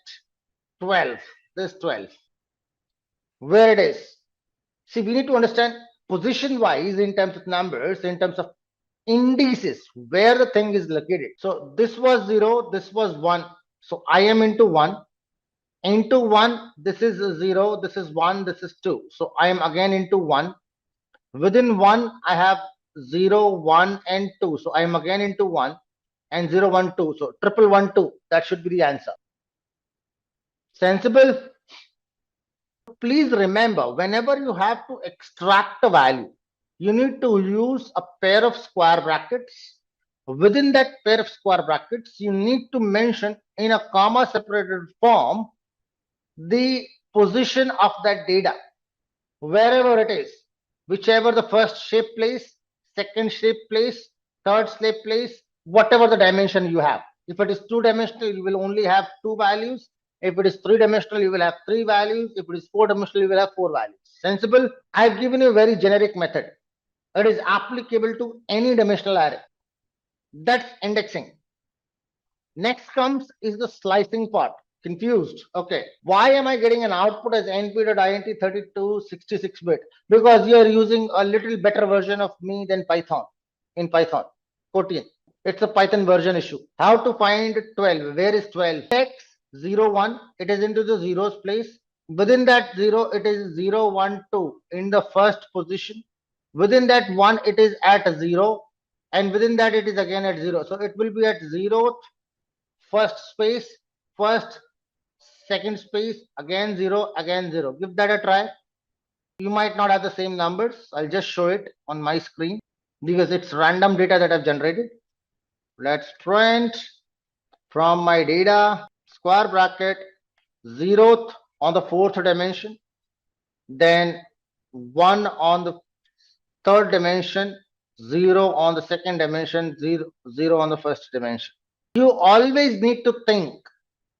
12? This 12. Where it is? See, we need to understand position wise in terms of numbers, in terms of indices, where the thing is located. So this was 0, this was 1. So I am into 1. Into 1, this is 0, this is 1, this is 2. So I am again into 1. Within 1, I have 0, 1, and 2. So I am again into 1. And 0, 1, 2. So triple 1, 2. That should be the answer. Sensible? Please remember, whenever you have to extract a value, you need to use a pair of square brackets. Within that pair of square brackets, you need to mention in a comma separated form the position of that data, wherever it is, whichever the first shape place, second shape place, third shape place, whatever the dimension you have. If it is 2-dimensional, you will only have 2 values. If it is 3-dimensional, you will have 3 values. If it is 4-dimensional, you will have 4 values. Sensible? I have given you a very generic method. It is applicable to any dimensional array. That's indexing. Next comes is the slicing part. Confused? Okay. Why am I getting an output as np.int 3266-bit? Because you are using a little better version of me than Python. In Python 14. It's a Python version issue. How to find 12? Where is 12? X 0, 1. It is into the zeros place. Within that 0, it is 0, 1, 2 in the first position. Within that 1, it is at 0. And within that, it is again at 0. So it will be at 0th, first space, first, second space, again 0, again 0. Give that a try. You might not have the same numbers. I'll just show it on my screen because it's random data that I've generated. Let's print from my data square bracket 0th on the 4th dimension, then 1 on the 3rd dimension, 0 on the 2nd dimension, 0 on the 1st dimension. You always need to think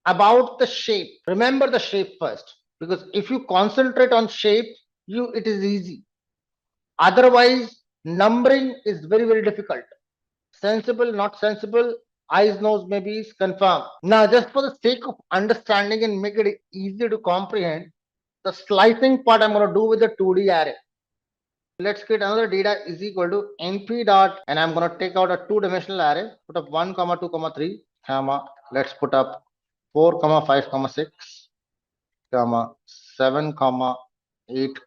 about the shape. Remember the shape first, because if you concentrate on shape, it is easy. Otherwise, numbering is very, very difficult. Sensible, not sensible, eyes, nose, maybe confirm. Now, just for the sake of understanding and make it easy to comprehend, the slicing part I'm going to do with the 2D array. Let's create another data is equal to np dot, and I'm going to take out a two-dimensional array, put up 1, 2, 3, comma, let's put up 4, 5, 6, comma, 7, 8,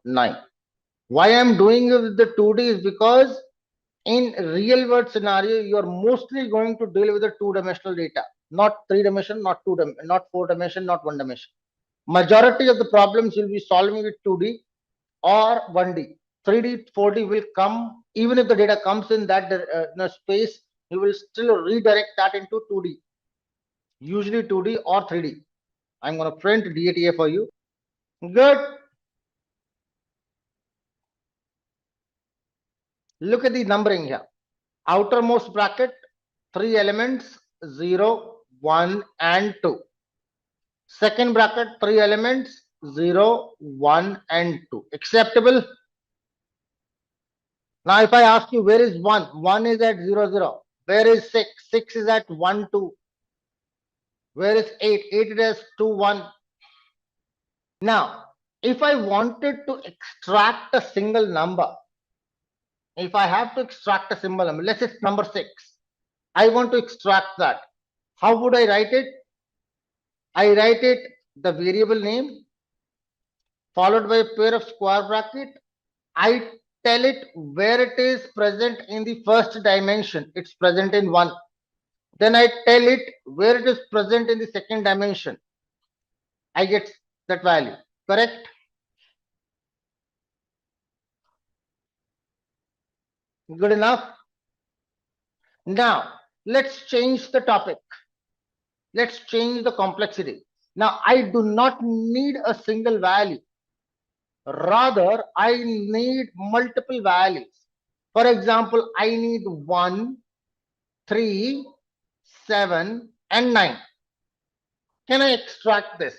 9. Why I'm doing it with the 2D is because in real world scenario, you are mostly going to deal with the two-dimensional data, not 3-dimension, not 2-dimension, not 4-dimension, not 1-dimension. Majority of the problems you'll be solving with 2D or 1D. 3D, 4D will come, even if the data comes in that space, you will still redirect that into 2D, usually 2D or 3D. I'm going to print DATA for you. Good. Look at the numbering here. Outermost bracket, 3 elements, 0, 1, and 2. Second bracket, 3 elements, 0, 1, and 2. Acceptable? Now, if I ask you, where is 1? 1 is at 0, 0. Where is 6? 6 is at 1, 2. Where is 8? 8 is 2, 1. Now, if I wanted to extract a single number, if I have to extract a single number, let's say number 6, I want to extract that. How would I write it? I write it the variable name followed by a pair of square bracket. I tell it where it is present in the first dimension. It's present in 1. Then I tell it where it is present in the second dimension. I get that value. Correct? Good enough? Now, let's change the topic. Let's change the complexity. Now, I do not need a single value. Rather, I need multiple values. For example, I need 1, 3, 7, and 9. Can I extract this?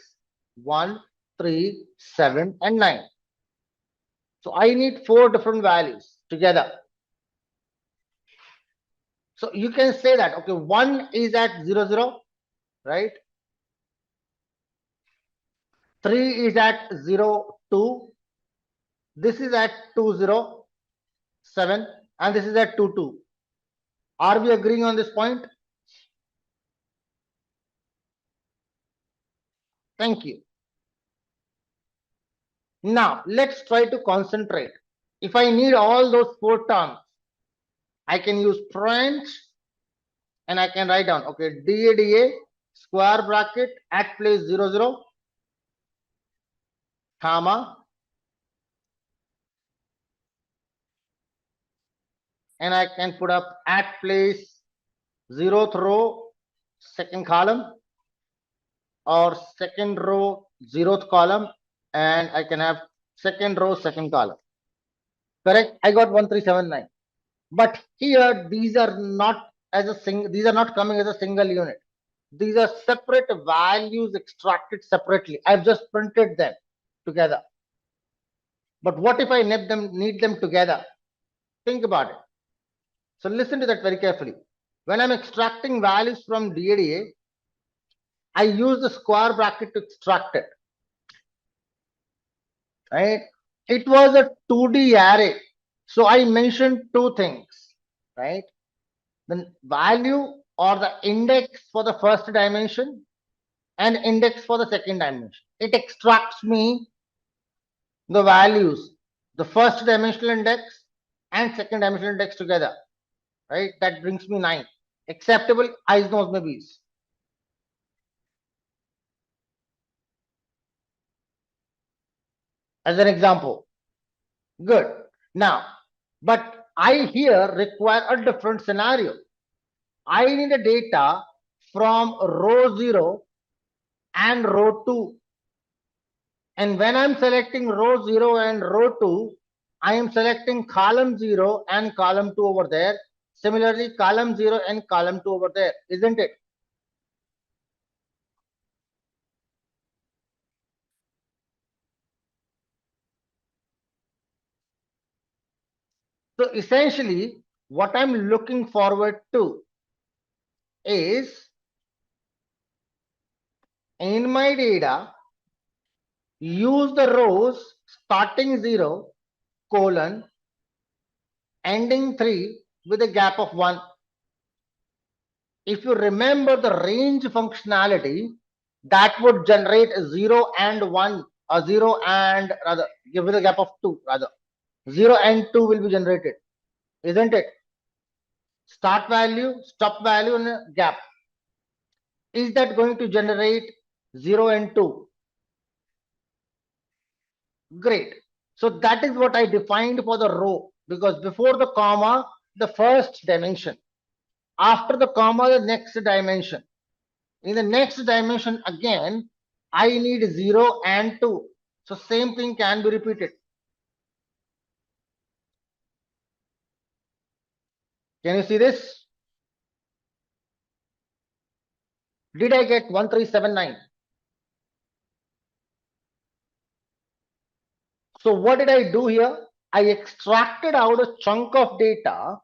1, 3, 7, and 9. So I need 4 different values together. So you can say that, okay, 1 is at 0, 0, right? 3 is at 0, 2. This is at 2, 0, 7, and this is at 2, 2. Are we agreeing on this point? Thank you. Now, let's try to concentrate. If I need all those 4 terms, I can use print and I can write down, okay, DADA square bracket at place 0, 0, comma, and I can put up at place 0th row, second column, or second row, 0th column, and I can have second row, second column. Correct? I got 1379. But here, these are not these are not coming as a single unit. These are separate values extracted separately. I've just printed them together. But what if I need them together? Think about it. So listen to that very carefully. When I'm extracting values from DADA, I use the square bracket to extract it. Right? It was a 2D array. So I mentioned 2 things. Right? The value or the index for the first dimension and index for the second dimension. It extracts me the values, the first dimensional index and second dimensional index together. Right? That brings me 9. Acceptable? Eyes, nose, maybes. as an example. Good. Now, but I here require a different scenario. I need a data from row 0 and row 2. And when I'm selecting row 0 and row 2, I am selecting column 0 and column 2 over there. Similarly, column 0 and column 2 over there, isn't it? So essentially, what I'm looking forward to is in my data, use the rows starting 0, colon, ending 3 with a gap of 1. If you remember the range functionality, that would generate 0 and 1, or 0 and rather, give it a gap of 2 rather. 0 and 2 will be generated, isn't it? Start value, stop value, and a gap. Is that going to generate 0 and 2? Great. So that is what I defined for the row, because before the comma, the first dimension. After the comma, the next dimension. In the next dimension again, I need 0 and 2. So same thing can be repeated. Can you see this? Did I get 1379? So what did I do here? I extracted out a chunk of data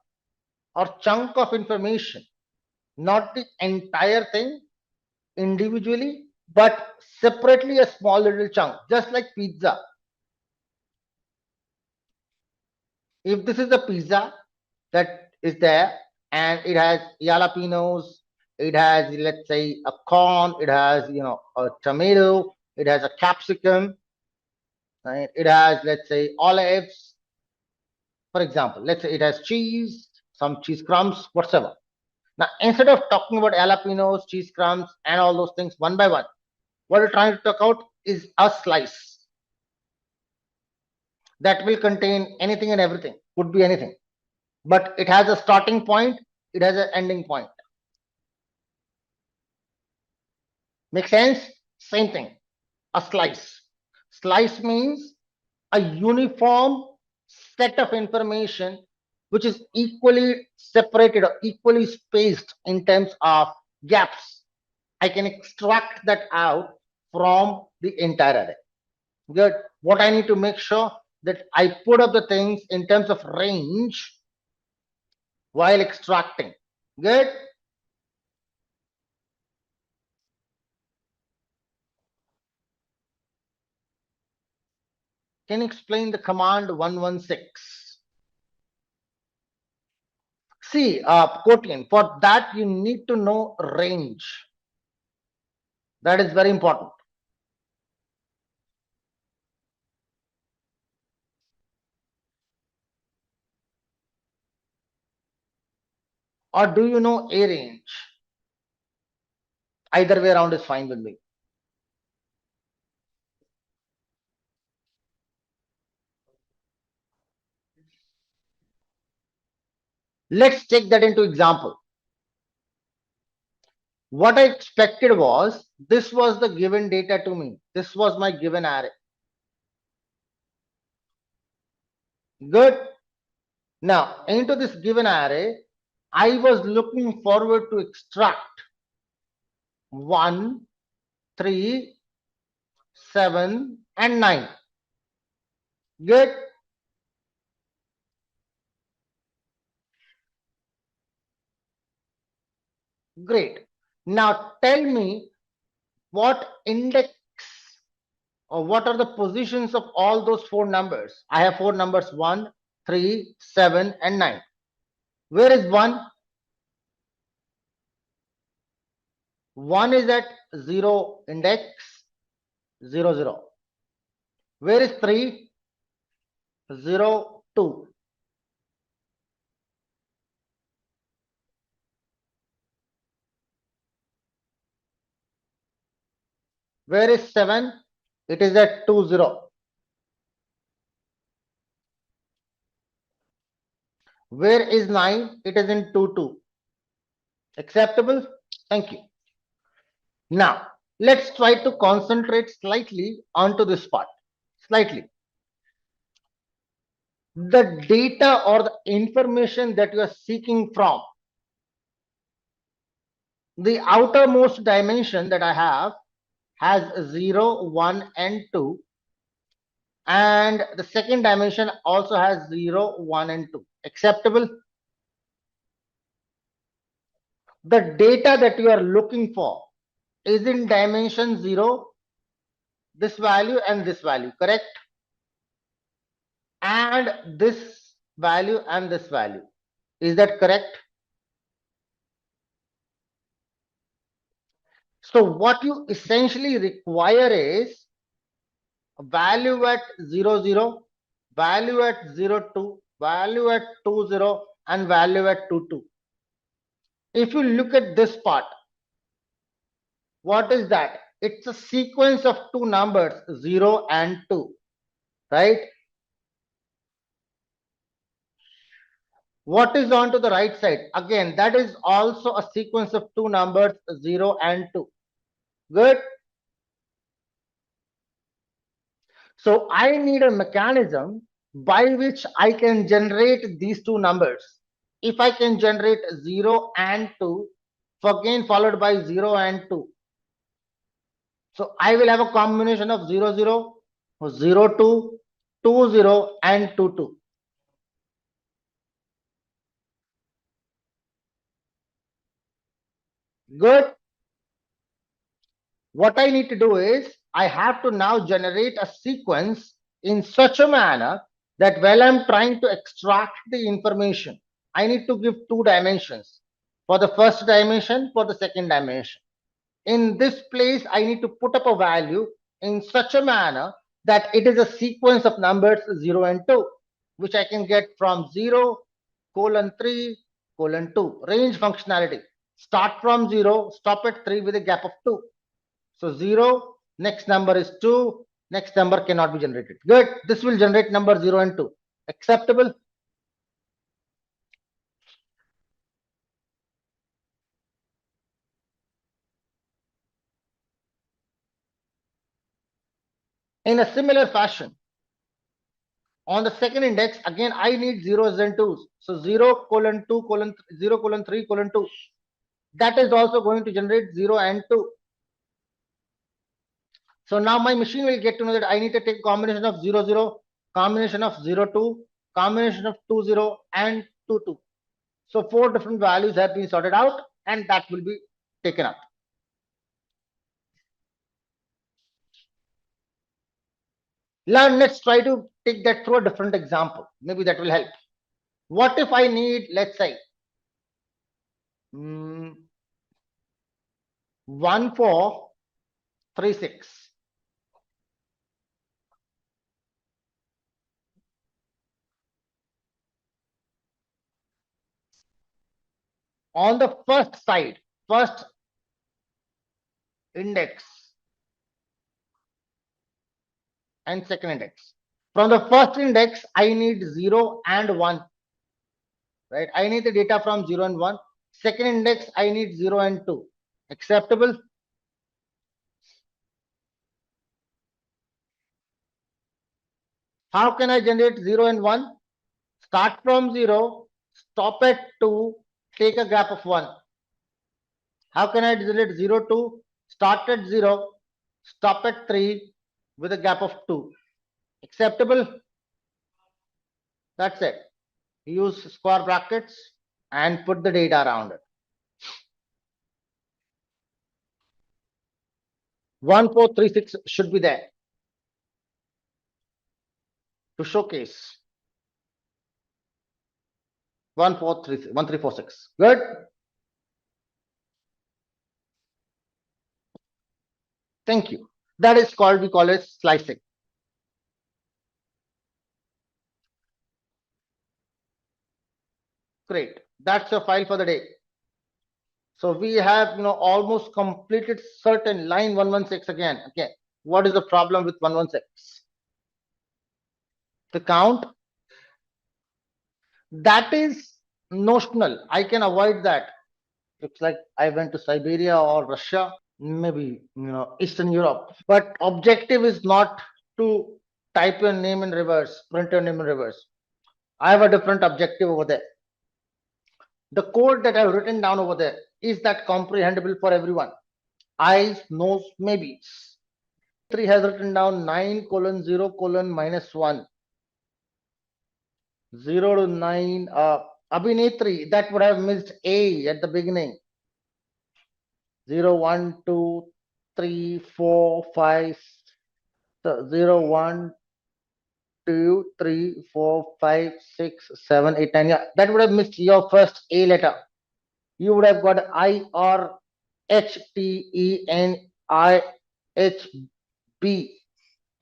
or chunk of information, not the entire thing individually, but separately a small little chunk, just like pizza. If this is a pizza that is there and it has jalapenos, it has, let's say, a corn, it has, a tomato, it has a capsicum, right? It has, let's say, olives, for example. Let's say it has cheese, some cheese crumbs, whatsoever. Now, instead of talking about jalapenos, cheese crumbs, and all those things one by one, what we're trying to talk about is a slice that will contain anything and everything, could be anything, but it has a starting point, it has an ending point. Make sense? Same thing. A slice. Slice means a uniform set of information which is equally separated or equally spaced in terms of gaps. I can extract that out from the entire array. Good. What I need to make sure that I put up the things in terms of range while extracting. Good. Can you explain the command 116? See, Kotlin, for that you need to know range. That is very important. Or do you know arange? Either way around is fine with me. Let's take that into example. What I expected was, this was the given data to me. This was my given array. Good. Now, into this given array, I was looking forward to extract 1, 3, 7, and 9. Good. Great. Now tell me what index or what are the positions of all those 4 numbers. I have 4 numbers, 1, 3, 7, and 9. Where is 1? 1 is at 0 index, 0, 0. Where is 3? 0, 2. Where is 7? It is at 2, 0. Where is 9? It is in 2, 2. Acceptable? Thank you. Now, let's try to concentrate slightly onto this part. Slightly. The data or the information that you are seeking from, the outermost dimension that I have has 0, 1, and 2. And the second dimension also has 0, 1, and 2. Acceptable? The data that you are looking for is in dimension 0, this value and this value, correct? And this value and this value. Is that correct? So what you essentially require is a value at 0, 0, value at 0, 2, value at 2, 0, and value at 2, 2. If you look at this part, what is that? It's a sequence of two numbers, 0 and 2, right? What is on to the right side? Again, that is also a sequence of two numbers, 0 and 2. Good. So I need a mechanism by which I can generate these two numbers. If I can generate 0 and 2, again followed by 0 and 2. So I will have a combination of 0, 0, 0, 2, 2, 0, and 2, 2. Good. What I need to do is I have to now generate a sequence in such a manner that while I'm trying to extract the information, I need to give two dimensions. For the first dimension, for the second dimension. In this place, I need to put up a value in such a manner that it is a sequence of numbers 0 and 2, which I can get from 0, colon 3, colon 2. Range functionality. Start from 0, stop at 3 with a gap of 2. So 0, next number is 2, next number cannot be generated. Good. This will generate number 0 and 2. Acceptable? In a similar fashion, on the second index, again, I need zeros and twos. So 0, colon 2, colon 0, colon 3, colon 2. That is also going to generate 0 and 2. So now my machine will get to know that I need to take combination of 0, 0, combination of 0, 2, combination of 2, 0, and 2, 2. So 4 different values have been sorted out, and that will be taken up. Let's try to take that through a different example. Maybe that will help. What if I need, let's say, 1436. On the first side, first index and second index. From the first index, I need 0 and 1. Right? I need the data from 0 and 1. Second index, I need 0 and 2. Acceptable? How can I generate 0 and 1? Start from 0, stop at 2, take a gap of 1. How can I generate 0, 2? Start at 0, stop at 3 with a gap of 2. Acceptable? That's it. Use square brackets and put the data around it. 1436 should be there to showcase. 1346. Good. Thank you. That is called, we call it slicing. Great. That's your file for the day. So we have, almost completed certain line 116 again. Okay. What is the problem with 116? The count. That is notional. I can avoid that. Looks like I went to Siberia or Russia, maybe Eastern Europe. But objective is not to type your name in reverse, print your name in reverse. I have a different objective over there. The code that I've written down over there, is that comprehensible for everyone? Eyes, nose, maybes. 3 has written down 9 colon 0 colon minus 1. 0 to 9. Abhinetri, that would have missed A at the beginning. 0, 1, 2, 3, 4, 5. So 0, 1, 2, 3, 4, 5, 6, 7, 8, 9. Yeah, that would have missed your first A letter. You would have got IRHTENIHB.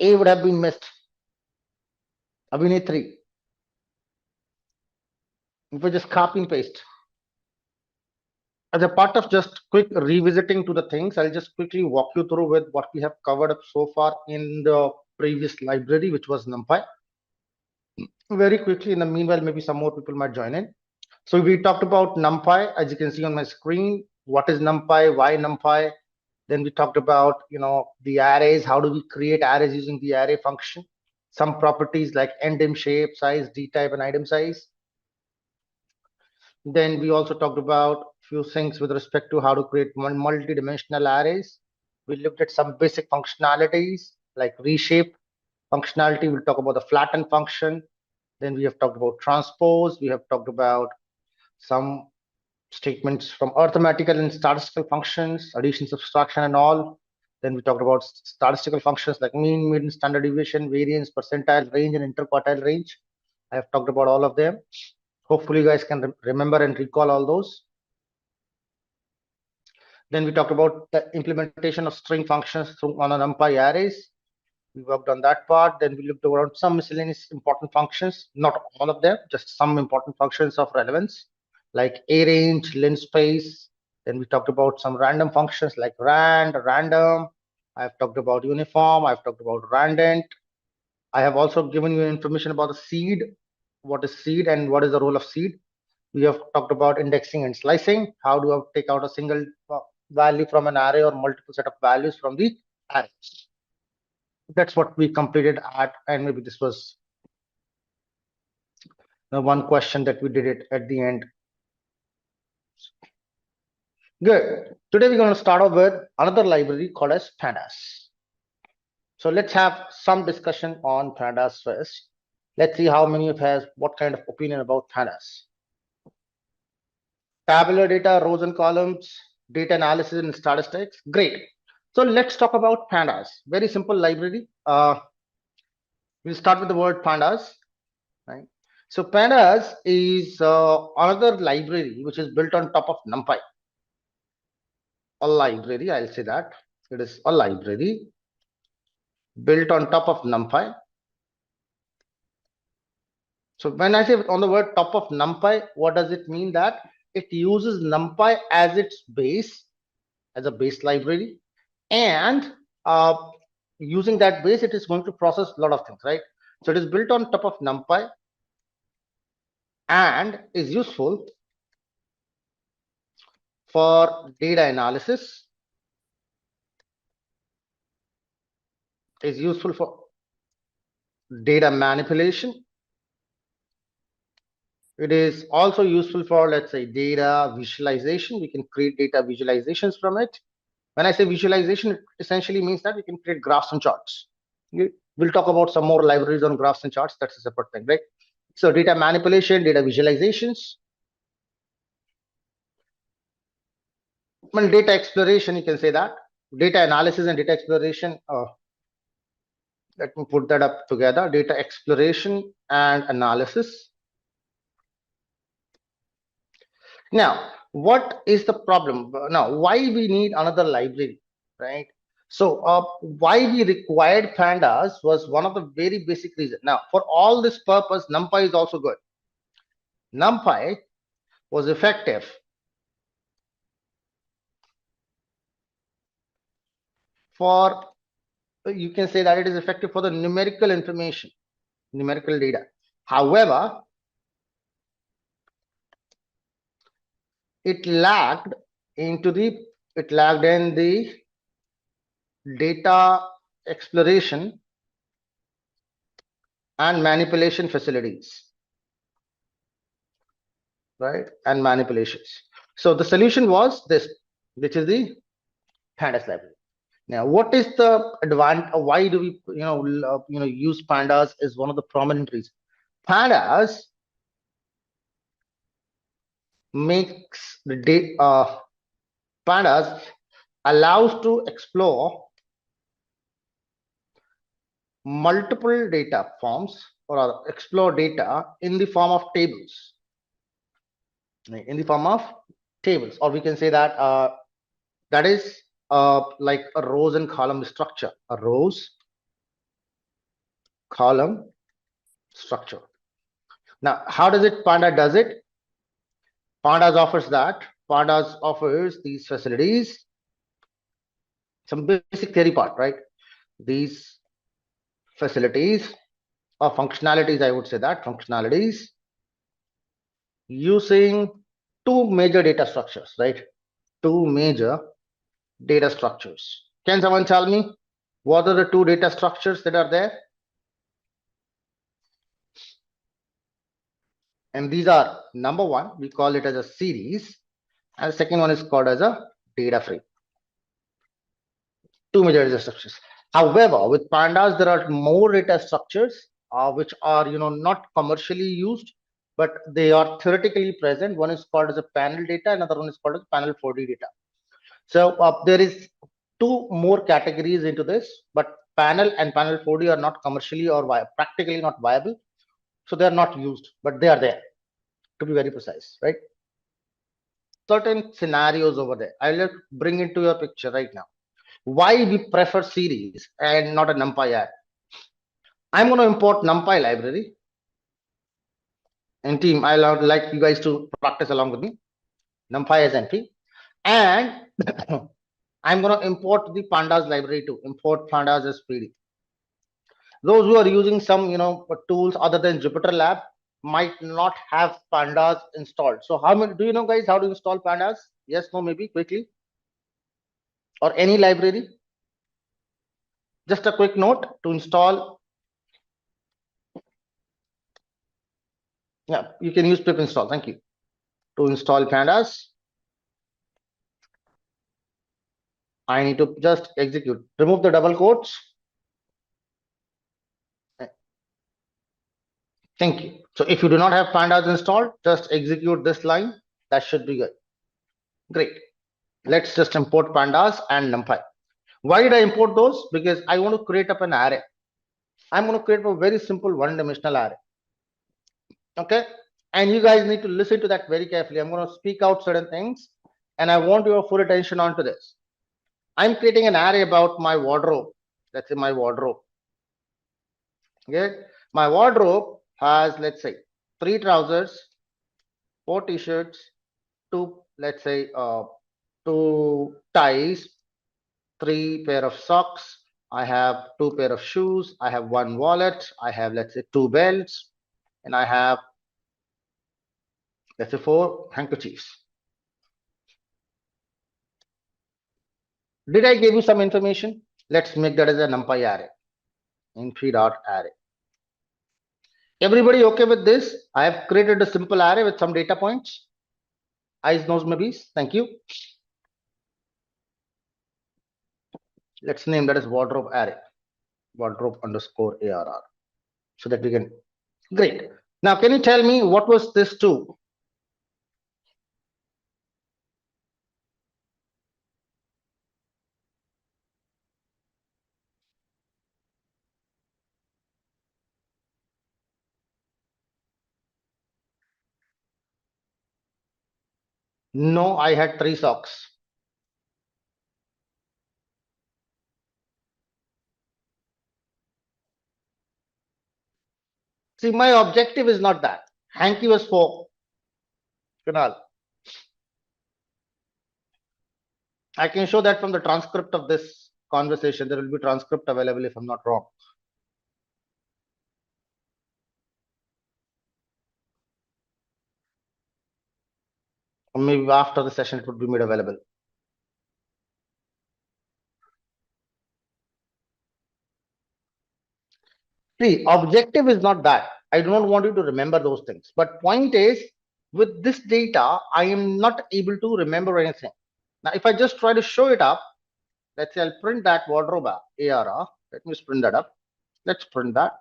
A would have been missed. Abhinetri. If we just copy and paste. As a part of just quick revisiting to the things, I'll just quickly walk you through with what we have covered up so far in the previous library, which was NumPy. Very quickly, in the meanwhile, maybe some more people might join in. So we talked about NumPy, as you can see on my screen. What is NumPy? Why NumPy? Then we talked about the arrays. How do we create arrays using the array function? Some properties like endim, shape, size, dtype, and item size. Then we also talked about a few things with respect to how to create multi-dimensional arrays. We looked at some basic functionalities like reshape functionality. We'll talk about the flatten function. Then we have talked about transpose. We have talked about some statements from arithmetical and statistical functions, addition, subtraction, and all. Then we talked about statistical functions like mean, median, standard deviation, variance, percentile, range, and interquartile range. I have talked about all of them. Hopefully, you guys can remember and recall all those. Then we talked about the implementation of string functions on a NumPy arrays. We worked on that part. Then we looked around some miscellaneous important functions, not all of them, just some important functions of relevance, like arange, linspace. Then we talked about some random functions like random. I've talked about uniform. I've talked about randant. I have also given you information about the seed, what is seed and what is the role of seed. We have talked about indexing and slicing. How do I take out a single value from an array or multiple set of values from the array? That's what we completed at, and maybe this was the one question that we did it at the end. Good. Today we're going to start off with another library called as Pandas. So let's have some discussion on Pandas first. Let's see how many of you has what kind of opinion about Pandas. Tabular data, rows and columns, data analysis and statistics. Great. So let's talk about Pandas. Very simple library. We'll start with the word Pandas. Right. So Pandas is another library which is built on top of NumPy. A library, I'll say that. It is a library built on top of NumPy. So when I say on the word top of NumPy, what does it mean? That it uses NumPy as its base, as a base library, and using that base, it is going to process a lot of things, right? So it is built on top of NumPy and is useful for data analysis, is useful for data manipulation. It is also useful for, let's say, data visualization. We can create data visualizations from it. When I say visualization, it essentially means that we can create graphs and charts. We'll talk about some more libraries on graphs and charts. That's a separate thing, right? So data manipulation, data visualizations. Well, data exploration, you can say that. Data analysis and data exploration. Let me put that up together. Data exploration and analysis. Now, what is the problem? Now, why we need another library, right? So why we required Pandas was one of the very basic reasons. Now, for all this purpose, NumPy is also good. NumPy was effective for, you can say that it is effective for the numerical information, numerical data. However, it lagged in the data exploration and manipulation facilities, right? And manipulations. So the solution was this, which is the Pandas library. Now, what is the advantage? Why do we, use Pandas? Is one of the prominent reasons. Pandas makes the Pandas allows to explore multiple data forms or explore data in the form of tables. Or we can say that that is like a rows and column structure. A rows column structure. Now, how does it? Panda does it. Pandas offers that. Pandas offers these facilities. Some basic theory part, right? These facilities or functionalities, I would say that functionalities using two major data structures, right? Two major data structures. Can someone tell me what are the two data structures that are there? And these are, number one, we call it as a series, and the second one is called as a data frame. Two major data structures. However, with Pandas, there are more data structures which are not commercially used, but they are theoretically present. One is called as a panel data, another one is called as panel 4D data. So there is two more categories into this, but panel and panel 4D are not commercially or practically not viable, so they are not used, but they are there, to be very precise, right? Certain scenarios over there. I'll bring into your picture right now. Why we prefer series and not a numpy array? I'm going to import numpy library. And team, I'll like you guys to practice along with me. Numpy as np, and I'm going to import the pandas library too. Import pandas as pd. Those who are using some tools other than Jupyter Lab might not have pandas installed. So how many do you know, guys, how to install pandas? Yes, no, maybe quickly. Or any library. Just a quick note to install. Yeah, you can use pip install. Thank you. To install pandas, I need to just execute. Remove the double quotes. Thank you. So if you do not have pandas installed, just execute this line. That should be good. Great. Let's just import pandas and numpy. Why did I import those? Because I want to create up an array. I'm going to create a very simple one-dimensional array. Okay. And you guys need to listen to that very carefully. I'm going to speak out certain things, and I want your full attention onto this. I'm creating an array about my wardrobe. Let's say my wardrobe. Okay. My wardrobe has, let's say, 3 trousers, 4 t-shirts, 2, let's say, 2 ties, 3 pair of socks. I have 2 pair of shoes. I have 1 wallet. I have, let's say, 2 belts, and I have, let's say, 4 handkerchiefs. Did I give you some information? Let's make that as a numpy array in p.array. Everybody okay with this? I have created a simple array with some data points. Eyes, nose, maybes. Thank you. Let's name that as wardrobe array. Wardrobe underscore ARR. So that we can. Great. Now, can you tell me what was this too? No, I had 3 socks. See, my objective is not that. Hanky was 4. Kunal. I can show that from the transcript of this conversation. There will be transcript available if I'm not wrong. Or maybe after the session it would be made available. See, objective is not that. I do not want you to remember those things. But point is, with this data, I am not able to remember anything. Now, if I just try to show it up, let's say I'll print that wardrobe ARR. Let me just print that up. Let's print that.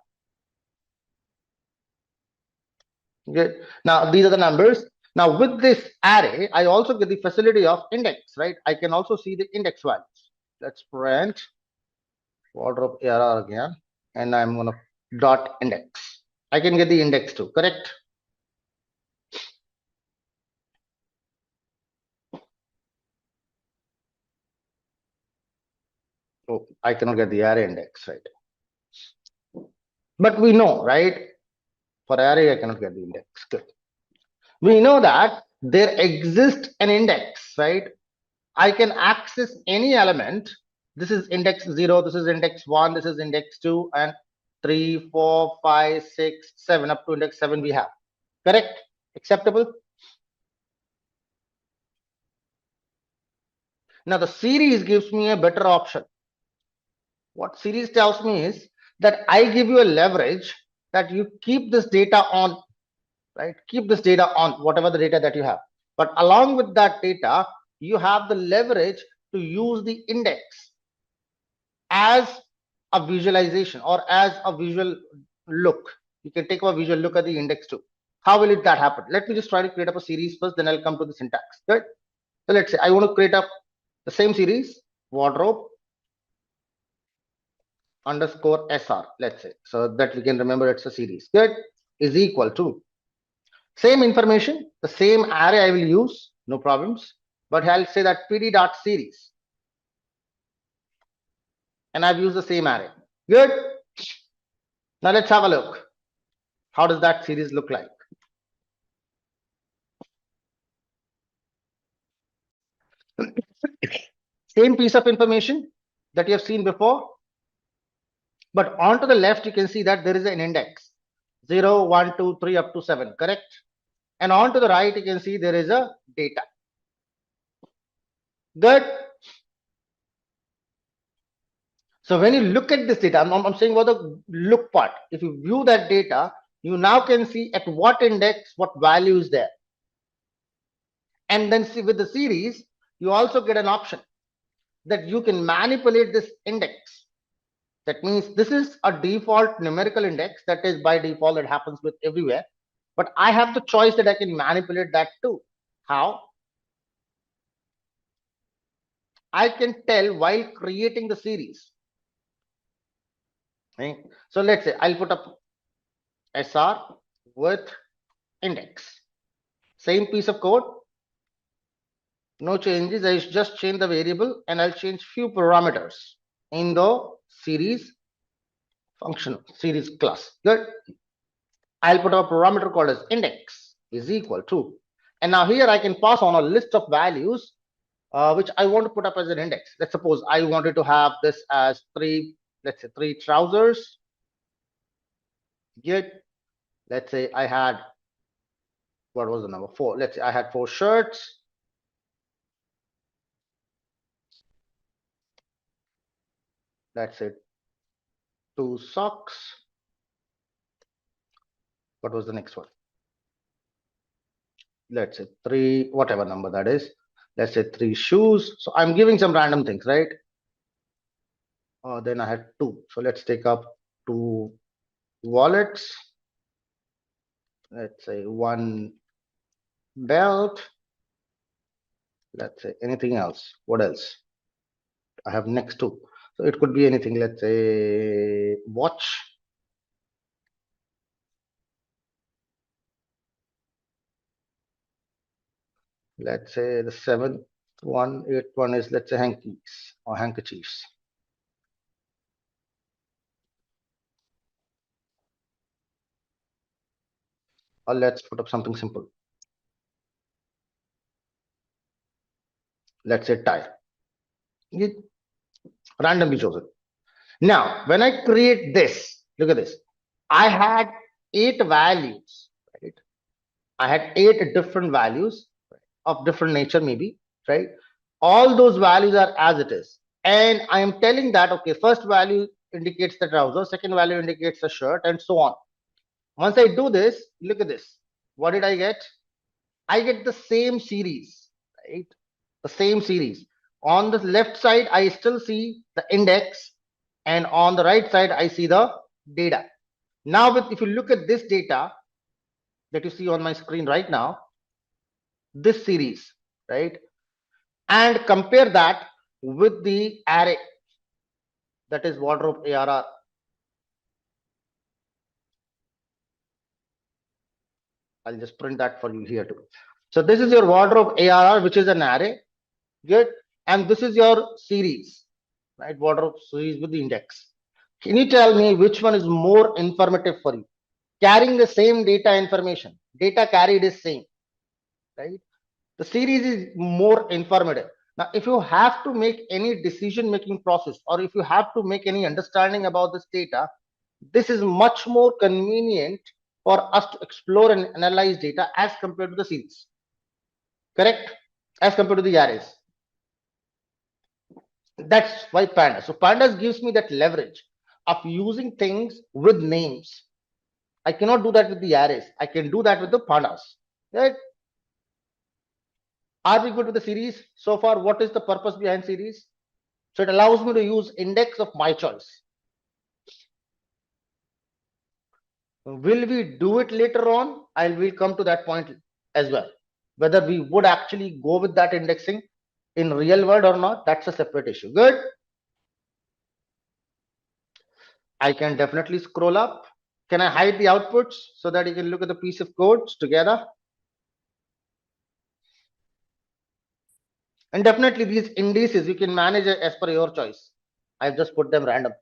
Good. Now, these are the numbers. Now, with this array, I also get the facility of index, right? I can also see the index values. Let's print wardrobe ARR again, and I'm going to dot index. I can get the index too, correct? Oh, I cannot get the array index, right? But we know, right? For array, I cannot get the index. Good. We know that there exists an index, right? I can access any element. This is index 0, this is index 1, this is index 2, and 3, 4, 5, 6, 7, up to index 7 we have. Correct? Acceptable? Now the series gives me a better option. What series tells me is that I give you a leverage that you keep this data on, right? Keep this data on, whatever the data that you have. But along with that data, you have the leverage to use the index as a visualization or as a visual look. You can take a visual look at the index too. How will that happen? Let me just try to create up a series first, then I'll come to the syntax. Good. So let's say I want to create up the same series, wardrobe underscore SR, let's say, so that we can remember it's a series. Good. Is equal to same information, the same array I will use, no problems, but I'll say that pd.series, and I've used the same array. Good. Now let's have a look. How does that series look like? Same piece of information that you have seen before, but onto the left you can see that there is an index 0, 1, 2, 3 up to 7, correct? And onto the right you can see there is a data. Good. So when you look at this data, I'm saying about the look part. If you view that data, you now can see at what index what value is there. And then see with the series, you also get an option that you can manipulate this index. That means this is a default numerical index that is by default, it happens with everywhere. But I have the choice that I can manipulate that too. How? I can tell while creating the series. Okay. So let's say I'll put up SR with index. Same piece of code. No changes. I just change the variable and I'll change few parameters in the series function, series class. Good. I'll put a parameter called as index is equal to, and now here I can pass on a list of values which I want to put up as an index. Let's suppose I wanted to have this as 3, let's say 3 trousers. Good. Let's say I had, what was the number 4? Let's say I had 4 shirts. Let's say 2 socks. What was the next one? Let's say 3, whatever number that is. Let's say 3 shoes. So I'm giving some random things, right? Then I had 2. So let's take up 2 wallets. Let's say 1 belt. Let's say anything else. What else? I have next 2. So it could be anything. Let's say watch. Let's say the 7th one, 8th one is, let's say, hankies or handkerchiefs. Or let's put up something simple. Let's say tie. Randomly chosen. Now, when I create this, look at this. I had 8 values, right? I had 8 different values. of different nature maybe, right? All those values are as it is. And I am telling that, okay, first value indicates the trouser, second value indicates the shirt, and so on. Once I do this, look at this. What did I get? I get the same series, right? The same series. On the left side, I still see the index, and on the right side, I see the data. Now, if you look at this data that you see on my screen right now, this series, right? And compare that with the array, that is wardrobe ARR. I'll just print that for you here too. So this is your wardrobe ARR, which is an array. Good. And this is your series, right? Wardrobe series with the index. Can you tell me which one is more informative for you? Carrying the same data information. Data carried is same, right? The series is more informative. Now, if you have to make any decision making process, or if you have to make any understanding about this data, this is much more convenient for us to explore and analyze data as compared to the series. Correct? As compared to the arrays. That's why Pandas. So Pandas gives me that leverage of using things with names. I cannot do that with the arrays. I can do that with the Pandas. Right? Are we good with the series? So far, what is the purpose behind series? So it allows me to use index of my choice. Will we do it later on? I will come to that point as well. Whether we would actually go with that indexing in real world or not, that's a separate issue. Good. I can definitely scroll up. Can I hide the outputs so that you can look at the piece of codes together? And definitely these indices you can manage as per your choice. I've just put them random.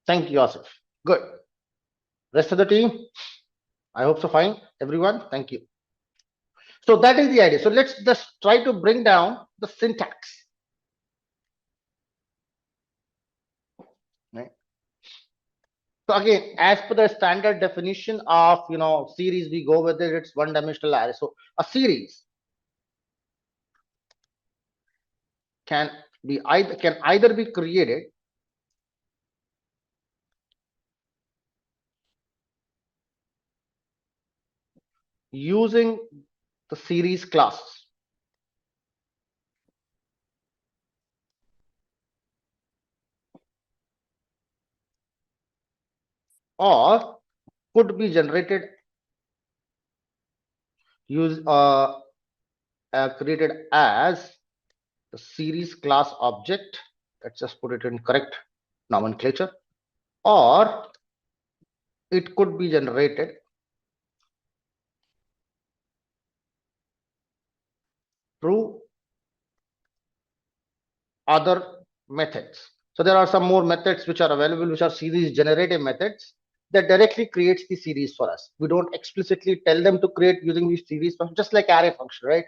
Thank you, Yosef. Good. Rest of the team, I hope so fine. Everyone, thank you. So that is the idea. So let's just try to bring down the syntax. Right. So again, as per the standard definition of series, we go with it. It's one-dimensional array. So a series can either be created using the series classes, or could be generated created as the series class object. Let's just put it in correct nomenclature, or it could be generated through other methods. So there are some more methods which are available, which are series generative methods that directly creates the series for us. We don't explicitly tell them to create using these series functions, just like array function, right?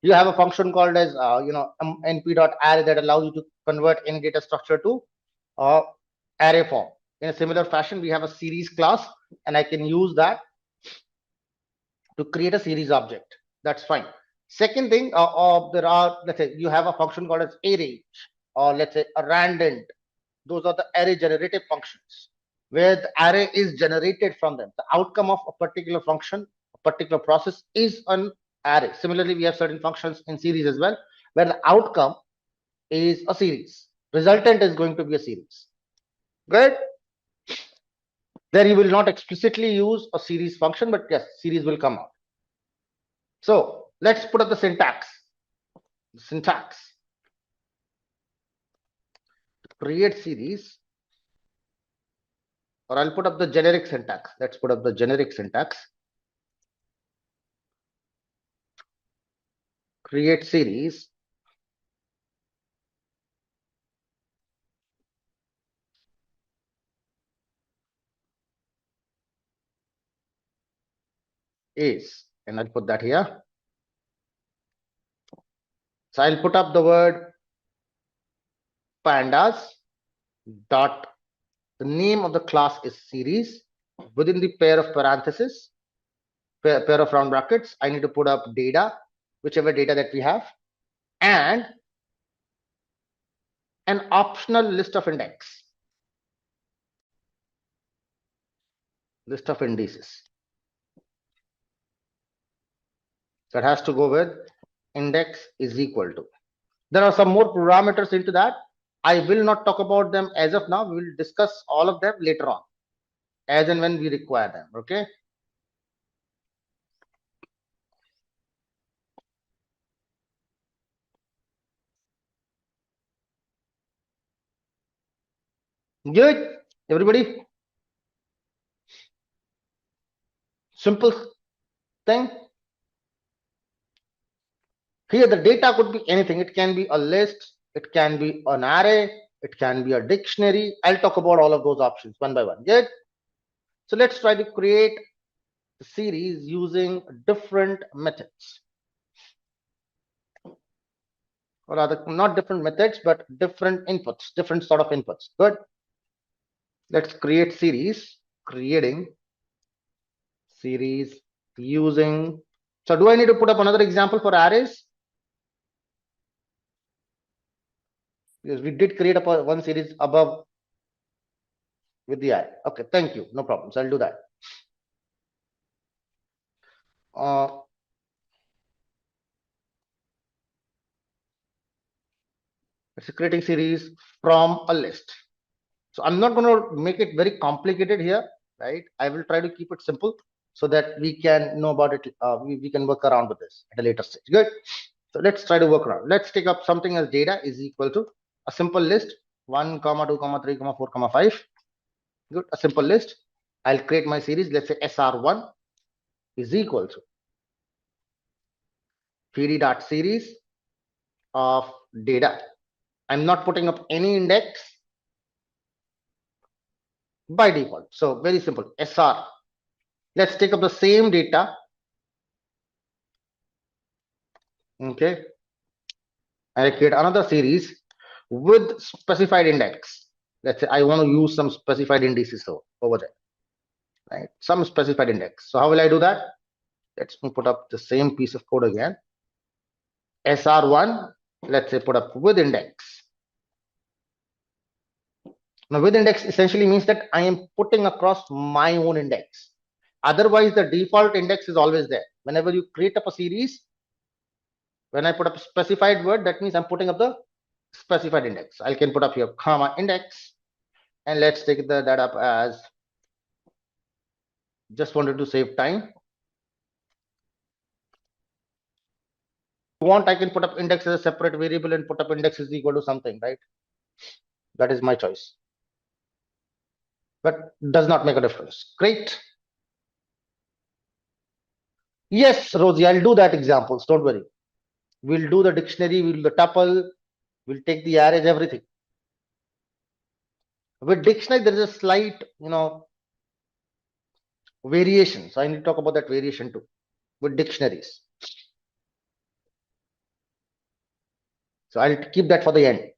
You have a function called as np.array that allows you to convert any data structure to array form. In a similar fashion, we have a series class, and I can use that to create a series object. That's fine. Second thing, there are, let's say you have a function called as arange, or let's say arrandant. Those are the array generative functions where the array is generated from them. The outcome of a particular function, a particular process is an array. Similarly, we have certain functions in series as well, where the outcome is a series. Resultant is going to be a series. Good. There you will not explicitly use a series function, but yes, series will come out. So let's put up the syntax. Create series, or I'll put up the generic syntax. Let's put up the generic syntax. Create series is, and I'll put that here. So I'll put up the word pandas dot The name of the class is series. Within the pair of parentheses, pair of round brackets, I need to put up data, whichever data that we have, and an optional list of index, list of indices. That has to go with index is equal to. There are some more parameters into that. I will not talk about them as of now. We will discuss all of them later on, as and when we require them. Okay. Good. Everybody. Simple thing. Here the data could be anything. It can be a list, it can be an array, it can be a dictionary. I'll talk about all of those options one by one. Good. So let's try to create a series using different methods. Or rather, not different methods, but different inputs, different sort of inputs. Good. Let's create series, creating series using. So do I need to put up another example for arrays? Because we did create one series above with the array. Okay, thank you. No problem. So I'll do that. It's creating series from a list. So I'm not going to make it very complicated here, right? I will try to keep it simple so that we can know about it. We can work around with this at a later stage. Good. So let's try to work around. Let's take up something as data is equal to a simple list 1, 2, 3, 4, 5. Good. A simple list. I'll create my series. Let's say SR1 is equal to pd.series of data. I'm not putting up any index by default. So very simple. SR. Let's take up the same data. Okay. I create another series with specified index. Let's say I want to use some specified indices over there, right? Some specified index. So how will I do that? Let's put up the same piece of code again. SR1, let's say put up with index. Now with index essentially means that I am putting across my own index. Otherwise, the default index is always there. Whenever you create up a series, when I put up a specified word, that means I'm putting up the specified index. I can put up here comma index, and let's take that up as, just wanted to save time. If you want, I can put up index as a separate variable and put up index is equal to something, right? That is my choice. But does not make a difference. Great. Yes, Rosie, I'll do that examples. Don't worry. We'll do the dictionary, we'll do the tuple, we'll take the arrays, everything. With dictionary, there is a slight, variation. So I need to talk about that variation too with dictionaries. So I'll keep that for the end.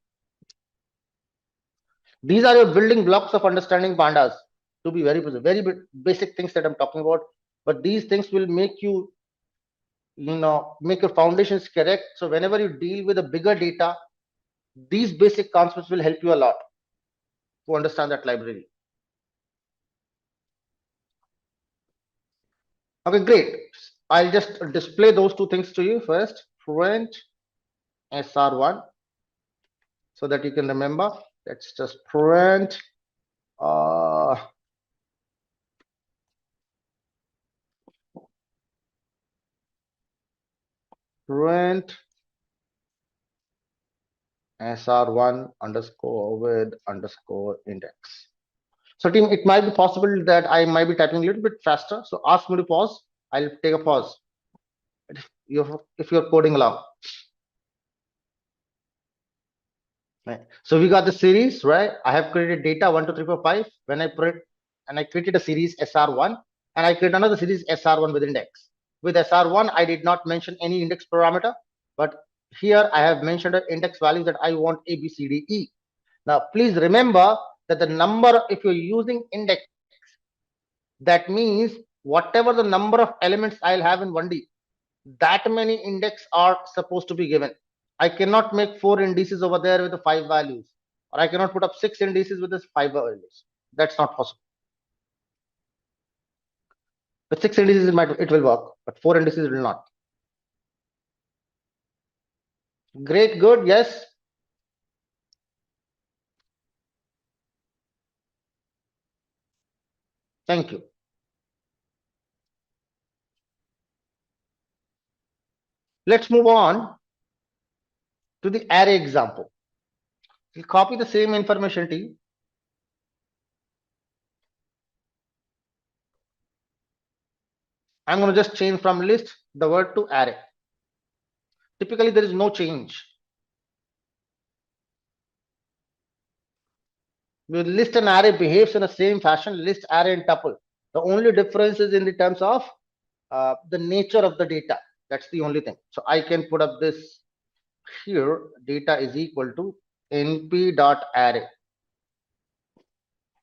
These are your building blocks of understanding pandas. To be very basic things that I'm talking about, but these things will make you, make your foundations correct. So whenever you deal with a bigger data, these basic concepts will help you a lot to understand that library. Okay, great. I'll just display those two things to you first. Print SR1 so that you can remember. Let's just print print SR1 underscore with underscore index. So team, it might be possible that I might be typing a little bit faster. So ask me to pause. I'll take a pause if you're coding along. Right. So we got the series, right? I have created data 1, 2, 3, 4, 5. When I print and I created a series SR1 and I create another series SR1 with index. With SR1, I did not mention any index parameter, but here I have mentioned an index value that I want A, B, C, D, E. Now, please remember that the number, if you're using index, that means whatever the number of elements I'll have in 1D, that many index are supposed to be given. I cannot make 4 indices over there with the 5 values, or I cannot put up 6 indices with this 5 values. That's not possible. With 6 indices it will work, but 4 indices will not. Great, good, yes. Thank you. Let's move on to the array example. We'll copy the same information to you. I'm going to just change from list the word to array. Typically, there is no change. With list and array behaves in the same fashion, list, array, and tuple. The only difference is in the terms of the nature of the data. That's the only thing. So I can put up this here, data is equal to np.array.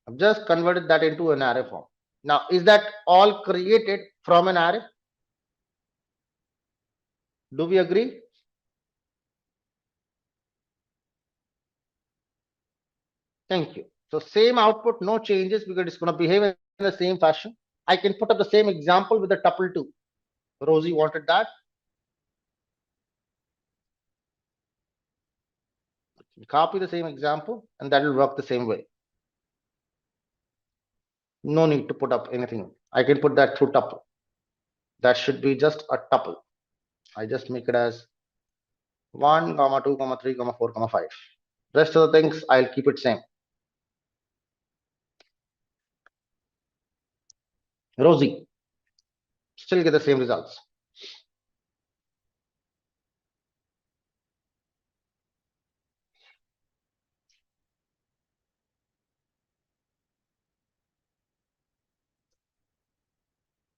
I've just converted that into an array form. Now, is that all created from an array? Do we agree? Thank you. So same output, no changes, because it's going to behave in the same fashion. I can put up the same example with the tuple 2. Rosie wanted that. Copy the same example, and that will work the same way. No need to put up anything. I can put that through tuple. That should be just a tuple. I just make it as 1, 2, 3, 4, 5. Rest of the things, I'll keep it same. Rosie, still get the same results.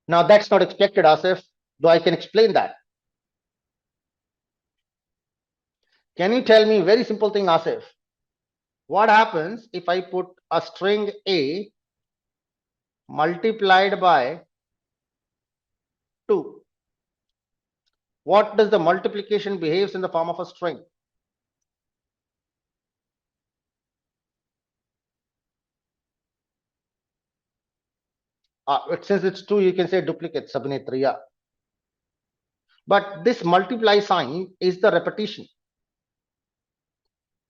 Now that's not expected, Asif, though I can explain that. Can you tell me very simple thing, Asif? What happens if I put a string A multiplied by 2? What does the multiplication behaves in the form of a string? Since it's 2, you can say duplicate, Sabnetriya. But this multiply sign is the repetition.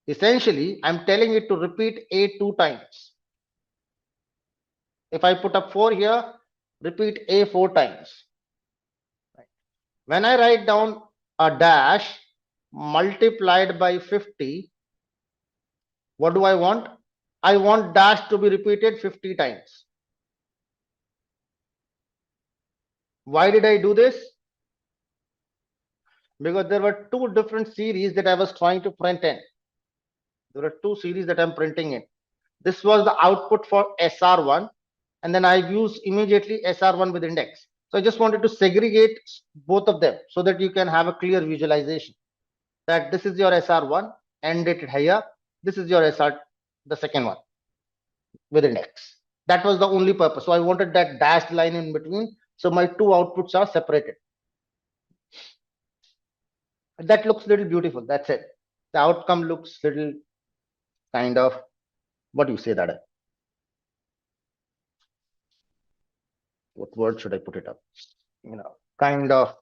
Essentially, I'm telling it to repeat A 2 times. If I put up 4 here, repeat A 4 times. When I write down a dash multiplied by 50, what do I want? I want dash to be repeated 50 times. Why did I do this? Because there were 2 different series that I was trying to print in. There are 2 series that I'm printing in. This was the output for SR1, and then I use immediately SR1 with index. So I just wanted to segregate both of them so that you can have a clear visualization that this is your SR1 and dated here. This is your SR, the second one with index. That was the only purpose. So I wanted that dashed line in between. So my 2 outputs are separated. That looks little beautiful. That's it. The outcome looks little kind of, what do you say that? What word should I put it up? Kind of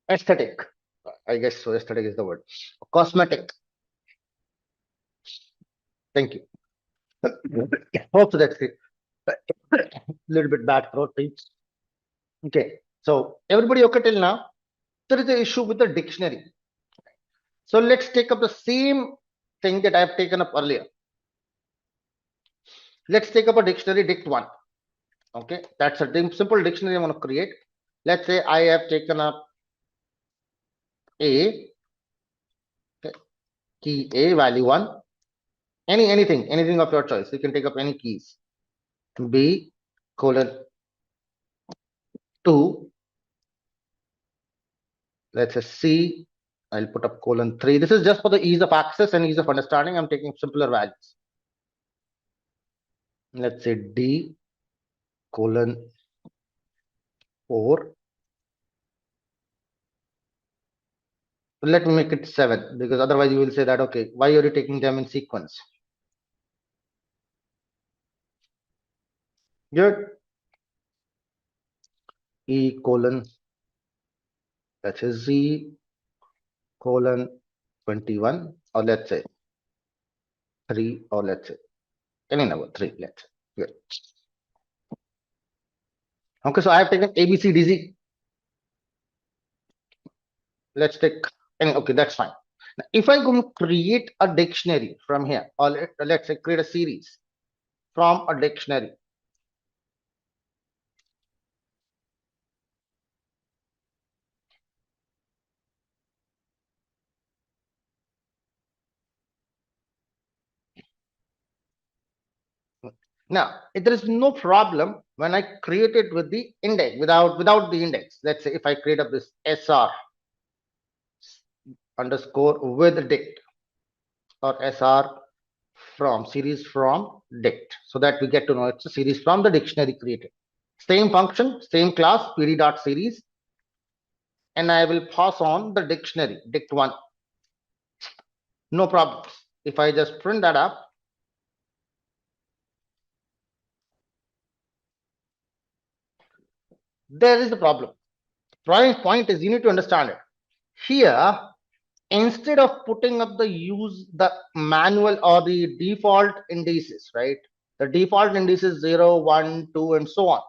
aesthetic. I guess so. Aesthetic is the word. Cosmetic. Thank you. Hope so that's it. Little bit bad throat. Okay. So everybody okay till now? There is an issue with the dictionary. So let's take up the same thing that I have taken up earlier. Let's take up a dictionary, dict1. Okay, that's a simple dictionary I'm going to create. Let's say I have taken up A, okay, key A, value 1, anything of your choice. You can take up any keys. B, colon 2, let's say C, I'll put up :3. This is just for the ease of access and ease of understanding. I'm taking simpler values. Let's say D :4. Let me make it 7, because otherwise you will say that, okay, why are you taking them in sequence? Good. E : let's say Z :21, or let's say 3, or let's say any number 3, let's say. Good. Okay, so I have taken A, B, C, D, Z. Let's take any, okay, that's fine. Now, if I go to create a dictionary from here, or let's say create a series from a dictionary, now there is no problem when I create it with the index, without the index. Let's say if I create up this SR underscore with dict, or SR from series from dict, so that we get to know it's a series from the dictionary created. Same function, same class, pd.series, and I will pass on the dictionary dict1. No problems. If I just print that up, there is the problem. The prime point is you need to understand it. Here, instead of putting up the manual or the default indices, right? The default indices 0, 1, 2, and so on.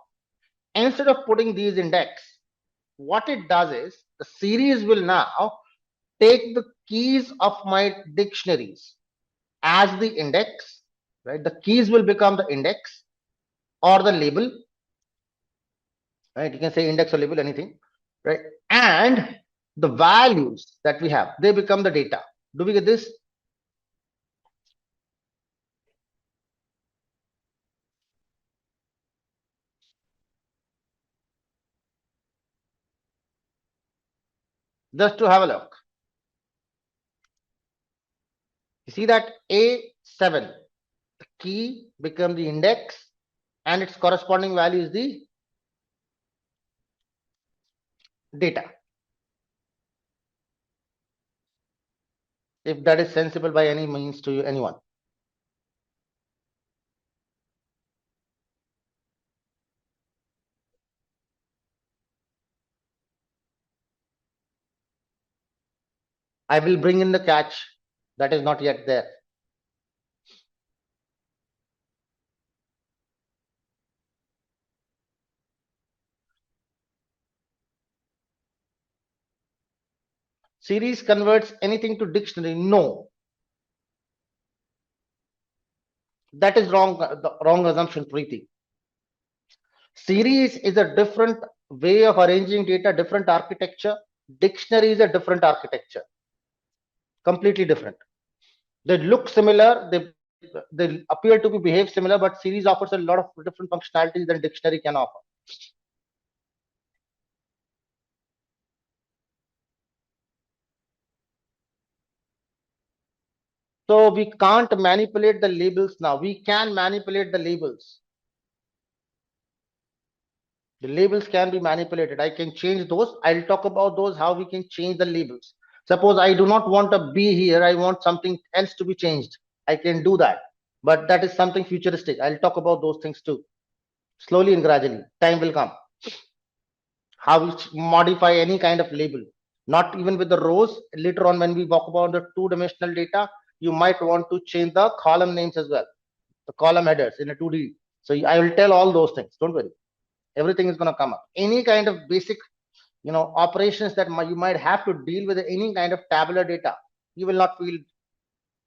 Instead of putting these index, what it does is the series will now take the keys of my dictionaries as the index, right? The keys will become the index or the label, right? You can say index or label, anything, right? And the values that we have, they become the data. Do we get this? Just to have a look. You see that A7, the key becomes the index and its corresponding value is the data. If that is sensible by any means to anyone. I will bring in the catch that is not yet there. Series converts anything to dictionary? No. That is wrong, the wrong assumption, Preeti. Series is a different way of arranging data, different architecture. Dictionary is a different architecture, completely different. They look similar, they appear to be behave similar, but series offers a lot of different functionalities than dictionary can offer. So we can't manipulate the labels now. We can manipulate the labels. The labels can be manipulated. I can change those. I'll talk about those, how we can change the labels. Suppose I do not want a B here. I want something else to be changed. I can do that. But that is something futuristic. I'll talk about those things too. Slowly and gradually. Time will come. How we modify any kind of label. Not even with the rows. Later on, when we talk about the two-dimensional data, you might want to change the column names as well. The column headers in a 2D. So I will tell all those things. Don't worry. Everything is going to come up. Any kind of basic, operations that you might have to deal with any kind of tabular data, you will not feel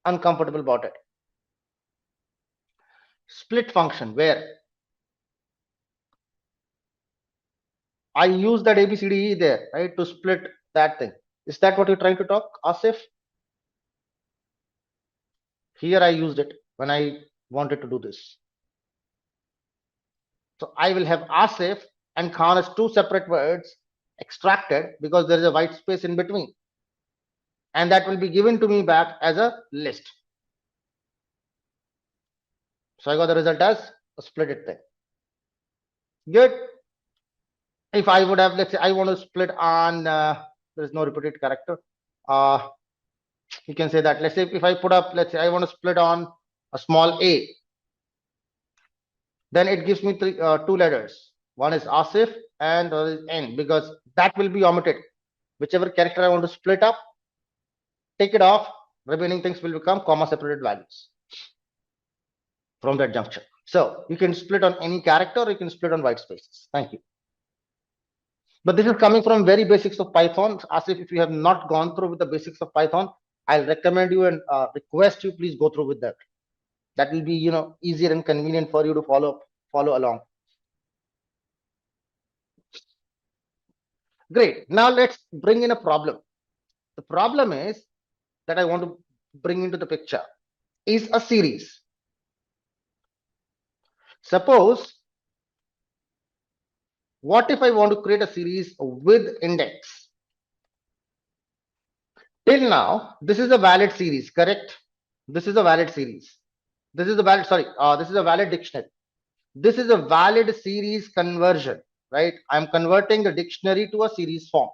uncomfortable about it. Split function, where I use that ABCDE there, right, to split that thing. Is that what you're trying to talk, Asif? Here I used it when I wanted to do this. So I will have Asif and Khan as two separate words extracted because there is a white space in between. and that will be given to me back as a list. So I got the result as a split it thing. Good. If I would have, let's say I want to split on, there is no repeated character. You can say that, let's say if I put up, let's say I want to split on a small a, then it gives me two letters. One is Asif and the other is N, because that will be omitted. Whichever character I want to split up, take it off, remaining things will become comma separated values from that juncture. So you can split on any character, or you can split on white spaces. Thank you. But this is coming from very basics of Python. Asif, if you have not gone through with the basics of Python, I'll recommend you and request you please go through with that. That will be, easier and convenient for you to follow along. Great. Now let's bring in a problem. The problem is that I want to bring into the picture is a series. Suppose, what if I want to create a series with index? Till now, this is a valid series, correct? This is a valid series. This is a valid, this is a valid dictionary. This is a valid series conversion, right? I'm converting the dictionary to a series form.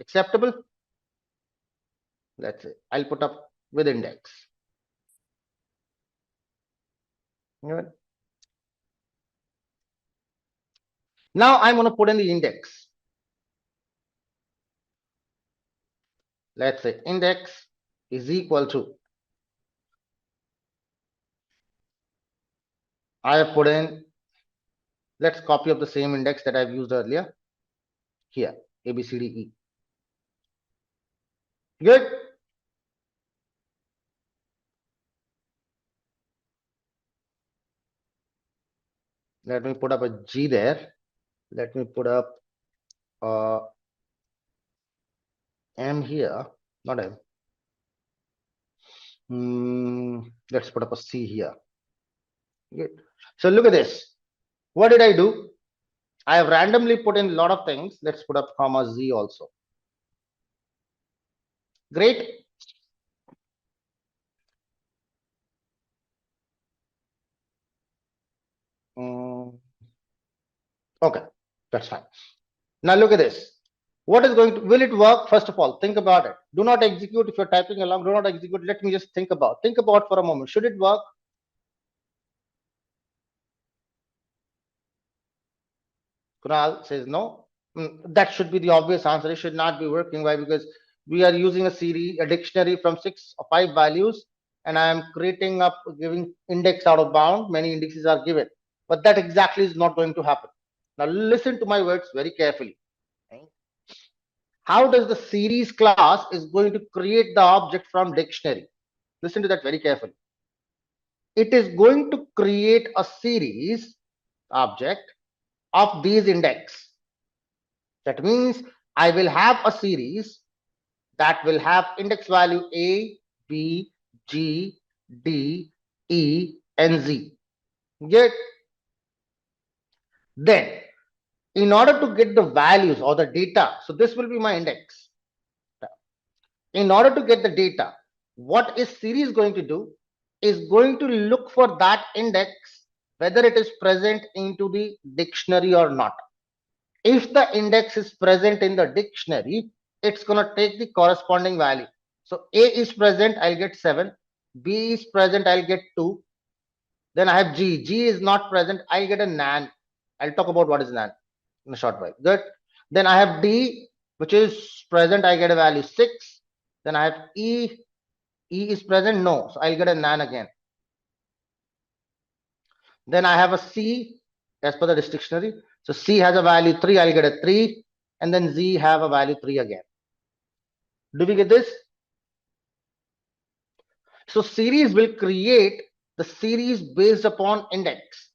Acceptable? Let's say I'll put up with index. Good. Now I'm going to put in the index. Let's say index is equal to, I have put in, let's copy of the same index that I've used earlier here, A, B, C, D, E. Good. Let me put up a G there. Let me put up M here, not M. Let's put up a C here. Good. So look at this. What did I do? I have randomly put in a lot of things. Let's put up comma Z also. Great. Okay, that's fine. Now look at this. What is going to, will it work? First of all, think about it. Do not execute. If you're typing along, do not execute. Let me just think about for a moment. Should it work? Kunal says no. That should be the obvious answer. It should not be working. Why? Because we are using a dictionary from 6 or 5 values, and I am creating up, giving index out of bound. Many indexes are given, but that exactly is not going to happen. Now listen to my words very carefully. How does the series class is going to create the object from dictionary? Listen to that very carefully. It is going to create a series object of these index. That means I will have a series that will have index value A, B, G, D, E, and Z. Get? Then, in order to get the values or the data, so this will be my index. In order to get the data, what is series going to do is going to look for that index, whether it is present into the dictionary or not. If the index is present in the dictionary, it's going to take the corresponding value. So A is present, I'll get 7. B is present, I'll get 2. Then I have G. G is not present, I'll get a nan. I'll talk about what is nan in a short while. Good. Then I have D, which is present, I get a value 6. Then I have E. E is present, no. So I'll get a nan again. Then I have a C as per the dictionary. So C has a value 3, I'll get a 3. And then Z have a value 3 again. Do we get this? So series will create the series based upon index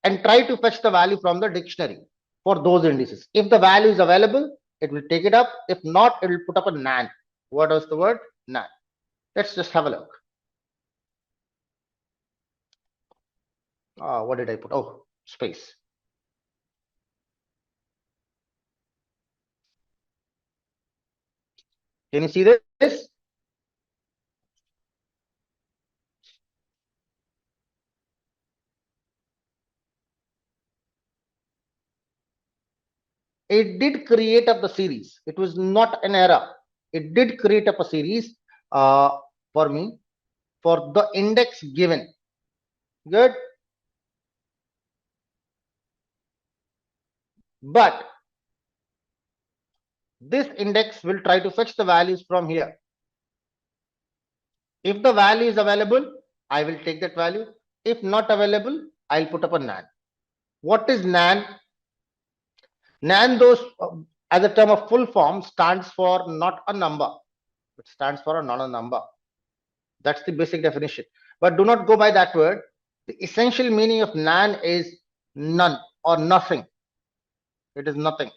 and try to fetch the value from the dictionary for those indices. If the value is available, it will take it up. If not, it will put up a nan. What was the word? Nan. Let's just have a look. What did I put? Oh, space. Can you see this? It did create up the series. It was not an error. It did create up a series for me for the index given. Good. But this index will try to fetch the values from here. If the value is available, I will take that value. If not available, I'll put up a nan. What is nan? Nan, those as a term of full form, stands for not a number. It stands for a not a number. That's the basic definition. But do not go by that word. The essential meaning of nan is none or nothing. It is nothing.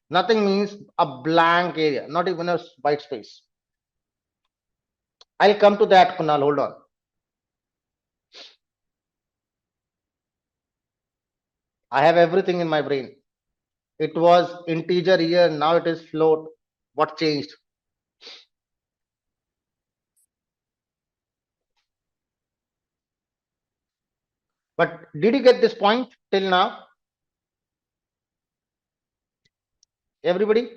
Nothing means a blank area, not even a white space. I'll come to that, Kunal. Hold on. I have everything in my brain. It was integer here, now it is float. What changed? But did you get this point till now? Everybody?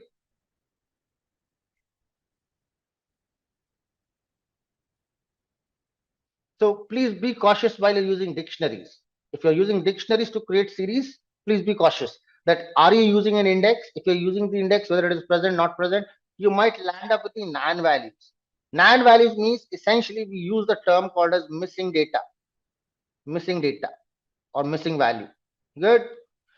So please be cautious while you're using dictionaries. If you're using dictionaries to create series, please be cautious that are you using an index? If you're using the index, whether it is present, not present, you might land up with the nan values. Nan values means essentially we use the term called as missing data or missing value. Good.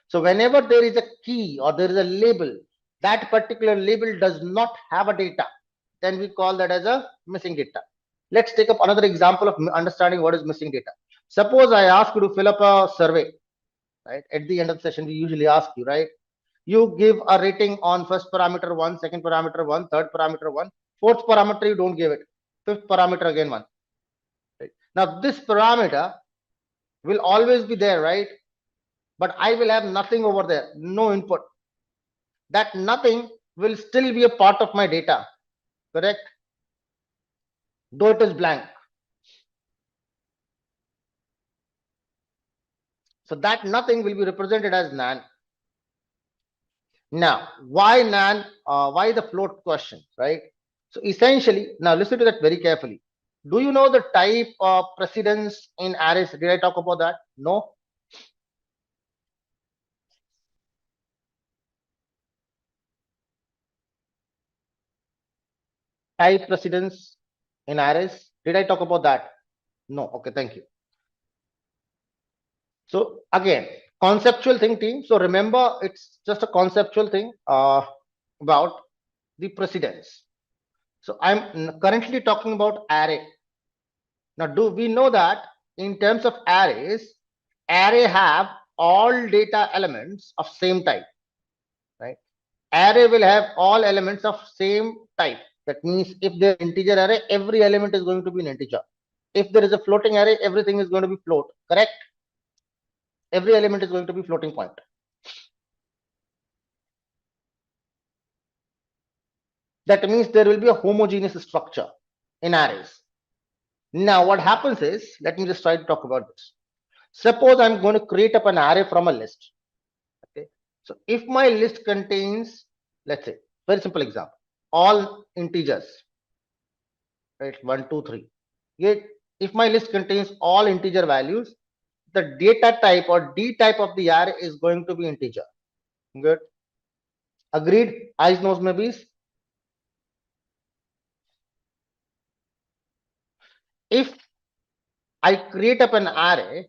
So whenever there is a key or there is a label, that particular label does not have a data, then we call that as a missing data. Let's take up another example of understanding what is missing data. Suppose I ask you to fill up a survey, right? At the end of the session, we usually ask you, right? You give a rating on first parameter 1, second parameter 1, third parameter 1, fourth parameter you don't give it, fifth parameter again 1. Right? Now this parameter will always be there, right? But I will have nothing over there, no input. That nothing will still be a part of my data, correct? Though it is blank. So that nothing will be represented as nan. Now, why nan? Why the float question, right? So essentially, now listen to that very carefully. Do you know the type of precedence in arrays? Did I talk about that? No. Type precedence in arrays. Did I talk about that? No. Okay, thank you. So again, conceptual thing, team. So remember, it's just a conceptual thing about the precedence. So I'm currently talking about array. Now, do we know that in terms of arrays, array have all data elements of same type, right? Array will have all elements of same type. That means if there is integer array, every element is going to be an integer. If there is a floating array, everything is going to be float, correct? Every element is going to be floating point. That means there will be a homogeneous structure in arrays. Now, what happens is, let me just try to talk about this. Suppose I'm going to create up an array from a list. Okay. So if my list contains, let's say, very simple example, all integers, right? 1, 2, 3. Yet, if my list contains all integer values, the data type or D type of the array is going to be integer. Good. Agreed? Eyes, nose, maybes. If I create up an array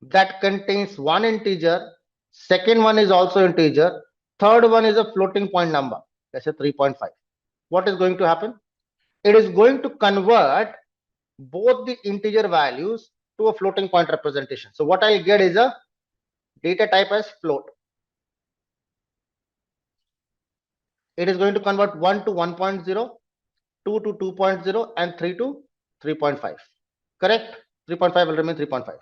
that contains one integer, second one is also integer, third one is a floating point number, let's say 3.5. What is going to happen? It is going to convert both the integer values to a floating point representation. So what I get is a data type as float. It is going to convert 1 to 1.0, 2 to 2.0, and 3 to 3.5. Correct? 3.5 will remain 3.5.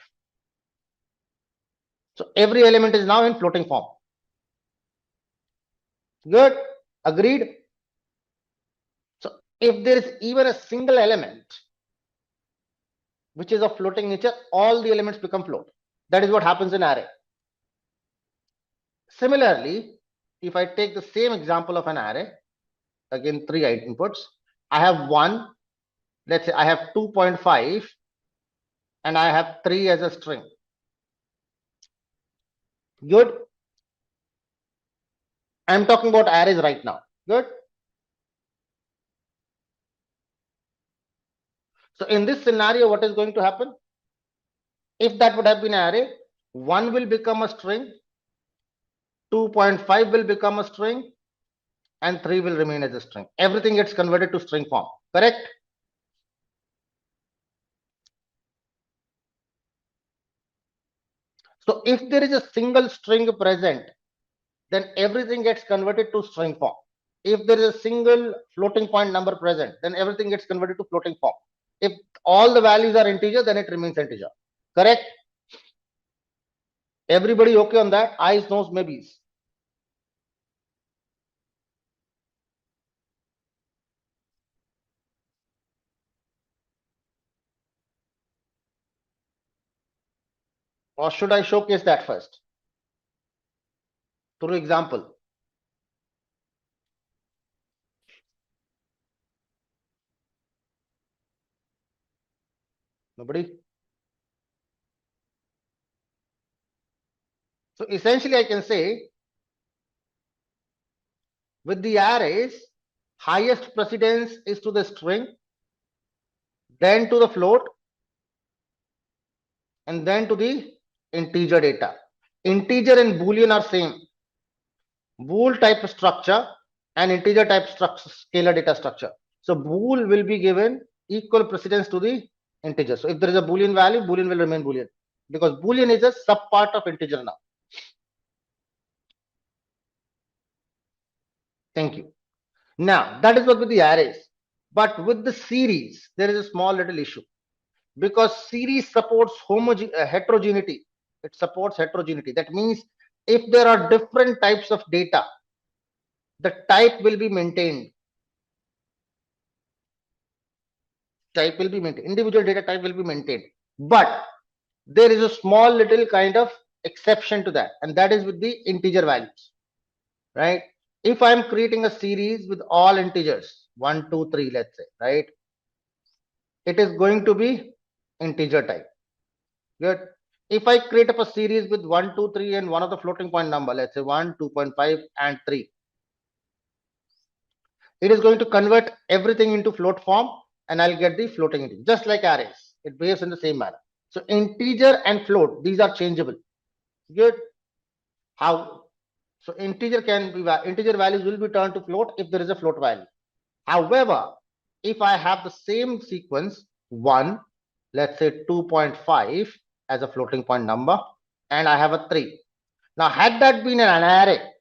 So every element is now in floating form. Good. Agreed. If there is even a single element which is of floating nature, all the elements become float. That is what happens in array. Similarly, if I take the same example of an array, again 3 inputs, I have 1, let's say I have 2.5, and I have 3 as a string. Good. I'm talking about arrays right now. Good. So in this scenario, what is going to happen? If that would have been an array, 1 will become a string, 2.5 will become a string, and 3 will remain as a string. Everything gets converted to string form. Correct? So if there is a single string present, then everything gets converted to string form. If there is a single floating point number present, then everything gets converted to floating form. If all the values are integer, then it remains integer. Correct? Everybody okay on that? Eyes, nose, maybes. Or should I showcase that first? Through example. Nobody? So essentially, I can say with the arrays, highest precedence is to the string, then to the float, and then to the integer data. Integer and boolean are same. Bool type structure and integer type structure, scalar data structure. So bool will be given equal precedence to the integer. So if there is a boolean value, boolean will remain boolean, because boolean is a subpart of integer now. Thank you. Now that is what with the arrays, but with the series there is a small little issue, because series supports heterogeneity. It supports heterogeneity. That means if there are different types of data, the type will be maintained. Type will be maintained. Individual data type will be maintained. But there is a small little kind of exception to that, and that is with the integer values, right? If I'm creating a series with all integers, 1, 2, 3, let's say, right? It is going to be integer type. Good. If I create up a series with 1, 2, 3, and one of the floating point number, let's say 1, 2.5, and 3, it is going to convert everything into float form, and I'll get the floating integer, just like arrays. It behaves in the same manner. So integer and float, these are changeable. Good. How? So integer values will be turned to float if there is a float value. However, if I have the same sequence 1, let's say 2.5 as a floating point number, and I have a 3. Now, had that been an array,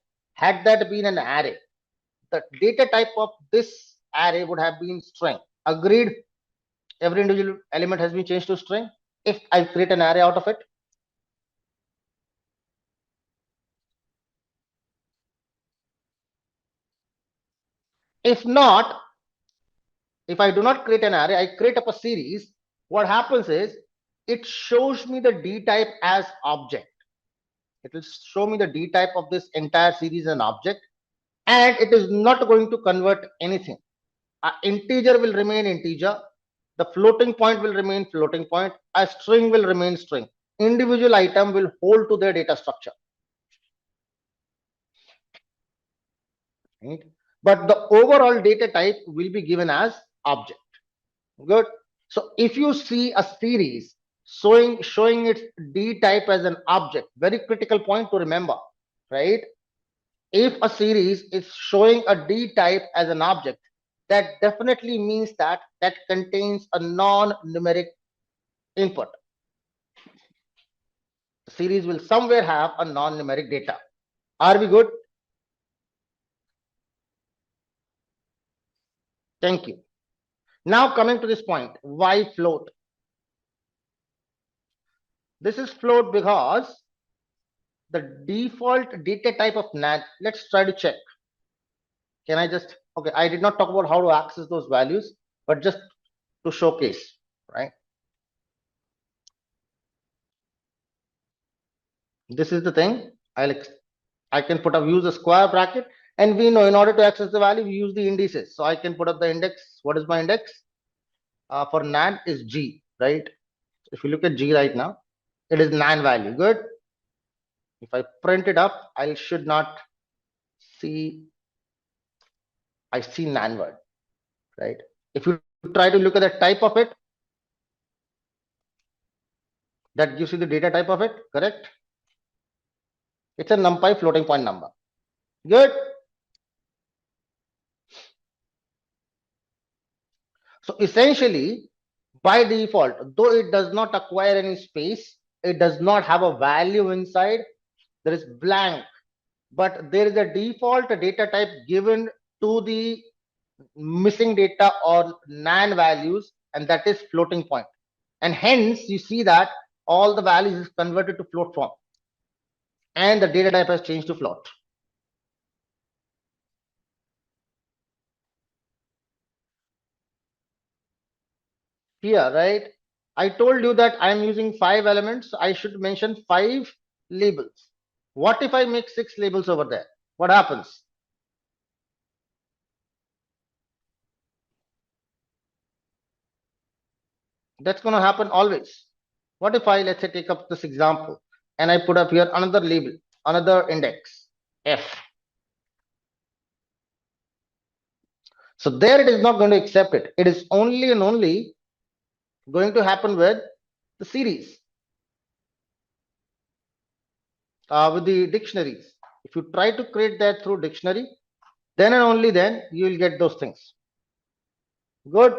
the data type of this array would have been string. Agreed? Every individual element has been changed to string if I create an array out of it. If not, if I do not create an array, I create up a series, what happens is it shows me the D type as object. It will show me the D type of this entire series as an object, and it is not going to convert anything. Integer will remain integer, the floating point will remain floating point, a string will remain string. Individual item will hold to their data structure. Right? But the overall data type will be given as object. Good. So if you see a series showing its D type as an object, very critical point to remember, right? If a series is showing a D type as an object, that definitely means that contains a non-numeric input. The series will somewhere have a non-numeric data. Are we good? Thank you. Now coming to this point, why float? This is float because the default data type of NAND, let's try to check. Can I just, okay, I did not talk about how to access those values, but just to showcase, right? This is the thing. I can put up, use a square bracket, and we know in order to access the value, we use the indices. So I can put up the index. What is my index? For NAND is G, right? If you look at G right now, it is NAND value. Good. If I print it up, I should not see, I see NAND word, right? If you try to look at the type of it, that gives you the data type of it, correct? It's a numpy floating point number. Good. So essentially, by default, though it does not acquire any space, it does not have a value inside, there is blank, but there is a default data type given to the missing data or NaN values, and that is floating point. And hence you see that all the values is converted to float form, and the data type has changed to float. Here, right? I told you that I am using 5 elements. I should mention 5 labels. What if I make 6 labels over there? What happens? That's going to happen always. What if I, let's say, take up this example and I put up here another label, another index, F. So there it is not going to accept it. It is only and only going to happen with the series, with the dictionaries. If you try to create that through dictionary, then and only then you will get those things. Good.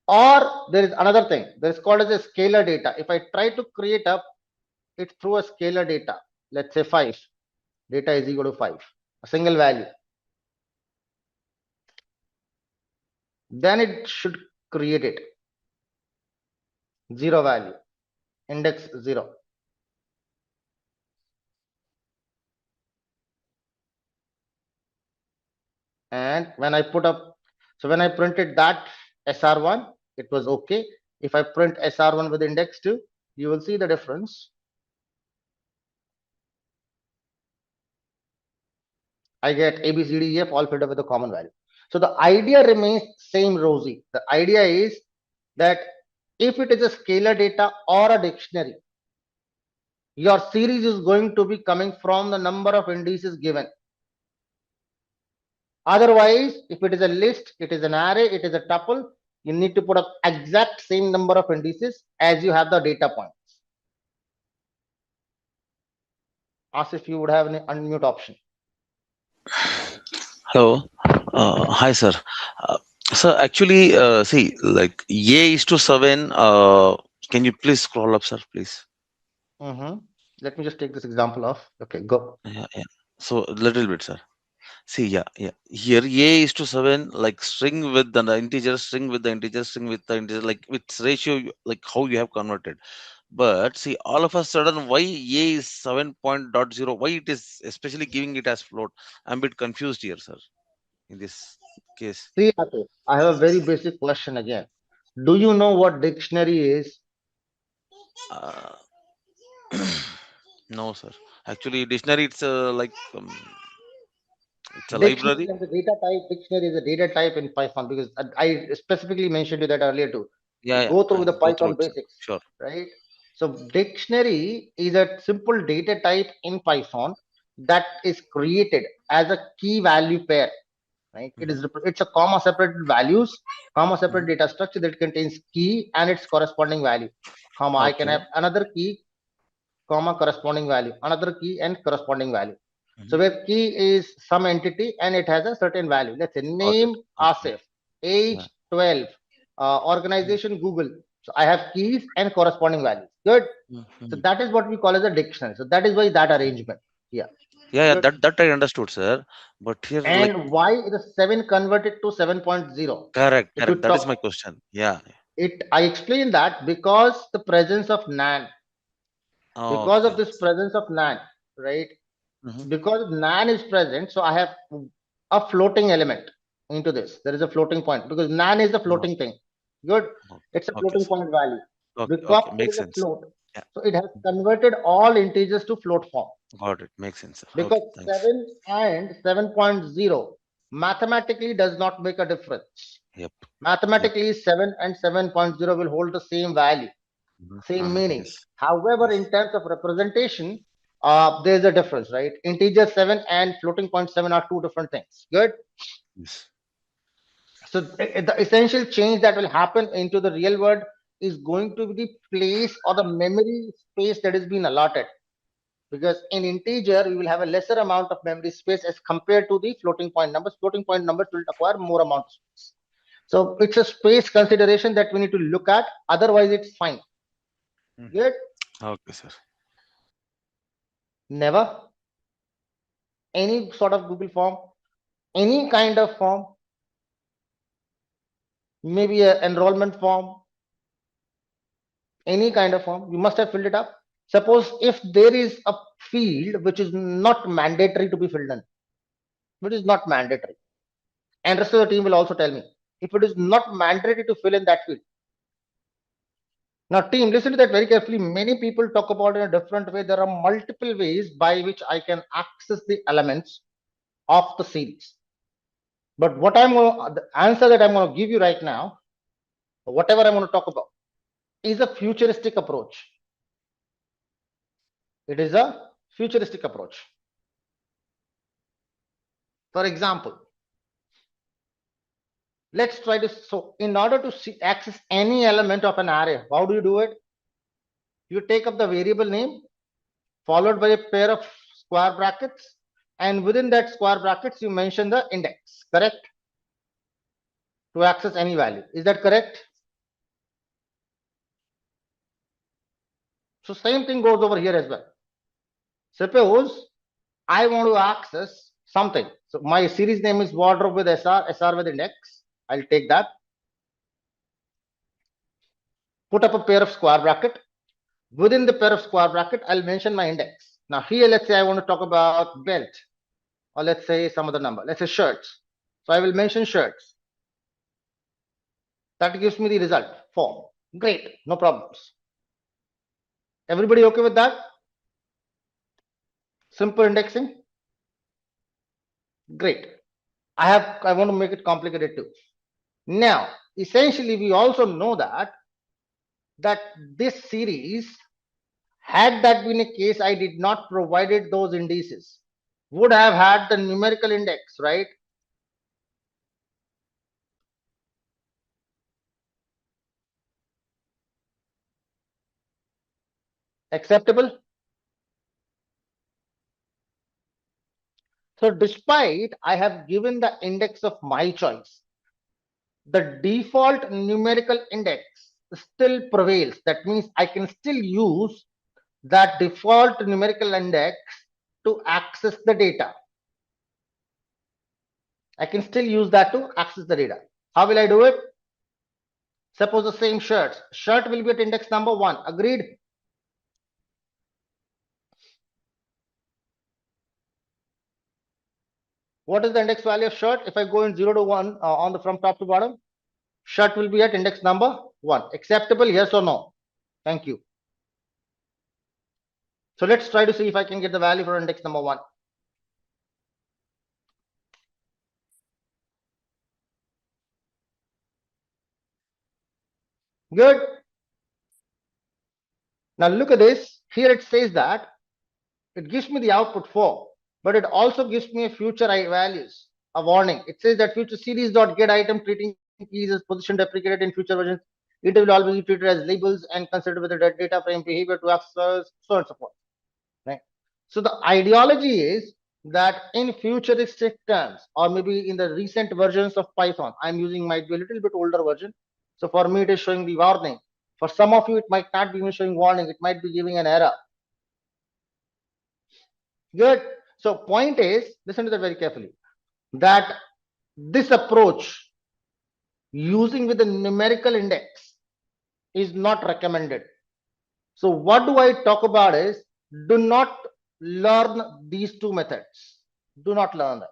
Or there is another thing. There is called as a scalar data. If I try to create up it through a scalar data, let's say 5, data is equal to 5, a single value, then it should create it 0 value, index 0. And when I put up, so when I printed that SR1, it was okay. If I print SR1 with index 2, you will see the difference. I get A, B, C, D, E, F all filled up with a common value. So the idea remains same, Rosie. The idea is that if it is a scalar data or a dictionary, your series is going to be coming from the number of indices given. Otherwise, if it is a list, it is an array, it is a tuple, you need to put up exact same number of indices as you have the data points. Ask if you would have an unmute option. Hello. Hi, sir. So actually, see, like A is to 7. Can you please scroll up, sir, please? Let me just take this example of. Okay, go. Yeah. So a little bit, sir. See, yeah. Here A is to 7, like string with the integer, string with the integer, string with the integer, like with ratio, like how you have converted. But see, all of a sudden, why A is 7.0? Why it is especially giving it as float? I'm a bit confused here, sir. In this case. See, I have a very basic question again. Do you know what dictionary is? No, sir. Actually, dictionary, it's like it's a Dictionary library. and the data type. Dictionary is a data type in Python, because I specifically mentioned you that earlier too. Yeah. Go through the Go through Python it, sir. basics, Sure. right? So dictionary is a simple data type in Python that is created as a key value pair, right? It's a comma separated values, comma separate data structure that contains key and its corresponding value, comma. I can Okay. have another key, comma, corresponding value, another key and corresponding value. So where key is some entity and it has a certain value. Let's say Got it. name Okay. Asif, age Yeah. 12, organization Google. So I have keys and corresponding values. Good. So that is what we call as a dictionary. So that is why that arrangement. Yeah. Yeah. Good. That I understood, sir. But here, like, And why the 7 converted to 7.0? correct. If you That is talk my question. Yeah. it, I explained that because the presence of NaN, because Okay. of this presence of NaN, right? Mm-hmm. Because NaN is present, so I have a floating element into this. There is a floating point because nan is a floating thing. Good. It's a Okay, floating sir. point value. Okay, Because it makes is a sense. float, Yeah, so it has converted all integers to float form. got it. Makes sense, sir. Because Okay, thanks. 7 and 7.0 mathematically does not make a difference. Yep, yep. Mathematically, 7 and 7.0 will hold the same value, same meaning. Yes, However, yes, in terms of representation, there's a difference, right? Integer 7 and floating point 7 are two different things. Good. yes. So the essential change that will happen into the real world is going to be the place or the memory space that is being allotted. Because in integer, we will have a lesser amount of memory space as compared to the floating point numbers. Floating point numbers will acquire more amount of space. So it's a space consideration that we need to look at. Otherwise, it's fine. Good. Okay, sir. Never any sort of Google form, any kind of form, maybe an enrollment form, any kind of form, you must have filled it up. Suppose if there is a field which is not mandatory to be filled in, which is not mandatory, and rest of the team will also tell me if it is not mandatory to fill in that field. Now, team, listen to that very carefully. Many people talk about it in a different way. There are multiple ways by which I can access the elements of the series. But what the answer that I'm going to give you right now, whatever I'm going to talk about, is a futuristic approach. It is a futuristic approach. For example, let's try to, so in order to access any element of an array, how do you do it? You take up the variable name followed by a pair of square brackets, and within that square brackets you mention the index, correct, to access any value. Is that correct? So same thing goes over here as well. Suppose I want to access something, so my series name is wardrobe with sr with index. I'll take that, put up a pair of square bracket. Within the pair of square bracket, I'll mention my index. Now here, let's say I want to talk about belt, or let's say some other number, let's say shirts. So I will mention shirts. That gives me the result form. Great, no problems. Everybody okay with that? Simple indexing. Great. I want to make it complicated too. Now, essentially, we also know that this series, had that been a case I did not provided those indices, would have had the numerical index, right? Acceptable? So despite I have given the index of my choice, the default numerical index still prevails. That means I can still use that default numerical index to access the data. I can still use that to access the data. How will I do it? Suppose the same shirt will be at index number 1. Agreed? What is the index value of shirt? If I go in 0 to 1 on the from top to bottom, shirt will be at index number 1. Acceptable? Yes or no? Thank you. So let's try to see if I can get the value for index number 1. Good. Now look at this. Here it says that it gives me the output 4, but it also gives me a future values, a warning. It says that future series.get item treating keys as position deprecated in future versions. It will always be treated as labels and considered with the data frame behavior to access so on and so forth. Right. So the ideology is that in futuristic terms, or maybe in the recent versions of Python, I'm using might be a little bit older version. So for me, it is showing the warning. For some of you, it might not be even showing warning. It might be giving an error. Good. So point is, listen to that very carefully, that this approach using with the numerical index is not recommended. So what do I talk about is, do not learn these two methods. Do not learn them.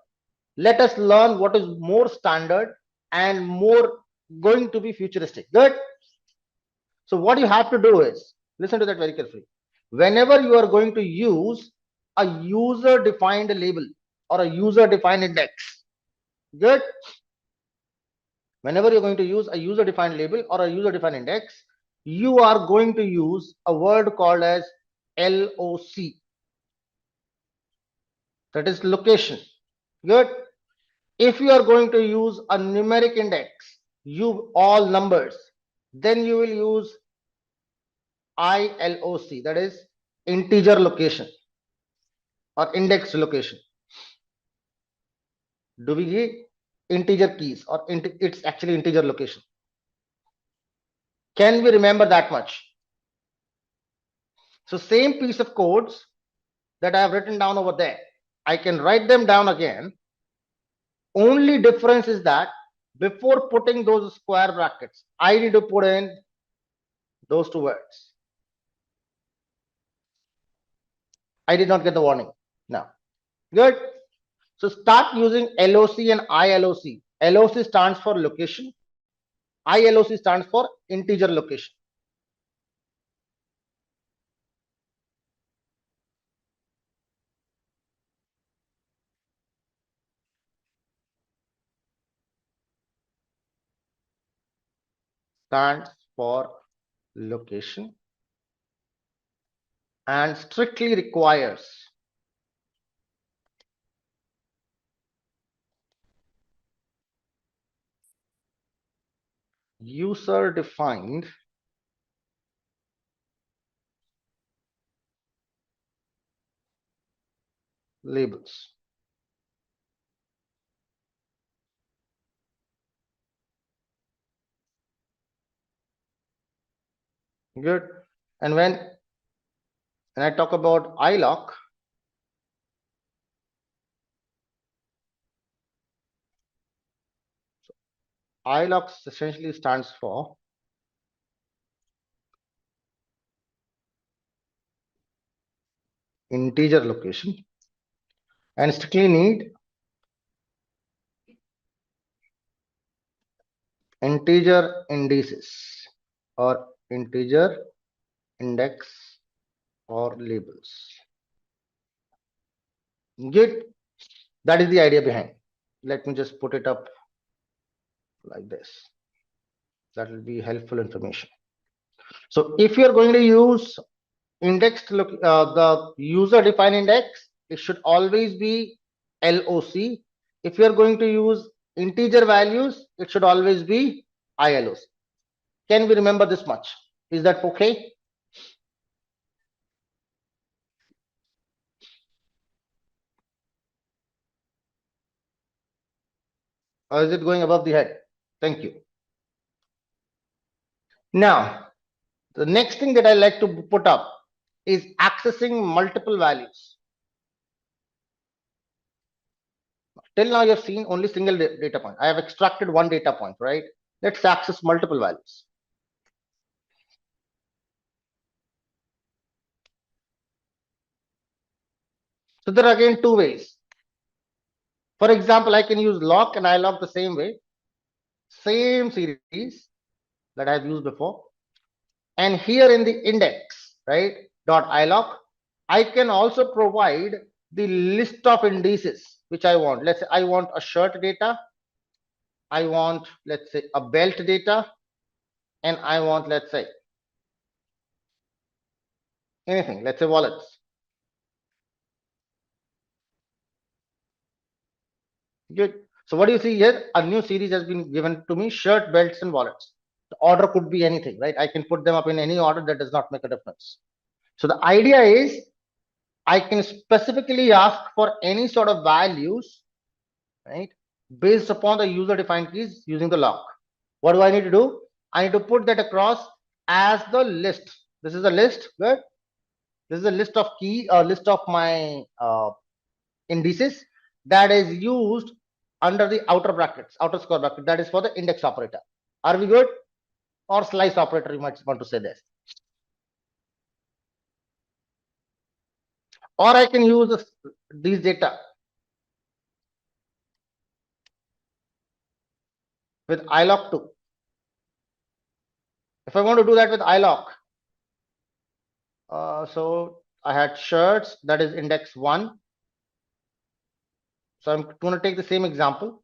Let us learn what is more standard and more going to be futuristic. Good. So what you have to do is, listen to that very carefully. Whenever you are going to use a user defined label or a user defined index, good. Whenever you're going to use a user defined label or a user defined index, you are going to use a word called as LOC. That is location. Good. If you are going to use a numeric index, you all numbers, then you will use ILOC, that is integer location or index location. Do we get integer keys or it's actually integer location? Can we remember that much? So same piece of codes that I have written down over there, I can write them down again. Only difference is that before putting those square brackets, I need to put in those two words. I did not get the warning. Now, good. So start using LOC and ILOC. LOC stands for location. ILOC stands for integer location. Stands for location and strictly requires user defined labels. Good. And when I talk about iloc, iloc essentially stands for integer location and strictly need integer indices or integer index or labels. Good. That is the idea behind. Let me just put it up like this. That will be helpful information. So if you're going to use indexed the user defined index, it should always be LOC. If you're going to use integer values, it should always be ILOC. Can we remember this much? Is that okay? Or is it going above the head? Thank you. Now, the next thing that I like to put up is accessing multiple values. Till now, you have seen only single data point. I have extracted one data point, right? Let's access multiple values. So there are again two ways. For example, I can use lock and iloc the same way, same series that I've used before. And here in the index, right, dot iloc, I can also provide the list of indices which I want. Let's say I want a shirt data, I want, let's say, a belt data, and I want, let's say, anything, let's say wallets. Good. So what do you see here? A new series has been given to me: shirt, belts, and wallets. The order could be anything, right? I can put them up in any order. That does not make a difference. So the idea is I can specifically ask for any sort of values, right, based upon the user defined keys using the lock. What do I need to do? I need to put that across as the list. This is a list. Good. This is a list of key or list of my indices that is used under the outer brackets, outer square bracket. That is for the index operator. Are we good? Or slice operator, you might want to say this. Or I can use these data with iloc2. If I want to do that with iloc, so I had shirts, that is index 1. So I'm going to take the same example.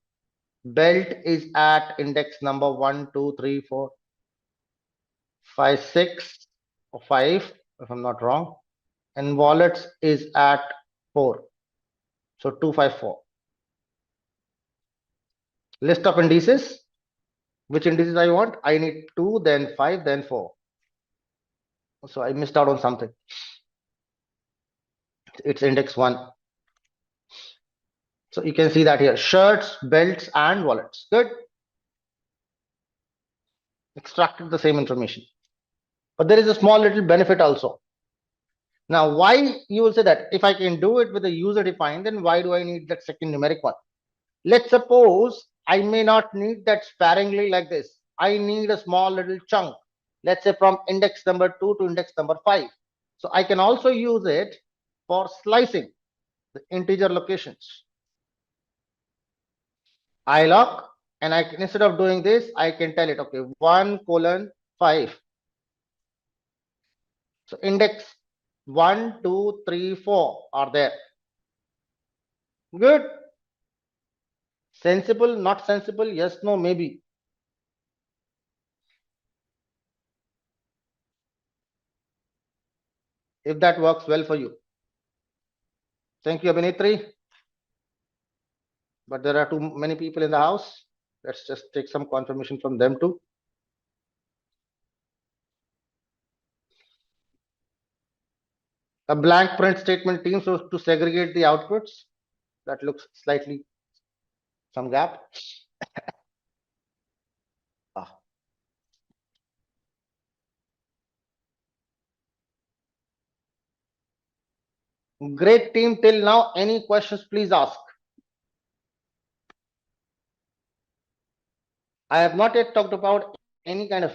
Belt is at index number 1, 2, 3, 4, 5, 6, or 5, if I'm not wrong. And wallets is at 4. So 2, 5, 4. List of indices. Which indices I want? I need 2, then 5, then 4. So I missed out on something. It's index 1. So you can see that here, shirts, belts, and wallets. Good. Extracted the same information. But there is a small little benefit also. Now, why you will say that if I can do it with a user defined, then why do I need that second numeric one? Let's suppose I may not need that sparingly like this. I need a small little chunk, let's say from index number 2 to index number 5. So I can also use it for slicing the integer locations. iloc, and I can, instead of doing this, I can tell it, okay, 1:5. So index 1, 2, 3, 4 are there. Good. Sensible, not sensible, yes, no, maybe. If that works well for you. Thank you, Abhinitri. But there are too many people in the house. Let's just take some confirmation from them too. A blank print statement team, so to segregate the outputs. That looks slightly some gap. Great team till now. Any questions, please ask. I have not yet talked about any kind of.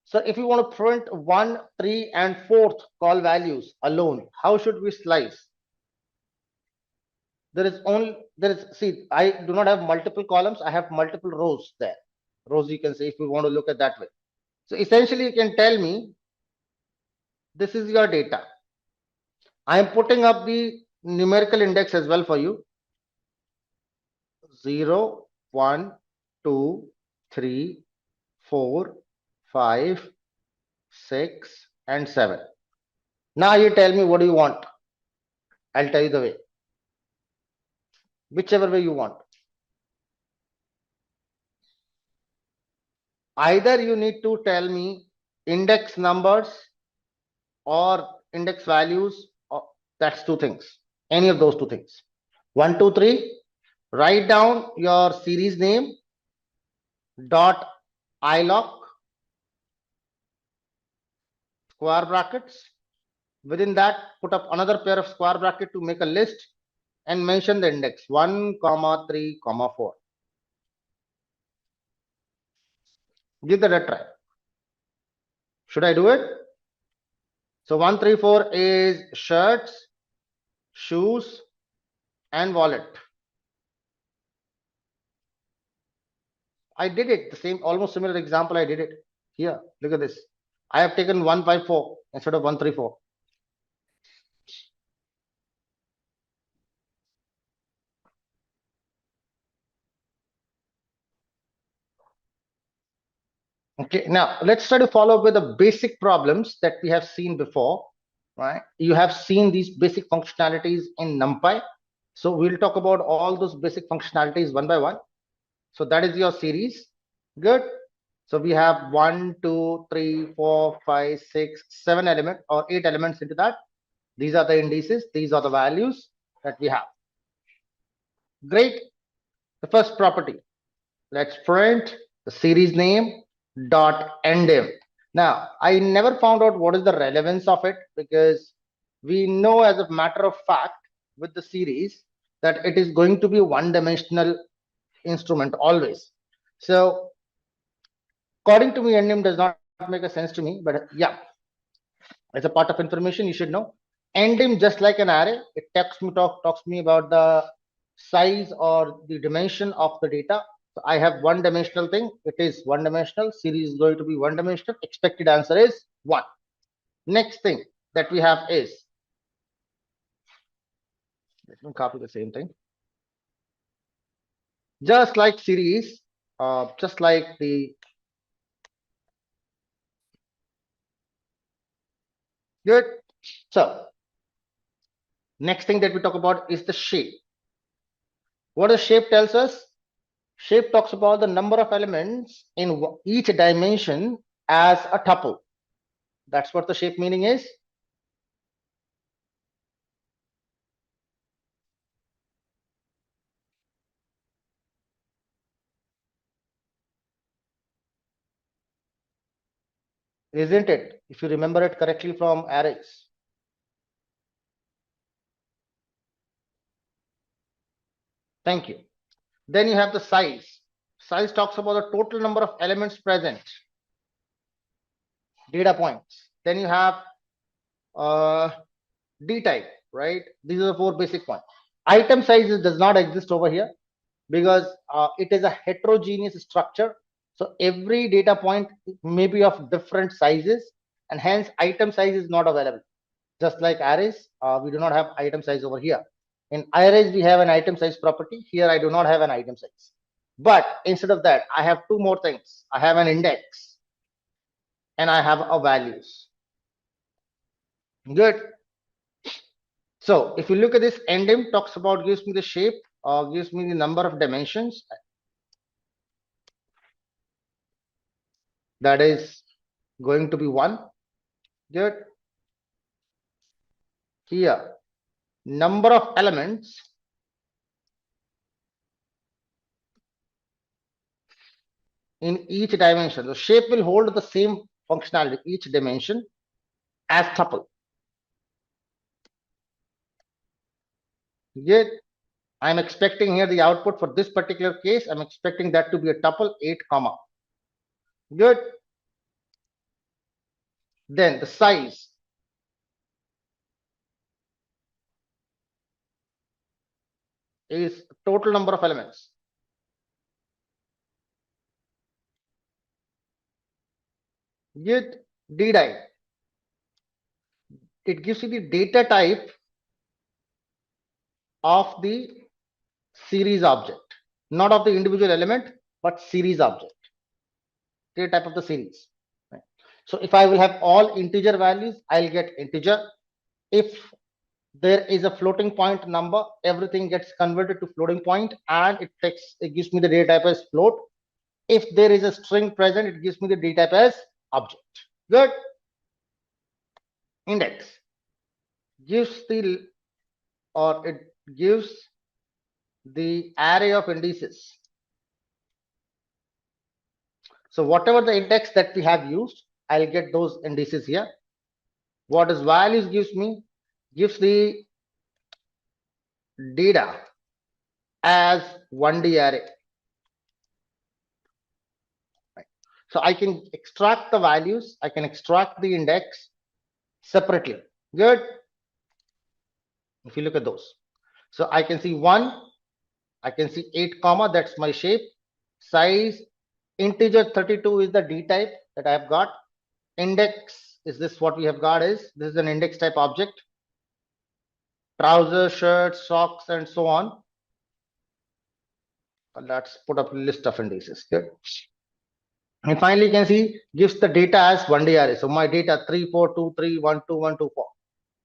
So if you want to print 1, 3, and 4th call values alone, how should we slice? See, I do not have multiple columns. I have multiple rows there. Rows you can say if you want to look at that way. So essentially you can tell me this is your data. I am putting up the numerical index as well for you. 0, 1, 2, 3, 4, 5, 6, and 7. Now you tell me what do you want. I'll tell you the way. Whichever way you want. Either you need to tell me index numbers or index values, or that's two things. Any of those two things. 1, 2, 3. Write down your series name dot iloc square brackets. Within that, put up another pair of square bracket to make a list and mention the index 1, 3, 4. Give that a try. Should I do it? So 1, 3, 4 is shirts, shoes, and wallet. I did it, the same, almost similar example. I did it here. Look at this. I have taken 1, 5, 4 instead of 1, 3, 4. Okay, now let's try to follow up with the basic problems that we have seen before, right? You have seen these basic functionalities in NumPy. So we'll talk about all those basic functionalities one by one. So that is your series. Good. So we have 1, 2, 3, 4, 5, 6, 7 elements or 8 elements into that. These are the indices. These are the values that we have. Great. The first property. Let's print the series name dot endiv. Now, I never found out what is the relevance of it, because we know as a matter of fact with the series that it is going to be one-dimensional instrument always. So according to me, endim does not make a sense to me, but yeah, as a part of information you should know. Endim, just like an array, it talks me about the size or the dimension of the data. So I have one dimensional thing. It is one dimensional. Series is going to be one dimensional. Expected answer is 1. Next thing that we have is, let me copy the same thing. Just like series, just like the good. So next thing that we talk about is the shape. What the shape tells us? Shape talks about the number of elements in each dimension as a tuple. That's what the shape meaning is. Isn't it? If you remember it correctly from arrays. Thank you. Then you have the size. Size talks about the total number of elements present. Data points. Then you have D type, right? These are the 4 basic ones. Item size does not exist over here because it is a heterogeneous structure. So every data point may be of different sizes, and hence item size is not available. Just like arrays, we do not have item size over here. In arrays, we have an item size property. Here, I do not have an item size. But instead of that, I have 2 more things. I have an index and I have a values. Good. So if you look at this, endim talks about, gives me the shape, gives me the number of dimensions. That is going to be 1. Good. Here, number of elements in each dimension. The shape will hold the same functionality each dimension as tuple. Good. I'm expecting here the output for this particular case. I'm expecting that to be a tuple 8 comma. Good. Then the size. Is total number of elements. Get D type. It gives you the data type of the series object, not of the individual element, but series object. Data type of the series. Right. So if I will have all integer values, I'll get integer. If there is a floating point number, everything gets converted to floating point, and it gives me the data type as float. If there is a string present, it gives me the data type as object. Good. Index gives the, or it gives the array of indices. So whatever the index that we have used, I'll get those indices here. What is values gives me? Gives the data as 1D array. Right. So I can extract the values, I can extract the index separately. Good. If you look at those. So I can see 1, I can see 8 comma, that's my shape. Size, integer 32 is the D type that I have got. Index, is this what we have got is, this is an index type object. Trousers, shirts, socks, and so on. Let's put up a list of indices. Good. And finally, you can see gives the data as 1D array. So my data 3, 4, 2, 3, 1, 2, 1, 2, 4.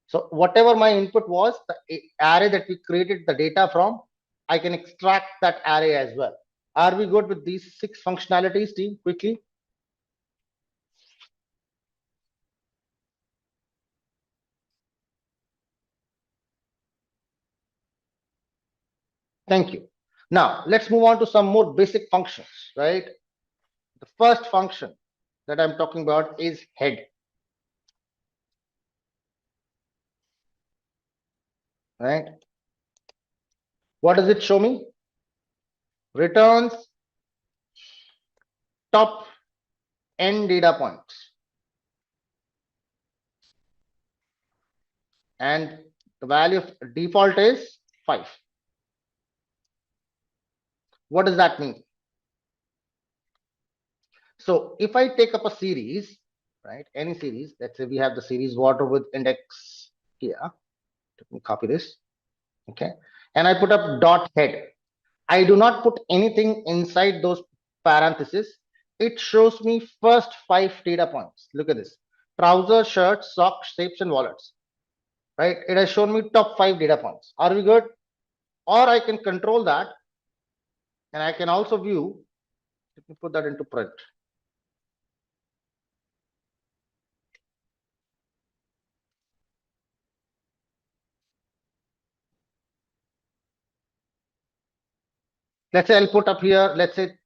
So whatever my input was, the array that we created the data from, I can extract that array as well. Are we good with these 6 functionalities, team? Quickly. Thank you. Now let's move on to some more basic functions, right? The first function that I'm talking about is head. Right? What does it show me? Returns top n data points. And the value of default is 5. What does that mean? So if I take up a series, right, any series, let's say we have the series water with index here. Let me copy this. Okay. And I put up dot head. I do not put anything inside those parentheses. It shows me first 5 data points. Look at this. Trousers, shirts, socks, shapes, and wallets. Right? It has shown me top 5 data points. Are we good? Or I can control that and I can also view. Let me put that into print. Let's say I'll put up here, let's say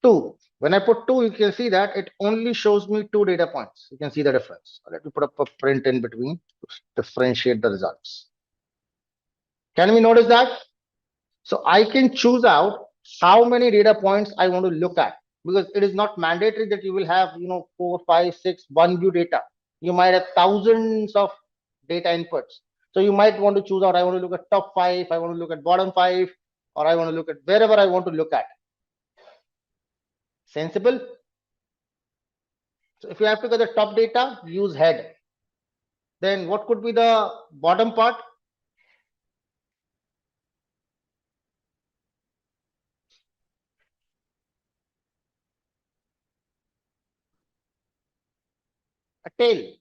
2. When I put 2, you can see that it only shows me 2 data points. You can see the difference. Let me put up a print in between to differentiate the results. Can we notice that? So I can choose out how many data points I want to look at, because it is not mandatory that you will have 4, 5, 6 one view data. You might have thousands of data inputs. So you might want to choose out, I want to look at top 5, I want to look at bottom 5, or I want to look at wherever I want to look at. Sensible? So if you have to get the top data, use head. Then what could be the bottom part? A tail,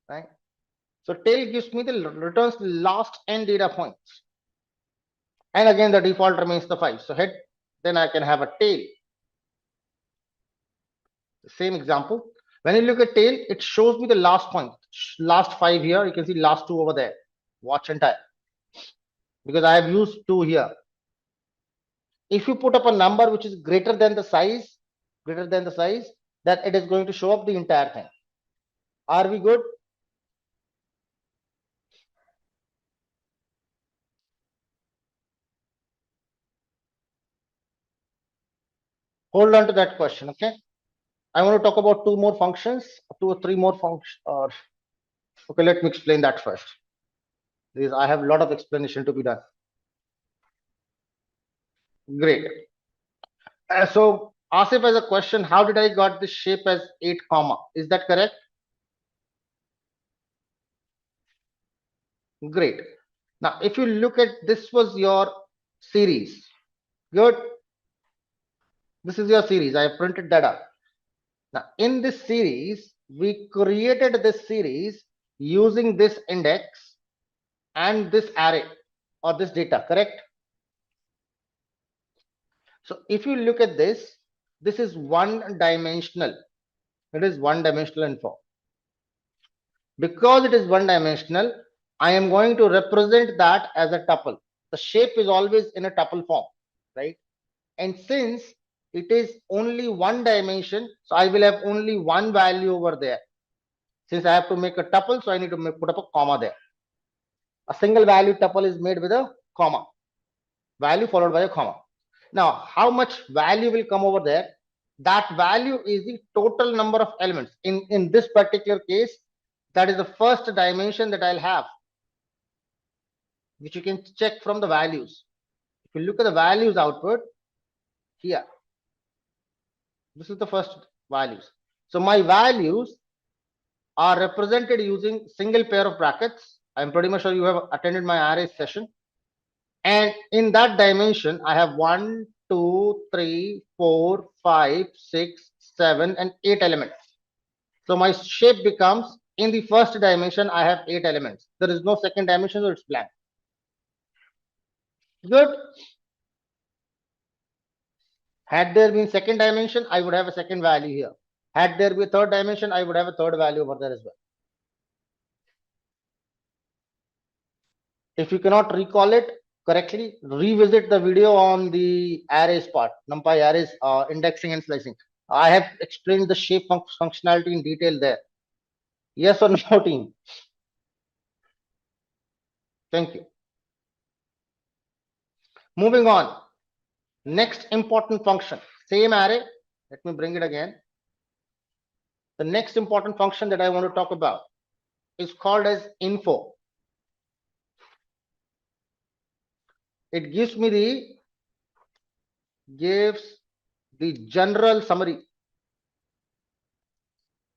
right? So tail gives me the returns the last n data points. And again, the default remains the 5. So head, then I can have a tail. The same example. When you look at tail, it shows me the last point, last 5 here. You can see last 2 over there. Watch and tie. Because I have used 2 here. If you put up a number which is greater than the size, that it is going to show up the entire thing. Are we good? Hold on to that question, okay? I want to talk about 2 more functions, 2 or 3 more functions. Okay, let me explain that first. Because I have a lot of explanation to be done. Great. So Asif has a question, how did I got this shape as 8 comma? Is that correct? Great. Now, if you look at this was your series. Good. This is your series. I have printed that up. Now, in this series, we created this series using this index and this array or this data, correct? So if you look at this is one dimensional. It is one dimensional info. Because it is one dimensional, I am going to represent that as a tuple. The shape is always in a tuple form, right? And since it is only one dimension, so I will have only one value over there. Since I have to make a tuple, so I need to put up a comma there. A single value tuple is made with a comma. Value followed by a comma. Now, how much value will come over there? That value is the total number of elements. In this particular case, that is the first dimension that I'll have, which you can check from the values. If you look at the values output here, this is the first values. So my values are represented using single pair of brackets. I'm pretty much sure you have attended my array session. And in that dimension, I have 1, 2, 3, 4, 5, 6, 7, and 8 elements. So my shape becomes, in the first dimension, I have 8 elements. There is no second dimension, so it's blank. Good. Had there been second dimension, I would have a second value here. Had there been third dimension, I would have a third value over there as well. If you cannot recall it correctly, revisit the video on the arrays part, numpy arrays, indexing and slicing. I have explained the shape functionality in detail there. Yes or no, team? Thank you. Moving on. Next important function, same array. Let me bring it again. The next important function that I want to talk about is called as info. It gives me the gives the general summary.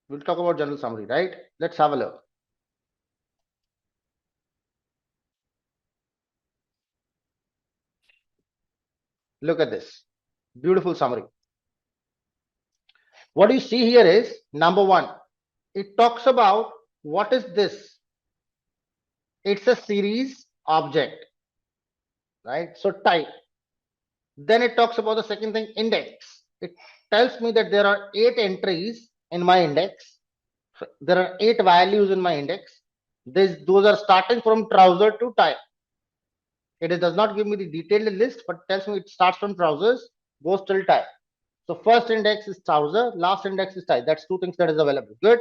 We'll talk about general summary, right? Let's have a look. Look at this beautiful summary. What you see here is number one, it talks about what is this? It's a series object, right? So type. Then it talks about the second thing, index. It tells me that there are 8 entries in my index. So there are 8 values in my index. Those are starting from trouser to tie. It does not give me the detailed list, but tells me it starts from trousers, goes till tie. So first index is trouser, last index is tie. That's 2 things that is available. Good.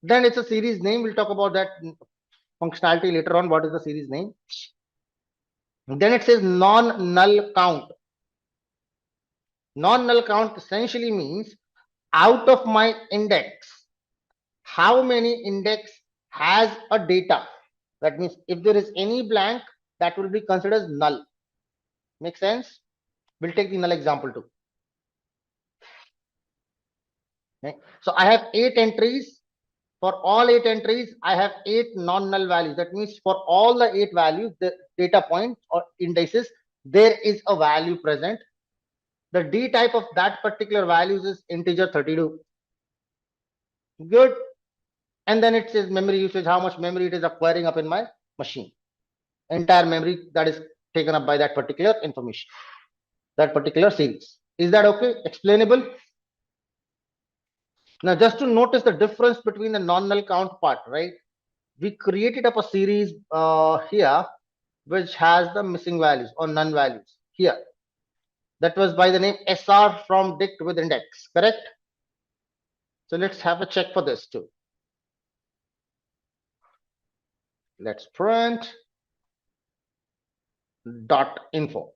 Then it's a series name. We'll talk about that functionality later on. What is the series name? Then it says non-null count. Non-null count essentially means out of my index, how many index has a data. That means if there is any blank, that will be considered as null. Make sense? We'll take the null example too. Okay. So I have 8 entries. For all 8 entries, I have 8 non-null values. That means for all the 8 values, the data points or indices, there is a value present. The D type of that particular values is integer 32. Good. And then it says memory usage, how much memory it is acquiring up in my machine. Entire memory that is taken up by that particular information, that particular series. Is that okay? Explainable? Now, just to notice the difference between the non-null count part, right? We created up a series here, which has the missing values or none values here. That was by the name SR from dict with index, correct? So let's have a check for this too. Let's print dot info.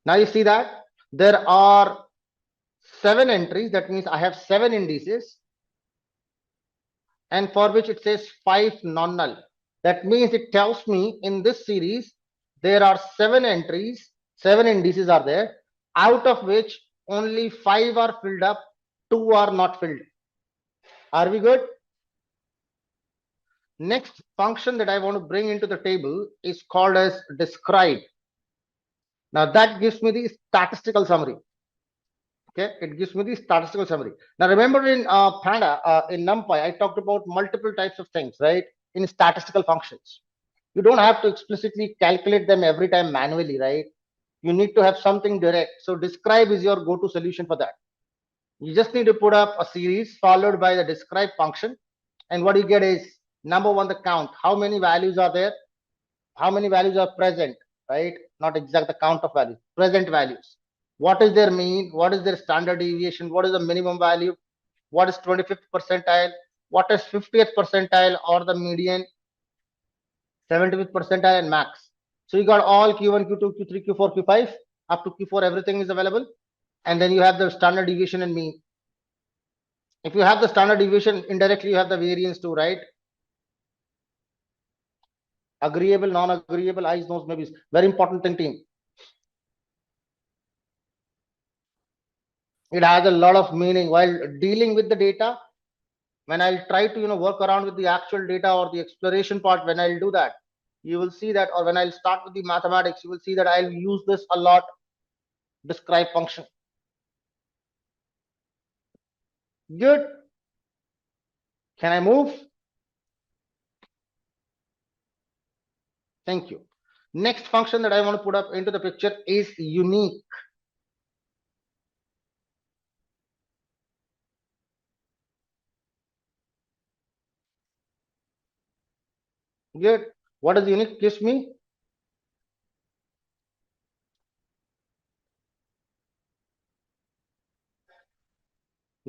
Now you see that there are 7 entries. That means I have 7 indices, and for which it says 5 non-null. That means it tells me in this series there are 7 entries, 7 indices are there, out of which only 5 are filled up, 2 are not filled. Are we good? Next function that I want to bring into the table is called as describe. Now that gives me the statistical summary. Okay, it gives me the statistical summary. Now remember in in NumPy, I talked about multiple types of things, right? In statistical functions. You don't have to explicitly calculate them every time manually, right? You need to have something direct. So describe is your go-to solution for that. You just need to put up a series followed by the describe function. And what you get is number one, the count. How many values are there? How many values are present, right? Not exact the count of values, present values. What is their mean? What is their standard deviation? What is the minimum value? What is 25th percentile? What is 50th percentile or the median? 75th percentile and max. So you got all Q1, Q2, Q3, Q4, Q5, up to Q4, everything is available. And then you have the standard deviation and mean. If you have the standard deviation, indirectly you have the variance too, right? Agreeable, non-agreeable, eyes, nose, maybe. Very important thing, team. It has a lot of meaning while dealing with the data. When I'll try to work around with the actual data or the exploration part, when I'll do that, you will see that, or when I'll start with the mathematics, you will see that I'll use this a lot. Describe function. Good. Can I move? Thank you. Next function that I want to put up into the picture is unique. Good. What does unique gives me?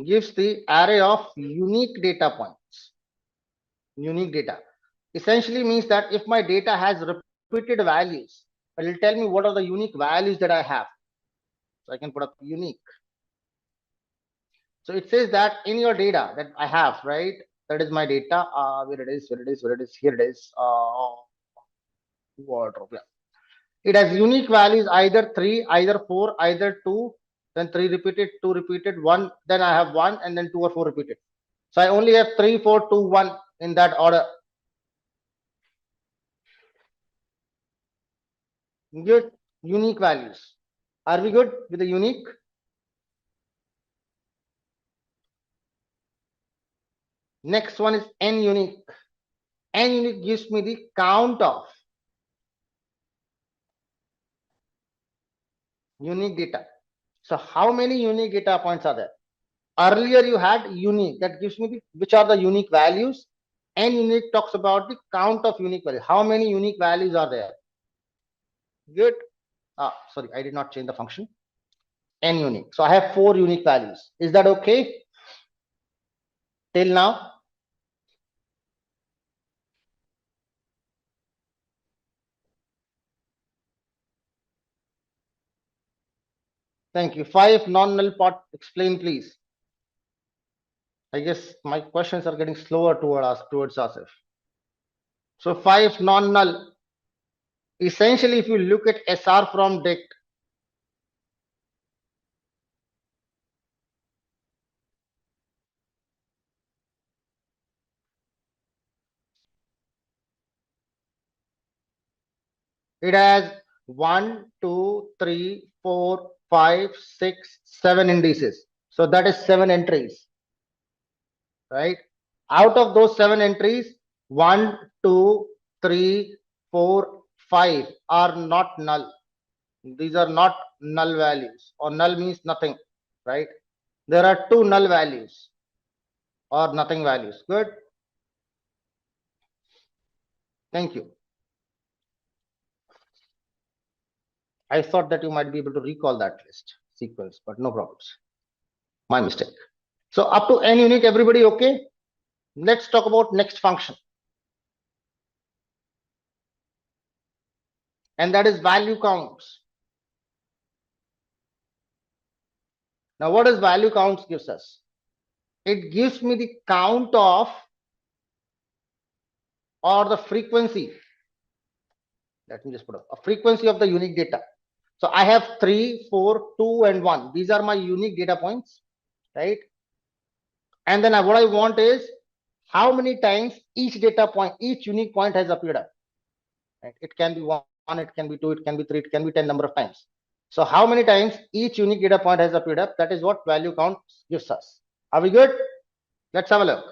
Gives the array of unique data points. Unique data essentially means that if my data has repeated values, it will tell me what are the unique values that I have. So I can put up unique. So it says that in your data that I have, right? That is my data. Where it is, here it is. Wardrobe. Yeah. It has unique values, either 3, either 4, either 2, then 3 repeated, 2 repeated, 1, then I have 1, and then 2 or 4 repeated. So I only have 3, 4, 2, 1 in that order. Good. Unique values. Are we good with the unique? Next one is n unique. N unique gives me the count of unique data. So how many unique data points are there? Earlier you had unique, that gives me which are the unique values. N unique talks about the count of unique values. How many unique values are there? Good. Sorry, I did not change the function. N unique. So I have 4 unique values. Is that okay till now? Thank you. 5 non-null pot. Explain, please. I guess my questions are getting slower towards Asif. So 5 non-null. Essentially, if you look at SR from dict, it has 1, 2, 3, 4, 5, 6, 7 indices. So that is 7 entries, right? Out of those 7 entries, 1, 2, 3, 4, 5 are not null. These are not null values, or null means nothing, right? There are 2 null values or nothing values. Good. Thank you. I thought that you might be able to recall that list sequence, but no problems. My mistake. So up to n unique, everybody okay? Let's talk about next function. And that is value counts. Now what does value counts gives us? It gives me the count of, or the frequency. Let me just put up a frequency of the unique data. So I have 3, 4, 2, and 1. These are my unique data points, right? And then what I want is how many times each data point, each unique point has appeared up. Right? It can be 1, it can be 2, it can be 3, it can be 10 number of times. So how many times each unique data point has appeared up? That is what value count gives us. Are we good? Let's have a look.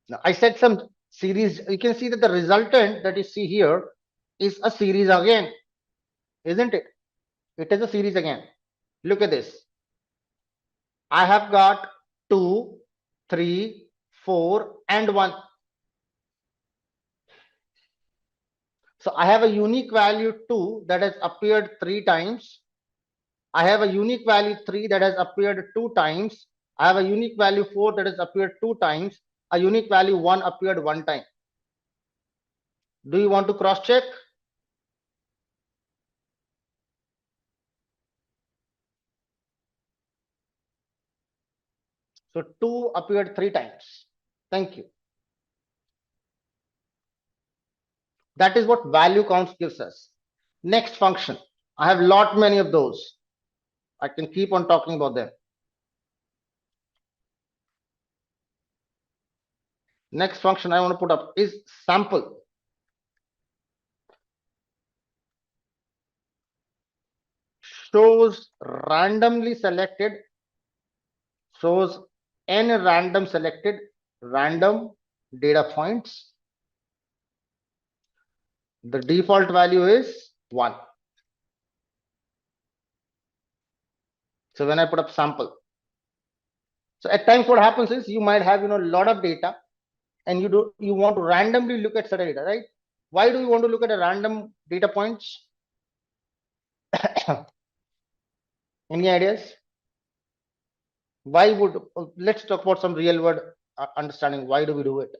Now I said some series. You can see that the resultant that you see here is a series again, isn't it? It is a series again. Look at this. I have got 2, 3, 4, and 1. So I have a unique value 2 that has appeared 3 times. I have a unique value 3 that has appeared 2 times. I have a unique value 4 that has appeared 2 times. A unique value 1 appeared 1 time. Do you want to cross check? So 2 appeared 3 times. Thank you. That is what value counts gives us. Next function. I have lot many of those. I can keep on talking about them. Next function I want to put up is sample. Shows randomly selected, shows n random selected random data points. The default value is 1. So when I put up sample, so at times what happens is you might have a lot of data, and you want to randomly look at certain data, right? Why do you want to look at a random data points? Any ideas? Why would, let's talk about some real world understanding. Why do we do it?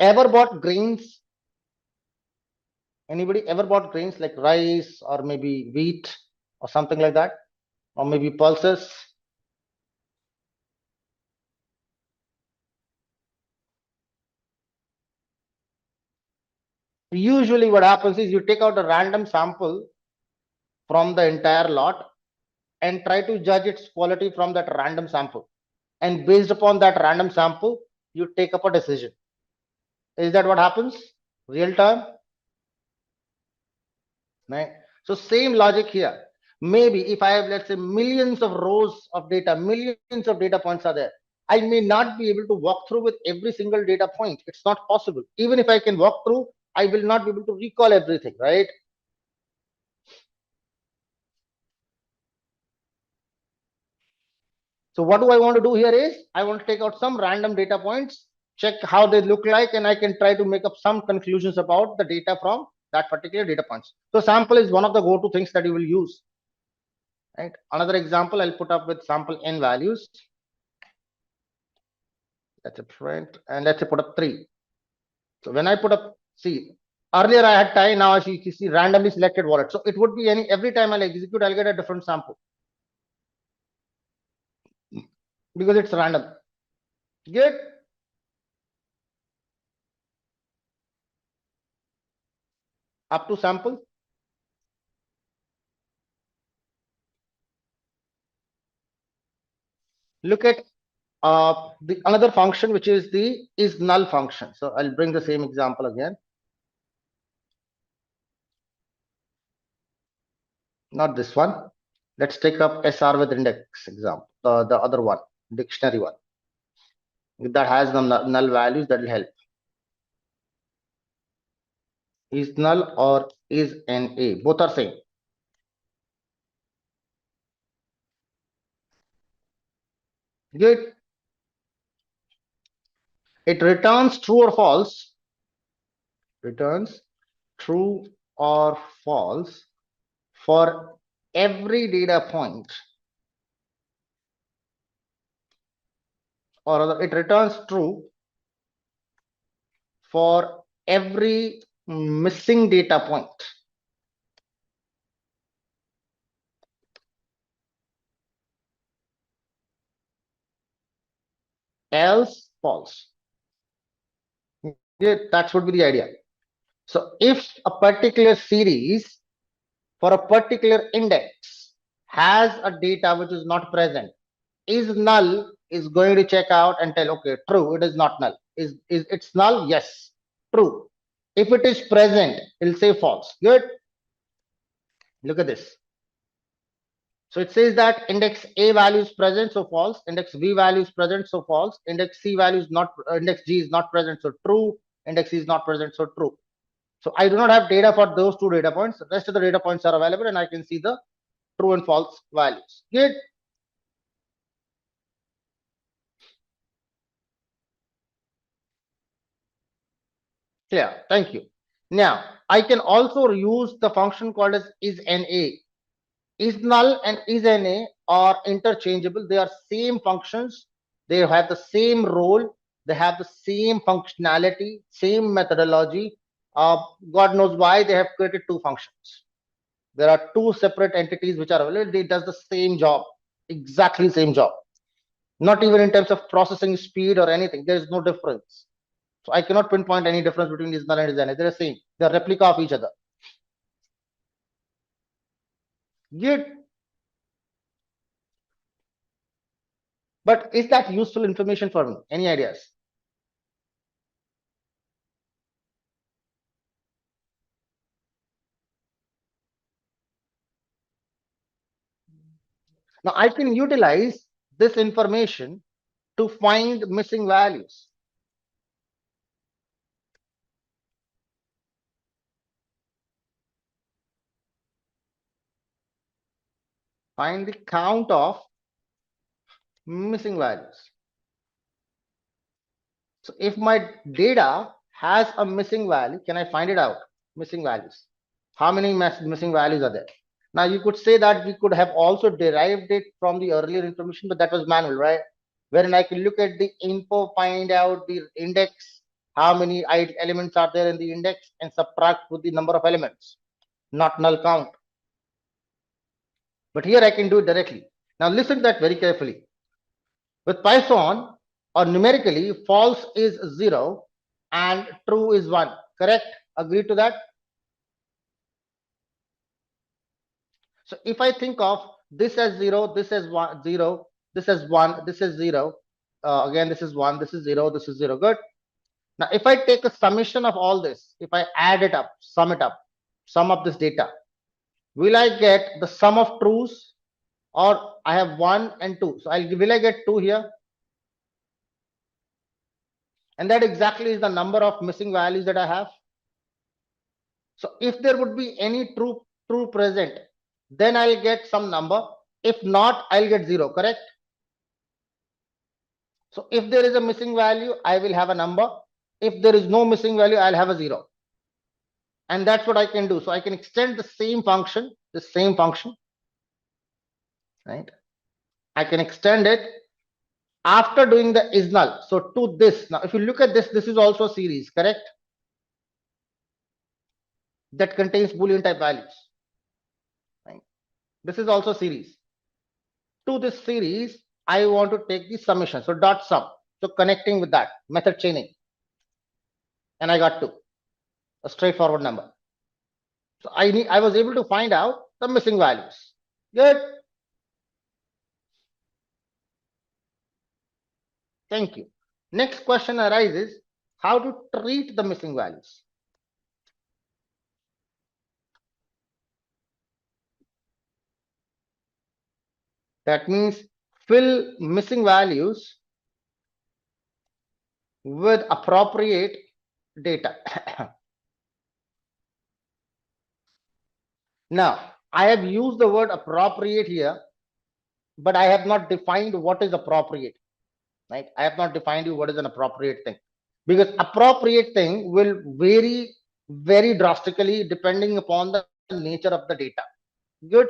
Ever bought grains? Anybody ever bought grains like rice or maybe wheat or something like that? Or maybe pulses? Usually what happens is you take out a random sample from the entire lot and try to judge its quality from that random sample. And based upon that random sample, you take up a decision. Is that what happens? Real time? Right? So same logic here. Maybe if I have, let's say, millions of rows of data, millions of data points are there. I may not be able to walk through with every single data point. It's not possible. Even if I can walk through, I will not be able to recall everything, right? So what do I want to do here is I want to take out some random data points, check how they look like, and I can try to make up some conclusions about the data from that particular data points. So sample is one of the go-to things that you will use. Right. Another example I'll put up with sample n values. That's a print, and let's say put up 3. So when I put up, see, earlier I had time, now you see randomly selected wallet. So it would be every time I'll execute, I'll get a different sample because it's random. Get up to sample. Look at the another function, which is the is null function. So I'll bring the same example again. Not this one. Let's take up SR with index example, the other one, dictionary one. That has the null values, that will help. Is null or is NA, both are same. Good. It returns true or false. Returns true or false for every data point, or rather it returns true for every missing data point. Else false. Yeah, that would be the idea. So if a particular series for a particular index has a data which is not present, is null is going to check out and tell, okay, true, it is not null. Is it's null? Yes, true. If it is present, it'll say false. Good. Look at this. So it says that index A value is present, so false. Index B value is present, so false. Index C value is not, index G is not present, so true. Index C is not present, so true. So I do not have data for those 2 data points. The rest of the data points are available, and I can see the true and false values. Good. Clear. Thank you. Now I can also use the function called as isNA. Is null and isNA are interchangeable. They are same functions. They have the same role. They have the same functionality, same methodology. God knows why they have created 2 functions. There are 2 separate entities which are available. They does the same job, exactly same job. Not even in terms of processing speed or anything. There is no difference. So I cannot pinpoint any difference between is null and isNA. They're the same. They're replica of each other. Good. But is that useful information for me? Any ideas? Now I can utilize this information to find missing values. Find the count of missing values. So if my data has a missing value, can I find it out? Missing values. How many missing values are there? Now you could say that we could have also derived it from the earlier information, but that was manual, right? Wherein I can look at the info, find out the index, how many elements are there in the index, and subtract with the number of elements, not null count. But here I can do it directly. Now listen to that very carefully. With Python, or numerically, false is 0 and true is 1. Correct? Agree to that? So if I think of this as 0, this as 1, 0, this as 1, this is 0, again this is 1, this is 0, this is 0. Good. Now if I take a summation of all this, if I add it up, sum up this data, will I get the sum of trues, or I have 1 and 2? So will I get 2 here? And that exactly is the number of missing values that I have. So if there would be any true present, then I'll get some number. If not, I'll get 0. Correct? So if there is a missing value, I will have a number. If there is no missing value, I'll have a 0. And that's what I can do. So I can extend the same function, right? I can extend it after doing the is null. So to this, now if you look at this, this is also a series, correct? That contains Boolean type values. Right? This is also series. To this series, I want to take the summation. So dot sum. So connecting with that method chaining. And I got 2. A straightforward number. So I was able to find out the missing values. Good. Thank you. Next question arises, how to treat the missing values. That means fill missing values with appropriate data. Now, I have used the word appropriate here, but I have not defined what is appropriate. Right? I have not defined you what is an appropriate thing, because appropriate thing will vary very drastically depending upon the nature of the data. Good.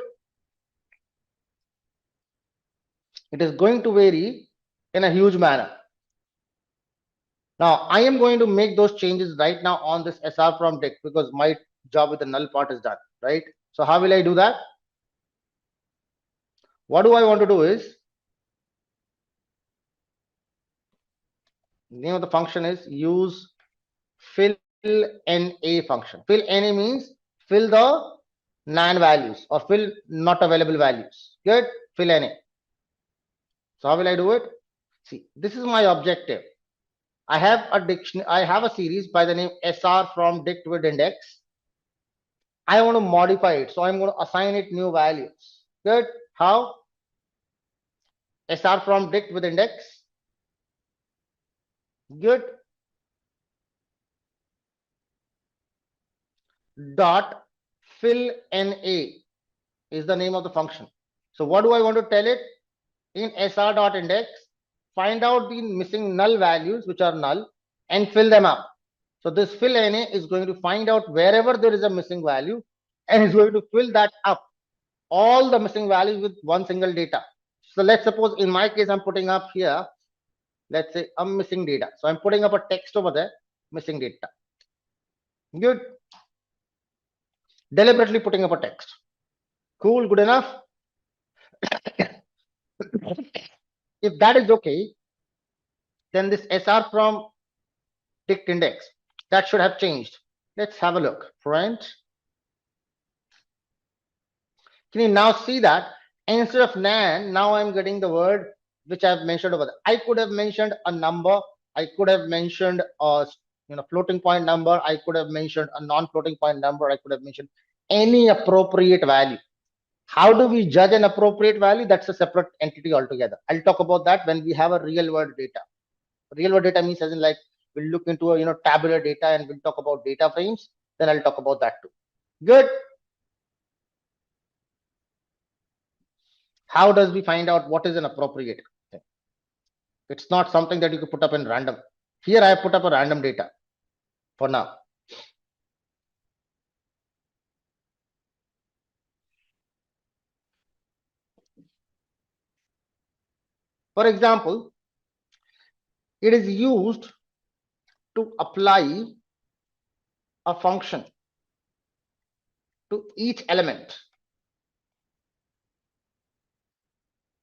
It is going to vary in a huge manner. Now, I am going to make those changes right now on this SR from dict, because my job with the null part is done, right? So how will I do that? What do I want to do is, name of the function is use fill NA function. Fill NA means fill the NaN values or fill not available values. Good. Fill NA. So how will I do it? See, this is my objective. I have a dictionary. I have a series by the name SR from dict with index. I want to modify it, so I'm going to assign it new values. Good. How? SR from dict with index. Good. Dot fill NA is the name of the function. So what do I want to tell it? In SR dot index, find out the missing null values which are null and fill them up. So this fill NA is going to find out wherever there is a missing value and is going to fill that up, all the missing values with one single data. So let's suppose in my case, I'm putting up here, let's say I'm missing data. So I'm putting up a text over there, missing data. Good. Deliberately putting up a text. Cool, good enough. If that is okay, then this SR from dict index, that should have changed. Let's have a look, friends. Can you now see that instead of NaN, now I'm getting the word which I've mentioned over there. I could have mentioned a number. I could have mentioned a floating point number. I could have mentioned a non-floating point number. I could have mentioned any appropriate value. How do we judge an appropriate value? That's a separate entity altogether. I'll talk about that when we have a real world data. Real world data means as in like we'll look into a tabular data and we'll talk about data frames. Then I'll talk about that too. Good. How does we find out what is an appropriate thing? It's not something that you could put up in random. Here I put up a random data for now. For example, it is used to apply a function to each element,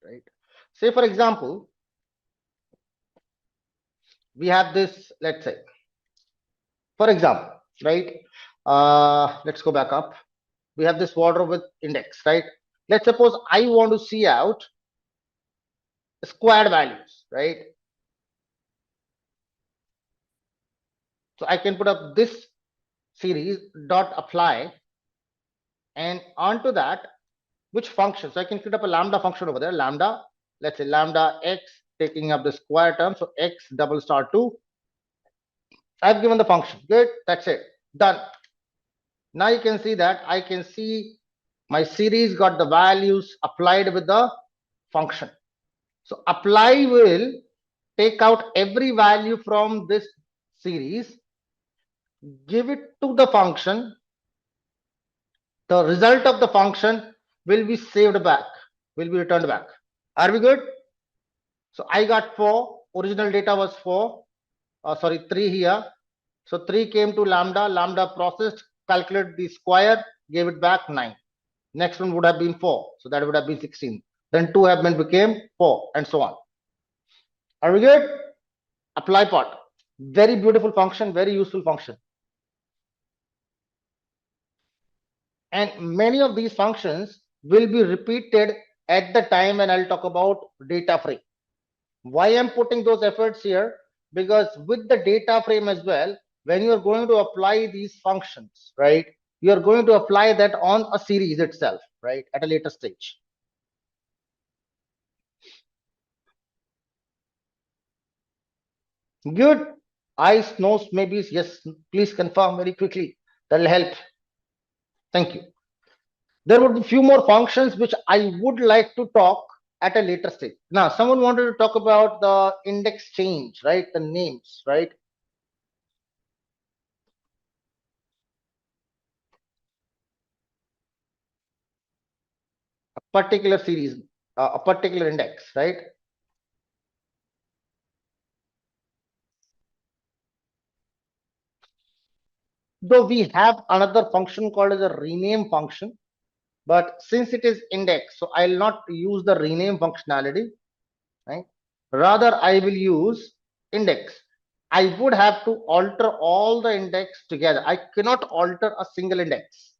right? Say for example, we have this, let's say, for example, right? Let's go back up. We have this wardrobe with index, right? Let's suppose I want to see out squared values, right? So I can put up this series dot apply, and onto that, which function? So I can put up a lambda function over there, lambda, let's say lambda x, taking up the square term, so x double star 2. I've given the function. Good, that's it, done. Now you can see that I can see my series got the values applied with the function. So apply will take out every value from this series, give it to the function. The result of the function will be saved back, will be returned back. Are we good? So I got 4, original data was 4, sorry, 3 here. So 3 came to lambda, lambda processed, calculated the square, gave it back 9. Next one would have been 4, so that would have been 16. Then 2 have been became 4, and so on. Are we good? Apply part. Very beautiful function, very useful function. And many of these functions will be repeated at the time when I'll talk about data frame. Why I'm putting those efforts here? Because with the data frame as well, when you're going to apply these functions, right, you're going to apply that on a series itself, right, at a later stage. Good. Eyes, nose, maybe, yes, please confirm very quickly. That'll help. Thank you. There would be a few more functions which I would like to talk at a later stage. Now, someone wanted to talk about the index change, right? The names, right? A particular series, a particular index, right? Though we have another function called as a rename function, but since it is index, so I'll not use the rename functionality, right? Rather, I will use index. I would have to alter all the index together. I cannot alter a single index.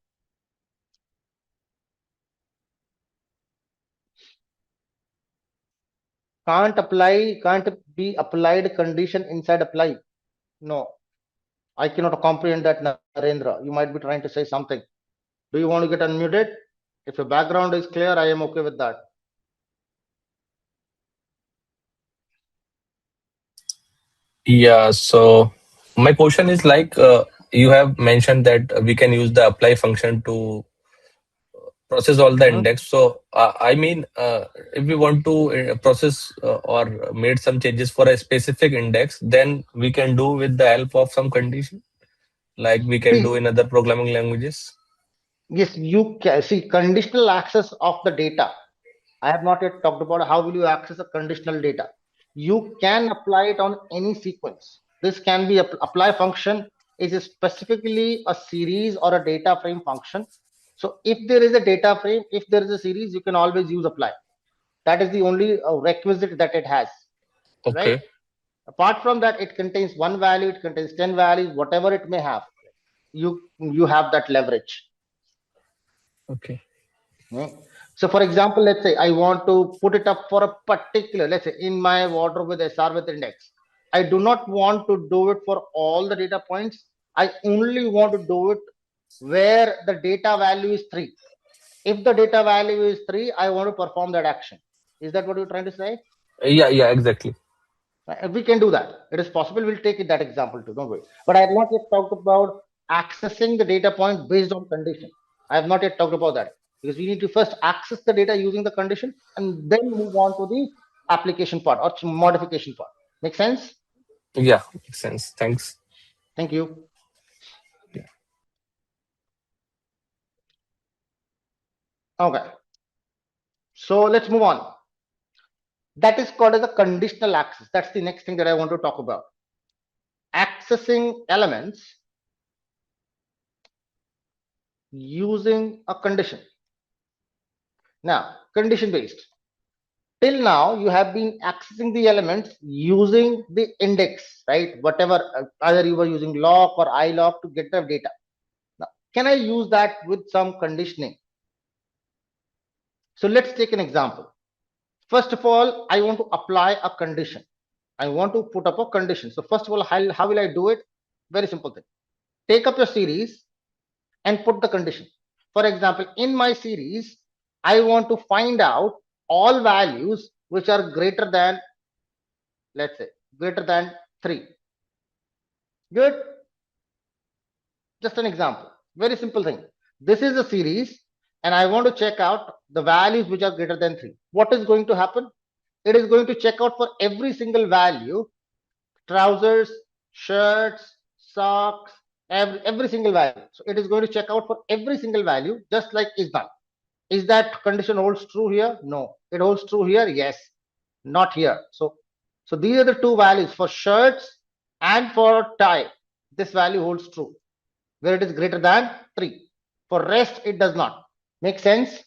Can't be applied condition inside apply. No, I cannot comprehend that, Narendra. You might be trying to say something. Do you want to get unmuted? If your background is clear, I am okay with that. Yeah, so my question is like you have mentioned that we can use the apply function to process all the index. So I mean, if we want to process or made some changes for a specific index, then we can do with the help of some condition, like we can do See, in other programming languages. yes, you can see conditional access of the data. I have not yet talked about how will you access a conditional data. You can apply it on any sequence. This can be apply function is specifically a series or a data frame function. So if there is a data frame, if there is a series, you can always use apply. That is the only requisite that it has, right? Okay. Apart from that, it contains one value, it contains 10 values, whatever it may have. You have that leverage. Okay. So for example, let's say I want to put it up for a particular, let's say in my wardrobe with SR with index. I do not want to do it for all the data points. I only want to do it where the data value is 3. If the data value is 3, I want to perform that action. Is that what you're trying to say? Yeah, exactly. We can do that. It is possible. We'll take it that example too. Don't worry. But I have not yet talked about accessing the data point based on condition. I have not yet talked about that because we need to first access the data using the condition and then move on to the application part or modification part. Make sense? Yeah, makes sense. Thanks. Thank you. Yeah. Okay. So let's move on. That is called as a conditional access. That's the next thing that I want to talk about. accessing elements using a condition. Now, condition based. Till now, you have been accessing the elements using the index, right? Whatever, either you were using lock or ilock to get the data. Now, can I use that with some conditioning? So let's take an example. First of all, I want to apply a condition. I want to put up a condition. So first of all, how will I do it? Very simple thing. Take up your series and put the condition. For example, in my series, I want to find out all values which are greater than, let's say, greater than 3. Good. Just an example. Very simple thing. This is a series and I want to check out the values which are greater than 3. What is going to happen? It is going to check out for every single value, trousers, shirts, socks, every single value. So it is going to check out for every single value, just like is done. Is that condition holds true here? No. It holds true here? Yes. Not here. So these are the two values for shirts and for tie. This value holds true where it is greater than 3. For rest, it does not. Make sense?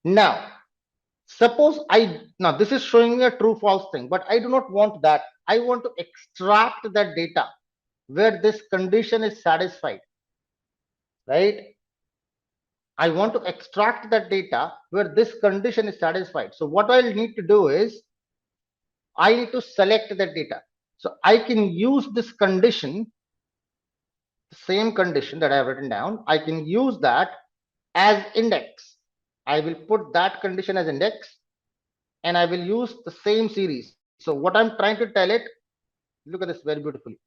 Now, suppose now this is showing me a true false thing, but I do not want that. I want to extract that data where this condition is satisfied, right? I want to extract that data where this condition is satisfied. So what I'll need to do is I need to select that data. So I can use this condition, the same condition that I have written down. I can use that as index. I will put that condition as index and I will use the same series. So what I'm trying to tell it, look at this very beautifully.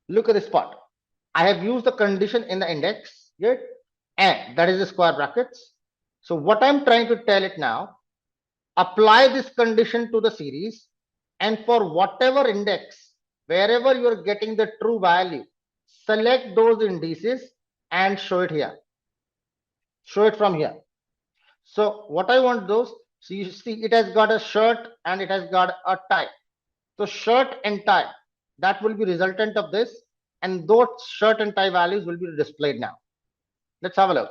Look at this part. I have used the condition in the index, good, and that is the square brackets. So what I'm trying to tell it now, apply this condition to the series, and for whatever index, wherever you are getting the true value, select those indices and show it here. Show it from here. So what I want those, so you see it has got a shirt and it has got a tie. So shirt and tie, that will be resultant of this, and those shirt and tie values will be displayed now. Let's have a look.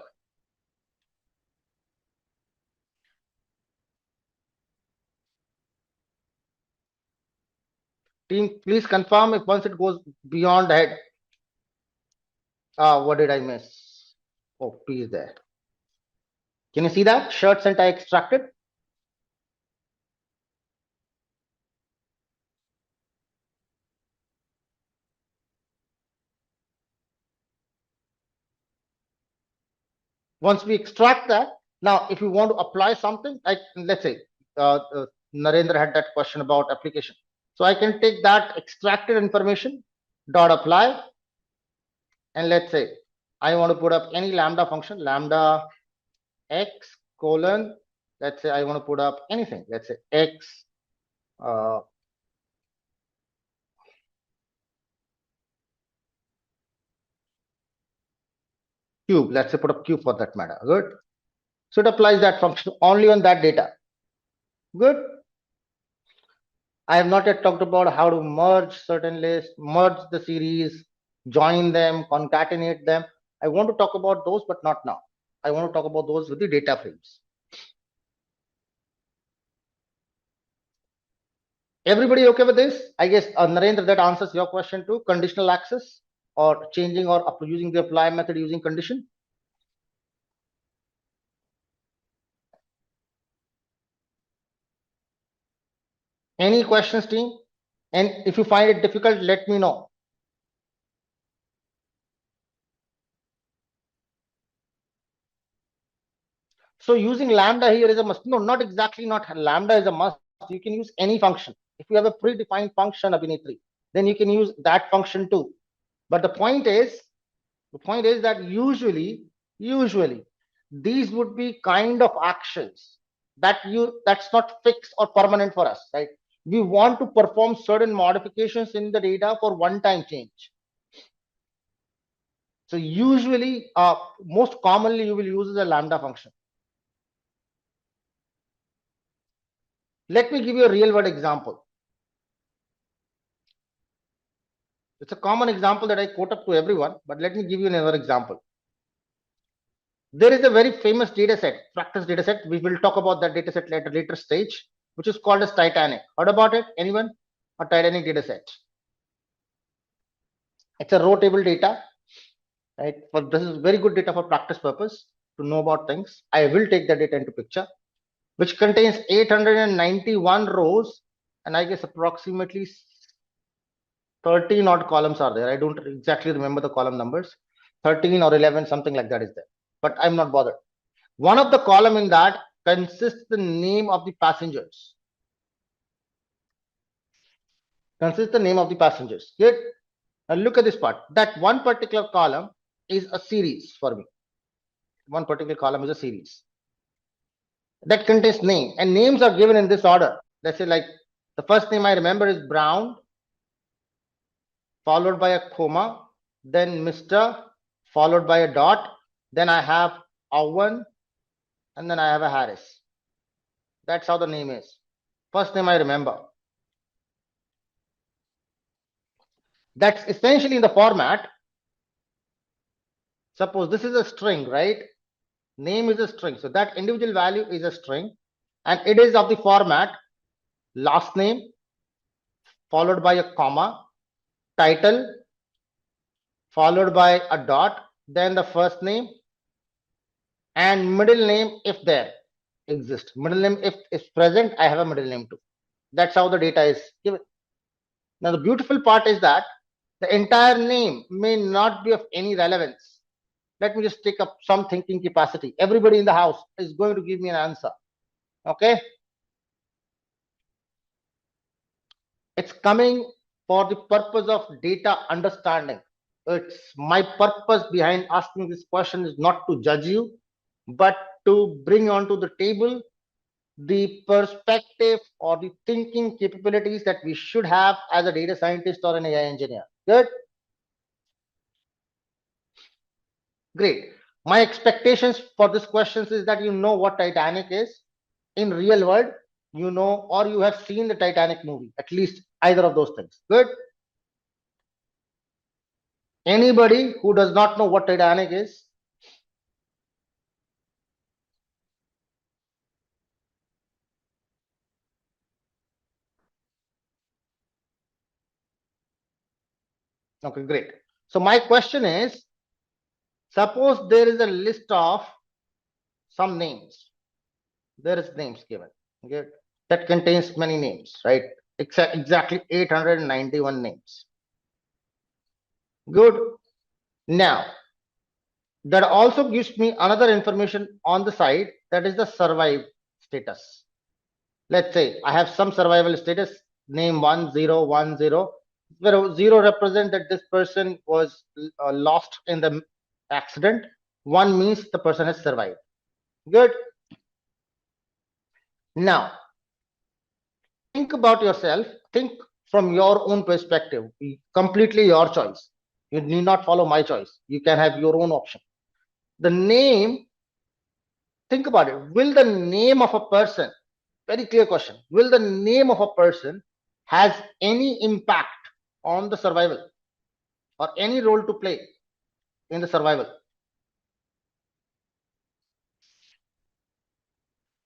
Team, please confirm if once it goes beyond head. What did I miss? Oh, P is there. Can you see that? Shirts and tie extracted. Once we extract that, now if you want to apply something, like let's say Narendra had that question about application. So I can take that extracted information, dot apply, and let's say I want to put up any lambda function, lambda x colon, let's say I want to put up anything, let's say x cube, let's say put up cube for that matter. Good. So it applies that function only on that data. Good. I have not yet talked about how to merge certain lists, merge the series, join them, concatenate them. I want to talk about those, but not now. I want to talk about those with the data frames. Everybody okay with this? I guess Narendra, that answers your question too. Conditional access or changing or using the apply method using condition. Any questions, team? And if you find it difficult, let me know. So using lambda here is a must. No, not exactly. Not lambda is a must. You can use any function. If you have a predefined function, Abhinitri, then you can use that function too. But the point is that usually these would be kind of actions that's not fixed or permanent for us, right? We want to perform certain modifications in the data for one-time change. So usually, most commonly you will use a lambda function. Let me give you a real world example. It's a common example that I quote up to everyone, but let me give you another example. There is a very famous data set, practice data set. We will talk about that data set at a later stage, which is called as Titanic. Heard about it? Anyone? A Titanic data set. It's a row table data, right? But this is very good data for practice purpose to know about things. I will take the data into picture, which contains 891 rows, and I guess approximately 13 odd columns are there. I don't exactly remember the column numbers. 13 or 11, something like that is there. But I'm not bothered. One of the column in that consists the name of the passengers. Consists the name of the passengers. Good. Now look at this part. That one particular column is a series for me. One particular column is a series that contains name, and names are given in this order. Let's say like the first name I remember is Brown, followed by a comma, then Mr., followed by a dot, then I have Owen, and then I have a Harris. That's how the name is. First name I remember. That's essentially in the format. Suppose this is a string, right? Name is a string. So that individual value is a string, and it is of the format last name, followed by a comma, title, followed by a dot, then the first name, and middle name if there exists. Middle name if is present, I have a middle name too. That's how the data is given. Now the beautiful part is that the entire name may not be of any relevance. Let me just take up some thinking capacity. Everybody in the house is going to give me an answer. Okay. It's coming for the purpose of data understanding. It's my purpose behind asking this question is not to judge you, but to bring onto the table the perspective or the thinking capabilities that we should have as a data scientist or an AI engineer. Good. Great. My expectations for this question is that you know what Titanic is in real world, you know, or you have seen the Titanic movie, at least either of those things. Good. Anybody who does not know what Titanic is? Okay, great. So my question is, suppose there is a list of some names. There is names given. Okay, that contains many names, right? Exactly 891 names. Good. Now, that also gives me another information on the side, that is the survive status. Let's say I have some survival status, name 1010, where 0 represent that this person was lost in the accident. 1 means the person has survived. Good. Now, think about yourself. Think from your own perspective. Completely your choice. You need not follow my choice. You can have your own option. The name, think about it. Will the name of a person, very clear question, will the name of a person has any impact on the survival or any role to play in the survival?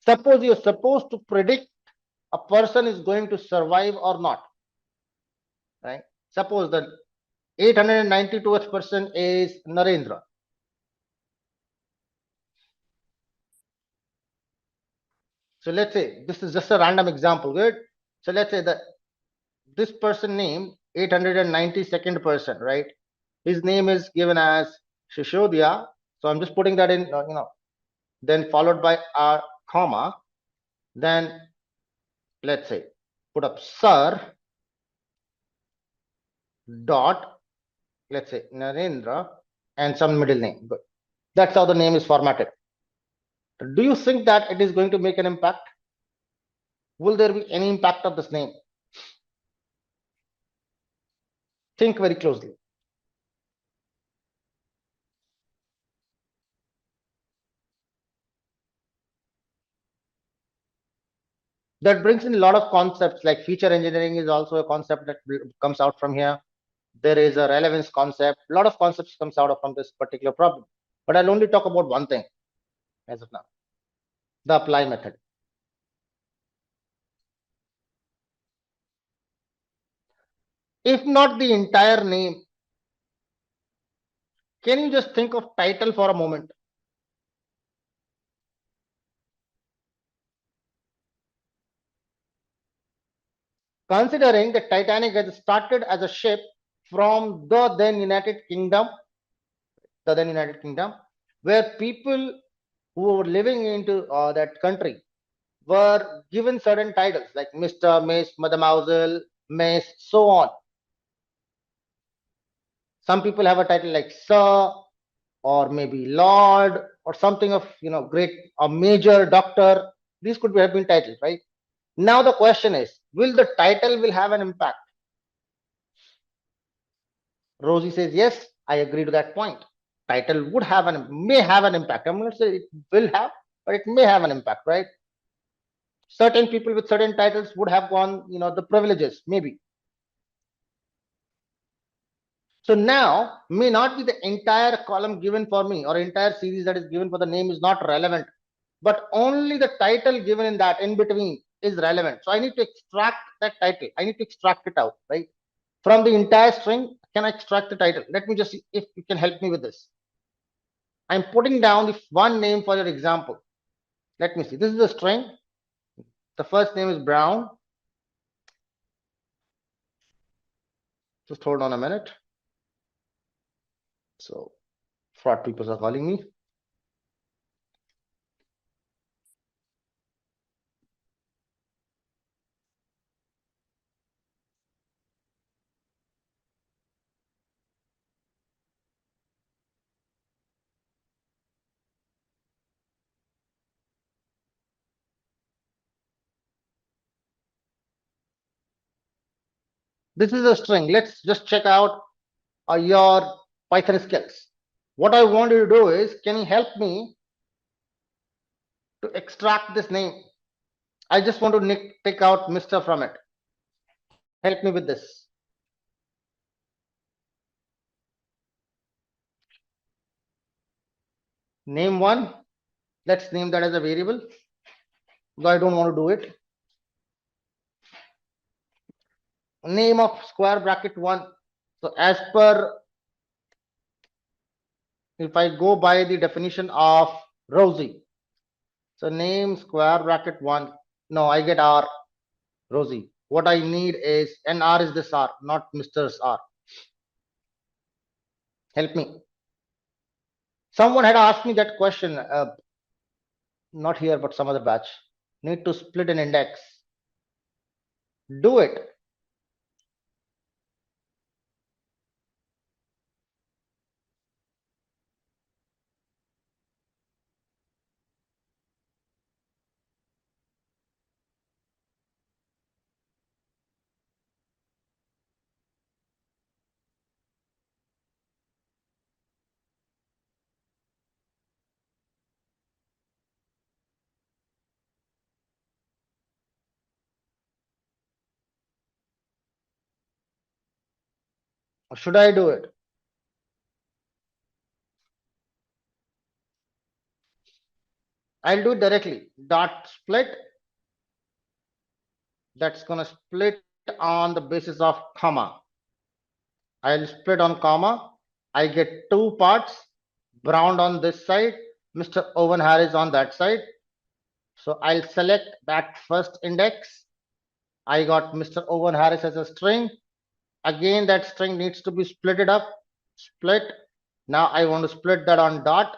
Suppose you're supposed to predict a person is going to survive or not, right? Suppose the 892th person is Narendra. So let's say this is just a random example, good? So let's say that this person named 892nd person, right? His name is given as Shishodhya. So I'm just putting that in, then followed by a comma. Then let's say put up Sir dot, let's say Narendra and some middle name. Good. That's how the name is formatted. Do you think that it is going to make an impact? Will there be any impact of this name? Think very closely. That brings in a lot of concepts, like feature engineering is also a concept that comes out from here. There is a relevance concept. A lot of concepts comes out from this particular problem. But I'll only talk about one thing as of now, the apply method. If not the entire name, can you just think of title for a moment? Considering the Titanic has started as a ship from the then United Kingdom, where people who were living into that country were given certain titles like Mr., Miss, Mademoiselle, Miss, so on. Some people have a title like Sir, or maybe Lord, or something of great, a major, doctor. These could have been titles, right? Now the question is, will the title will have an impact? Rosie says yes, I agree to that point. Title would have may have an impact. I'm not saying it will have, but it may have an impact, right? Certain people with certain titles would have gone, the privileges, maybe. So now may not be the entire column given for me, or entire series that is given for the name is not relevant, but only the title given in that in between is relevant. So I need to extract that title. I need to extract it out, right? From the entire string, can I extract the title? Let me just see if you can help me with this. I'm putting down the one name for your example. Let me see. This is the string. The first name is Brown. Just hold on a minute. So fraud people are calling me. This is a string. Let's just check out your Python skills. What I want you to do is, can you help me to extract this name? I just want to take out Mr. from it. Help me with this. Name one. Let's name that as a variable. Though I don't want to do it. Name of square bracket one. So as per, if I go by the definition of Rosie, so name square bracket one. No, I get R, Rosie. What I need is, and R is this R, not Mr's R. Help me. Someone had asked me that question, not here, but some other batch. Need to split an index. Do it. Or should I do it? I'll do it directly. Dot split. That's going to split on the basis of comma. I'll split on comma. I get two parts. Brown on this side, Mr. Owen Harris on that side. So I'll select that first index. I got Mr. Owen Harris as a string. Again, that string needs to be splitted up. Split. Now I want to split that on dot.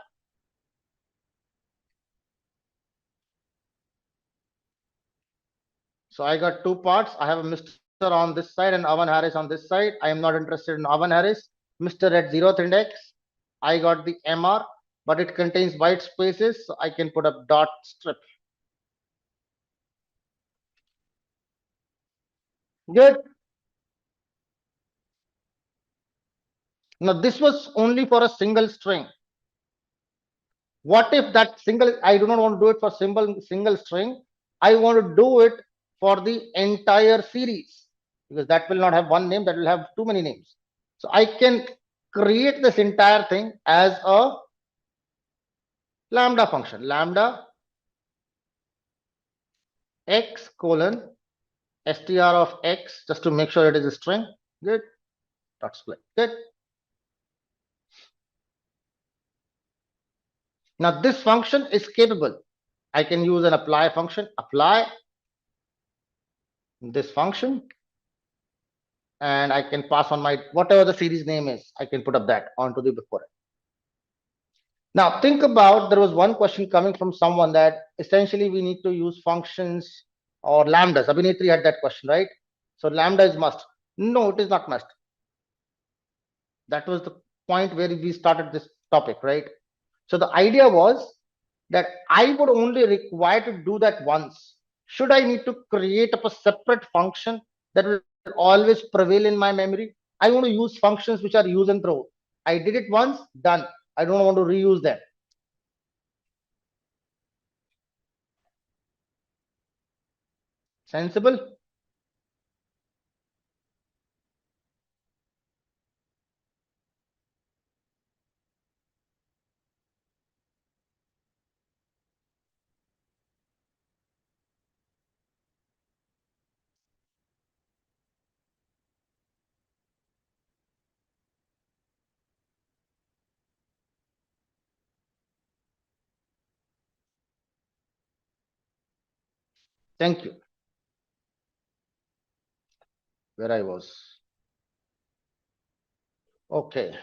So I got two parts. I have a Mr. on this side and Owen Harris on this side. I am not interested in Owen Harris. Mr. at 0th index. I got the MR, but it contains white spaces, so I can put a dot strip. Good. Now this was only for a single string. What if that single, I do not want to do it for single string. I want to do it for the entire series, because that will not have one name, that will have too many names. So I can create this entire thing as a lambda function, lambda x colon str of x, just to make sure it is a string. Good. Dot split. Good. Now this function is capable. I can use an apply function, apply this function, and I can pass on my whatever the series name is. I can put up that onto the before it. Now think about, there was one question coming from someone that essentially we need to use functions or lambdas. Abhinetri had that question, right? So lambda is must. No, it is not must. That was the point where we started this topic, right? So the idea was that I would only require to do that once. Should I need to create up a separate function that will always prevail in my memory? I want to use functions which are use and throw. I did it once, done. I don't want to reuse them. Sensible? Thank you. Where I was. Okay.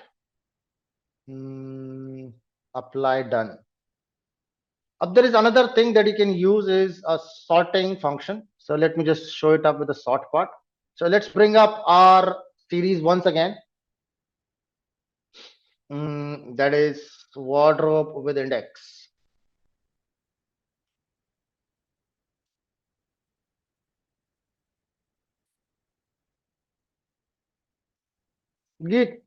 Apply, done. There is another thing that you can use is a sorting function. So let me just show it up with the sort part. So let's bring up our series once again. That is wardrobe with index. Git.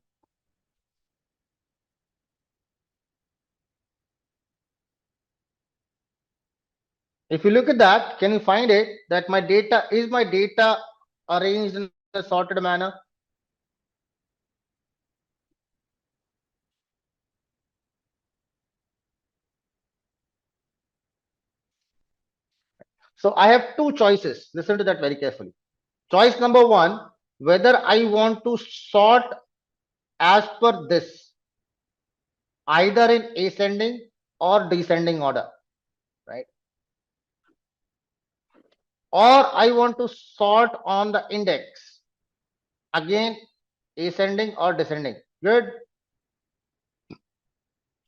If you look at that, can you find it that my data arranged in a sorted manner? So I have two choices. Listen to that very carefully. Choice number one, whether I want to sort as per this, either in ascending or descending order, right? Or I want to sort on the index, again ascending or descending. Good.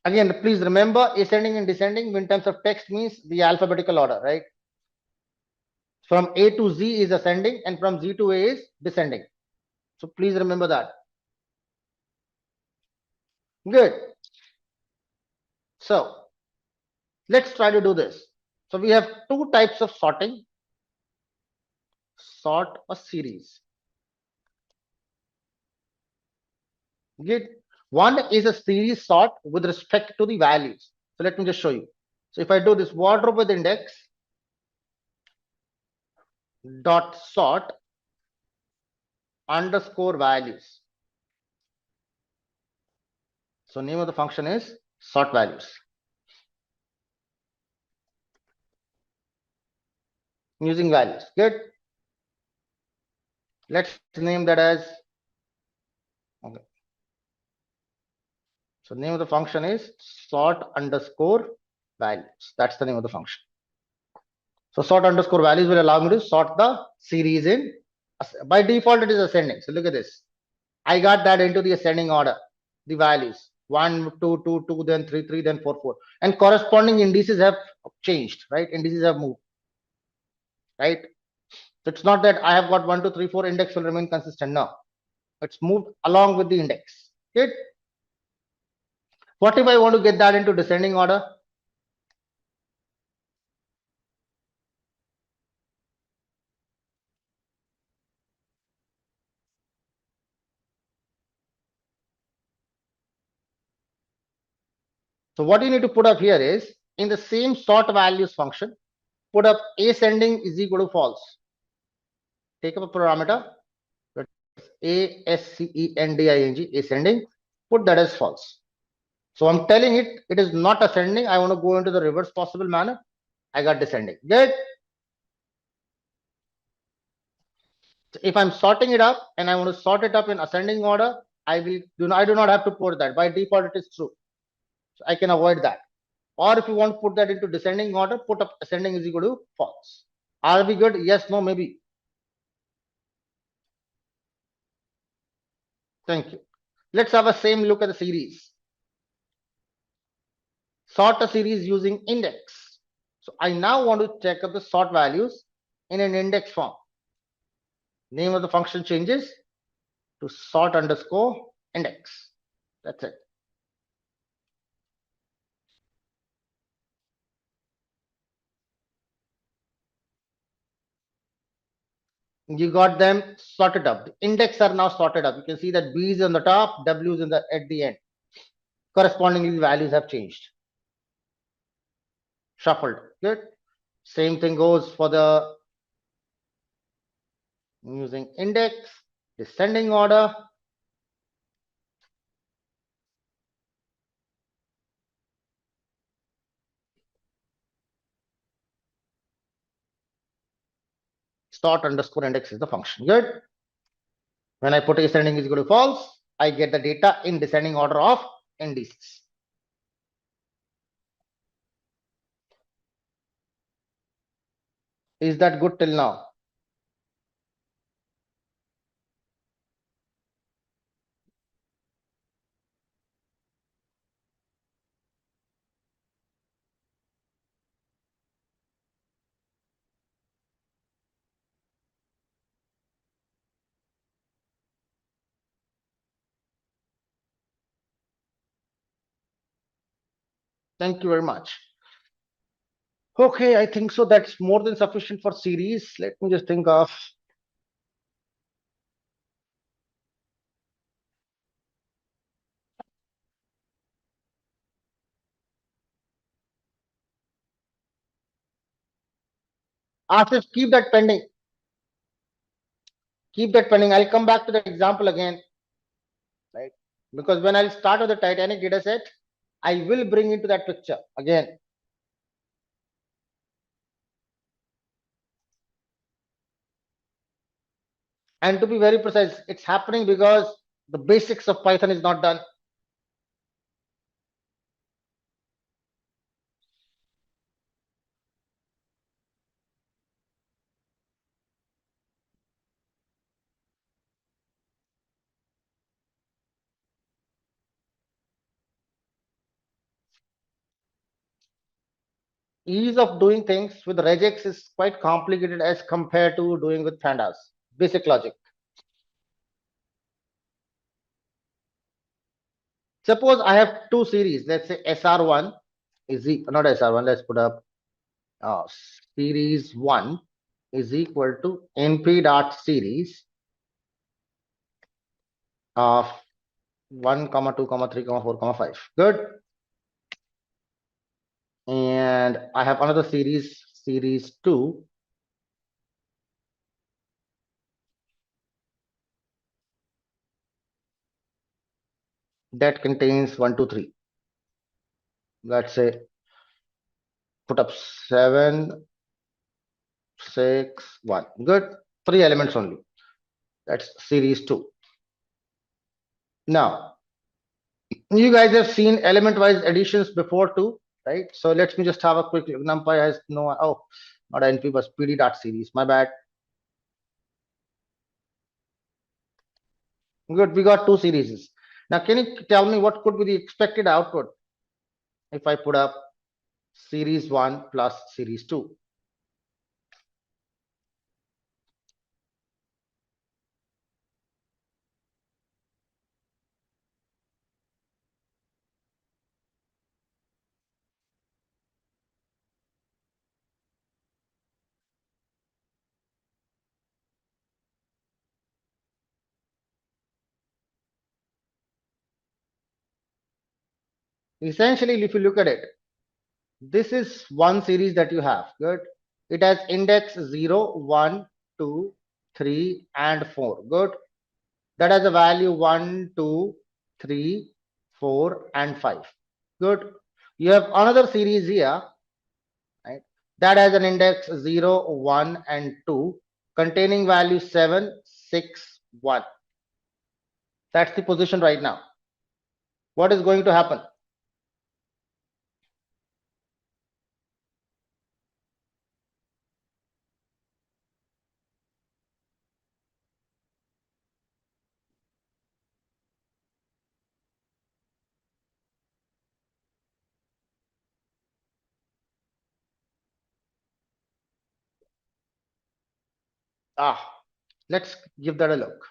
Again, please remember, ascending and descending in terms of text means the alphabetical order, right? From A to Z is ascending and from Z to A is descending. So please remember that. Good. So let's try to do this. So we have two types of sorting. Sort a series. Good. One is a series sort with respect to the values. So let me just show you. So if I do this wardrobe with index dot sort underscore values. So name of the function is sort values. Using values. Good. Let's name that as, okay. So name of the function is sort underscore values. That's the name of the function. So sort underscore values will allow me to sort the series in, by default it is ascending. So look at this. I got that into the ascending order, the values 1, 2, 2, 2, then 3, 3, then 4, 4. And corresponding indices have changed, right? Indices have moved, right? So it's not that I have got 1, 2, 3, 4, index will remain consistent. No, it's moved along with the index. Good. What if I want to get that into descending order? So what you need to put up here is in the same sort values function, put up ascending is equal to false. take up a parameter, ascending, ascending, put that as false. So I'm telling it is not ascending. I want to go into the reverse possible manner. I got descending. Good. So if I'm sorting it up and I want to sort it up in ascending order, I do not have to put that. By default, it is true. So I can avoid that. Or if you want to put that into descending order, put up ascending is equal to false. Are we good? Yes, no, maybe. Thank you. Let's have a same look at the series. Sort a series using index. So I now want to check up the sort values in an index form. Name of the function changes to sort underscore index. That's it. You got them sorted up. The index are now sorted up. You can see that B is on the top, W is at the end. Correspondingly, the values have changed. Shuffled. Good. Same thing goes for the using index, descending order. Sort underscore index is the function. Good. When I put ascending is equal to false, I get the data in descending order of indices. Is that good till now? Thank you very much. Okay, I think so. That's more than sufficient for series. Let me just think of. Asif, keep that pending. Keep that pending. I'll come back to the example again. Right? Because when I'll start with the Titanic data set, I will bring into that picture again. And to be very precise, it's happening because the basics of Python is not done. Ease of doing things with regex is quite complicated as compared to doing with pandas. Basic logic. Suppose I have two series. Let's say SR1 is not SR1. Let's put up series 1 is equal to np.series of 1, 2, 3, 4, 5. Good. And I have another series 2 that contains 1, 2, 3. Let's say put up 7, 6, 1. Good. 3 elements only. That's series 2. Now, you guys have seen element-wise additions before too, right? So let me just have a quick look. NumPy has no, not np, but pd.series. My bad. Good. We got 2 series. Now, can you tell me what could be the expected output if I put up series 1 plus series 2? Essentially, if you look at it, this is one series that you have. Good. It has index 0, 1, 2, 3, and 4. Good. That has a value 1, 2, 3, 4, and 5. Good. You have another series here, right? That has an index 0, 1, and 2, containing value 7, 6, 1. That's the position right now. What is going to happen? Let's give that a look.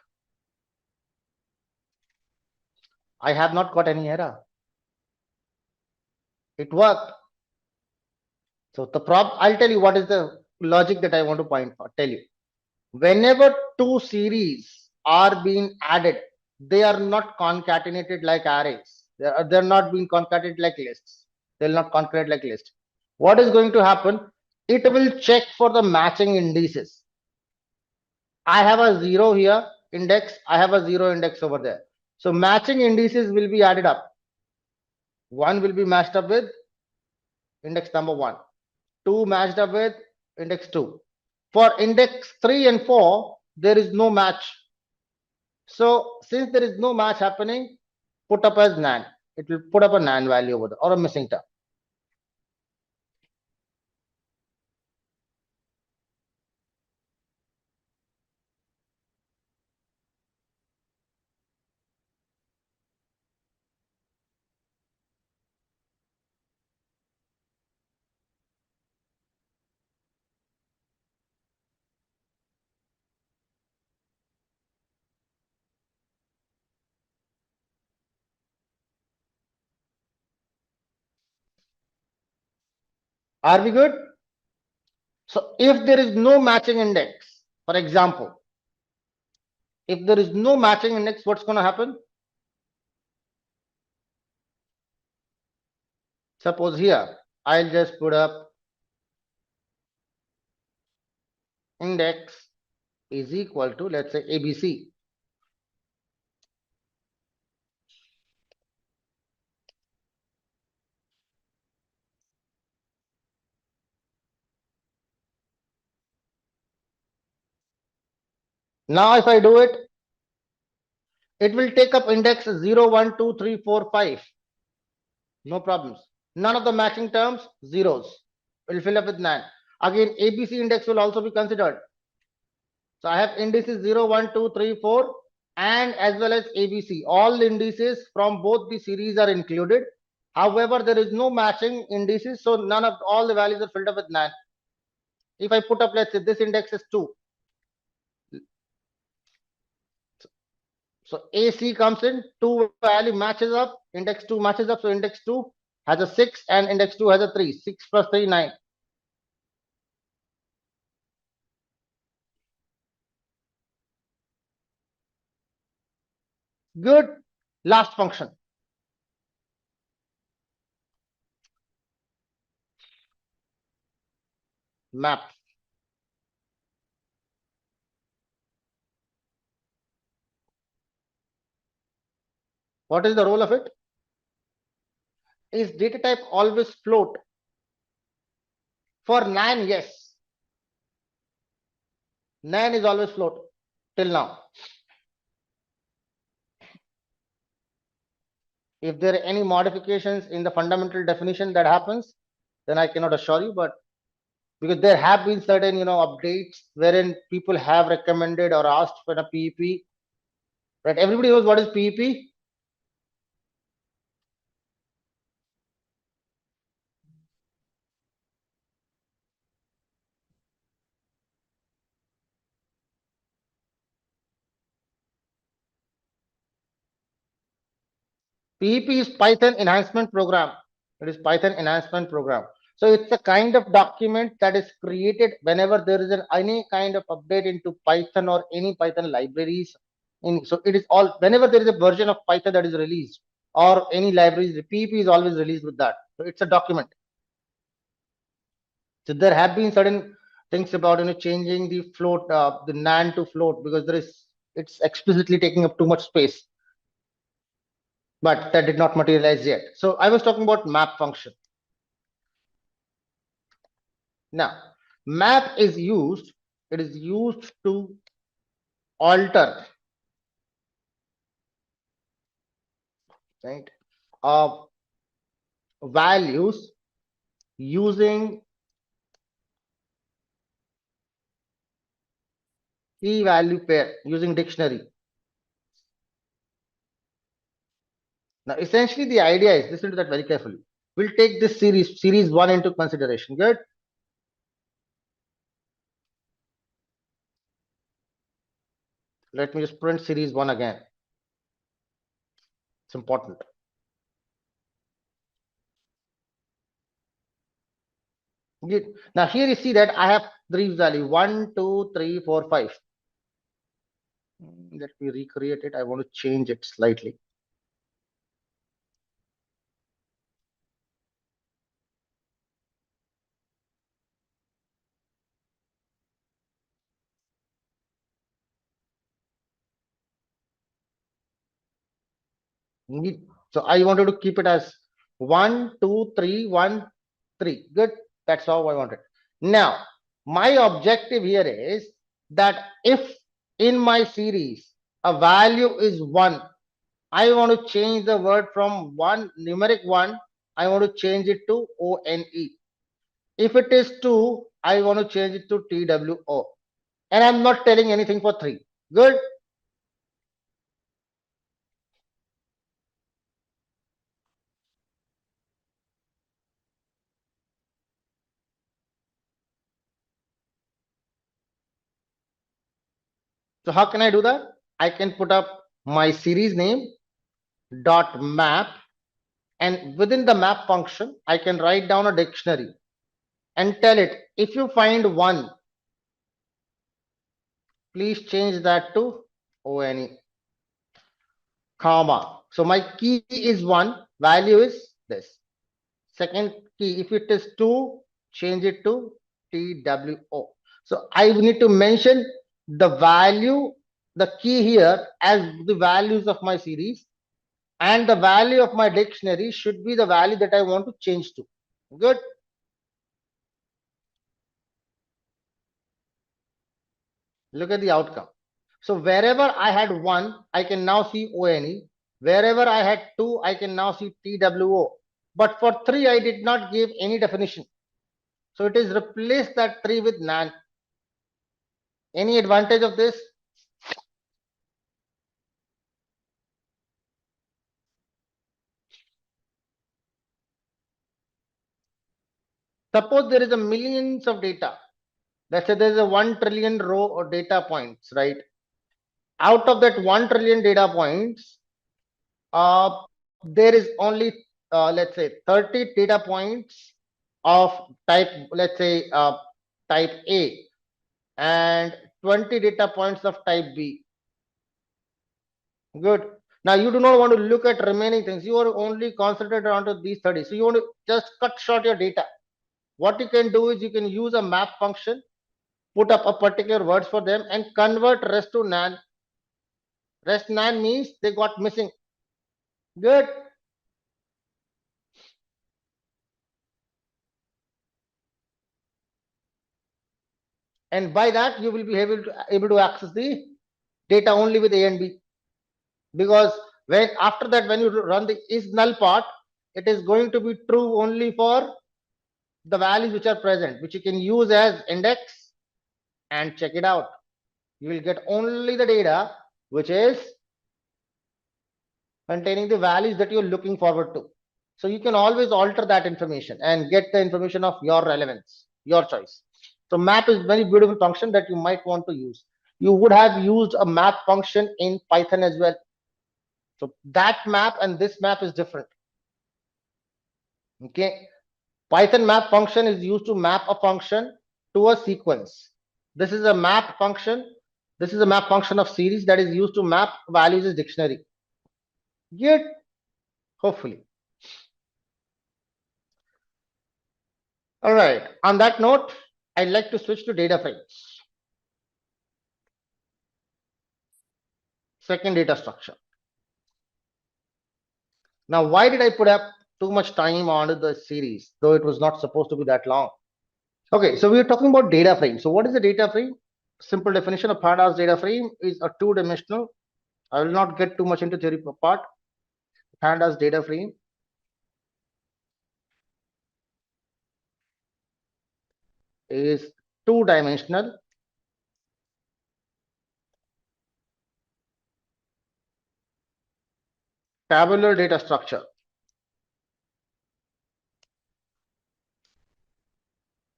I have not got any error. It worked. So I'll tell you what is the logic that I want to tell you. Whenever two series are being added, they are not concatenated like arrays. They're not being concatenated like lists. They'll not concatenate like lists. What is going to happen? It will check for the matching indices. I have a 0 here index. I have a 0 index over there. So matching indices will be added up. 1 will be matched up with index number 1. 2 matched up with index 2. For index 3 and 4, there is no match. So since there is no match happening, put up as NaN. It will put up a NaN value over there or a missing term. Are we good? So if there is no matching index, for example, if there is no matching index, what's going to happen? Suppose here, I'll just put up index is equal to, let's say, ABC. Now if I do it, it will take up index 0, 1, 2, 3, 4, 5. No problems. None of the matching terms, zeros. Will fill up with NaN. Again, ABC index will also be considered. So I have indices 0, 1, 2, 3, 4, and as well as ABC. All indices from both the series are included. However, there is no matching indices, so none of all the values are filled up with NaN. If I put up, let's say this index is 2. So AC comes in, 2 value matches up, index 2 matches up, so index 2 has a 6 and index 2 has a 3. 6 plus 3, 9. Good. Last function. Map. What is the role of it? Is data type always float? For NaN, yes. NaN is always float till now. If there are any modifications in the fundamental definition that happens, then I cannot assure you, but because there have been certain, updates wherein people have recommended or asked for a PEP, right? Everybody knows what is PEP. PEP is Python enhancement program. It is Python enhancement program. So it's a kind of document that is created whenever there is any kind of update into Python or any Python libraries. So it is all whenever there is a version of Python that is released or any libraries, the PEP is always released with that. So it's a document. So there thinks about changing the float, the nan to float, because it's explicitly taking up too much space, but that did not materialize yet. So I was talking about map function. Now, map is used, it is used to alter, right, values using key value pair, using dictionary. Now, essentially, the idea is, listen to that very carefully. We'll take this series 1 into consideration. Good. Let me just print series 1 again. It's important. Good. Now, here you see that I have three values 1, 2, 3, 4, 5. Let me recreate it. I want to change it slightly. So I wanted to keep it as 1, 2, 3, 1, 3. Good. That's how I want it. Now, my objective here is that if in my series a value is 1, I want to change the word from numeric 1, I want to change it to ONE. If it is 2, I want to change it to TWO. And I'm not telling anything for 3. Good. So how can I do that? I can put up my series name dot map, and within the map function, I can write down a dictionary and tell it, if you find 1, please change that to ONE, comma. So my key is 1, value is this. Second key, if it is 2, change it to TWO. So I need to mention the value, the key here as the values of my series, and the value of my dictionary should be the value that I want to change to. Good. Look at the outcome. So wherever I had 1, I can now see ONE. Wherever I had 2, I can now see TWO. But for 3, I did not give any definition. So it is replaced that 3 with nan. Any advantage of this? Suppose there is a millions of data. Let's say there is a 1 trillion row of data points, right? Out of that 1 trillion data points, there is only, let's say, 30 data points of type, let's say, type A, and 20 data points of type B. Good. Now you do not want to look at remaining things. You are only concentrated onto these 30. So you want to just cut short your data. What you can do is you can use a map function, put up a particular words for them, and convert rest to nan. Rest nan means they got missing. Good. And by that you will be able to access the data only with A and B, because when after that, when you run the is null part, it is going to be true only for the values which are present, which you can use as index and check it out. You will get only the data which is containing the values that you're looking forward to. So you can always alter that information and get the information of your relevance, your choice. So map is very beautiful function that you might want to use. You would have used a map function in Python as well. So that map and this map is different. Okay. Python map function is used to map a function to a sequence. This is a map function. This is a map function of series that is used to map values as dictionary. Good. Hopefully. All right. On that note, I'd like to switch to DataFrames. Second data structure. Now, why did I put up too much time on the series, though it was not supposed to be that long? Okay, so we are talking about data frame. So what is a data frame? Simple definition of Pandas data frame is a two-dimensional. I will not get too much into theory part. Pandas data frame is two-dimensional tabular data structure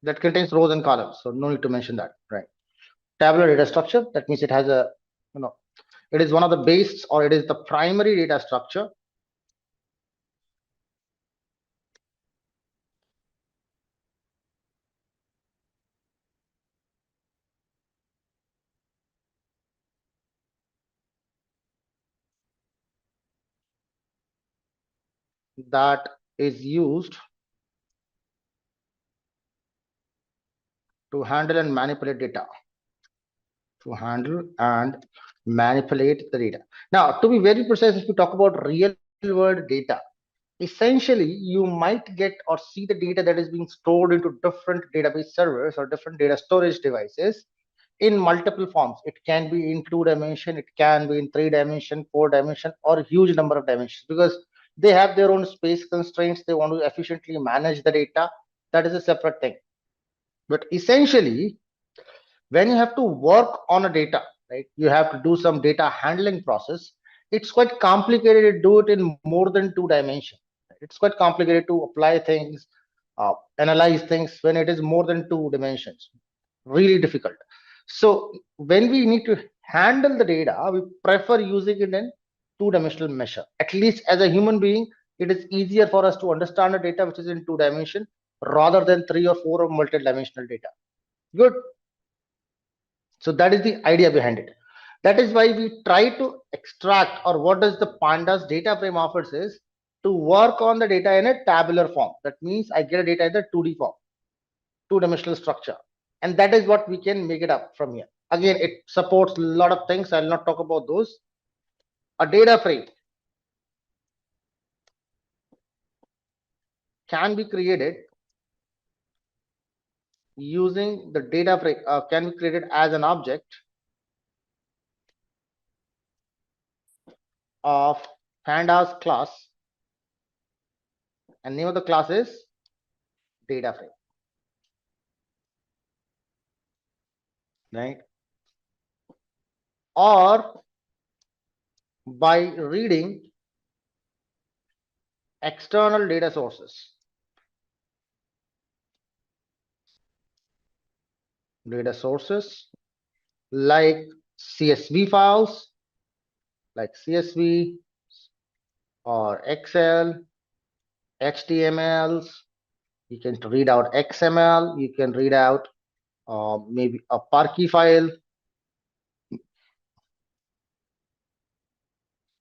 that contains rows and columns. So no need to mention that, right? Tabular data structure, that means it has a, it is one of the base, or it is the primary data structure that is used to handle and manipulate data. To handle and manipulate the data. Now, to be very precise, if we talk about real world data, essentially you might get or see the data that is being stored into different database servers or different data storage devices in multiple forms. It can be in 2-dimension, it can be in 3-dimension, 4-dimension, or a huge number of dimensions, because they have their own space constraints. They want to efficiently manage the data. That is a separate thing. But essentially, when you have to work on a data, right, you have to do some data handling process. It's quite complicated to do it in more than 2 dimensions. It's quite complicated to apply things, analyze things when it is more than 2 dimensions. Really difficult. So when we need to handle the data, we prefer using it in 2-dimensional measure. At least as a human being, it is easier for us to understand the data which is in 2 dimension rather than 3 or 4 or multi-dimensional data. Good. So that is the idea behind it. That is why we try to extract, or what does the Pandas data frame offers is to work on the data in a tabular form. That means I get a data in the 2D form, 2-dimensional structure. And that is what we can make it up from here. Again, it supports a lot of things. I'll not talk about those. A data frame can be created using the data frame, can be created as an object of Pandas class, and name of the class is data frame, right? Or by reading external data sources. Data sources like CSV files, like CSV or Excel, HTMLs. You can read out XML. You can read out maybe a Parquet file.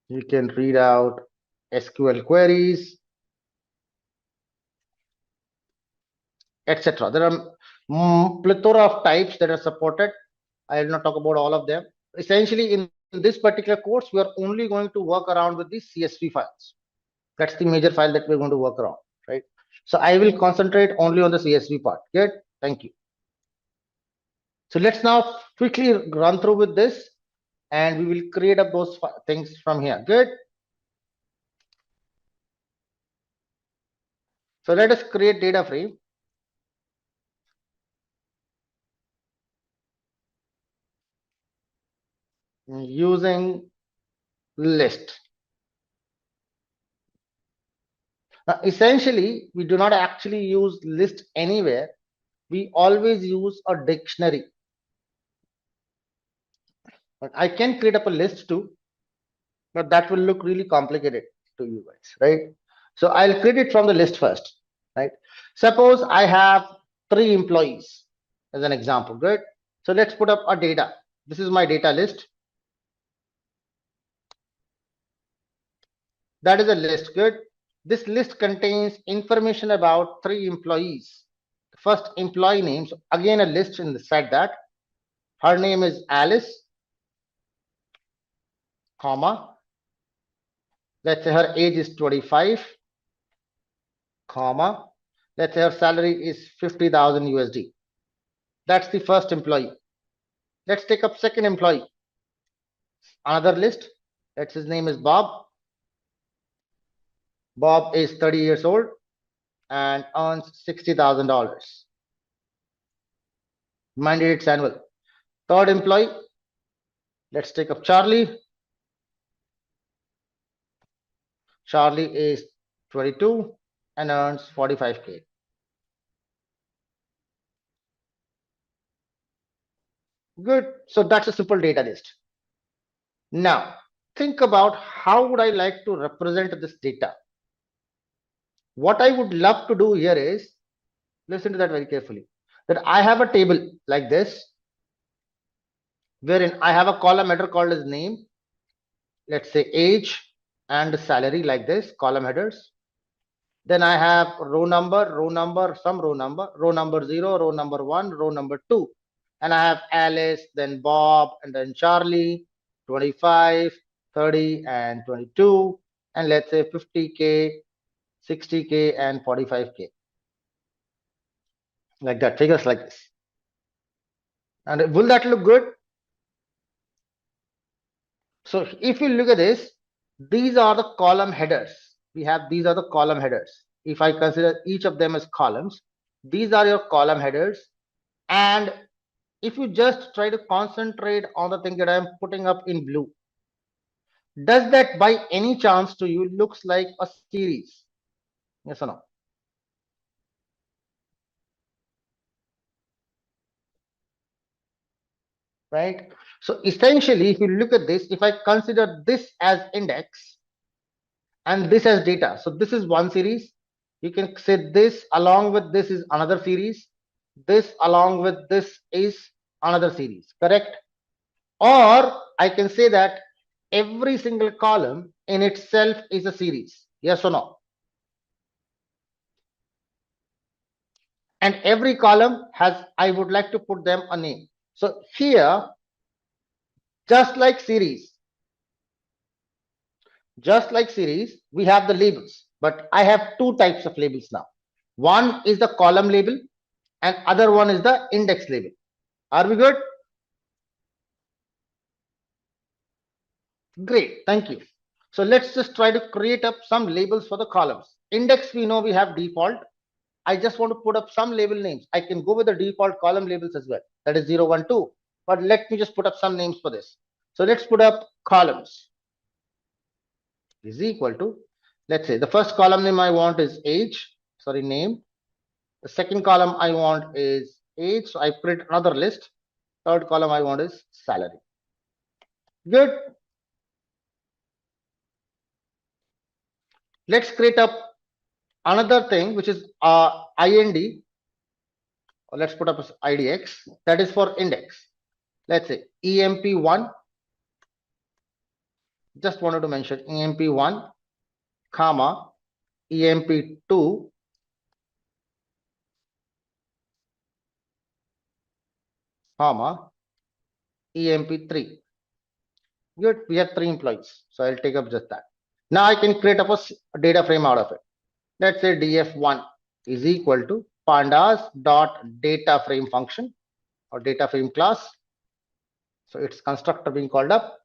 You can read out SQL queries, etc. There are plethora of types that are supported. I will not talk about all of them. Essentially, in this particular course, we are only going to work around with the CSV files. That's the major file that we're going to work around, right? So I will concentrate only on the CSV part. Good. Thank you. So let's now quickly run through with this, and we will create up those things from here. Good. So let us create data frame using list. Now, essentially, we do not actually use list anywhere. We always use a dictionary. But I can create up a list too, but that will look really complicated to you guys, right? So I'll create it from the list first, right? Suppose I have 3 employees as an example. Good. So let's put up a data. This is my data list. That is a list. Good. This list contains information about 3 employees. first employee name. So again, a list inside that. Her name is Alice, comma. Let's say her age is 25, comma. Let's say her salary is 50,000 USD. That's the first employee. Let's take up second employee. Another list. Let's his name is Bob. Bob is 30 years old and earns $60,000. Minded it's annual. Third employee. Let's take up Charlie. Charlie is 22 and earns 45K. Good. So that's a simple data list. Now, think about how would I like to represent this data. What I would love to do here is, listen to that very carefully, that I have a table like this, wherein I have a column header called as name, let's say age and salary like this, column headers. Then I have row number, some row number 0, row number 1, row number 2. And I have Alice, then Bob, and then Charlie, 25, 30, and 22. And let's say 50K, 60K, and 45K. Like that, figures like this. And will that look good? So if you look at this, these are the column headers. These are the column headers. If I consider each of them as columns, these are your column headers. And if you just try to concentrate on the thing that I'm putting up in blue, does that by any chance to you looks like a series? Yes or no? Right? So essentially, if you look at this, if I consider this as index and this as data, so this is one series. You can say this along with this is another series. This along with this is another series, correct? Or I can say that every single column in itself is a series. Yes or no? And every column has, I would like to put them a name. So here, just like series, we have the labels, but I have two types of labels now. One is the column label and other one is the index label. Are we good? Great, thank you. So let's just try to create up some labels for the columns. Index, we know we have default. I just want to put up some label names. I can go with the default column labels as well. That is 0, 1, 2. But let me just put up some names for this. So let's put up columns is equal to, let's say the first column name I want is name. The second column I want is age. So I print another list. Third column I want is salary. Good. Let's create up another thing, which is IND. Or let's put up as IDX. That is for index. Let's say EMP1. Just wanted to mention EMP1, comma, EMP2, comma, EMP3. Good. We have 3 employees. So I'll take up just that. Now I can create up a data frame out of it. Let's say df1 is equal to pandas dot data frame function or data frame class. So it's constructor being called up.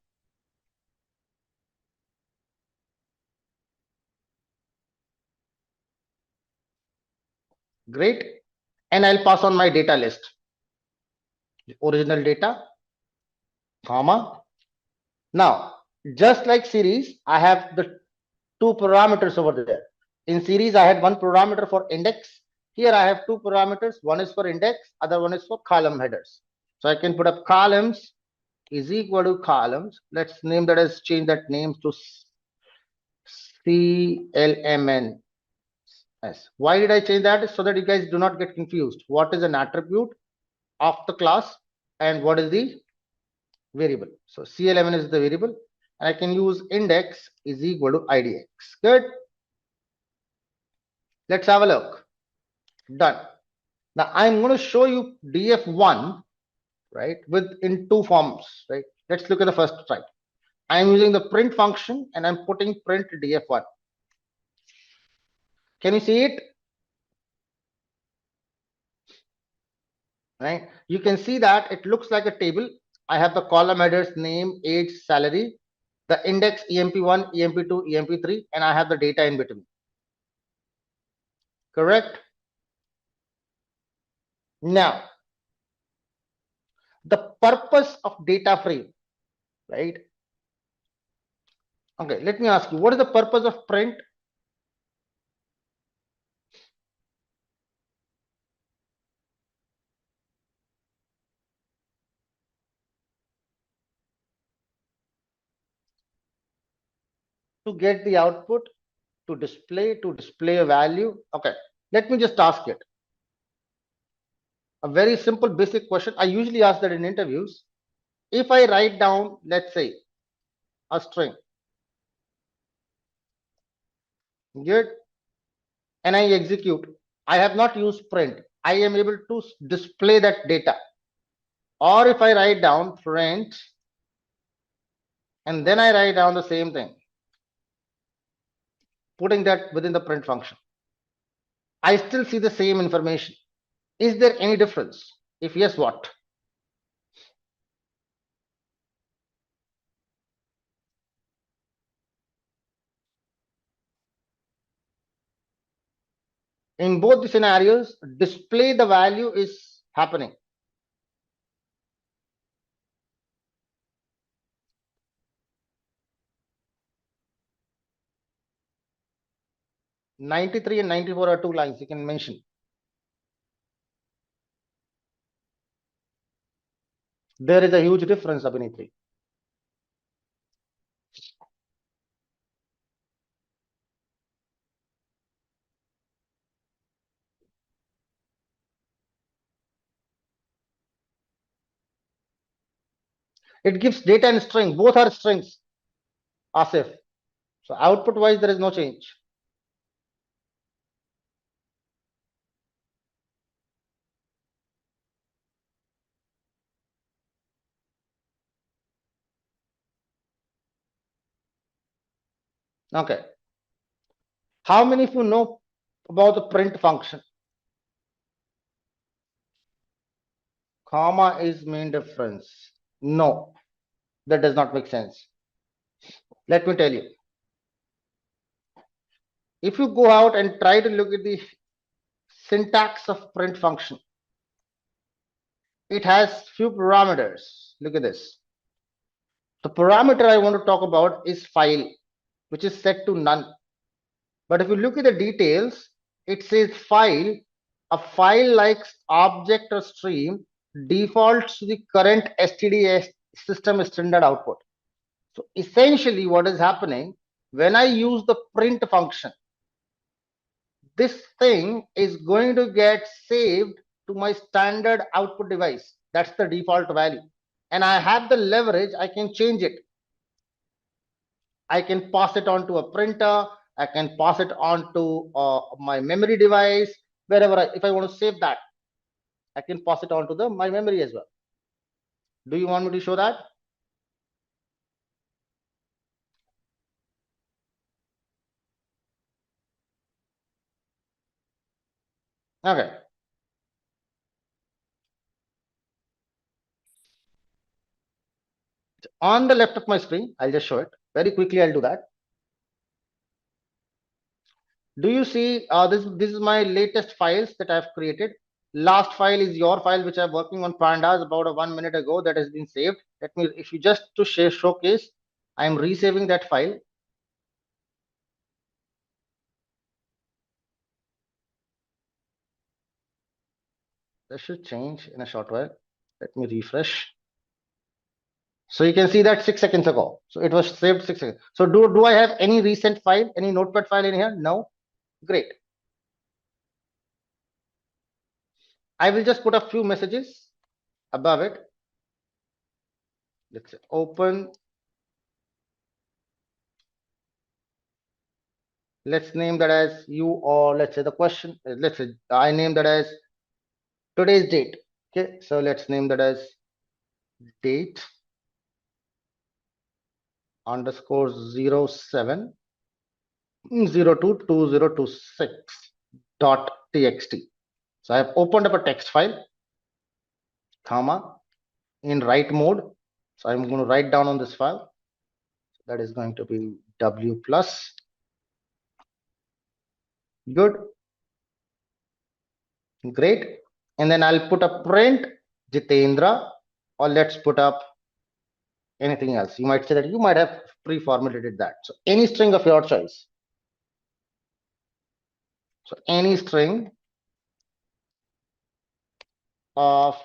Great. And I'll pass on my data list. Original data, comma. Now, just like series, I have the 2 parameters over there. In series, I had 1 parameter for index. Here I have 2 parameters. One is for index, other one is for column headers. So I can put up columns is equal to columns. Let's name that as, change that name to CLMN. Yes. Why did I change that? So that you guys do not get confused. What is an attribute of the class and what is the variable? So CLMN is the variable and I can use index is equal to IDX. Good. Let's have a look. Done. Now I'm going to show you df1, right, in two forms, right? Let's look at the first slide. I'm using the print function and I'm putting print df1. Can you see it? Right? You can see that it looks like a table. I have the column headers name, age, salary, the index emp1, emp2, emp3, and I have the data in between. Correct? Now, the purpose of data frame, right? Okay, let me ask you, what is the purpose of print? To get the output, to display a value. Okay, let me just ask it. A very simple basic question. I usually ask that in interviews. If I write down, let's say, a string, good, and I execute, I have not used print. I am able to display that data. Or if I write down print, and then I write down the same thing, putting that within the print function, I still see the same information. Is there any difference? If yes, what? In both the scenarios, display the value is happening. "93" and "94" are two lines you can mention. There is a huge difference, Abhinitri. It gives data and string. Both are strings, Asif. So output wise, there is no change. Okay. How many of you know about the print function? Comma is main difference. No, that does not make sense. Let me tell you. If you go out and try to look at the syntax of print function, it has few parameters. Look at this. The parameter I want to talk about is file, which is set to none. But if you look at the details, it says file. A file like object or stream defaults to the current std system standard output. So essentially what is happening, when I use the print function, this thing is going to get saved to my standard output device. That's the default value. And I have the leverage, I can change it. I can pass it on to a printer. I can pass it on to my memory device, wherever if I want to save that, I can pass it on to my memory as well. Do you want me to show that? Okay. On the left of my screen, I'll just show it very quickly. I'll do that. Do you see this is my latest files that I've created. Last file is your file, which I'm working on Pandas about 1 minute ago, that has been saved. Let me, if you just to showcase, I'm resaving that file. This should change in a short while. Let me refresh. So you can see that 6 seconds ago. So it was saved 6 seconds. So do I have any recent file, any notepad file in here? No. Great. I will just put a few messages above it. Let's say open. Let's name that as you, or let's say the question. Let's say I name that as today's date. Okay, so let's name that as date underscore 07 02/2026 dot txt. So I have opened up a text file, comma, in write mode. So I'm going to write down on this file. That is going to be w plus. Good. Great. And then I'll put a print Jitendra, or let's put up anything else. You might say that you might have pre-formulated that. So any string of your choice. So any string of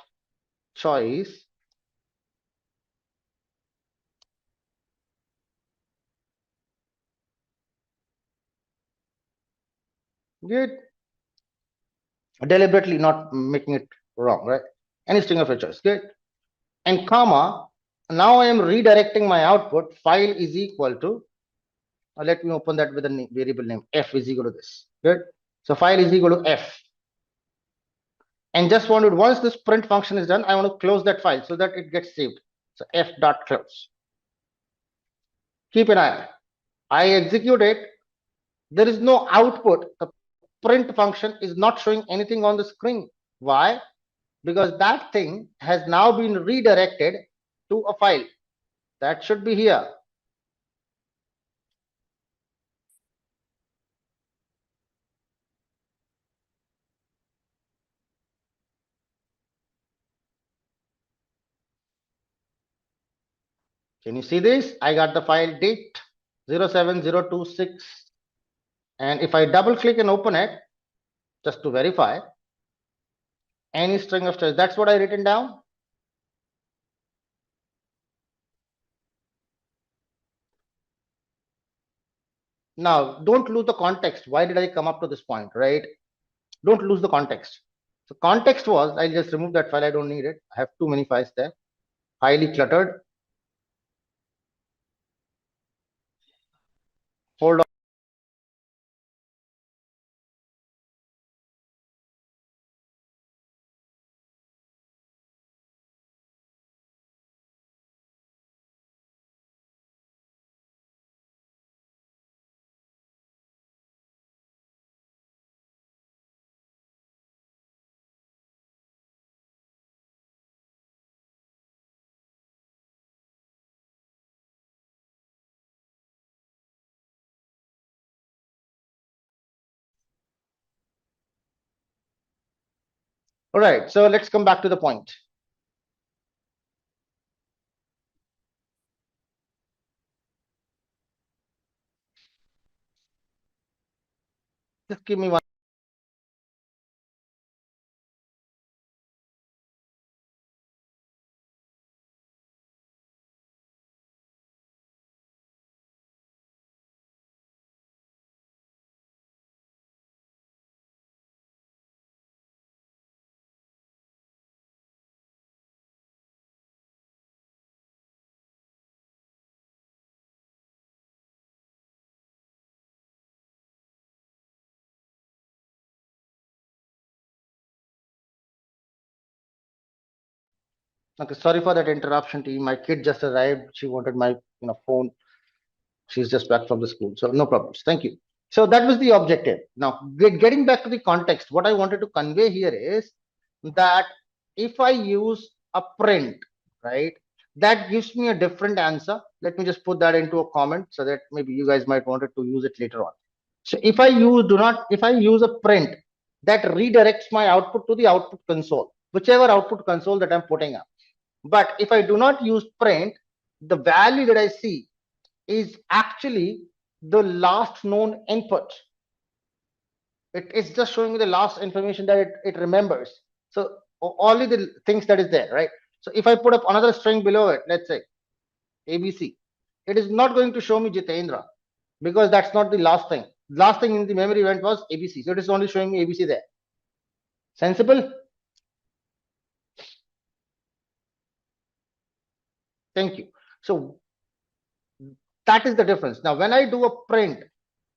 choice good, deliberately not making it wrong, right? Any string of your choice, good. And comma, now I am redirecting my output. File is equal to, let me open that with a variable name, f is equal to this, good. So file is equal to f. And just wanted, once this print function is done, I want to close that file so that it gets saved. So f dot close. Keep an eye. I execute it. There is no output. The print function is not showing anything on the screen. Why? Because that thing has now been redirected to a file that should be here. Can you see this? I got the file date 07026, and if I double click and open it just to verify, any string of choice, that's what I written down. Now don't lose the context. Why did I come up to this point, right? Don't lose the context. So context was, I'll just remove that file, I don't need it. I have too many files there, highly cluttered. Hold on. All right, so let's come back to the point. Just give me one. Okay, sorry for that interruption, team. My kid just arrived. She wanted my phone. She's just back from the school, so no problems. Thank you. So that was the objective. Now, getting back to the context, what I wanted to convey here is that if I use a print, right, that gives me a different answer. Let me just put that into a comment so that maybe you guys might want to use it later on. So if I use a print, that redirects my output to the output console, whichever output console that I'm putting up. But if I do not use print, the value that I see is actually the last known input. It's just showing me the last information that it remembers. So only the things that is there, right? So if I put up another string below it, let's say ABC, it is not going to show me Jitendra because that's not the last thing. Last thing in the memory event was ABC. So it is only showing me ABC there. Sensible? Thank you. So that is the difference. Now, when I do a print,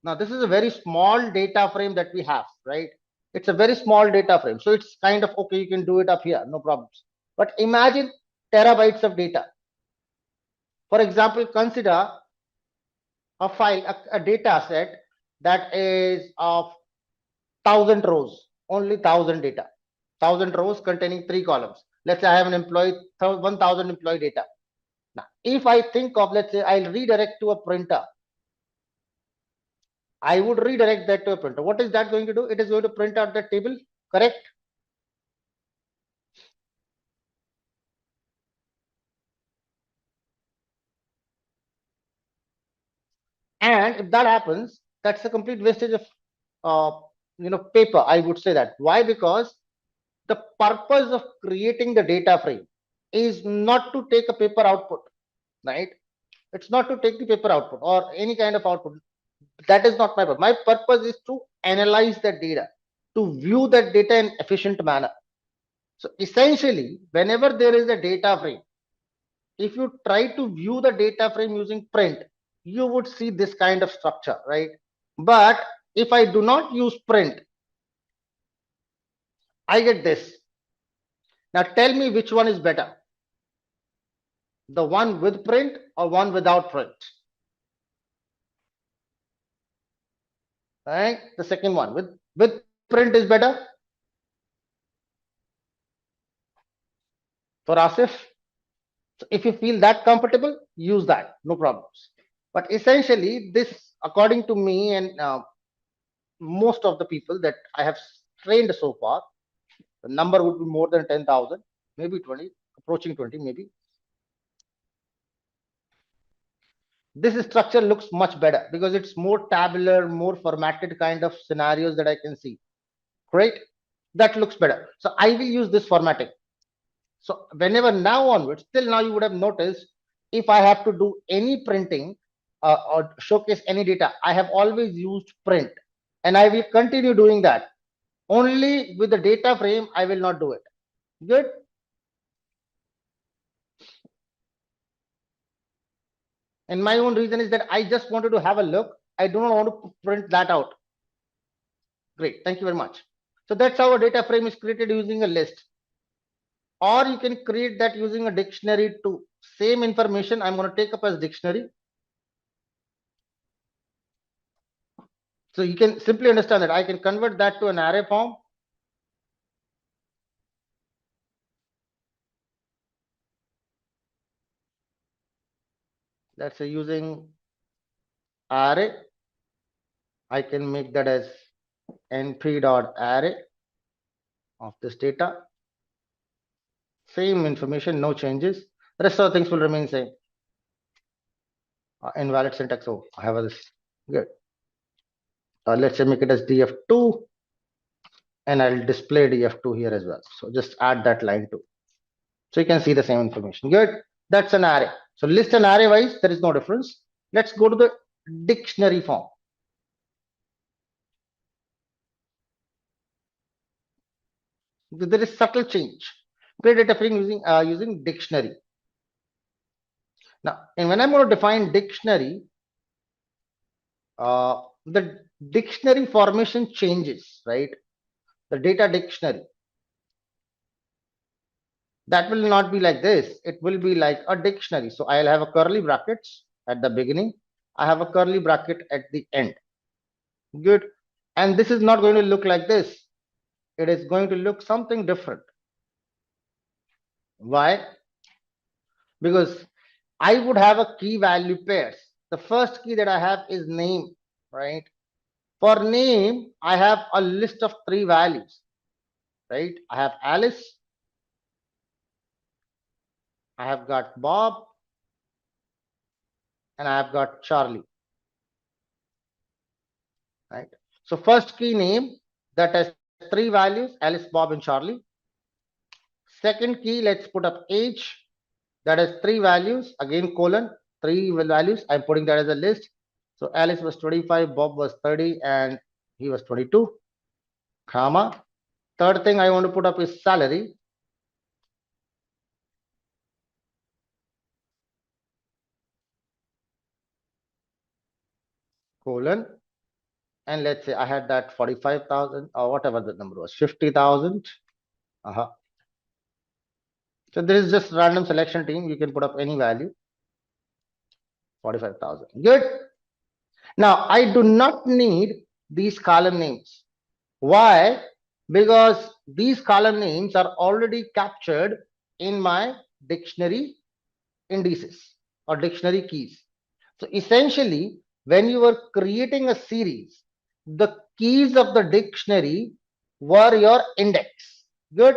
now this is a very small data frame that we have, right? It's a very small data frame. So it's kind of okay, you can do it up here, no problems. But imagine terabytes of data. For example, consider a file, a data set that is of 1,000 rows, only 1,000 rows containing 3 columns. Let's say I have an employee, 1,000 employee data. Now, if I think of, let's say I'll redirect to a printer, I would redirect that to a printer. What is that going to do? It is going to print out the table, correct? And if that happens, that's a complete wastage of paper. I would say that. Why? Because the purpose of creating the data frame is not to take a paper output, right? It's not to take the paper output or any kind of output. That is not my purpose. My purpose is to analyze that data, to view that data in efficient manner. So essentially, whenever there is a data frame, if you try to view the data frame using print, you would see this kind of structure, right? But if I do not use print, I get this. Now tell me which one is better, the one with print or one without print, right? The second one with print is better for Asif. So if you feel that comfortable, use that, no problems. But essentially, this, according to me and most of the people that I have trained so far, the number would be more than 10,000, maybe 20, approaching 20, maybe. This structure looks much better because it's more tabular, more formatted kind of scenarios that I can see. Great. That looks better. So I will use this formatting. So whenever now onwards, till now you would have noticed, if I have to do any printing or showcase any data, I have always used print, and I will continue doing that. Only with the data frame, I will not do it. Good. And my own reason is that I just wanted to have a look. I do not want to print that out. Great. Thank you very much. So that's how a data frame is created using a list. Or you can create that using a dictionary too. Same information I'm going to take up as dictionary. So you can simply understand that I can convert that to an array form. Let's say using array, I can make that as np.array of this data. Same information, no changes. The rest of the things will remain same. Invalid syntax. Oh, I have this. Good. Let's say make it as df2, and I'll display df2 here as well. So just add that line too. So you can see the same information. Good. That's an array. So list and array wise, there is no difference. Let's go to the dictionary form. There is subtle change. Create data frame using dictionary. Now, and when I'm going to define dictionary, the dictionary formation changes, right? The data dictionary. That will not be like this. It will be like a dictionary. So I'll have a curly brackets at the beginning. I have a curly bracket at the end. Good. And this is not going to look like this. It is going to look something different. Why? Because I would have a key value pairs. The first key that I have is name, right? For name, I have a list of 3 values, right? I have Alice, I have got Bob, and I have got Charlie, right? So first key name that has 3 values, Alice, Bob, and Charlie. Second key, let's put up age that has 3 values, again colon, 3 values. I'm putting that as a list. So Alice was 25, Bob was 30, and he was 22, comma. Third thing I want to put up is salary. Colon. and let's say I had that 45,000 or whatever the number was, 50,000. So this is just random selection team. You can put up any value, 45,000. Good. Now I do not need these column names. Why? Because these column names are already captured in my dictionary indices or dictionary keys. So essentially, when you were creating a series, the keys of the dictionary were your index. Good.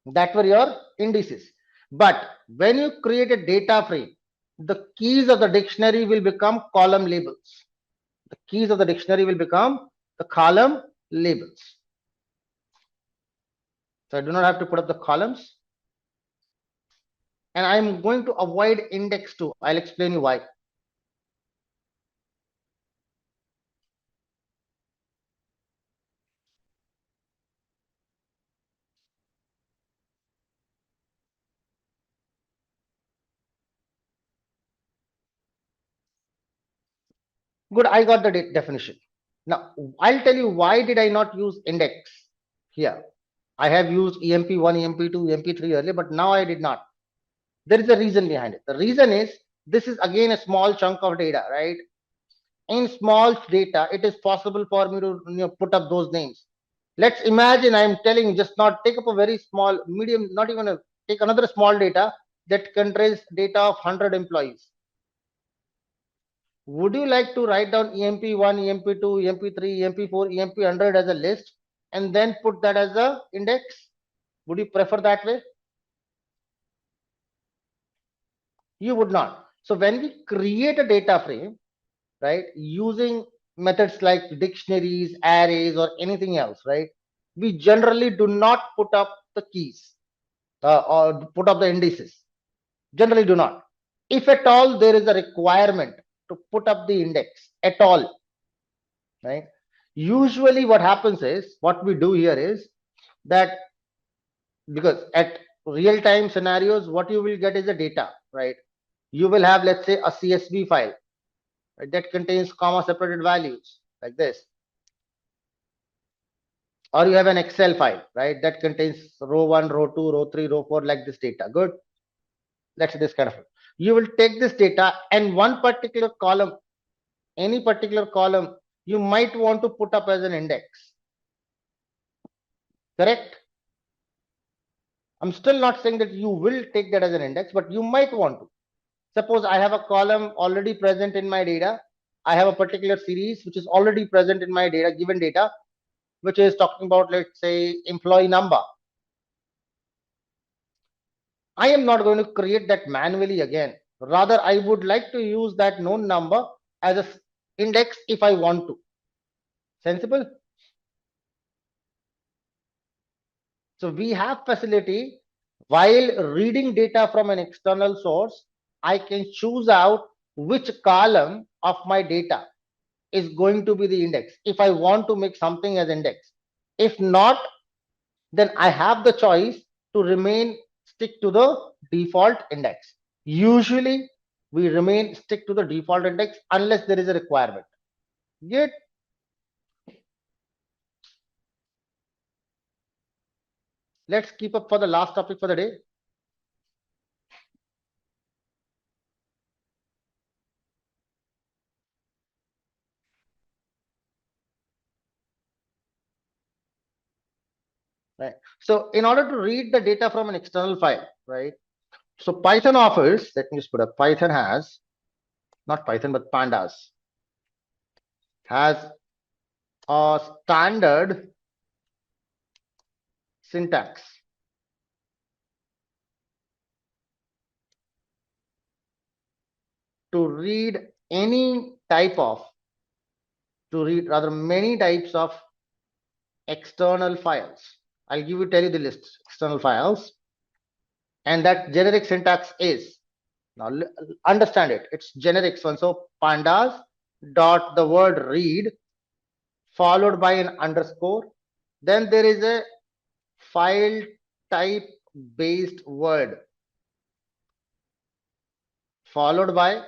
That were your indices. But when you create a data frame, the keys of the dictionary will become column labels. The keys of the dictionary will become the column labels. So I do not have to put up the columns. And I'm going to avoid index too. I'll explain you why. Good, I got the definition. Now, I'll tell you why did I not use index here. I have used EMP1, EMP2, EMP3 earlier, but now I did not. There is a reason behind it. The reason is this is again a small chunk of data, right? In small data, it is possible for me to put up those names. Let's imagine I'm telling you, just not take up a very small, medium, not even a, take another small data that contains data of 100 employees. Would you like to write down EMP1, EMP2, EMP3, EMP4, EMP100 as a list and then put that as a index? Would you prefer that way? You would not. So when we create a data frame, right, using methods like dictionaries, arrays, or anything else, right, we generally do not put up the keys or put up the indices. Generally do not. If at all there is a requirement to put up the index at all, right, usually what happens is, what we do here is that, because at real time scenarios, what you will get is the data, right? You will have, let's say, a CSV file, right, that contains comma separated values like this, or you have an Excel file, right, that contains row 1, row 2, row 3, row 4, like this data. Good. Let's say this kind of, you will take this data and one particular column, any particular column, you might want to put up as an index. Correct? I'm still not saying that you will take that as an index, but you might want to. Suppose I have a column already present in my data. I have a particular series which is already present in my data, given data, which is talking about, let's say, employee number. I am not going to create that manually again. Rather, I would like to use that known number as an index if I want to. Sensible? So we have facility while reading data from an external source, I can choose out which column of my data is going to be the index if I want to make something as index. If not, then I have the choice to remain stick to the default index. Usually we remain stick to the default index unless there is a requirement. Get? Let's keep up for the last topic for the day. Right. So in order to read the data from an external file, right? So Python offers, let me just put up, Python has, not Python, but Pandas has a standard syntax to read any type of, to read rather many types of external files. I'll tell you the list, external files. And that generic syntax is, now understand it, it's generic one. So pandas dot the word read followed by an underscore. Then there is a file type based word followed by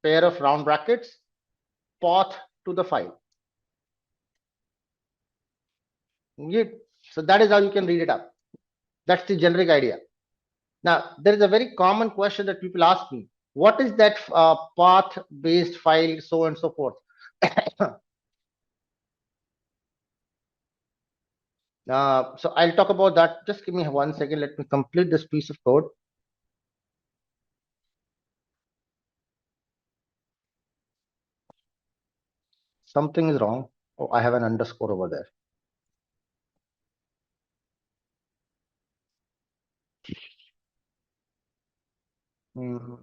pair of round brackets, path to the file. So that is how you can read it up. That's the generic idea. Now, there is a very common question that people ask me. What is that path-based file, so and so forth? So I'll talk about that. Just give me 1 second. Let me complete this piece of code. Something is wrong. Oh, I have an underscore over there. Hmm.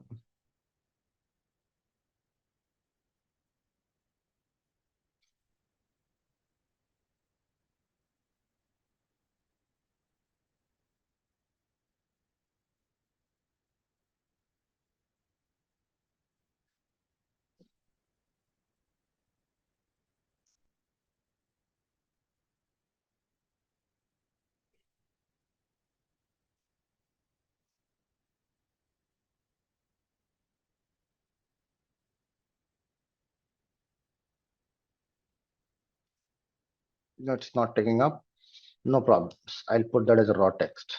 No, it's not taking up. No problems. I'll put that as a raw text.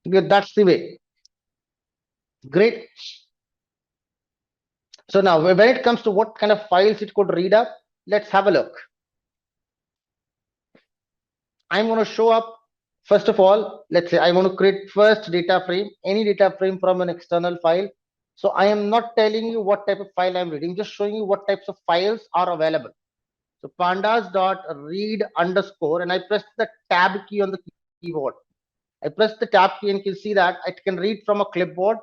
Yeah, that's the way. Great. So now when it comes to what kind of files it could read up, let's have a look. I'm going to show up. First of all, let's say I want to create first data frame, any data frame from an external file. So I am not telling you what type of file I'm reading, just showing you what types of files are available. So pandas.read underscore, and I press the tab key on the keyboard. I press the tab key and you can see that it can read from a clipboard.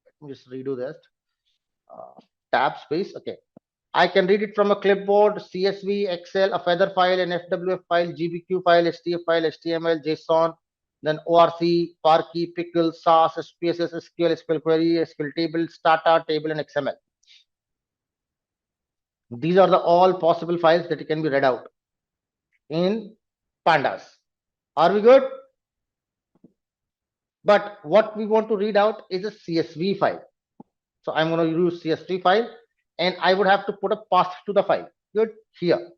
Let me just redo this. Tab space. Okay. I can read it from a clipboard, CSV, Excel, a feather file, an FWF file, GBQ file, HTF file, HTML, JSON, then ORC, Parkey, Pickle, SAS, SPSS, SQL, SQL query, SQL table, Stata table, and XML. These are the all possible files that can be read out in Pandas. Are we good? But what we want to read out is a CSV file. So I'm going to use CSV file, and I would have to put a path to the file. Good, here.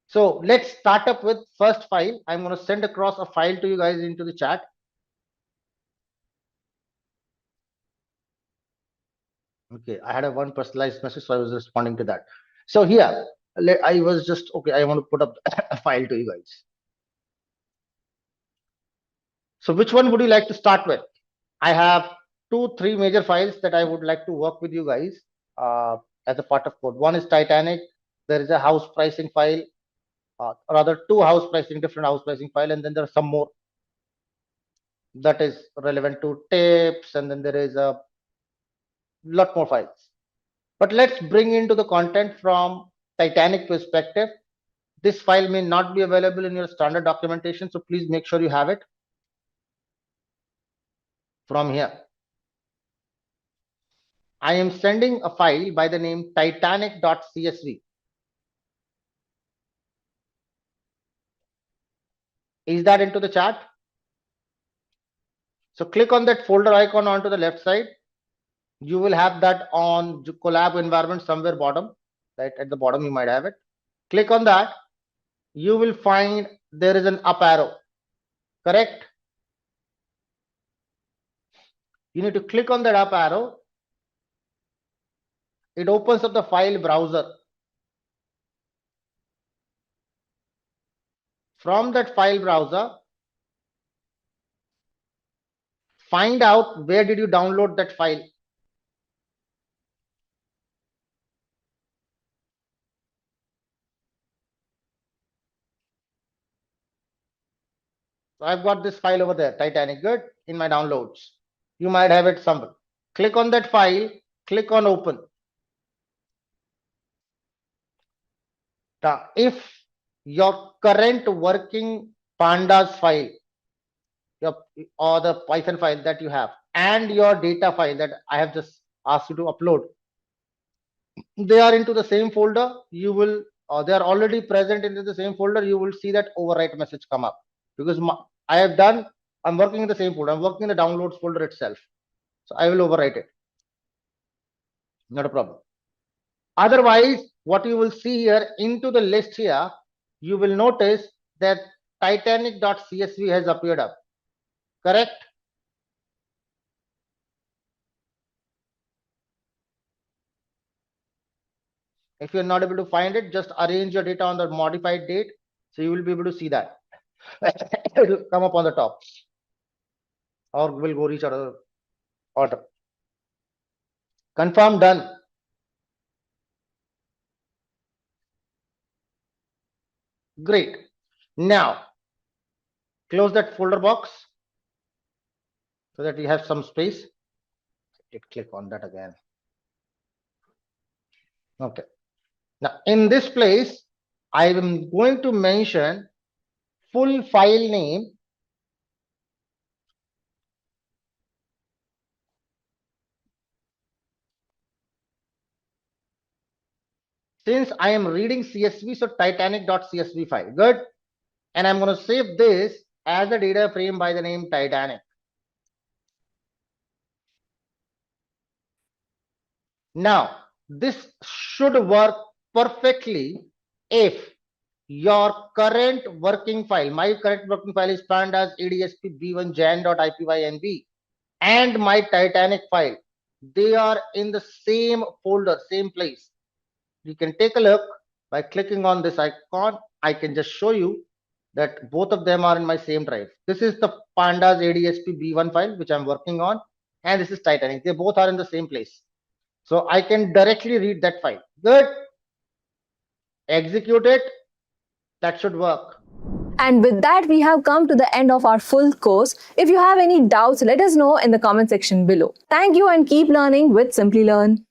So let's start up with first file. I'm going to send across a file to you guys into the chat. Okay, I had a one personalized message, so I was responding to that. So here, I was just, okay, I want to put up a file to you guys. So which one would you like to start with? I have 2-3 major files that I would like to work with you guys as a part of code. One is Titanic. There is a house pricing file, rather different house pricing file, and then there are some more that is relevant to tips, and then there is a lot more files. But let's bring into the content from Titanic perspective. This file may not be available in your standard documentation, so please make sure you have it from here. I am sending a file by the name titanic.csv. Is that into the chat? So click on that folder icon onto the left side. You will have that on Colab environment somewhere bottom, right at the bottom you might have it. Click on that. You will find there is an up arrow, correct? You need to click on that up arrow. It opens up the file browser. From that file browser, find out where did you download that file. So I've got this file over there, Titanic, good, in my downloads. You might have it somewhere. Click on that file, click on open. Now, if your current working pandas file, or the Python file that you have, and your data file that I have just asked you to upload, they are into the same folder, you will they are already present into the same folder, you will see that overwrite message come up, because I'm working in the same folder. I'm working in the downloads folder itself. So I will overwrite it. Not a problem. Otherwise, what you will see here into the list here, you will notice that Titanic.csv has appeared up. Correct? If you're not able to find it, just arrange your data on the modified date. So you will be able to see that. It will come up on the top. Or we'll go reach our order. Confirm, done. Great. Now, close that folder box so that we have some space. Click on that again. Okay. Now, in this place, I am going to mention full file name since I am reading CSV, so Titanic.csv file. Good. And I'm going to save this as a data frame by the name Titanic. Now, this should work perfectly if your current working file, my current working file is pandas adsp b1 jan.ipynb, and my Titanic file, they are in the same folder, same place. You can take a look by clicking on this icon. I can just show you that both of them are in my same drive. This is the pandas adsp b1 file which I'm working on, and this is Titanic. They both are in the same place. So I can directly read that file. Good. Execute it. That should work. And with that, we have come to the end of our full course. If you have any doubts, let us know in the comment section below. Thank you and keep learning with Simplilearn.